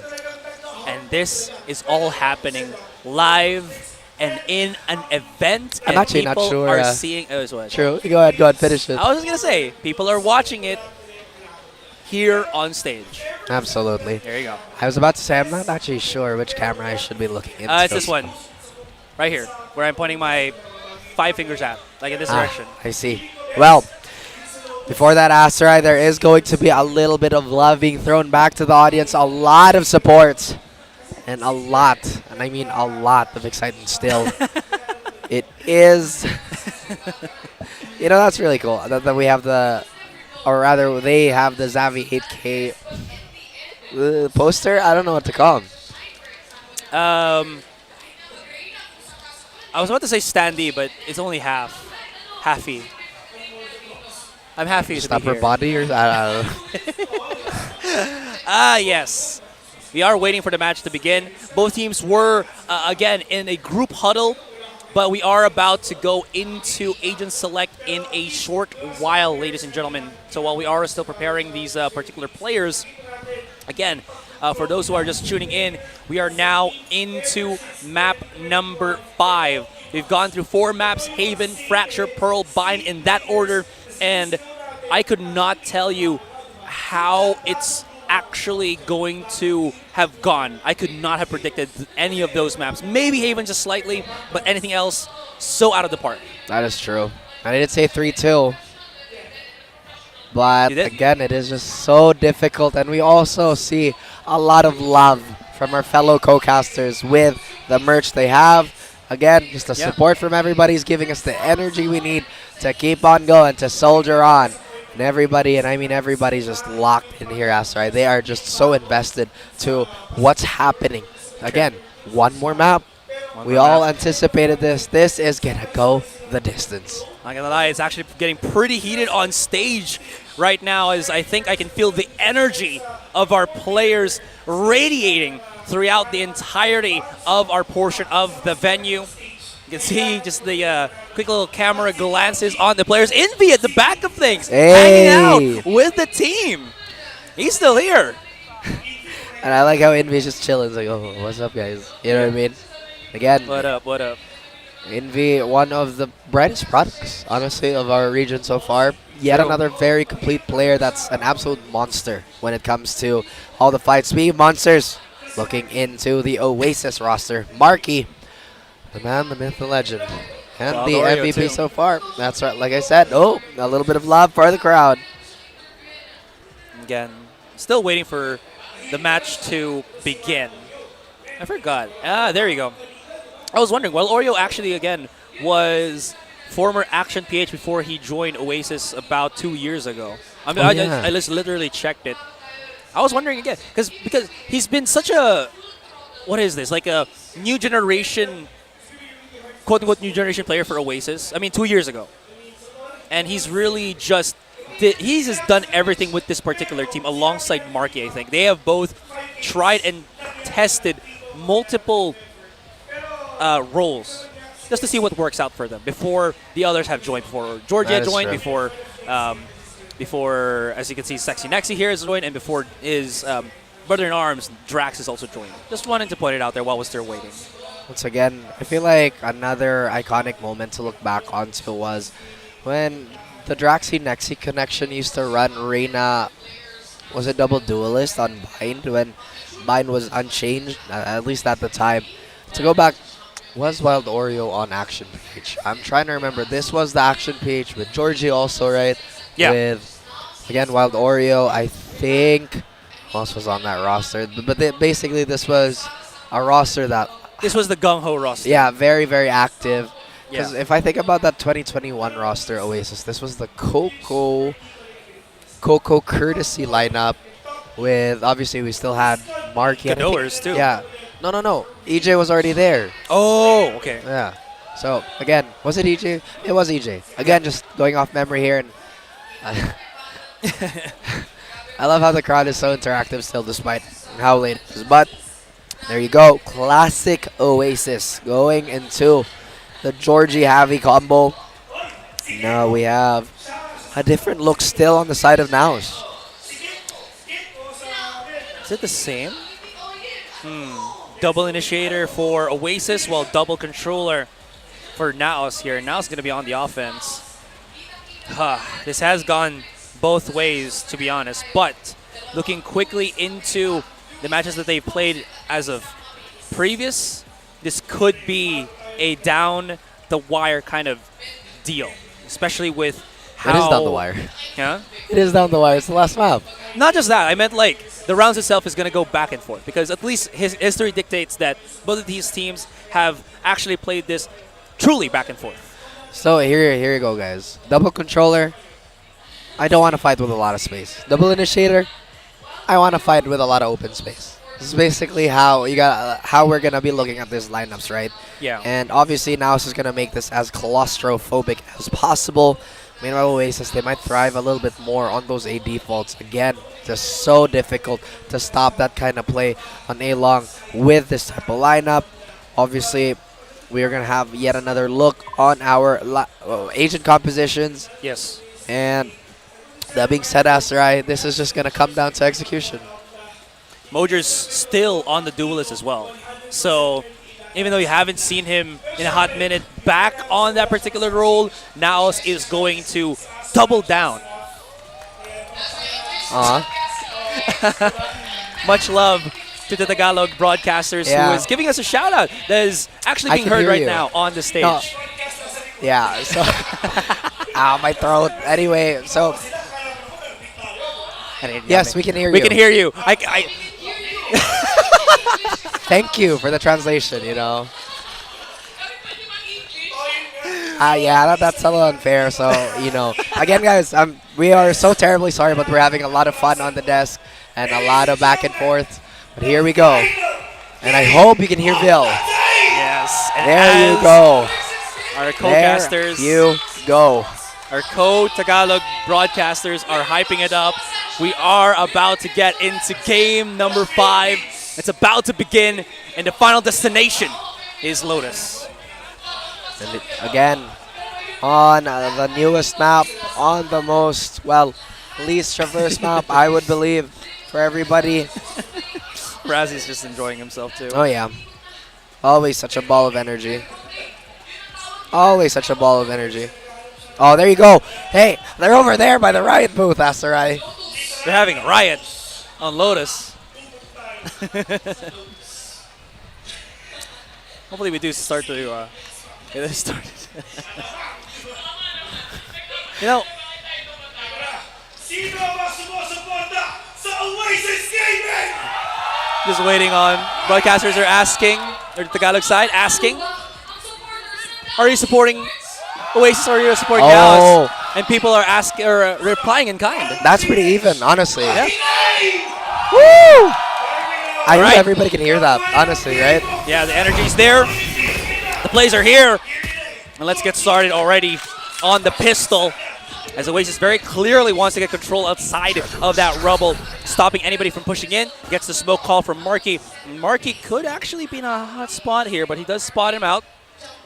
And this is all happening live and in an event. I'm and actually not people sure. Are seeing. What? True. Go ahead, finish it. I was just gonna say, people are watching it here on stage. Absolutely. There you go. I was about to say, I'm not actually sure which camera I should be looking into. It's this one, right here, where I'm pointing my 5 fingers at, like in this direction. I see. Well, before that, Asteroid, there is going to be a little bit of love being thrown back to the audience, a lot of support, and a lot, and I mean a lot of excitement still. It is, you know, that's really cool that we have the, or rather they have the Xavi 8K poster. I don't know what to call them. I was about to say standee, but it's only halfy. I'm happy Just to be upper here. body, or I don't know. Yes. We are waiting for the match to begin. Both teams were, again, in a group huddle, but we are about to go into Agent Select in a short while, ladies and gentlemen. So while we are still preparing these particular players, again, for those who are just tuning in, we are now into map number 5. We've gone through 4 maps: Haven, Fracture, Pearl, Bind, in that order, and I could not tell you how it's actually going to have gone. I could not have predicted any of those maps. Maybe Haven just slightly, but anything else, so out of the park. That is true. I did say 3-2. But again, it is just so difficult, and we also see a lot of love from our fellow co-casters with the merch they have. Again, just the support from everybody is giving us the energy we need to keep on going, to soldier on. And everybody, and I mean everybody's just locked in here, Asteroid. They are just so invested to what's happening. Again, one more map. We all anticipated this. This is going to go the distance. Not gonna lie, it's actually getting pretty heated on stage right now, as I think I can feel the energy of our players radiating throughout the entirety of our portion of the venue. You can see just the quick little camera glances on the players. Envy at the back of things, hanging out with the team. He's still here. And I like how Envy's just chilling. It's like, oh, what's up, guys? You know what I mean? Again, What up, what up? Envy, one of the brightest products, honestly, of our region so far. Yet another very complete player that's an absolute monster when it comes to all the fights. Speaking of monsters, looking into the Oasis roster, Marky, the man, the myth, the legend, and the MVP too. so far. That's right, like I said, a little bit of love for the crowd. Again, still waiting for the match to begin. I forgot. There you go. I was wondering, well, Oreo actually, again, was former Action PH before he joined Oasis about 2 years ago. I mean, I just literally checked it. I was wondering again, because he's been such a, what is this, like a new generation, quote-unquote new generation player for Oasis. I mean, 2 years ago. And he's really just, he's just done everything with this particular team alongside Marky, I think. They have both tried and tested multiple roles just to see what works out for them before the others have joined. Before Georgia joined, before, as you can see, Sexy Nexy here has joined, and before his brother-in-arms, Drax, has also joined. Just wanted to point it out there while we're still waiting. Once again, I feel like another iconic moment to look back onto was when the Draxy Nexy connection used to run Reina, was a double duelist on Bind when Bind was unchanged, at least at the time. To go back Was Wild Oreo on Action PH? I'm trying to remember. This was the Action PH with Georgie also, right? Yeah. With, again, Wild Oreo. I think who else was on that roster. But basically, this was a roster that, This was the gung ho roster. yeah, very, very active. Because Yeah. if I think about that 2021 roster, Oasis, this was the Coco courtesy lineup with, obviously, we still had Marky. and I think- Godoers, too. Yeah. No. EJ was already there. Oh, okay. Yeah. So, again, was it EJ? It was EJ. Again, just going off memory here. And I love how the crowd is so interactive still despite how late it is. But there you go. Classic Oasis going into the Georgie Javi combo. Now we have a different look still on the side of NAOS. Is it the same? Double initiator for Oasis, while double controller for NAOS here. NAOS going to be on the offense. This has gone both ways, to be honest. But looking quickly into the matches that they've played as of previous, this could be a down the wire kind of deal, especially with how... It is down the wire. Yeah? It is down the wire. It's the last map. Not just that, I meant like the rounds itself is going to go back and forth because at least history dictates that both of these teams have actually played this truly back and forth. So here you go, guys. Double controller. I don't want to fight with a lot of space. Double initiator. I want to fight with a lot of open space. This is basically how we're gonna be looking at these lineups, right? Yeah. And obviously NAOS is gonna make this as claustrophobic as possible. Meanwhile, Oasis, they might thrive a little bit more on those A defaults. Again, just so difficult to stop that kind of play on A-Long with this type of lineup. Obviously, we are going to have yet another look on our agent compositions. Yes. And that being said, Asterai, this is just going to come down to execution. Mojer's still on the duelist as well. So even though you haven't seen him in a hot minute back on that particular role, NAOS is going to double down. Much love to the Tagalog broadcasters who is giving us a shout out that is actually being heard right now on the stage. No. Yeah, so ow, my throat. Anyway, so yes, we can hear you. We can hear you. Thank you for the translation, you know. Yeah, that's a little unfair. So, you know, again, guys, we are so terribly sorry, but we're having a lot of fun on the desk and a lot of back and forth. But here we go. And I hope you can hear Bill. Yes. And there you go. Our co-casters. There you go. Our co-Tagalog broadcasters are hyping it up. We are about to get into game number 5. It's about to begin, and the final destination is Lotus. And again, on the newest map, on the most, least traversed map, I would believe, for everybody. Razzy's just enjoying himself, too. Oh, yeah. Always such a ball of energy. Always such a ball of energy. Oh, there you go. Hey, they're over there by the riot booth, Asterai. They're having a riot on Lotus. Hopefully we do start to get this started. You know, just waiting on broadcasters are asking, or the Tagalog side asking, are you supporting Oasis or are you supporting NAOS? And people are asking or replying in kind. That's pretty even, honestly. Yeah. Woo! I hope everybody can hear that, honestly, right? Yeah, the energy's there. The plays are here. And let's get started already on the pistol. As Oasis very clearly wants to get control outside of that rubble, stopping anybody from pushing in. Gets the smoke call from Marky. Marky could actually be in a hot spot here, but he does spot him out.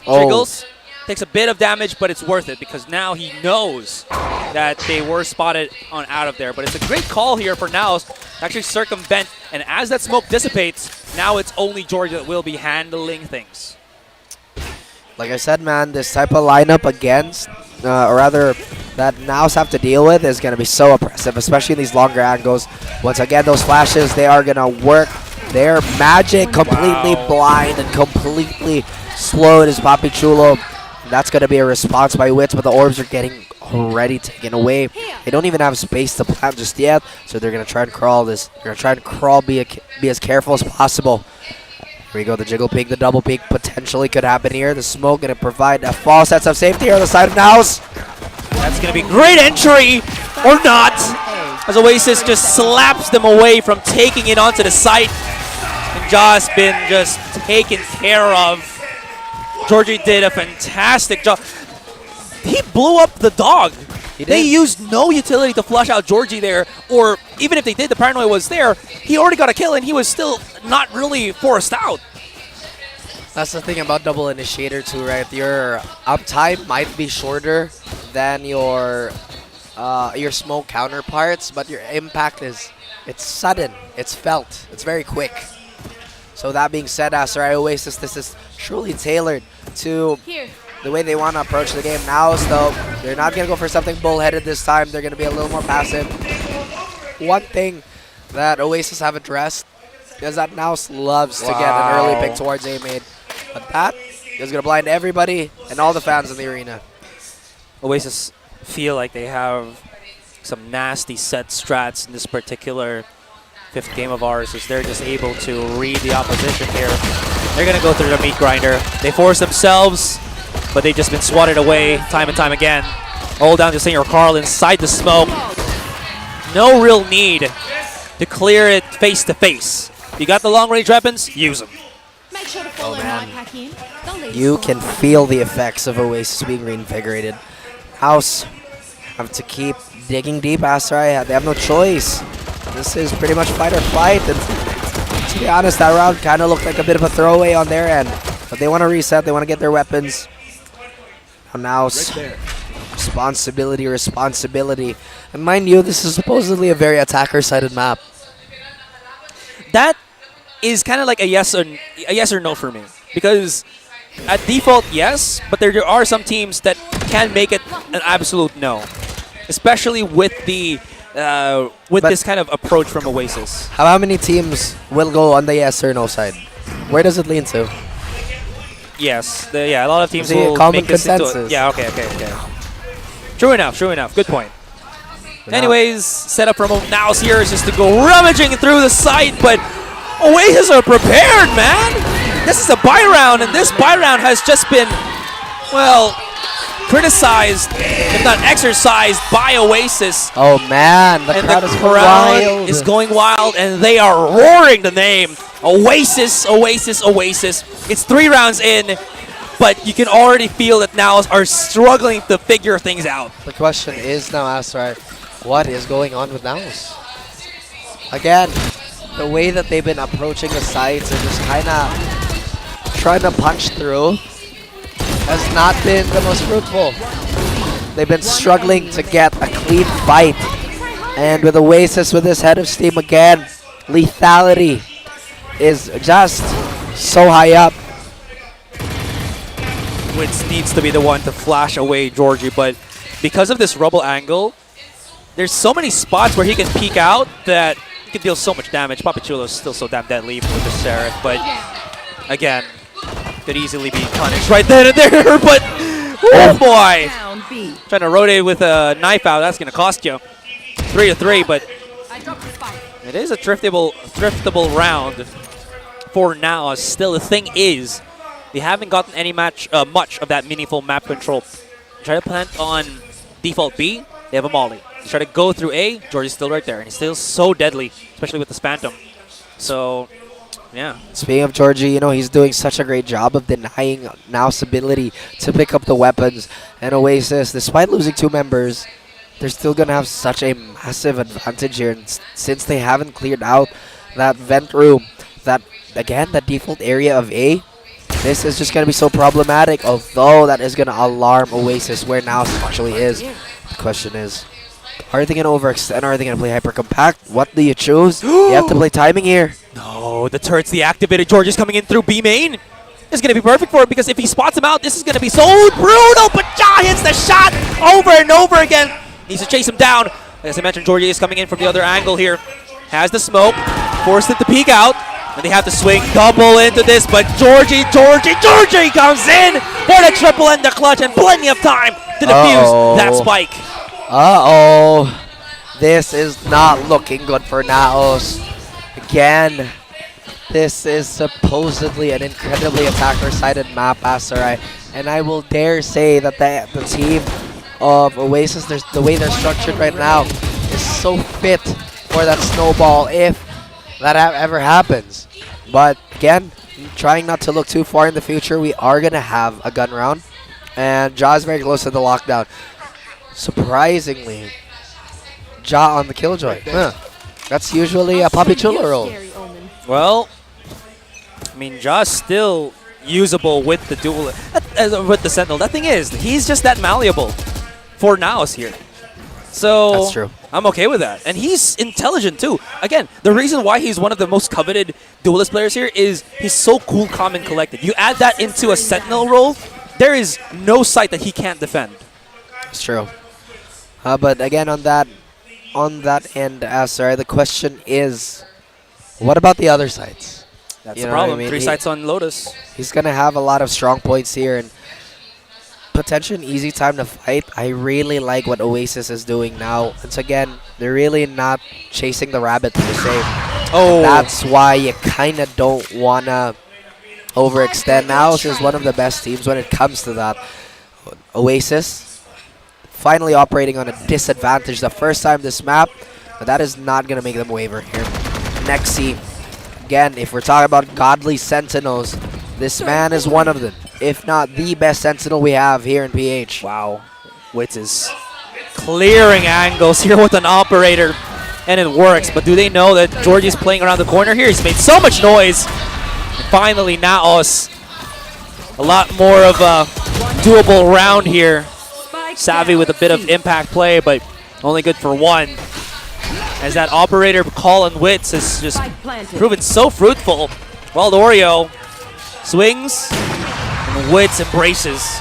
Jiggles. Takes a bit of damage, but it's worth it because now he knows that they were spotted on out of there. But it's a great call here for NAOS to actually circumvent. And as that smoke dissipates, now it's only Georgia that will be handling things. Like I said, man, this type of lineup against, or rather, that NAOS have to deal with is going to be so oppressive, especially in these longer angles. Once again, those flashes, they are going to work Their magic completely blind and completely slowed as Papi Chulo. That's going to be a response by Wits, but the orbs are getting already taken away. They don't even have space to plant just yet, so they're going to try and crawl this. They're going to try and crawl, be as careful as possible. Here we go, the jiggle peek, the double peek potentially could happen here. The smoke going to provide a false sense of safety here on the side of NAOS. That's going to be great entry, or not, as Oasis just slaps them away from taking it onto the site. And Ja's been just taken care of. Georgie did a fantastic job. He blew up the dog. They used no utility to flush out Georgie there, or even if they did, the paranoia was there. He already got a kill, and he was still not really forced out. That's the thing about double initiator too, right? Your uptime might be shorter than your smoke counterparts, but your impact it's sudden, it's felt, it's very quick. So that being said, Asterai Oasis, this is truly tailored to the way they want to approach the game. NAOS, though, they're not going to go for something bullheaded this time. They're going to be a little more passive. One thing that Oasis have addressed is that NAOS loves to get an early pick towards A-Maid. But that is going to blind everybody and all the fans in the arena. Oasis feel like they have some nasty set strats in this particular fifth game of ours, as they're just able to read the opposition here. They're going to go through the meat grinder. They force themselves, but they've just been swatted away time and time again. All down to Senior Carl inside the smoke. No real need to clear it face to face. If you got the long range weapons, use them. Oh man, you can feel the effects of Oasis being reinvigorated. House have to keep digging deep, Asterai. They have no choice. This is pretty much fight or flight, and to be honest, that round kind of looked like a bit of a throwaway on their end. But they want to reset, they want to get their weapons. Now, responsibility. And mind you, this is supposedly a very attacker-sided map. That is kind of like a yes or no for me, because at default, yes, but there are some teams that can make it an absolute no, especially with the this kind of approach from Oasis. How many teams will go on the yes or no side? Where does it lean to? Yes, a lot of teams will common make this consensus. into okay. True enough. Good point. Anyways, set up from NAOS here is just to go rummaging through the site, but Oasis are prepared, man. This is a buy round, and this buy round has just been, well, criticized, if not exercised, by Oasis. Oh man, the crowd is going wild, and they are roaring the name Oasis. It's 3 rounds in, but you can already feel that NAOS are struggling to figure things out. The question is now, Asterai, what is going on with NAOS? Again, the way that they've been approaching the sites and just kind of trying to punch through has not been the most fruitful. They've been struggling to get a clean fight. And with Oasis with his head of steam again, lethality is just so high up. Witz needs to be the one to flash away Georgie, but because of this rubble angle, there's so many spots where he can peek out that he can deal so much damage. Papi Chulo is still so damn deadly with the Seraph, but again, could easily be punished right then and there, but oh boy! Trying to rotate with a knife out, that's going to cost you. 3-3, but it is a thriftable round for NAOS. Still, the thing is, they haven't gotten any much of that meaningful map control. Try to plant on default B, they have a molly. They try to go through A, Georgie's still right there, and he's still so deadly, especially with the Spantum. So, yeah. Speaking of Georgie, you know, he's doing such a great job of denying NAOS' ability to pick up the weapons. And Oasis, despite losing 2 members, they're still going to have such a massive advantage here. And since they haven't cleared out that vent room, that default area of A, this is just going to be so problematic, although that is going to alarm Oasis where NAOS actually is. The question is, are they going to overextend, or are they going to play hyper compact? What do you choose? You have to play timing here. No, the turret's deactivated. Georgie's coming in through B main. This is going to be perfect for it, because if he spots him out, this is going to be so brutal. But Ja hits the shot over and over again. Needs to chase him down. As I mentioned, Georgie is coming in from the other angle here. Has the smoke. Forced it to peek out. And they have to swing double into this, but Georgie comes in for the triple and the clutch, and plenty of time to defuse that spike. This is not looking good for NAOS. Again, this is supposedly an incredibly attacker-sided map, Asarai, and I will dare say that the team of Oasis, the way they're structured right now, is so fit for that snowball if that ever happens. But again, trying not to look too far in the future, we are going to have a gun round, and Ja is very close to the lockdown. Surprisingly, Ja on the killjoy. That's usually a Papi Chulo roll. Well, I mean, Ja's still usable with the duel, with the Sentinel. That thing is, he's just that malleable for NAOS here. So that's true. I'm okay with that. And he's intelligent too. Again, the reason why he's one of the most coveted duelist players here is he's so cool, calm, and collected. You add that into a Sentinel role, there is no site that he can't defend. It's true. But again, on that end, sorry, the question is, what about the other sites? That's the problem. I mean? 3 sites on Lotus. He's going to have a lot of strong points here and potentially an easy time to fight. I really like what Oasis is doing now. Once again, they're really not chasing the rabbit per se. That's why you kind of don't want to overextend. NAOS is one of the best teams when it comes to that. Oasis finally operating on a disadvantage the first time this map, but that is not going to make them waver here. Nexi, again, if we're talking about godly sentinels, this man is one of them, if not the best sentinel we have here in PH. Wow. Wits is clearing angles here with an operator, and it works. But do they know that Georgie's playing around the corner here? He's made so much noise. And finally, NAOS, a lot more of a doable round here. Savvy with a bit of impact play, but only good for one. As that operator call on Wits has just proven so fruitful. Oreo swings, and Wits embraces,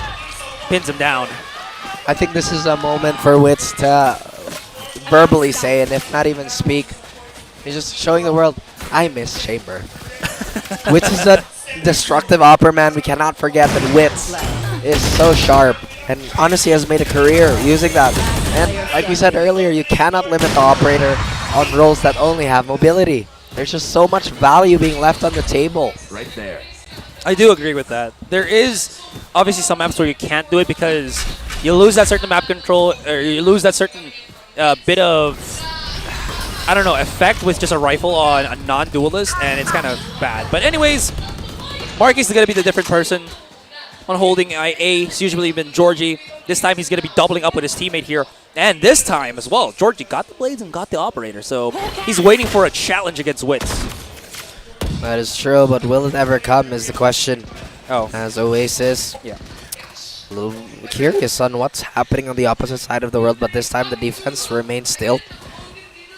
pins him down. I think this is a moment for Wits to verbally say, and if not even speak, he's just showing the world, I miss Chamber. Wits is a destructive opera man. We cannot forget that Wits is so sharp and honestly has made a career using that. And like we said earlier, you cannot limit the operator on roles that only have mobility. There's just so much value being left on the table. Right there. I do agree with that. There is obviously some maps where you can't do it because you lose that certain map control, or you lose that certain bit of, I don't know, effect with just a rifle on a non-duelist, and it's kind of bad. But anyways, Marquis is going to be the different person on holding IA. It's usually been Georgie. This time he's going to be doubling up with his teammate here. And this time as well, Georgie got the blades and got the operator. So he's waiting for a challenge against Wits. That is true, but will it ever come is the question. As Oasis, yeah, a little curious on what's happening on the opposite side of the world, but this time the defense remains still.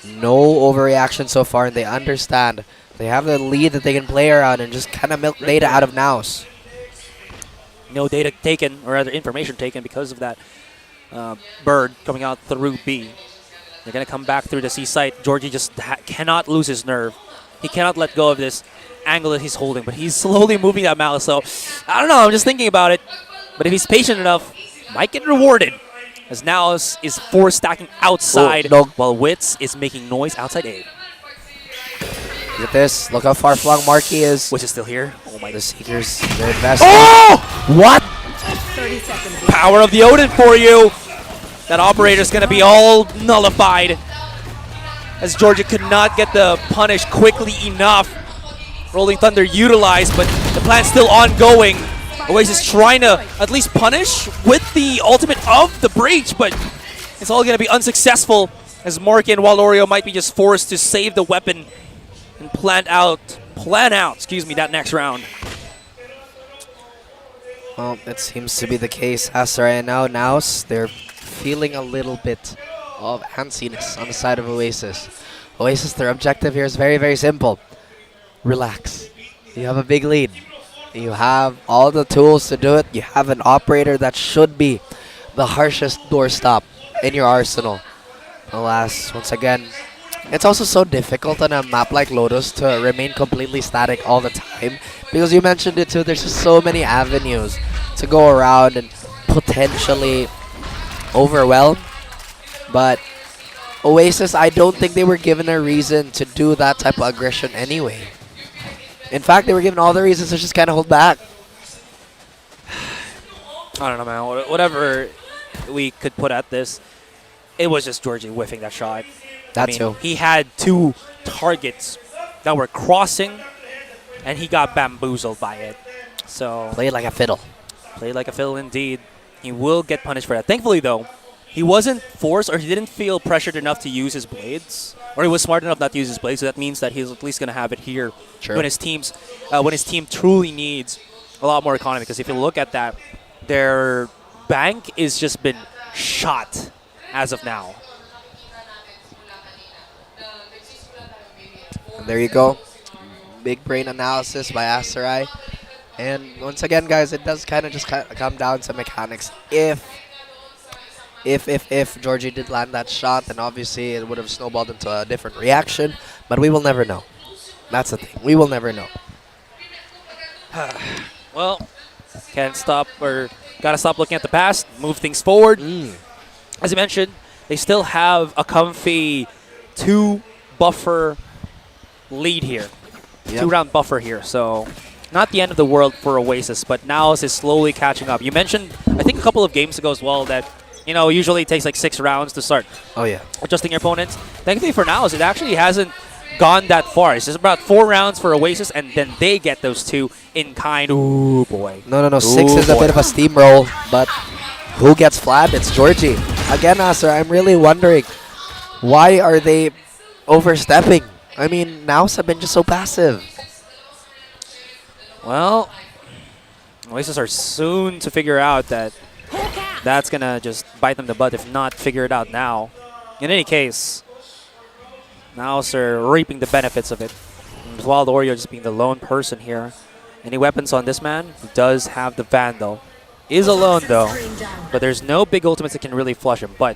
No overreaction so far, and they understand. They have the lead that they can play around and just kind of milk data out of NAOS. No data taken, or rather information taken, because of that bird coming out through B. They're going to come back through the C site. Georgie just cannot lose his nerve. He cannot let go of this angle that he's holding, but he's slowly moving that mouse. So, I don't know, I'm just thinking about it. But if he's patient enough, might get rewarded. As NAOS is 4 stacking outside, while Wits is making noise outside A. Look at this. Look how far flung Marquis is. Wits is still here. Oh my. The Seekers, they're investing. What? 30 seconds. Power of the Odin for you. That operator's going to be all nullified, as Georgia could not get the punish quickly enough. Rolling Thunder utilized, but the plan's still ongoing. Oasis trying to at least punish with the ultimate of the breach, but it's all going to be unsuccessful, as Mark and Walorio might be just forced to save the weapon and plan out, that next round. Well, that seems to be the case as right now. NAOS, they're feeling a little bit of antsiness on the side of Oasis. Oasis, their objective here is very, very simple. Relax. You have a big lead. You have all the tools to do it. You have an operator that should be the harshest doorstop in your arsenal. Alas, once again, it's also so difficult on a map like Lotus to remain completely static all the time. Because you mentioned it too, there's just so many avenues to go around and potentially overwhelm. But Oasis, I don't think they were given a reason to do that type of aggression anyway. In fact, they were given all the reasons to just kind of hold back. I don't know, man. Whatever we could put at this, it was just Georgie whiffing that shot. That too. He had 2 targets that were crossing, and he got bamboozled by it. So Played like a fiddle. played like a fiddle indeed. He will get punished for that. Thankfully, though, he wasn't forced or he didn't feel pressured enough to use his blades, or he was smart enough not to use his blades. So that means that he's at least going to have it here when his team truly needs a lot more economy. Because if you look at that, their bank is just been shot as of now. And there you go. Big brain analysis by Asterai. And once again, guys, it does kind of just come down to mechanics. If Georgie did land that shot, then obviously it would have snowballed into a different reaction. But we will never know. That's the thing. We will never know. Well, can't stop or gotta stop looking at the past, move things forward. As I mentioned, they still have a comfy 2-buffer lead here. 2-round buffer here. So not the end of the world for Oasis, but NAOS is slowly catching up. You mentioned, I think a couple of games ago as well, that usually it takes like 6 rounds to start adjusting your opponents. Thankfully for NAOS, it actually hasn't gone that far. It's just about 4 rounds for Oasis, and then they get those 2 in kind. Ooh, boy. No. 6 is a bit of a steamroll, but who gets flat? It's Georgie. Again, Aster, I'm really wondering, why are they overstepping? I mean, NAOS have been just so passive. Well, Oasis are soon to figure out that that's going to just bite them in the butt, if not figure it out now. In any case, NAOS are reaping the benefits of it. Wild Oreo just being the lone person here. Any weapons on this man? He does have the Vandal. Is alone though, but there's no big ultimates that can really flush him. But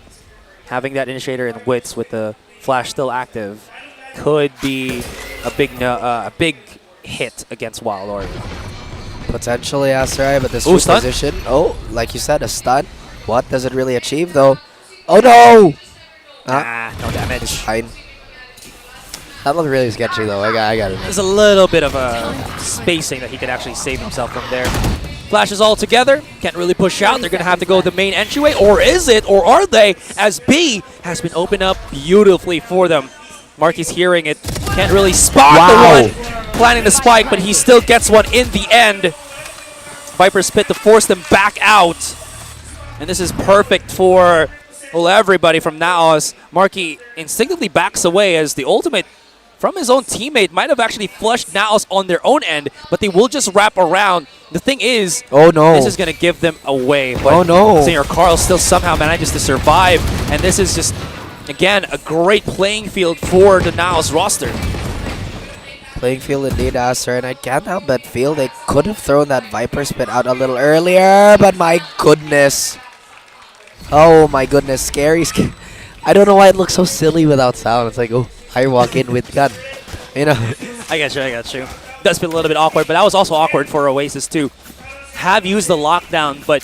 having that Initiator and Wits with the Flash still active could be a big hit against Wild Oreo. Potentially, Asterai, but this stun? position. Oh, like you said, a stun. What does it really achieve though? Oh no! No damage. It's fine. That looked really sketchy though. I got it. There's a little bit of a spacing that he could actually save himself from there. Flashes all together. Can't really push out. They're going to have to go the main entryway. Or is it? Or are they? As B has been opened up beautifully for them. Marky's hearing it. Can't really spot the one. Planning the spike, but he still gets one in the end. Viper Spit to force them back out. And this is perfect for everybody from NAOS. Marky instinctively backs away as the ultimate from his own teammate might have actually flushed NAOS on their own end, but they will just wrap around. The thing is, this is going to give them away. But Senior Carl still somehow manages to survive, and this is just, again, a great playing field for the NAOS roster. Playing field indeed, Aster, and I can't help but feel they could have thrown that Viper Spit out a little earlier, but my goodness. Oh my goodness, scary. I don't know why it looks so silly without sound. It's like, oh, I walk in with gun. You know. I got you. Does feel a little bit awkward, but that was also awkward for Oasis too. Have used the lockdown, but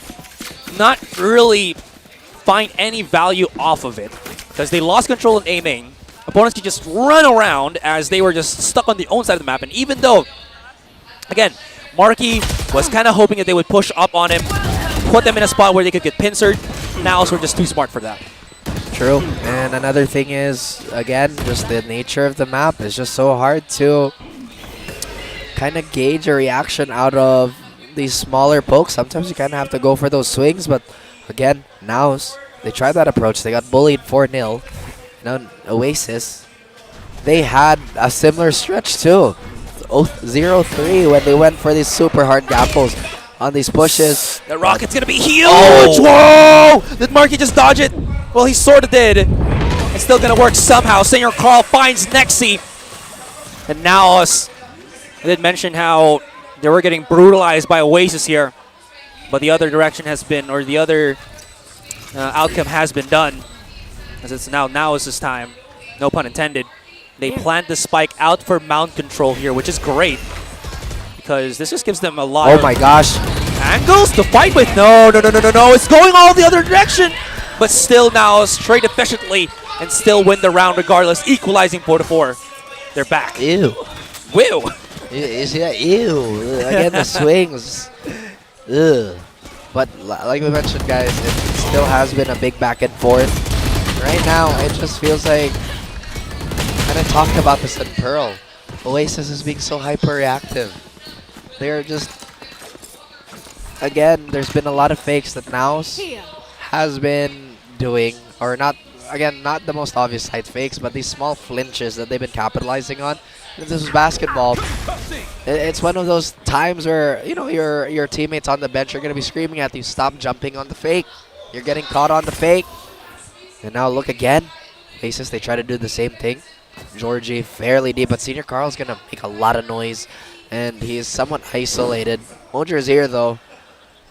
not really find any value off of it. Because they lost control of A main. Opponents could just run around as they were just stuck on the own side of the map. And even though, again, Marky was kind of hoping that they would push up on him, put them in a spot where they could get pincered. NAOS were just too smart for that. True. And another thing is, again, just the nature of the map is just so hard to kind of gauge a reaction out of these smaller pokes. Sometimes you kind of have to go for those swings, but again, NAOS, they tried that approach. They got bullied 4-0. Now, Oasis, they had a similar stretch too. 0-3 when they went for these super hard gapples on these pushes. The Rocket's going to be huge! Whoa! Did Marky just dodge it? Well, he sort of did. It's still going to work somehow. Senior Carl finds Nexi. And NAOS, I did mention how they were getting brutalized by Oasis here. But the other direction has been, or the other outcome has been done. As it's now NAOS' time. no pun intended. They plant the spike out for mount control here, which is great. Because this just gives them a lot Oh of my gosh. angles to fight with. No. It's going all the other direction. But still now straight efficiently and still win the round regardless, equalizing 4-4. They're back. Ew. Woo. You see that? Ew. Again, the swings. Ugh. But like we mentioned, guys, it still has been a big back and forth. Right now, it just feels like, and I talked about this in Pearl, Oasis is being so hyper-reactive. They're just, again, there's been a lot of fakes that NAOS has been doing, or not, again, not the most obvious side fakes, but these small flinches that they've been capitalizing on. If this was basketball, it's one of those times where, you know, your teammates on the bench are going to be screaming at you, stop jumping on the fake. You're getting caught on the fake. And now look again. Oasis, they try to do the same thing. Georgie fairly deep, but Senior Carl's going to make a lot of noise. And he is somewhat isolated. Mojer is here, though.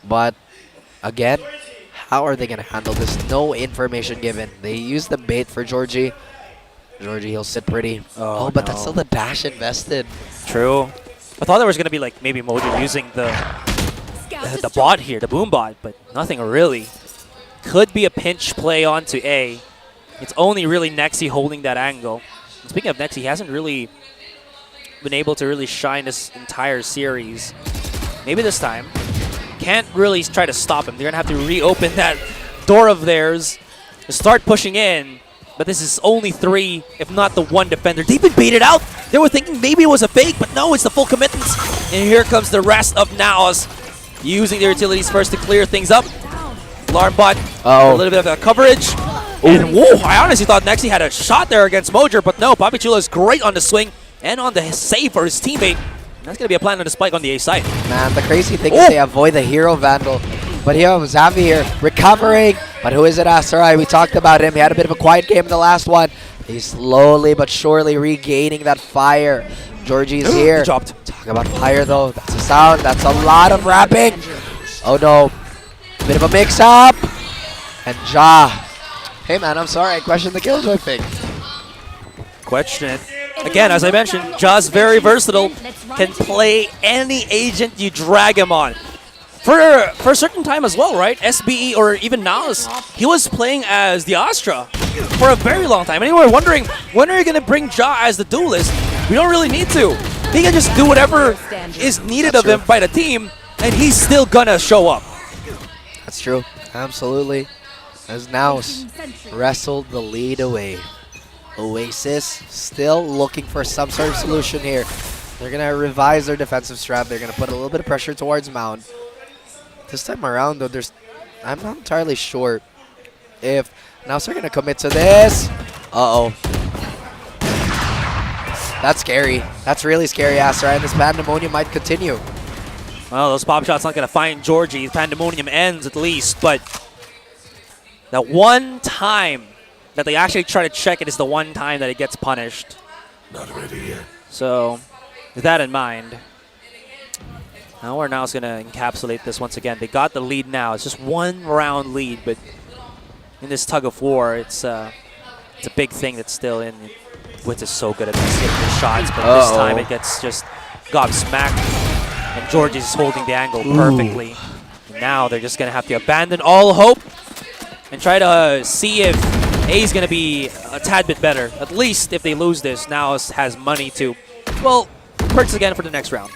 But, again, how are they going to handle this? No information given. They use the bait for Georgie. Georgie, he'll sit pretty. Oh, but that's still the dash invested. True. I thought there was going to be like maybe Mojo using the bot here, the boom bot, but nothing really. Could be a pinch play onto A. It's only really Nexi holding that angle. And speaking of Nexi, he hasn't really been able to really shine this entire series. Maybe this time. Can't really try to stop him. They're going to have to reopen that door of theirs to start pushing in. But this is only 3, if not the 1 defender. They've been baited out. They were thinking maybe it was a fake, but no, it's the full commitments. And here comes the rest of NAOS using their utilities first to clear things up. Alarm bot, a little bit of coverage. And whoa, I honestly thought Nexi had a shot there against Mojer, but no, Papi Chulo is great on the swing and on the save for his teammate. And that's going to be a plan on the spike on the A side. Man, the crazy thing is they avoid the hero vandal. But here comes Xavi here, recovering. But who is it, Asterai? We talked about him. He had a bit of a quiet game in the last one. He's slowly but surely regaining that fire. Georgie's here. He dropped. Talk about fire, though. That's a sound. That's a lot of rapping. Oh, no. Bit of a mix-up. And Ja. Hey, man, I'm sorry. I questioned the Killjoy pick. Question it. Again, as I mentioned, Ja's very versatile. Can play any agent you drag him on. For a certain time as well, right? SBE or even NAOS, he was playing as the Astra for a very long time. And you were wondering, when are you going to bring Ja as the duelist? We don't really need to. He can just do whatever is needed of him by the team, and he's still going to show up. That's true. Absolutely. As NAOS wrestled the lead away. Oasis still looking for some sort of solution here. They're going to revise their defensive strat. They're going to put a little bit of pressure towards Mound. This time around, though, I'm not entirely sure if NAOS are going to commit to this. Uh-oh. That's scary. That's really scary, Asterai. And this pandemonium might continue. Well, those pop shots not going to find Georgie. Pandemonium ends at least, but that one time that they actually try to check it is the one time that it gets punished. Not ready yet. So, with that in mind, now we're now going to encapsulate this once again. They got the lead now. It's just 1 round lead, but in this tug of war, it's a big thing that's still in. Witz is so good at these shots, but this time it gets just gobsmacked, and George is holding the angle perfectly. And now they're just going to have to abandon all hope and try to see if A is going to be a tad bit better. At least if they lose this, now has money to, well, purchase again for the next round.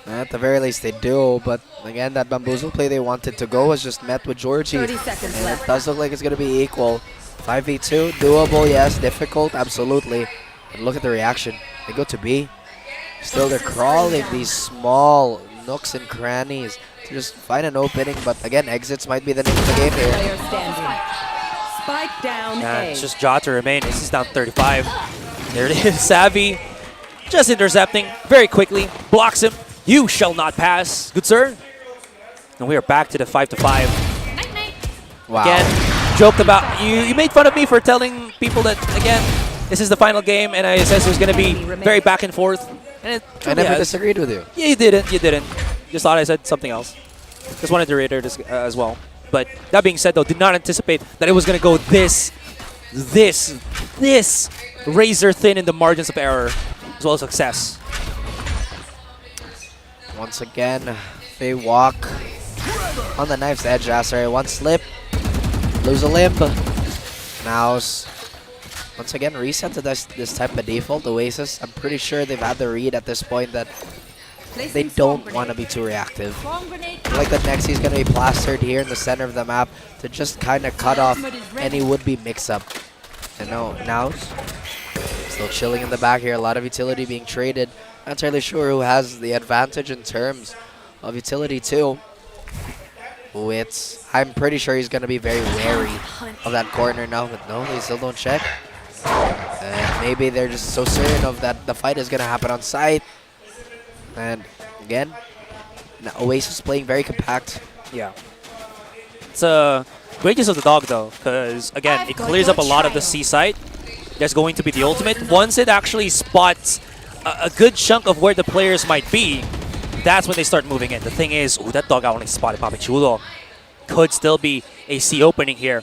At the very least, they do. But again, that bamboozle play they wanted to go was just met with Georgie. 30 seconds and left. it does look like it's going to be equal. 5v2, doable, yes. Difficult, absolutely. But look at the reaction. They go to B. Still, they're crawling these small nooks and crannies to just find an opening. But again, exits might be the name of the game here. Spike down A. It's just Ja to remain. This is down 35. There it is. Savvy just intercepting very quickly. Blocks him. You shall not pass. Good sir. And we are back to the 5-5. Wow. Again, joked about, you made fun of me for telling people that, again, this is the final game, and I said it was going to be very back and forth. And I never disagreed with you. Yeah, you didn't. You didn't. Just thought I said something else. Just wanted to reiterate this as well. But that being said, though, did not anticipate that it was going to go this this razor thin in the margins of error as well as success. Once again, they walk on the knife's edge. Asteroid, one slip, lose a limb. NAOS once again reset to this type of default. Oasis, I'm pretty sure they've had the read at this point that they don't want to be too reactive. Like the next, he's going to be plastered here in the center of the map to just kind of cut off any would-be mix-up. And now still chilling in the back here. A lot of utility being traded. Not entirely sure who has the advantage in terms of utility too. I'm pretty sure he's going to be very wary of that corner now, but no, they still don't check. And maybe they're just so certain of that the fight is going to happen on site. And again, Oasis playing very compact. Yeah. It's a great use of the dog though, because again, it clears up a lot of the C site. That's going to be the ultimate. Once it actually spots a good chunk of where the players might be, that's when they start moving in. The thing is, that dog only spotted Papichulo. Could still be a C opening here.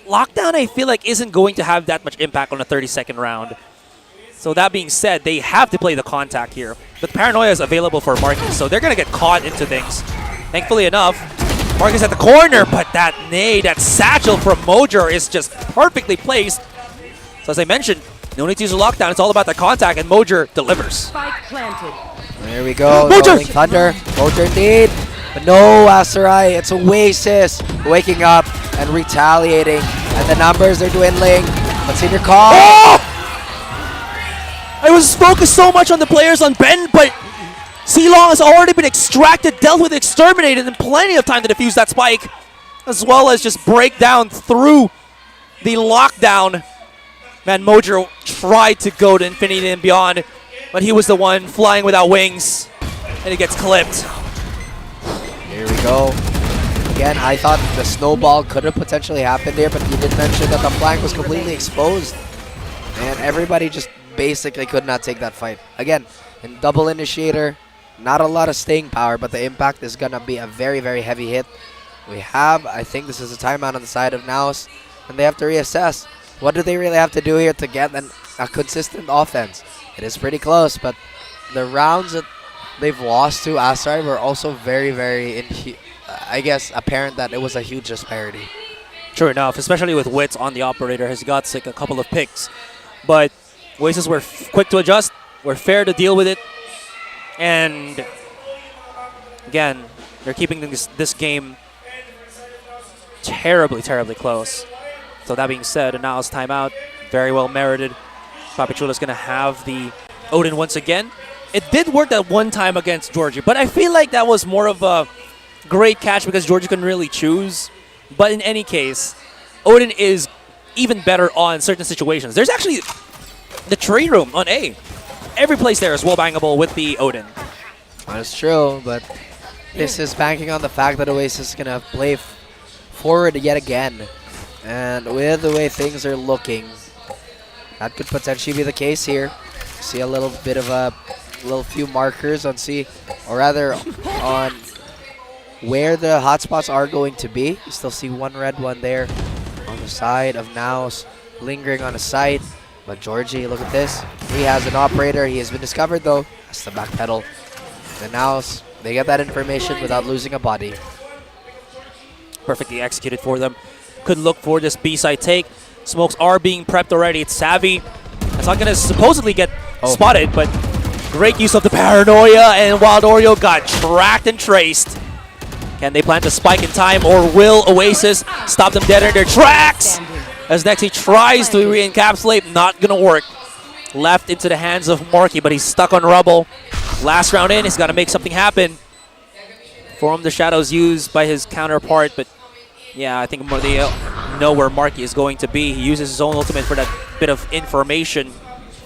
Lockdown, I feel like, isn't going to have that much impact on a 30-second round. So that being said, they have to play the contact here. But Paranoia is available for Marcus, so they're going to get caught into things. Thankfully enough, Marcus at the corner, but that nade, that satchel from Mojo is just perfectly placed. So as I mentioned, no need to use a lockdown. It's all about the contact, and Mojo delivers. There we go. Rolling Thunder. Mojo indeed. But no, Asterai. It's Oasis waking up and retaliating. And the numbers are dwindling. What's in your call? Oh! I was focused so much on the players on Ben, but C-Long has already been extracted, dealt with, exterminated, and plenty of time to defuse that spike, as well as just break down through the lockdown. Man, Mojo tried to go to infinity and beyond, but he was the one flying without wings, and he gets clipped. Here we go. Again, I thought the snowball could have potentially happened there, but you did mention that the flank was completely exposed. And everybody just basically could not take that fight. Again, in double initiator, not a lot of staying power, but the impact is going to be a very, very heavy hit. I think this is a timeout on the side of NAOS, and they have to reassess. What do they really have to do here to get a consistent offense? It is pretty close, but the rounds that they've lost to Asteroid were also very, very, I guess, apparent that it was a huge disparity. True enough, especially with Wits on the operator. Has got like a couple of picks. But Oasis were quick to adjust, were fair to deal with it. And again, they're keeping this game terribly, terribly close. So that being said, now it's timeout. Very well merited. Papichula's going to have the Odin once again. It did work that one time against Georgie, but I feel like that was more of a great catch because Georgie couldn't really choose. But in any case, Odin is even better on certain situations. There's actually the trade room on A. Every place there is wall-bangable with the Odin. That's true, but this is banking on the fact that Oasis is going to play forward yet again. And with the way things are looking, that could potentially be the case here. See a little bit of a few markers on C, or rather on where the hotspots are going to be. You still see one red one there on the side of NAOS, lingering on a site. But Georgie, look at this. He has an operator. He has been discovered though. That's the backpedal. The NAOS, they get that information without losing a body. Perfectly executed for them. Could look for this B-side take. Smokes are being prepped already. It's Savvy. It's not going to supposedly get spotted, but great use of the Paranoia, and Wild Oreo got tracked and traced. Can they plant a spike in time, or will Oasis stop them dead in their tracks? As next he tries to re-encapsulate, not going to work. Left into the hands of Marky, but he's stuck on rubble. Last round in, he's got to make something happen. Form the shadows used by his counterpart, but yeah, I think more they know where Marky is going to be. He uses his own ultimate for that bit of information.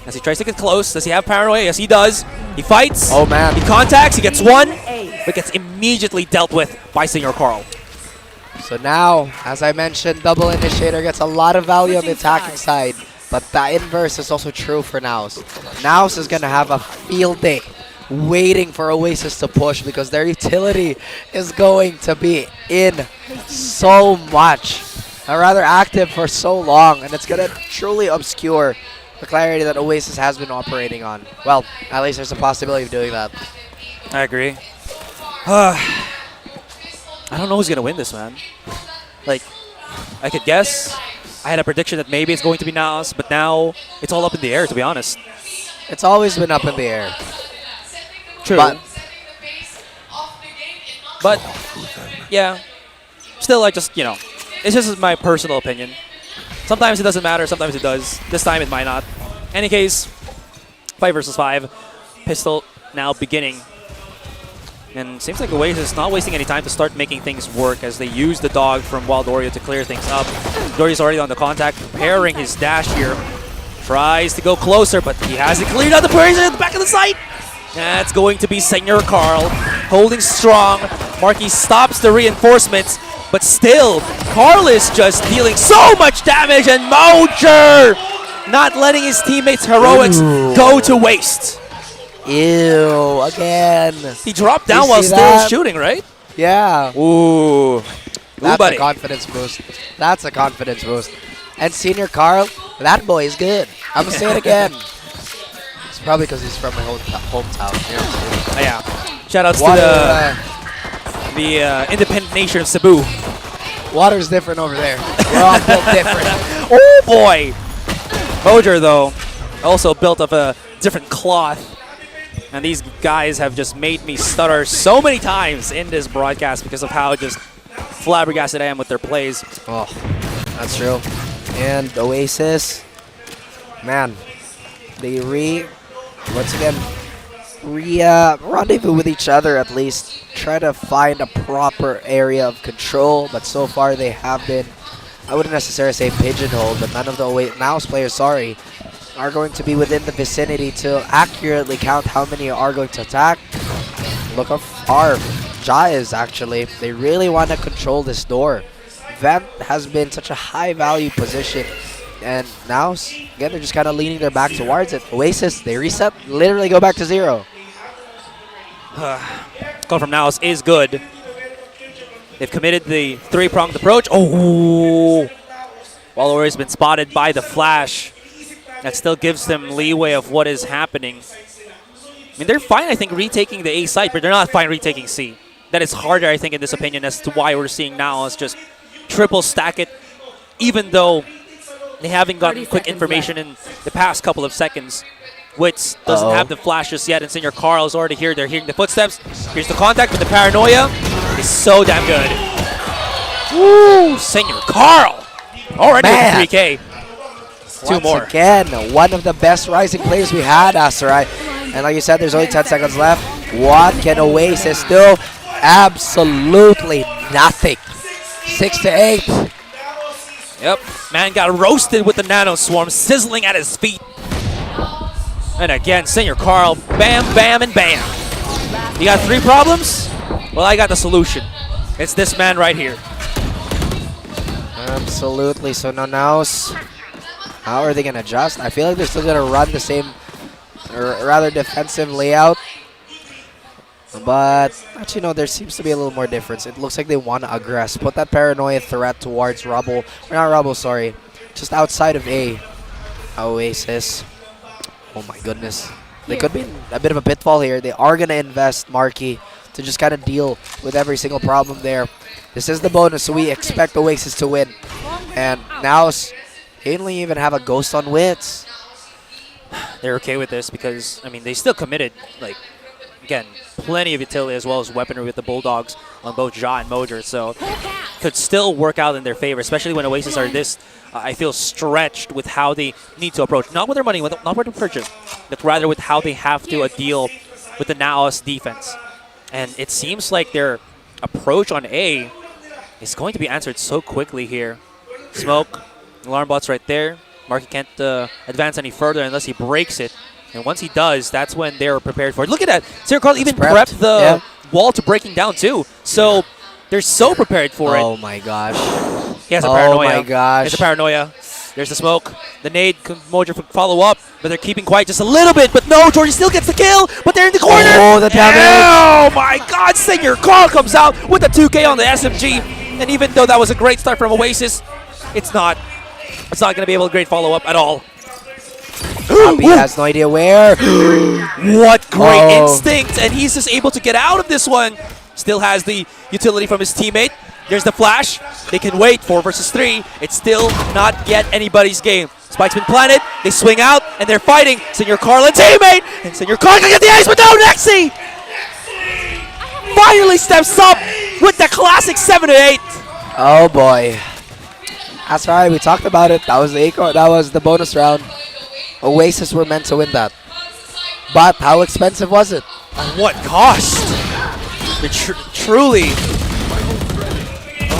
As he tries to get close, does he have Paranoia? Yes, he does. He fights. Oh, man. He contacts. He gets one, but gets immediately dealt with by Senior Carl. So now, as I mentioned, double initiator gets a lot of value on the attacking side, but the inverse is also true for NAOS. NAOS is going to have a field day waiting for Oasis to push because their utility is going to be in so much. rather active for so long, and it's gonna truly obscure the clarity that Oasis has been operating on. Well, at least there's a possibility of doing that. I agree. I don't know who's gonna win this, man. Like, I could guess. I had a prediction that maybe it's going to be NAOS, but now it's all up in the air, to be honest. It's always been up in the air. True. But yeah, still, I just, it's just my personal opinion. Sometimes it doesn't matter, sometimes it does. This time it might not. Any case, 5 versus 5. Pistol now beginning. And seems like Oasis is not wasting any time to start making things work as they use the dog from Wild Oreo to clear things up. Dory's already on the contact, preparing his dash here. Tries to go closer, but he has it cleared out. The pressure at the back of the site. That's going to be Senior Carl holding strong. Marky stops the reinforcements, but still, Carl is just dealing so much damage, and Mojer not letting his teammates' heroics go to waste. Ew, again. He dropped down while still shooting, right? Yeah. Ooh. That's buddy. a confidence boost. That's a confidence boost. And Senior Carl, that boy is good. I'm going to say it again. It's probably because he's from my hometown. Yeah. Shoutouts to the independent nation of Cebu. Water's different over there. We're all built different. Oh, boy. Mojer, though, also built of a different cloth. And these guys have just made me stutter so many times in this broadcast because of how just flabbergasted I am with their plays. Oh, that's true. And Oasis, man, they once again, rendezvous with each other at least. Try to find a proper area of control, but so far they have been, I wouldn't necessarily say pigeonholed, but none of the NAOS players, are going to be within the vicinity to accurately count how many are going to attack. Look how far Ja is, actually. They really want to control this door. Vent has been such a high value position, and now, again, they're just kind of leaning their back towards it. Oasis, they reset, literally go back to 0. Call from NAOS is good. They've committed the 3-pronged approach. Oh! Waller has been spotted by the flash. That still gives them leeway of what is happening. I mean, they're fine, I think, retaking the A site, but they're not fine retaking C. That is harder, I think, in this opinion, as to why we're seeing NAOS just triple stack it, even though they haven't gotten quick information in the past couple of seconds. Wits doesn't have the flashes yet, and Senior Carl is already here. They're hearing the footsteps. Here's the contact, but the paranoia is so damn good. Woo! Senior Carl already with 3K. Two more. Again, one of the best rising players we had, Asterai. And like you said, there's only 10 seconds left. What can Oasis do? Absolutely nothing. 6 to 8. Yep, man got roasted with the Nano Swarm, sizzling at his feet. And again, Senior Carl, bam, bam, and bam. You got 3 problems? Well, I got the solution. It's this man right here. Absolutely. So now NAOS, how are they going to adjust? I feel like they're still going to run the same, or rather defensive layout. But actually, no, there seems to be a little more difference. It looks like they want to aggress. Put that paranoia threat towards Rubble. Or not Rubble, sorry. Just outside of A. Oasis. Oh my goodness. They could be in a bit of a pitfall here. They are going to invest Marky to just kind of deal with every single problem there. This is the bonus, so we expect Oasis to win. And now they only even have a ghost on Wits. They're okay with this because, I mean, they still committed, like, again, plenty of utility as well as weaponry with the Bulldogs on both Ja and Mojer, so could still work out in their favor, especially when Oasis are this, I feel, stretched with how they need to approach. Not with their money, not with their purchase, but rather with how they have to deal with the NAOS defense. And it seems like their approach on A is going to be answered so quickly here. Smoke, alarm bots right there. Marky can't advance any further unless he breaks it. And once he does, that's when they're prepared for it. Look at that. Senior Carl even prepped the wall to breaking down too. So they're so prepared for it. Oh my gosh. He has a paranoia. Oh my gosh. He has a paranoia. There's the smoke. The nade, Mojer follow up, but they're keeping quiet just a little bit. But no, Jordy still gets the kill, but they're in the corner. Oh, the damage. Oh my God, Senior Carl comes out with the 2K on the SMG. And even though that was a great start from Oasis, it's not going to be able to great follow-up at all. Poppy has no idea where. What great Oh. instinct, and he's just able to get out of this one. Still has the utility from his teammate. There's the flash. They can wait. 4 versus 3. It's still not yet anybody's game. Spike's been planted. They swing out, and they're fighting. Senior Carl and teammate. And Senior Carl can get the ace, but no, Nexi finally steps up with the classic 7-8. Oh boy. That's right. We talked about it. That was the acorn. That was the bonus round. Oasis were meant to win that. But how expensive was it? What cost? Truly.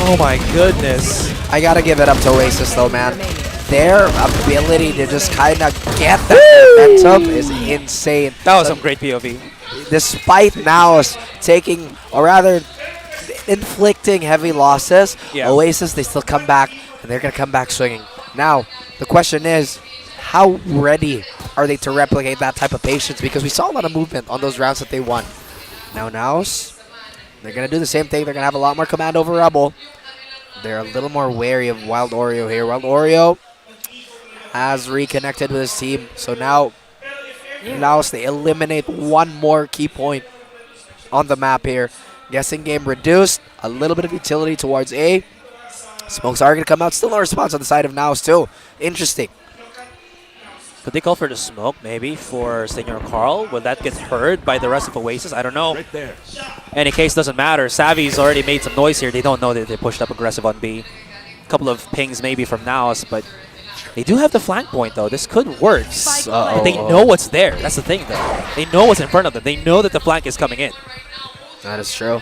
Oh my goodness. I gotta give it up to Oasis though, man. Their ability to just kind of get that momentum is insane. That was some great POV. Despite NAOS taking, or rather inflicting heavy losses, Yeah. Oasis, they still come back, and they're going to come back swinging. Now, the question is, how ready are they to replicate that type of patience? Because we saw a lot of movement on those rounds that they won. Now NAOS, they're going to do the same thing. They're going to have a lot more command over Rebel. They're a little more wary of Wild Oreo here. Wild Oreo has reconnected with his team. So now, NAOS, they eliminate one more key point on the map here. Guessing game reduced. A little bit of utility towards A. Smokes are going to come out. Still no response on the side of NAOS too. Interesting. Could they call for the smoke maybe for Senior Carl? Will that get heard by the rest of Oasis? I don't know. Right there. Any case, doesn't matter. Savvy's already made some noise here. They don't know that they pushed up aggressive on B. A couple of pings maybe from NAOS, but they do have the flank point though. This could work. But they know what's there. That's the thing though. They know what's in front of them. They know that the flank is coming in. That is true.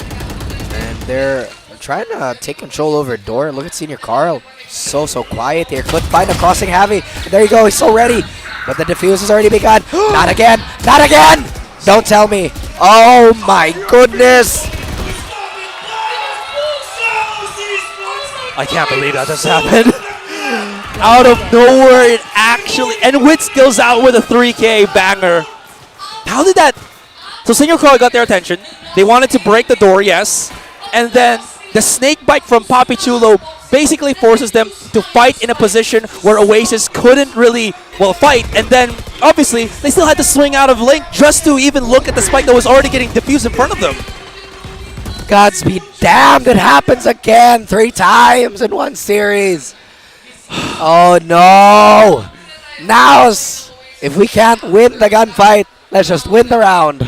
And they're trying to take control over door. Look at Senior Carl. So quiet here. Could find a crossing heavy. And there you go. He's so ready. But the defuse has already begun. Not again. Not again. Don't tell me. Oh my goodness. I can't believe that just happened. Out of nowhere, it actually... And Wits goes out with a 3K banger. How did that... So Senior Carl got their attention. They wanted to break the door, yes. And then the snake bite from Papi Chulo basically forces them to fight in a position where Oasis couldn't really, well, fight. And then, obviously, they still had to swing out of Link just to even look at the spike that was already getting diffused in front of them. Gods be damned. It happens again 3 times in one series. Oh no. NAOS, if we can't win the gunfight, let's just win the round.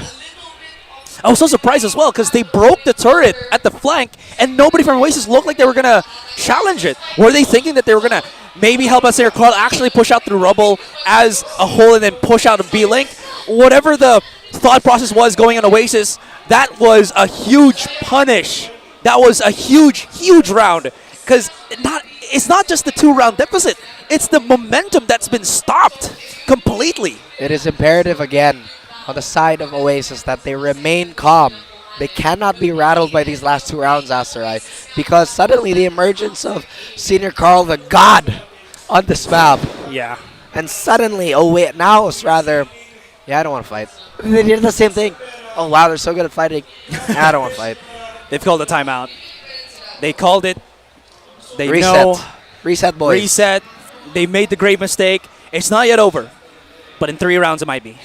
I was so surprised as well because they broke the turret at the flank and nobody from Oasis looked like they were going to challenge it. Were they thinking that they were going to maybe help us Senior Carl actually push out through rubble as a whole and then push out of B-Link? Whatever the thought process was going on Oasis, that was a huge punish. That was a huge round because it's not just the 2-round deficit. It's the momentum that's been stopped completely. It is imperative again on the side of Oasis that they remain calm. They cannot be rattled by these last 2 rounds, Asterai, because suddenly the emergence of Senior Carl, the god on this map. Yeah. And suddenly, NAOS rather, yeah, I don't want to fight. They did the same thing. Oh wow, they're so good at fighting. I don't want to fight. They've called a timeout. They called it. They Reset. know. Reset, boys. Reset. They made the great mistake. It's not yet over, but in 3 rounds it might be.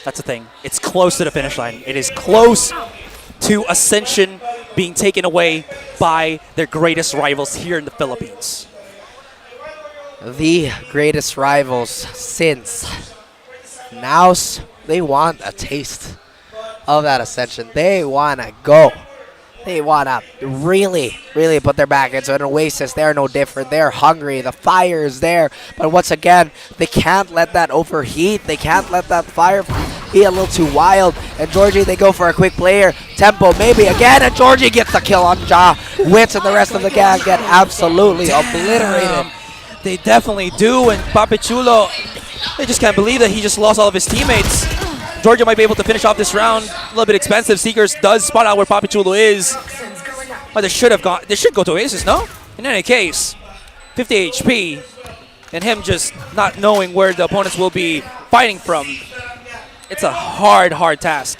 That's the thing. It's close to the finish line. It is close to Ascension being taken away by their greatest rivals here in the Philippines. The greatest rivals since NAOS. They want a taste of that Ascension. They want to go. They want to really put their back into an Oasis. They're no different. They're hungry. The fire is there. But once again, they can't let that overheat. They can't let that fire be a little too wild. And Georgie, they go for a quick player. Tempo maybe again. And Georgie gets the kill on Ja. Wits and the rest of the gang get absolutely obliterated. They definitely do. And Papi Chulo, they just can't believe that he just lost all of his teammates. Georgia might be able to finish off this round. A little bit expensive. Seekers does spot out where Papi Chulo is. But they should have gone. They should go to Oasis, no? In any case, 50 HP. And him just not knowing where the opponents will be fighting from. It's a hard task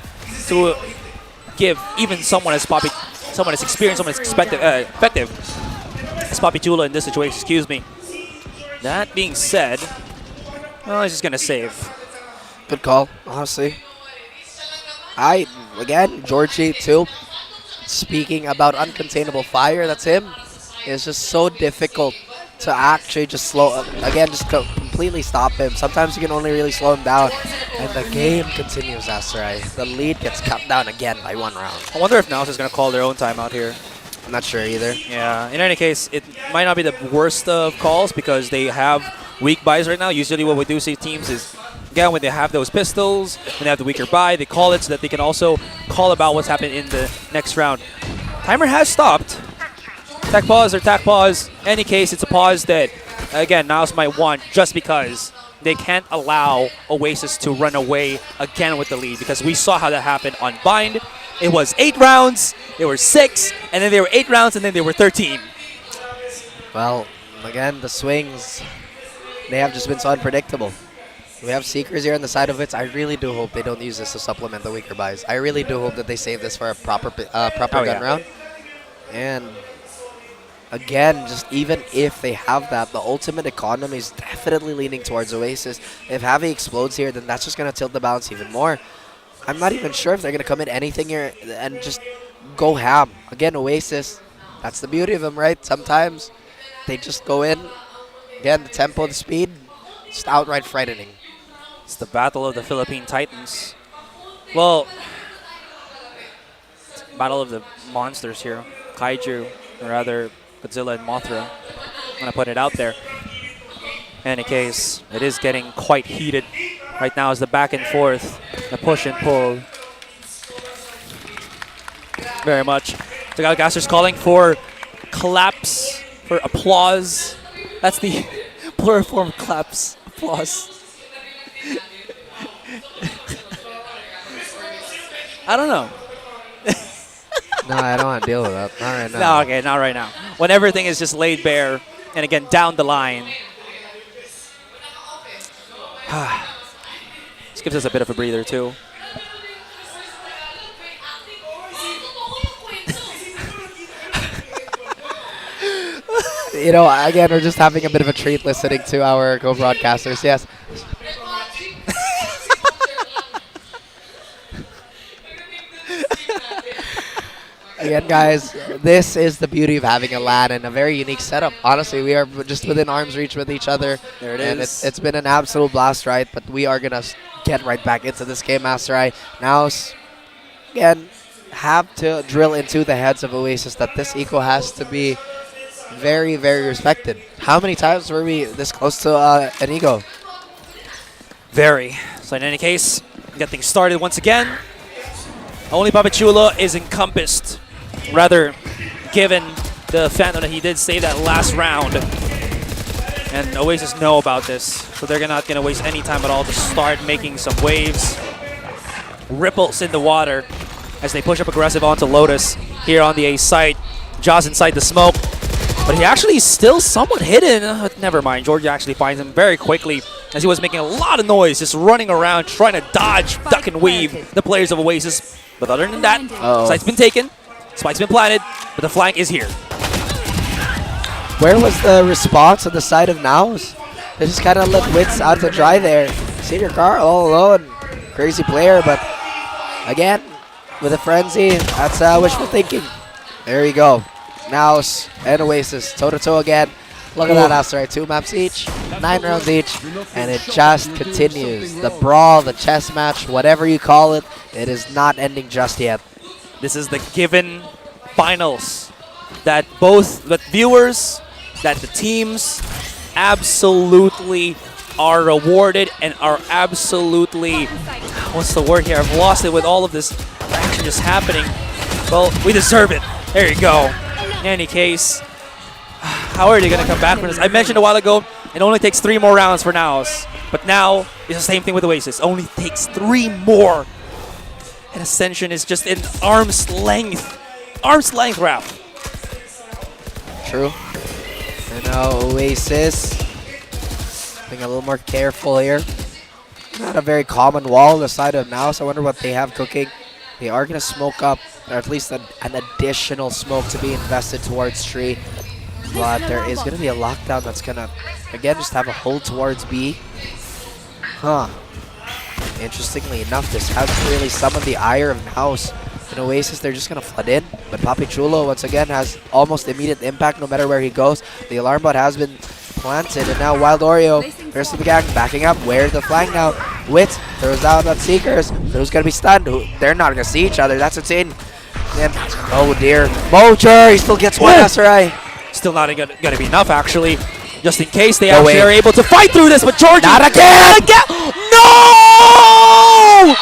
to give even someone as experienced, someone as effective. It's Papi Chulo in this situation, excuse me. That being said, well, he's just going to save. Good call, honestly. Again, Georgie too. Speaking about uncontainable fire, that's him. It's just so difficult to actually just completely stop him. Sometimes you can only really slow him down. And the game continues, Asterai. The lead gets cut down again by 1 round. I wonder if NAOS is going to call their own timeout here. I'm not sure either. Yeah, in any case, it might not be the worst of calls because they have weak buys right now. Usually what we do see teams is, again, when they have those pistols, when they have the weaker buy, they call it so that they can also call about what's happening in the next round. Timer has stopped. Tech pause or tack pause. Any case, it's a pause that, again, NAOS might want just because they can't allow Oasis to run away again with the lead because we saw how that happened on Bind. It was 8 rounds, there were 6, and then there were 8 rounds, and then there were 13. Well, again, the swings, they have just been so unpredictable. We have Seekers here on the side of it. I really do hope they don't use this to supplement the weaker buys. I really do hope that they save this for a proper gun round. And again, just even if they have that, the ultimate economy is definitely leaning towards Oasis. If Javi explodes here, then that's just going to tilt the balance even more. I'm not even sure if they're going to commit anything here and just go ham. Again, Oasis, that's the beauty of them, right? Sometimes they just go in. Again, the tempo, the speed, just outright frightening. It's the battle of the Philippine Titans. Well, battle of the monsters here. Kaiju, or rather Godzilla and Mothra. I'm going to put it out there. In any case, it is getting quite heated. Right now is the back and forth, the push and pull. Very much. Tagalogasters calling for claps, for applause. That's the plural form, claps, applause. I don't know. No, I don't want to deal with that. Not right now. No, okay, not right now. When everything is just laid bare, and again, down the line. This gives us a bit of a breather, too. You know, again, we're just having a bit of a treat listening to our co-broadcasters. Yes. Again, guys, this is the beauty of having a LAN and a very unique setup. Honestly, we are just within arm's reach with each other. There it and is. It's been an absolute blast, right? But we are going to get right back into this game, Master Eye. Now, again, have to drill into the heads of Oasis that this eco has to be very, very respected. How many times were we this close to an eco? Very. So in any case, get things started once again. Only Papi Chulo is encompassed. Rather, given the phantom that he did save that last round. And Oasis know about this. So they're not going to waste any time at all to start making some waves. Ripples in the water as they push up aggressive onto Lotus here on the A site. Jaws inside the smoke. But he actually is still somewhat hidden. Never mind, Georgia actually finds him very quickly as he was making a lot of noise, just running around, trying to dodge, duck and weave the players of Oasis. But other than that, site's been taken, spike's been planted, but the flank is here. Where was the response on the side of NAOS? They just kind of let wits out to dry there. Senior Car all alone. Crazy player, but again, with a frenzy, that's wishful thinking. There you go. NAOS and Oasis, toe-to-toe again. Look at that, Asteroid. 2 maps each, 9 rounds each, and it just continues. The brawl, the chess match, whatever you call it, it is not ending just yet. This is the given finals that both the viewers, that the teams absolutely are rewarded and are absolutely, what's the word here? I've lost it with all of this action just happening. Well, we deserve it. There you go. In any case, how are they going to come back from this? I mentioned a while ago, it only takes 3 more rounds for NAOS. But now, it's the same thing with Oasis. It only takes 3 more. And Ascension is just in arm's length. Arm's length, Raph. True. And now Oasis being a little more careful here. Not a very common wall on the side of NAOS. I wonder what they have cooking. They are going to smoke up, or at least an additional smoke to be invested towards Tree. But there is going to be a lockdown that's going to, again, just have a hold towards B. Huh. Interestingly enough, this hasn't really summoned the ire of NAOS. In Oasis, they're just going to flood in. But Papi Chulo, once again, has almost immediate impact no matter where he goes. The alarm bot has been planted, and now Wild Oreo, the rest of the gang, backing up. Where's the flank now? Wit throws out that Seekers. Who's going to be stunned? They're not going to see each other. That's insane. And, oh dear. Mojer, he still gets one SRI. Still not going to be enough, actually. Just in case they actually are able to fight through this, but Georgie... Not again! No!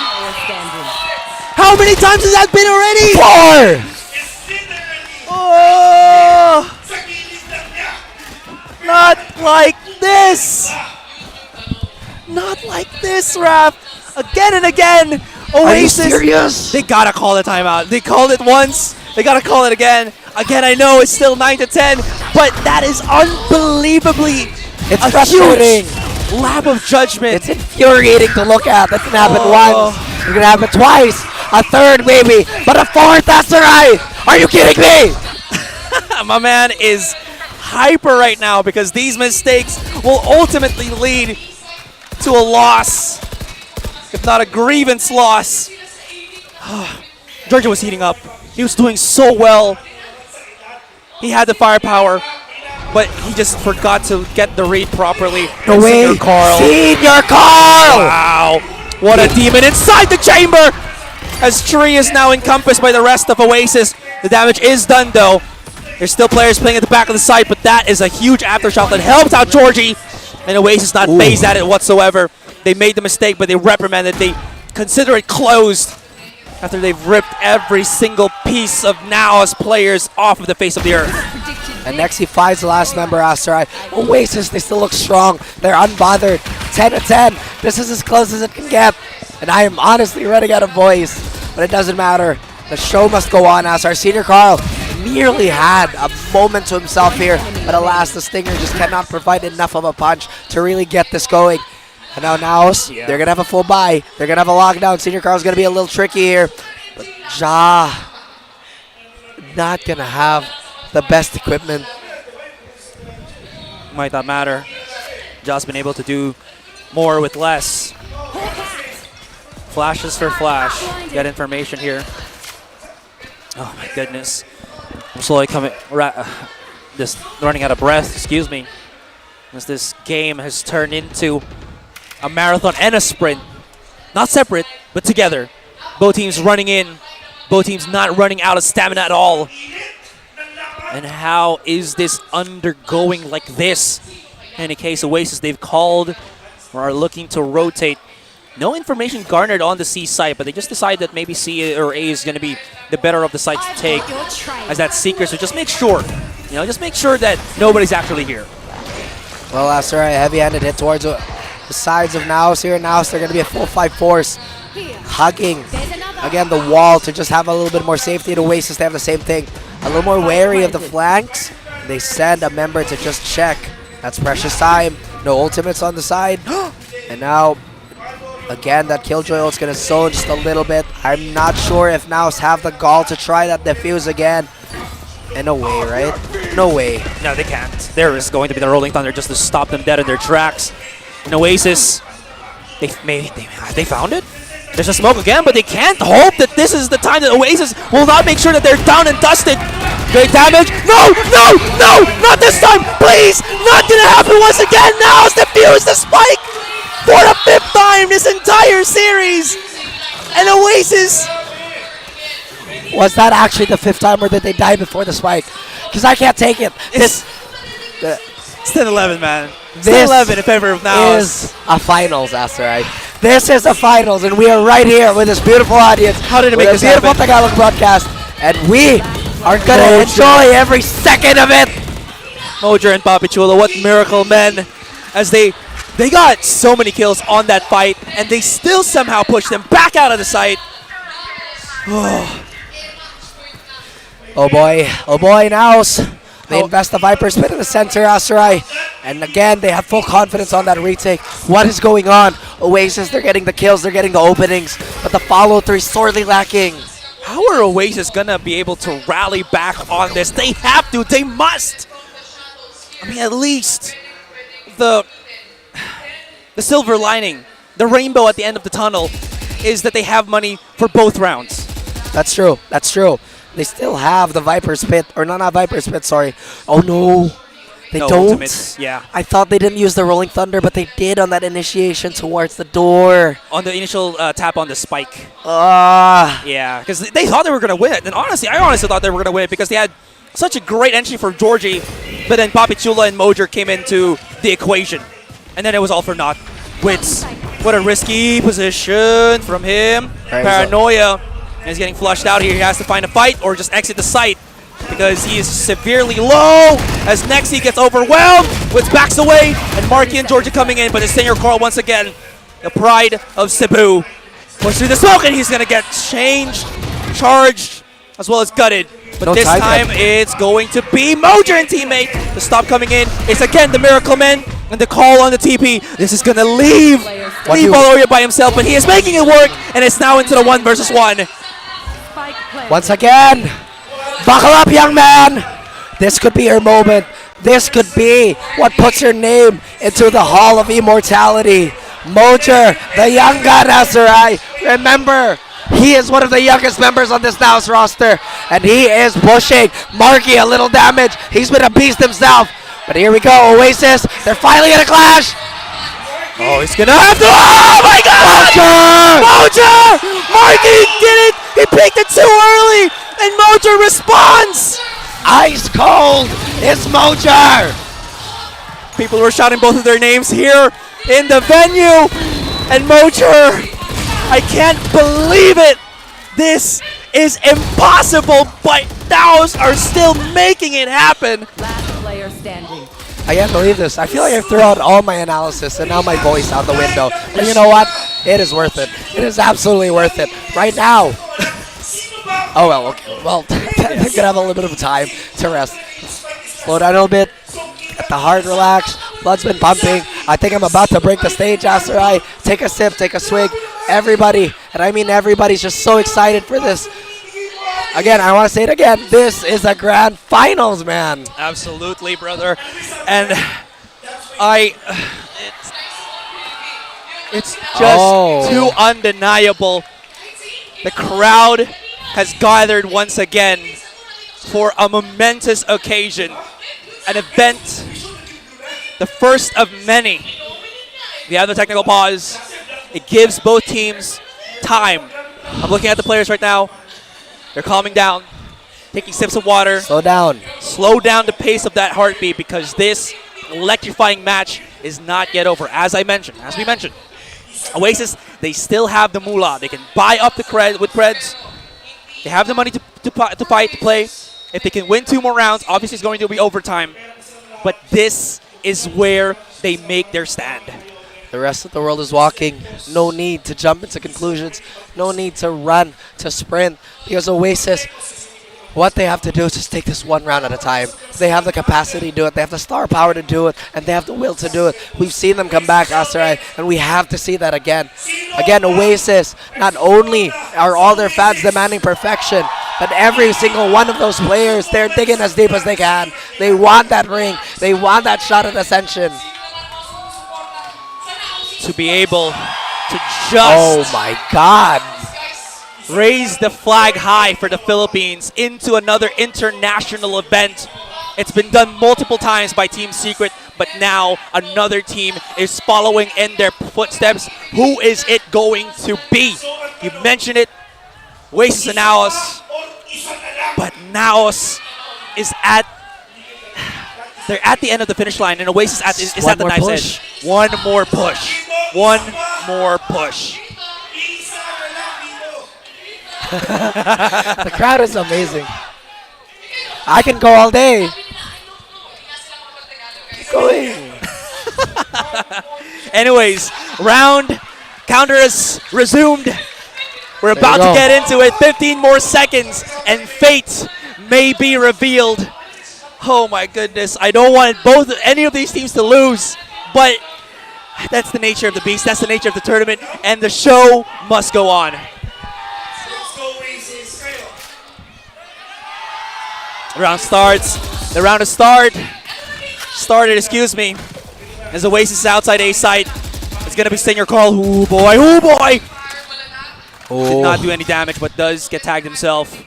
How many times has that been already? 4! Oh! Not like this! Not like this, Raph! Again and again! Oasis! Are you serious? They gotta call the timeout. They called it once. They gotta call it again. Again, I know it's still 9-10, but that is unbelievably It's frustrating. huge lap of judgment. It's infuriating to look at. That can happen once. It's gonna happen twice. A third, maybe. But a fourth, that's right. Are you kidding me? My man is hyper right now because these mistakes will ultimately lead to a loss, if not a grievance loss. Georgia was heating up. He was doing so well. He had the firepower, but he just forgot to get the read properly. No way. Senior Carl. Senior Carl! Wow. What a demon inside the chamber! As Tree is now encompassed by the rest of Oasis. The damage is done though. There's still players playing at the back of the site, but that is a huge aftershock that helps out Georgie. And Oasis not phased at it whatsoever. They made the mistake, but they reprimanded. They consider it closed after they've ripped every single piece of NAOS players off of the face of the earth. And next he finds the last member, Asteroid. Oasis, they still look strong. They're unbothered. 10-10. This is as close as it can get. And I am honestly running out of voice. But it doesn't matter. The show must go on as our Senior Carl nearly had a moment to himself here. But alas, the Stinger just cannot provide enough of a punch to really get this going. And now NAOS, they're going to have a full buy. They're going to have a lockdown. Senior Carl's going to be a little tricky here. But Ja, not going to have the best equipment. Might not matter. Ja's been able to do more with less. Flashes for Flash. Get information here. Oh my goodness. I'm slowly just running out of breath, excuse me. As this game has turned into a marathon and a sprint. Not separate, but together. Both teams running in. Both teams not running out of stamina at all. And how is this undergoing like this? In a case Oasis, they've called or are looking to rotate. No information garnered on the C site, but they just decide that maybe C or A is going to be the better of the sites to take as that Seeker. So just make sure, just make sure that nobody's actually here. Well, that's right. A heavy-handed hit towards the sides of NAOS here. NAOS, they're going to be a full 5 force. Hugging, again, the wall to just have a little bit more safety. At Oasis, they have the same thing. A little more wary of the flanks. They send a member to just check. That's precious time. No ultimates on the side. And now, again, that Killjoy ult's going to zone just a little bit. I'm not sure if NAOS have the gall to try that defuse again. And no way, right? No way. No, they can't. There is going to be the Rolling Thunder just to stop them dead in their tracks. And Oasis, they found it? There's a smoke again, but they can't hope that this is the time that Oasis will not make sure that they're down and dusted. Great damage. No, no, no, not this time, please. Not gonna happen once again. Now it's defused the spike for the 5th time this entire series. And Oasis. Was that actually the 5th time, or did they die before the spike? Because I can't take it. It's 10-11, man. 10-11 in favor of NAOS. Is a finals, Asteroid. This is a finals, and we are right here with this beautiful audience. How did it make this beautiful happen? Tagalog broadcast, and we are going to enjoy every second of it. Mojer and Papi Chulo, what miracle men, as they got so many kills on that fight, and they still somehow pushed them back out of the site. Oh boy, NAOS. They invest the Viper Spin in the center, Asterai. And again, they have full confidence on that retake. What is going on? Oasis, they're getting the kills, they're getting the openings, but the follow-through is sorely lacking. How are Oasis gonna be able to rally back on this? They have to, they must! I mean, at least the silver lining, the rainbow at the end of the tunnel, is that they have money for both rounds. That's true. That's true. They still have the Viper's Pit, or not Viper's Pit, sorry. Oh no, they No don't. ultimates, yeah. I thought they didn't use the Rolling Thunder, but they did on that initiation towards the door. On the initial tap on the spike. Ah. Yeah, because they thought they were going to win it. And honestly, I honestly thought they were going to win it because they had such a great entry for Georgie, but then Papichula and Mojer came into the equation. And then it was all for naught. Wits, what a risky position from him. Paranoia. And he's getting flushed out here. He has to find a fight or just exit the site because he is severely low as Nexi gets overwhelmed. Wits backs away, and Marky and Georgia coming in, but it's Senior Carl once again. The pride of Cebu. Push through the smoke, and he's going to get changed, charged, as well as gutted. But No this tie time, cut. it's going to be Mojer and teammate to stop coming in. It's again the Miracle Men and the call on the TP. This is going to leave Valoria by himself, but he is making it work, and it's now into the 1 versus 1. Once again, buckle up, young man. This could be your moment. This could be what puts your name into the Hall of Immortality. Mojer, the young gun, Azurai. Remember, he is one of the youngest members on this NAOS roster, and he is pushing Marky a little damage. He's been a beast himself. But here we go, Oasis. They're finally in a clash. Oh, he's gonna have to. Oh my God! Mojer! Marky did it! He picked it too early, and Mojer responds. Ice cold is Mojer. People were shouting both of their names here in the venue, and Mojer, I can't believe it. This is impossible, but NAOS are still making it happen. Last player standing. I can't believe this. I feel like I've thrown out all my analysis and now my voice out the window. But you know what? It is worth it. It is absolutely worth it. Right now. Oh, well, okay. Well, I'm going to have a little bit of time to rest. Slow down a little bit. Get the heart relaxed. Blood's been pumping. I think I'm about to break the stage, Azurai. Take a sip, take a swig. Everybody, and I mean everybody's just so excited for this. Again, I want to say it again. This is a grand finals, man. Absolutely, brother. And it's just too undeniable. The crowd has gathered once again for a momentous occasion, an event, the first of many. We have the technical pause. It gives both teams time. I'm looking at the players right now. They're calming down, taking sips of water. Slow down. Slow down the pace of that heartbeat because this electrifying match is not yet over. As we mentioned, Oasis, they still have the moolah. They can buy up the cred with creds. They have the money to fight, to play. If they can win 2 more rounds, obviously it's going to be overtime. But this is where they make their stand. The rest of the world is walking. No need to jump into conclusions. No need to run, to sprint. Because Oasis, what they have to do is just take this 1 round at a time. They have the capacity to do it. They have the star power to do it. And they have the will to do it. We've seen them come back, Azurai, and we have to see that again. Again, Oasis, not only are all their fans demanding perfection, but every single one of those players, they're digging as deep as they can. They want that ring. They want that shot at Ascension. To be able to just oh my God, raise the flag high for the Philippines into another international event. It's been done multiple times by Team Secret, but now another team is following in their footsteps. Who is it going to be? You mentioned it, Oasis and NAOS, but NAOS is they're at the end of the finish line, and Oasis is at the knife's edge. One more push. One more push. the crowd is amazing. I can go all day. Keep going. Anyways, round counter is resumed. We're about to get into it. 15 more seconds, and fate may be revealed. Oh my goodness, I don't want any of these teams to lose, but that's the nature of the beast, that's the nature of the tournament, and the show must go on. The round starts, the round is start. started, excuse me. As Oasis is outside A site. It's going to be Senior Carl. Ooh, boy. Ooh, boy. Did not do any damage, but does get tagged himself.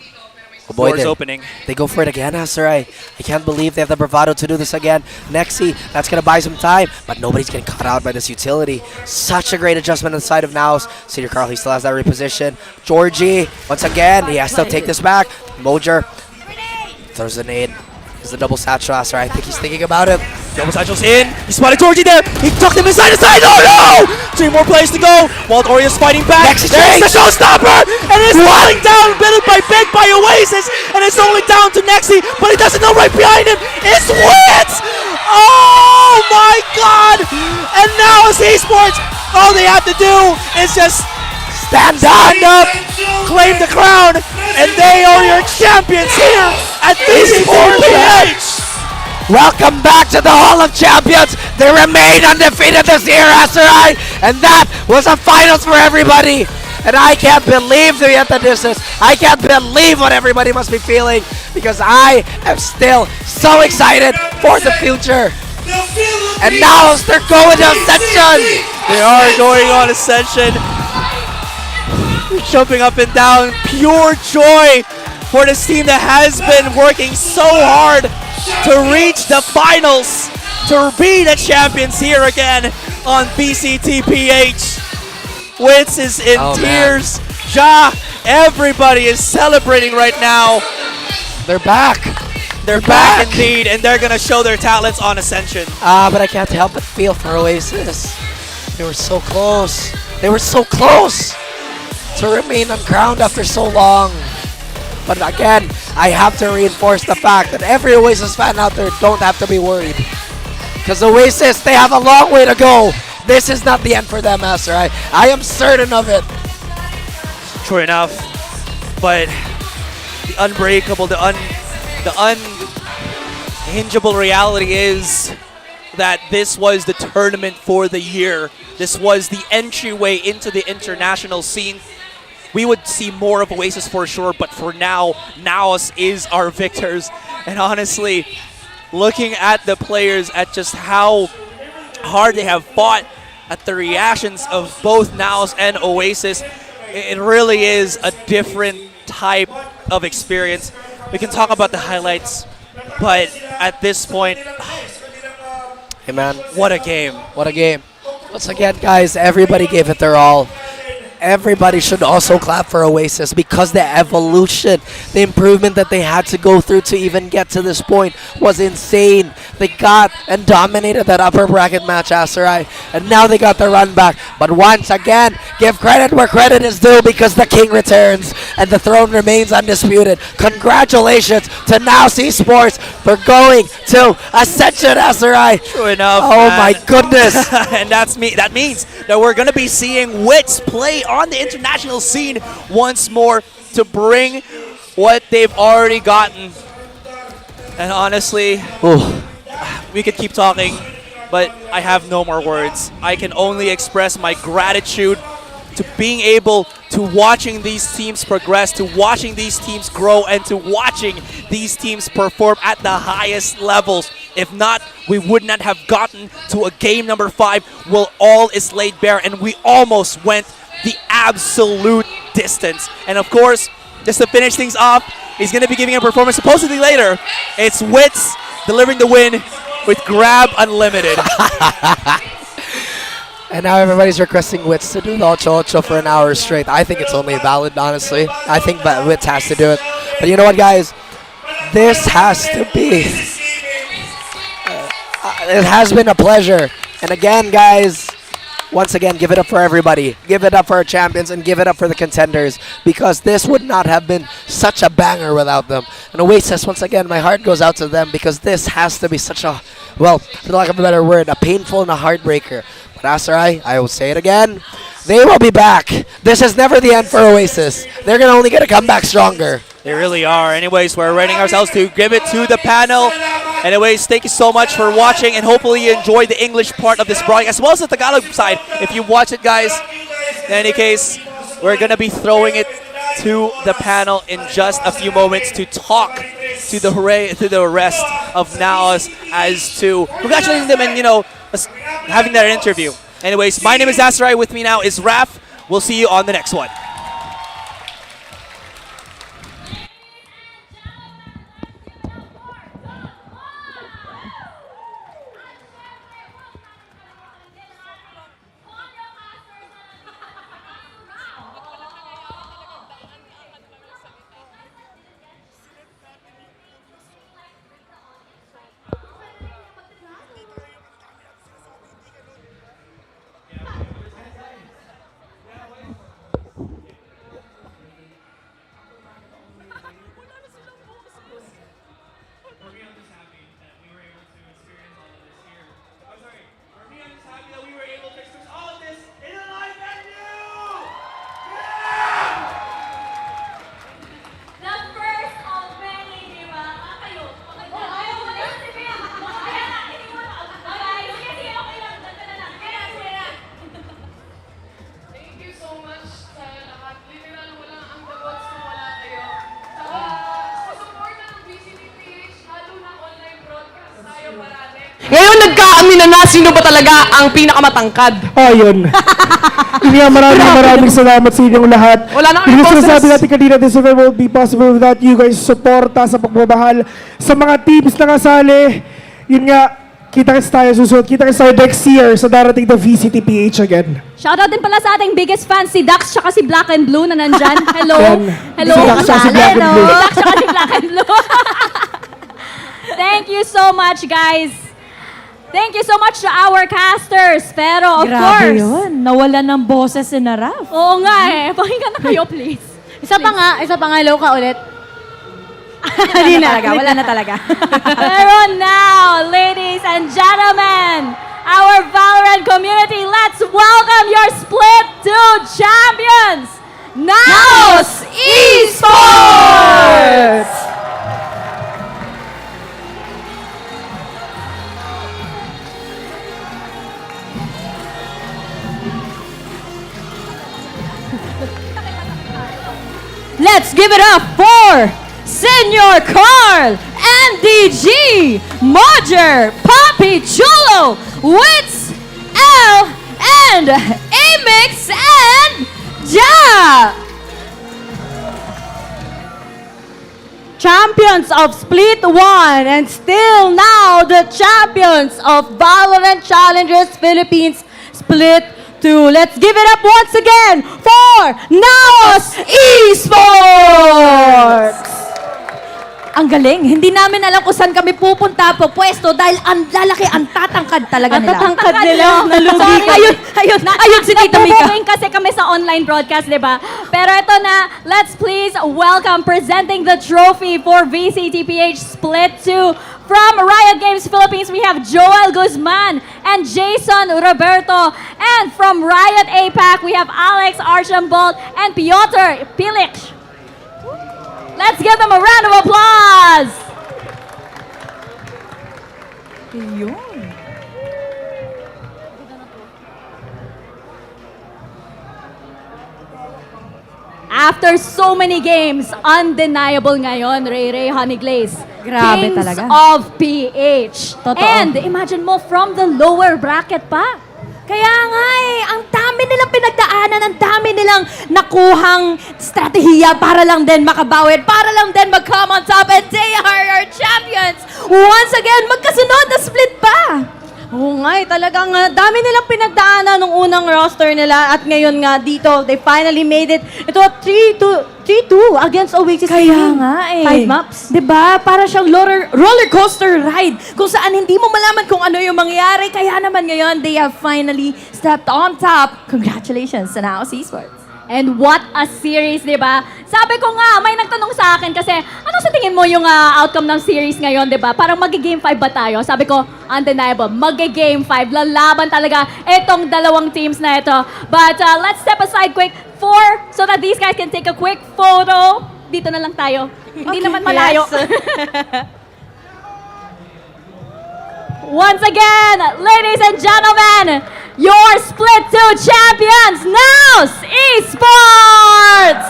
Oh boy, Doors opening. They go for it again, Aserai. I can't believe they have the bravado to do this again. Nexi, that's going to buy some time, but nobody's getting caught out by this utility. Such a great adjustment on the side of NAOS. Senior Carl, he still has that reposition. Georgie, once again, he has to take this back. Mojer throws a nade. It's the double satchel, Aserai. I think he's thinking about it. Double satchel's in. He spotted Georgie there. He tucked him inside the side. Oh no! 3 more plays to go. Wild Orius fighting back. Next There's the exchange. showstopper! And it's falling down bit by bit by Oasis. And it's only down to Nexi, but he doesn't know right behind him. It's Wits! Oh my god! And now it's Esports. All they have to do is just stand up, claim the crown, and they are your champions here at VCTPH. Welcome back to the Hall of Champions. They remain undefeated this year, Aserai. And that was a finals for everybody. And I can't believe the distance. I can't believe what everybody must be feeling, because I am still so excited for the future. And now they're going to Ascension. They are going on Ascension. Jumping up and down. Pure joy for this team that has been working so hard to reach the finals, to be the champions here again on VCTPH. Wits is in tears. Ja, everybody is celebrating right now. They're back. They're back indeed, and they're going to show their talents on Ascension. But I can't help but feel for Oasis. They were so close. They were so close to remain uncrowned after so long. But again, I have to reinforce the fact that every Oasis fan out there don't have to be worried. Because Oasis, they have a long way to go. This is not the end for them, Aserai. I am certain of it. True enough. But the unbreakable, the unhingeable reality is that this was the tournament for the year. This was the entryway into the international scene. We would see more of Oasis for sure, but for now, NAOS is our victors. And honestly, looking at the players, at just how hard they have fought, at the reactions of both NAOS and Oasis, it really is a different type of experience. We can talk about the highlights, but at this point, hey man, what a game. What a game. Once again, guys, everybody gave it their all. Everybody should also clap for Oasis, because the evolution, the improvement that they had to go through to even get to this point was insane. They got and dominated that upper bracket match, Aserai, and now they got the run back. But once again, give credit where credit is due, because the king returns and the throne remains undisputed. Congratulations to NAOS Esports for going to Ascension, Aserai. True enough. Oh my goodness. And that means that we're going to be seeing Wits play on the international scene once more to bring what they've already gotten. And honestly, we could keep talking, but I have no more words. I can only express my gratitude to being able to watching these teams progress, to watching these teams grow, and to watching these teams perform at the highest levels. If not, we would not have gotten to a game number 5 where all is laid bare, and we almost went the absolute distance. And of course, just to finish things off, he's going to be giving a performance supposedly later. It's Wits delivering the win with Grab Unlimited. And now everybody's requesting Wits to do the Ocho Ocho for an hour straight. I think it's only valid, honestly. I think that Wits has to do it. But you know what, guys? This has to be... it has been a pleasure. And again, guys, once again, give it up for everybody. Give it up for our champions and give it up for the contenders, because this would not have been such a banger without them. And Oasis, once again, my heart goes out to them, because this has to be such a, well, for lack of a better word, a painful and a heartbreaker. But Aserai, I will say it again, they will be back. This is never the end for Oasis. They're going to only get to come back stronger. They really are. Anyways, we're readying ourselves to give it to the panel. Anyways, thank you so much for watching, and hopefully you enjoyed the English part of this broadcast, as well as the Tagalog side, if you watch it, guys. In any case, we're going to be throwing it to the panel in just a few moments to talk to the rest of NAOS as to congratulating them and, you know, having that interview. Anyways, my name is Asarai. With me now is Raph. We'll see you on the next one. Ngayon nagkaamino na sino ba talaga ang pinakamatangkad. Oh, yun. Yun nga, maraming salamat sa inyong lahat. Wala na Yung kayong sinasabi boses. natin kanina, this event will be possible without you guys suporta sa pagmamahal sa mga teams na kasali. Yun nga, kita-kits tayo susunod. Kita-kits tayo next year sa darating na VCTPH again. Shoutout din pala sa ating biggest fans, si Dax tsaka si Black and Blue na nandyan. Hello. Yan. Hello. Si Dax tsaka si Black and Blue. Si Dax tsaka si Black and Blue. Thank you so much, guys. Thank you so much to our casters. Pero of Grabe course, yun. Nawala ng boses si Naraf. oo nga eh. Pakinggan na kayo, please. Isa pa nga, hello ka ulit. Hindi na talaga. Wala na talaga. Pero now, ladies and gentlemen, our Valorant community, let's welcome your Split 2 champions, NAOS Esports! Let's give it up for Senor Carl, NDG, Mojer, Papi Chulo, Wits, L, and Amix, and Ja! Champions of Split 1 and still now the champions of VALORANT Challengers Philippines Split 2. Let's give it up once again for NAOS Esports! Ang galing. Hindi namin alam kung saan kami pupunta po pwesto dahil ang lalaki, ang tatangkad talaga Ang nila. tatangkad nila, nalugi Sorry. ka. Ayun si Tita Mika. Nagbubuking kasi kami sa online broadcast, di ba? Pero ito na, let's please welcome presenting the trophy for VCTPH Split 2. From Riot Games Philippines, we have Joel Guzman and Jason Roberto. And from Riot APAC, we have Alex Archambault and Piotr Pilich. Let's give them a round of applause! After so many games, undeniable ngayon, Ray Honey Glaze. Grabe Kings talaga. of PH. Totoo. And imagine mo, from the lower bracket pa. Kaya nga ang dami nilang pinagdaanan, ang dami nilang nakuhang strategiya para lang din makabawi, para lang din mag-come on top, and they are our champions. Once again, magkasunod na split pa. Oo nga, talagang dami nilang pinagdaanan nung unang roster nila at ngayon nga dito, they finally made it. Ito, 3-2 against Oasis. Kaya nga 5 maps. Diba? Para siyang roller coaster ride kung saan hindi mo malaman kung ano yung mangyayari. Kaya naman ngayon, they have finally stepped on top. Congratulations sa NAOS Esports. And what a series, di ba? Sabi ko nga, may nagtanong sa akin kasi, ano sa tingin mo yung outcome ng series ngayon, di ba? Parang mag-game 5 ba tayo? Sabi ko, undeniable, mag-game 5. Lalaban talaga itong dalawang teams na ito. But let's step aside quick so that these guys can take a quick photo. Dito na lang tayo. Hindi naman malayo. Once again, ladies and gentlemen, your Split 2 champions, NAOS Esports!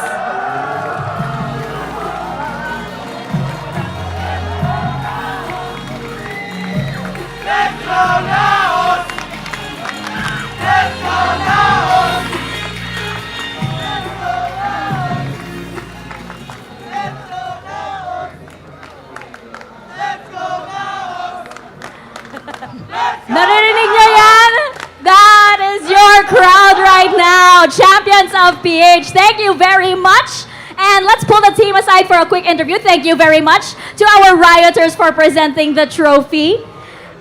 Naririnig niyo yan? That is your crowd right now. Champions of PH, thank you very much. And let's pull the team aside for a quick interview. Thank you very much to our rioters for presenting the trophy.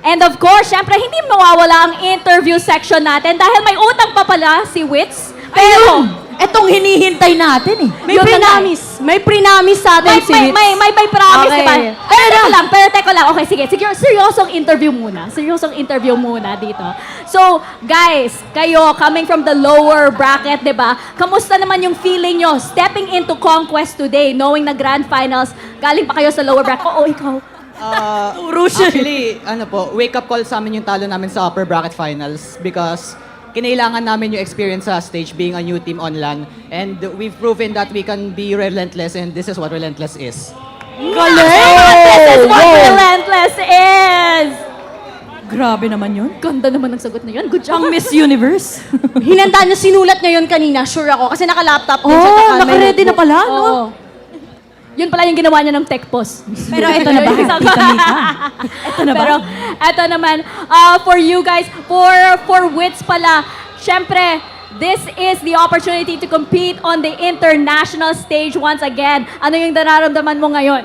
And of course, syempre, hindi mawawala ang interview section natin dahil may utang pa pala si Wits. Pero, Etong hinihintay natin eh. May Yun na nga pre-namis. May pre-namis sa atin si Wits. may promise, Okay. diba? Pero teko lang. Okay, sige. Seryosong interview muna. Seryosong interview muna dito. So, guys, kayo, coming from the lower bracket, diba? Kamusta naman yung feeling nyo stepping into CONQuest today, knowing na grand finals, galing pa kayo sa lower bracket? Oo, ikaw. Actually, wake up call sa amin yung talo namin sa upper bracket finals because kinailangan namin yung experience sa stage being a new team on LAN. And we've proven that we can be relentless and this is what relentless is. This is what Relentless is! Grabe naman yun. Ganda naman ng sagot na yun. Good job. Ang Miss Universe. Hinanda niya, sinulat niya yun kanina, sure ako. Kasi naka-laptop din siya. Oh, tsaka may naka-ready na notebook. pala, no? Oo. Yun pala yung ginawa niya ng tech pos. Pero ito na ba? Tita Mika? Ito na ba? Pero ito naman, for you guys, for Wits pala, syempre, this is the opportunity to compete on the international stage once again. Ano yung nararamdaman mo ngayon?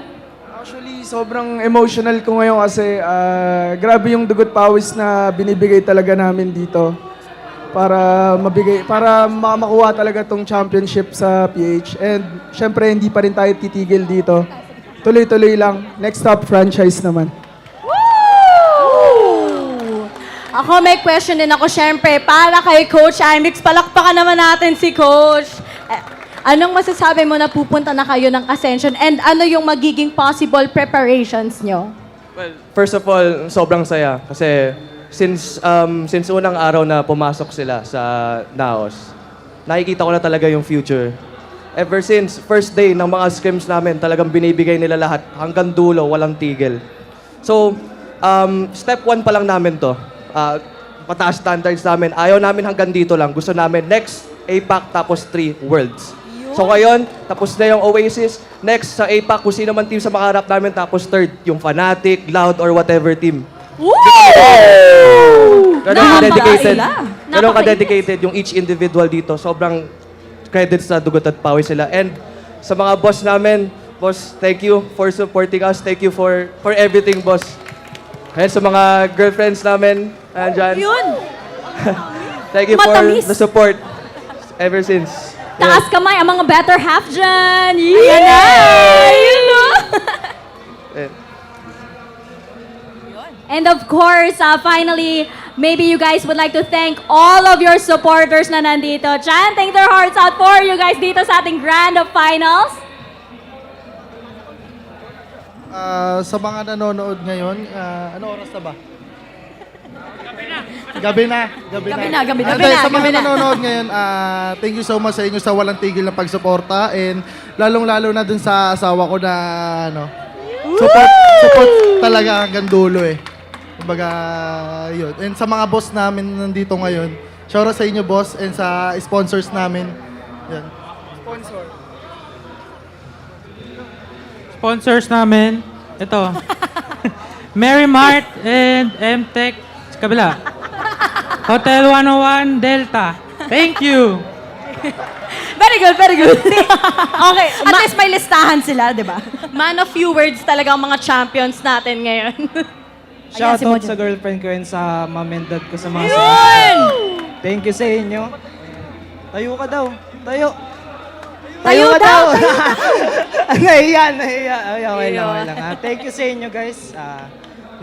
Actually, sobrang emotional ko ngayon kasi grabe yung dugot pawis na binibigay talaga namin dito para makuha talaga tong championship sa PH. And syempre, hindi pa rin tayo titigil dito. Tuloy-tuloy lang. Next stop, franchise naman. Ako may question din ako, syempre, para kay Coach Imix. Palakpakan naman natin si Coach. Anong masasabi mo na pupunta na kayo ng Ascension? And ano yung magiging possible preparations nyo? Well, first of all, sobrang saya kasi since unang araw na pumasok sila sa NAOS, nakikita ko na talaga yung future. Ever since first day ng mga scrims namin, talagang binibigay nila lahat hanggang dulo, walang tigil. So, step 1 pa lang namin to. Mataas standards namin. Ayaw namin hanggang dito lang. Gusto namin next APAC tapos 3 Worlds. So ngayon, tapos na yung Oasis. Next sa APAC, kung sino man team sa makaharap namin, tapos third, yung Fnatic, Loud, or whatever team. Ganun ka-dedicated. Ganun ka-dedicated yung each individual dito. Sobrang credits sa dugot at pawis sila. And sa mga boss namin, boss, thank you for supporting us. Thank you for everything, boss. And sa mga girlfriends namin, andyan. Yun! Thank you Matamis. for the support ever since. Taas kamay ang mga better half dyan. Yeah! Yun, no? And of course, finally, maybe you guys would like to thank all of your supporters na nandito, chanting their hearts out for you guys dito sa ating grand finals. Sa mga nanonood ngayon, ano oras na ba? Gabi na. Sa mga nanonood ngayon, thank you so much sa inyo sa walang tigil na pagsuporta and lalong-lalo na dun sa asawa ko na support talaga hanggang dulo eh. Kumbaga, yun. And sa mga boss namin nandito ngayon, shout out sa inyo boss and sa sponsors namin. Yan. Sponsors namin, ito. Mary Mart and MTech sa kabila. Hotel 101 Delta. Thank you. Very good, very good. Okay, at least may listahan sila, di ba? Man of few words talaga ang mga champions natin ngayon. Shoutout sa girlfriend ko and sa mom and dad ko sa mga Yun! Thank you sa inyo. Tayo ka daw. Tayo. Tayo daw! Nahiya. Okay lang. Thank you sa inyo guys.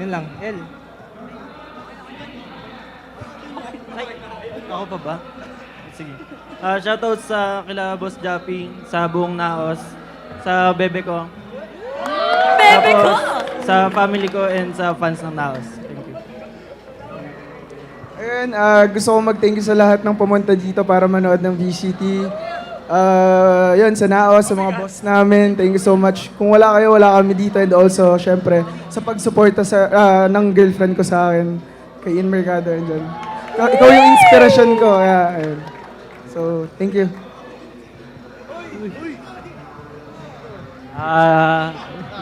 Yun lang. El. Ako pa ba? Sige. Shoutout sa kila Boss Jappy, sa buong NAOS, sa bebe ko. Bebe ko! Sa family ko and sa fans ng NAOS. Thank you. Ayun, gusto ko mag-thank you sa lahat ng pumunta dito para manood ng VCT. Yun, sa NAOS, sa mga boss namin, thank you so much. Kung wala kayo, wala kami dito. And also, syempre, sa pagsuporta ng girlfriend ko sa akin. kay Ian Mercado andyan. Ikaw yung inspiration ko. Kaya, ayun. So, thank you.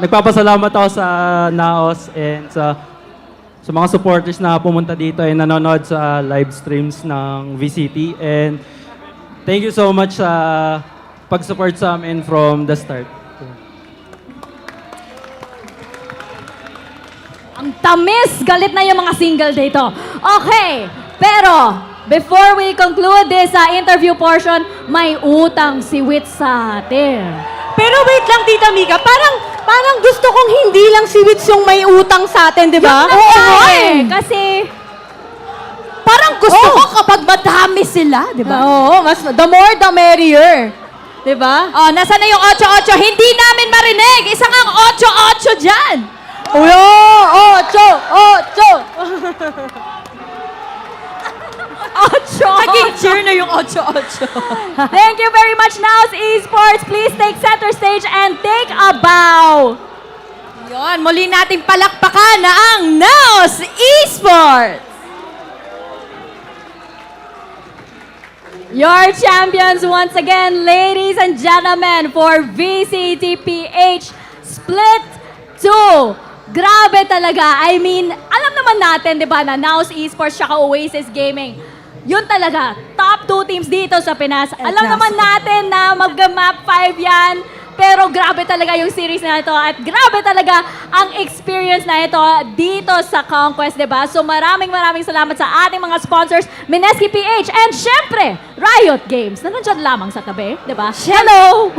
Nagpapasalamat ako sa NAOS and sa mga supporters na pumunta dito and nanonood sa live streams ng VCT. And thank you so much sa pag-support sa amin from the start. Ang tamis! Galit na yung mga single dito. Okay, pero before we conclude this interview portion, may utang si Wit sa atin. Pero wait lang, Tita Mika. Parang gusto kong hindi lang si Wits yung may utang sa atin, di ba? Kasi parang gusto ko kapag madami sila, di ba? Oo, the more the merrier. Di ba? Oh, nasa na yung 8-8? Hindi namin marinig. Isa ngang 8-8 dyan. Uy, 8-8! Naging cheer na yung 8-8. Thank you very much, NAOS Esports. Please take center stage and take a bow. Yon, muli nating palakpakan na ang NAOS Esports. Your champions once again, ladies and gentlemen, for VCTPH Split 2. Grabe talaga. I mean, alam naman natin, di ba, na NAOS Esports tsaka Oasis Gaming, yun talaga, top 2 teams dito sa Pinas. Alam naman natin na mag-map 5 yan, pero grabe talaga yung series na ito at grabe talaga ang experience na ito dito sa CONQuest, di ba? So maraming salamat sa ating mga sponsors, Mineski PH, and syempre, Riot Games, na nandyan lamang sa tabi, di ba? Hello!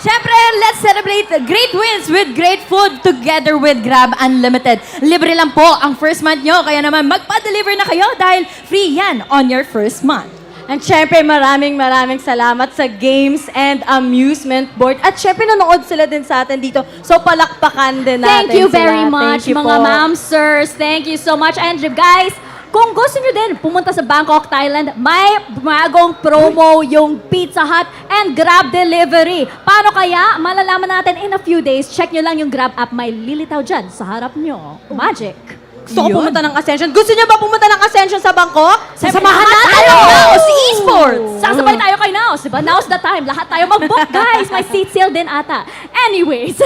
Siyempre, let's celebrate great wins with great food together with Grab Unlimited. Libre lang po ang first month nyo, kaya naman magpa-deliver na kayo dahil free yan on your first month. And syempre, maraming salamat sa Games and Amusement Board. At syempre, nanood sila din sa atin dito. So, palakpakan din natin Thank you sila. very much, Thank you mga po. ma'am, sirs. Thank you so much. And guys, kung gusto nyo din pumunta sa Bangkok, Thailand, may bagong promo yung Pizza Hut and Grab Delivery. Paano kaya? Malalaman natin in a few days. Check nyo lang yung Grab app. May lilitaw dyan sa harap nyo. Magic. Gusto ko pumunta ng Ascension. Gusto niyo ba pumunta ng Ascension sa Bangkok? Sasamahan tayo! NAOS Esports! Sasabay tayo kay NAOS, diba? NAOS the time. Lahat tayo mag-book, guys. May seat sale din ata. Anyways,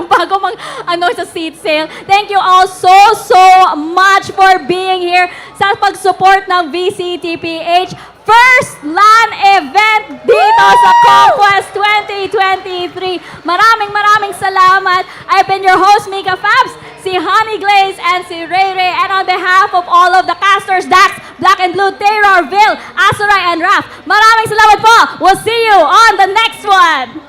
bago sa seat sale, thank you all so much for being here sa pag-support ng VCTPH First LAN event dito sa CONQuest 2023. Maraming salamat. I've been your host, Mika Fabs, si Honey Glaze, and si Ray Ray. And on behalf of all of the casters, Dax, Black and Blue, Terror, Vil, Azurai, and Raph, maraming salamat po. We'll see you on the next one.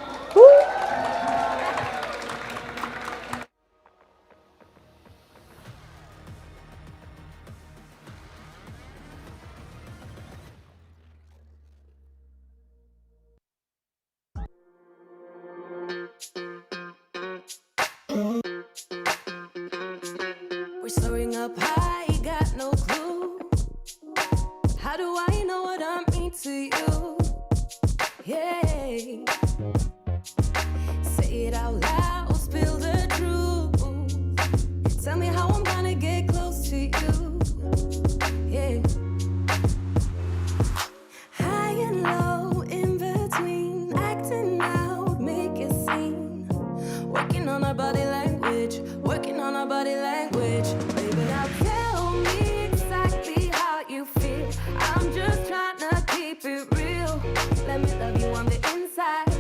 We're soaring up high, got no clue. How do I know what I mean to you? Yeah. Say it out loud, spill the truth. Tell me how I'm gonna get close to you. Yeah. High and low, in between, acting out, make a scene. Working on our body language, working on our body language. Baby, now tell me exactly how you feel. I'm just trying to keep it real. Let me love you on the inside,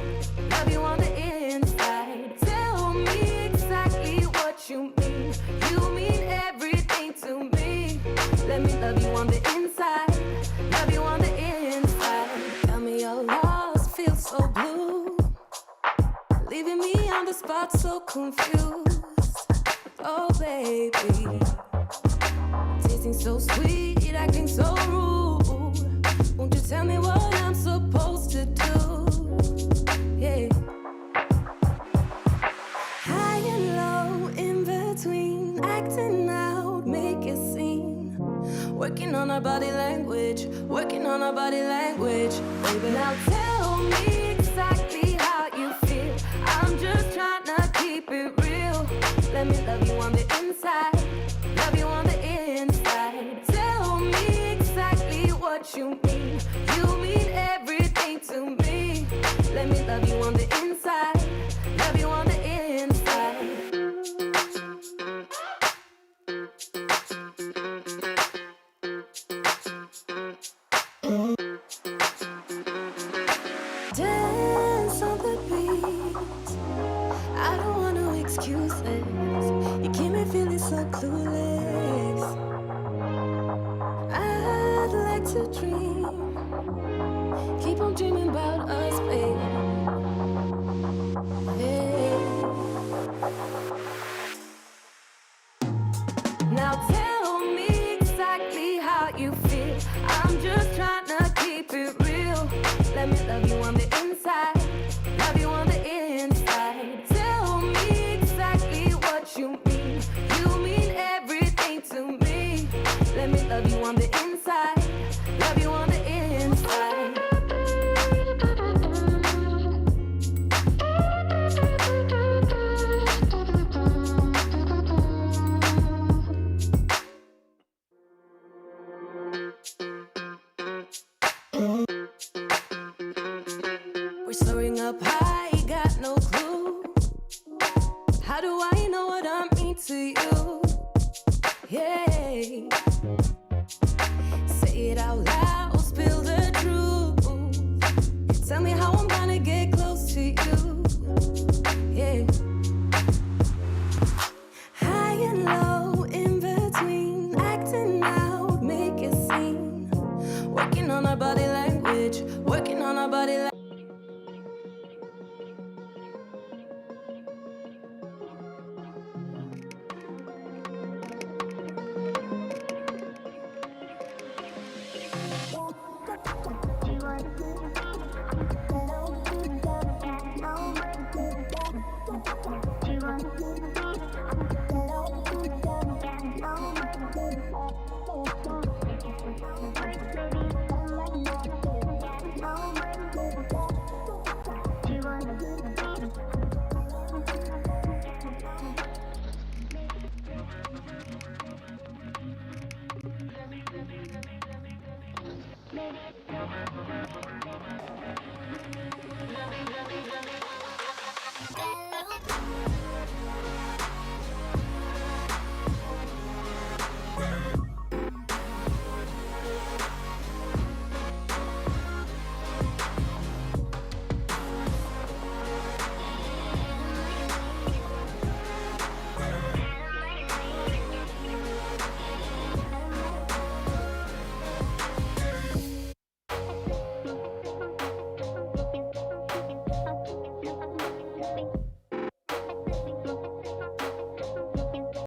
love you on the inside. Tell me exactly what you mean. You mean everything to me. Let me love you on the inside, love you on the inside. Tell me you're lost, feel so blue. Leaving me on the spot so confused. Oh baby, tasting so sweet, acting so rude. Won't you tell me what I'm supposed to do? Yeah. High and low, in between, acting out, make a scene. Working on our body language, working on our body language. Baby, now tell me exactly how you feel. I'm just trying to keep it real. Let me love you on the inside, love you on what you mean. You mean everything to me. Let me love you on the inside. Love you on the inside. Dance on the beat. I don't want no excuses. You keep me feeling so clueless. I'd like to dream. Keep on dreaming about us, baby. Hey. Now tell me exactly how you feel. I'm just trying to keep it real. Let me love you on the inside. Love you on the inside. Tell me exactly what you mean. You mean everything to me. Let me love you on the inside. Love you on the inside. We're soaring up high, got no clue. How do I know what I mean to you? Yeah. Say it out loud.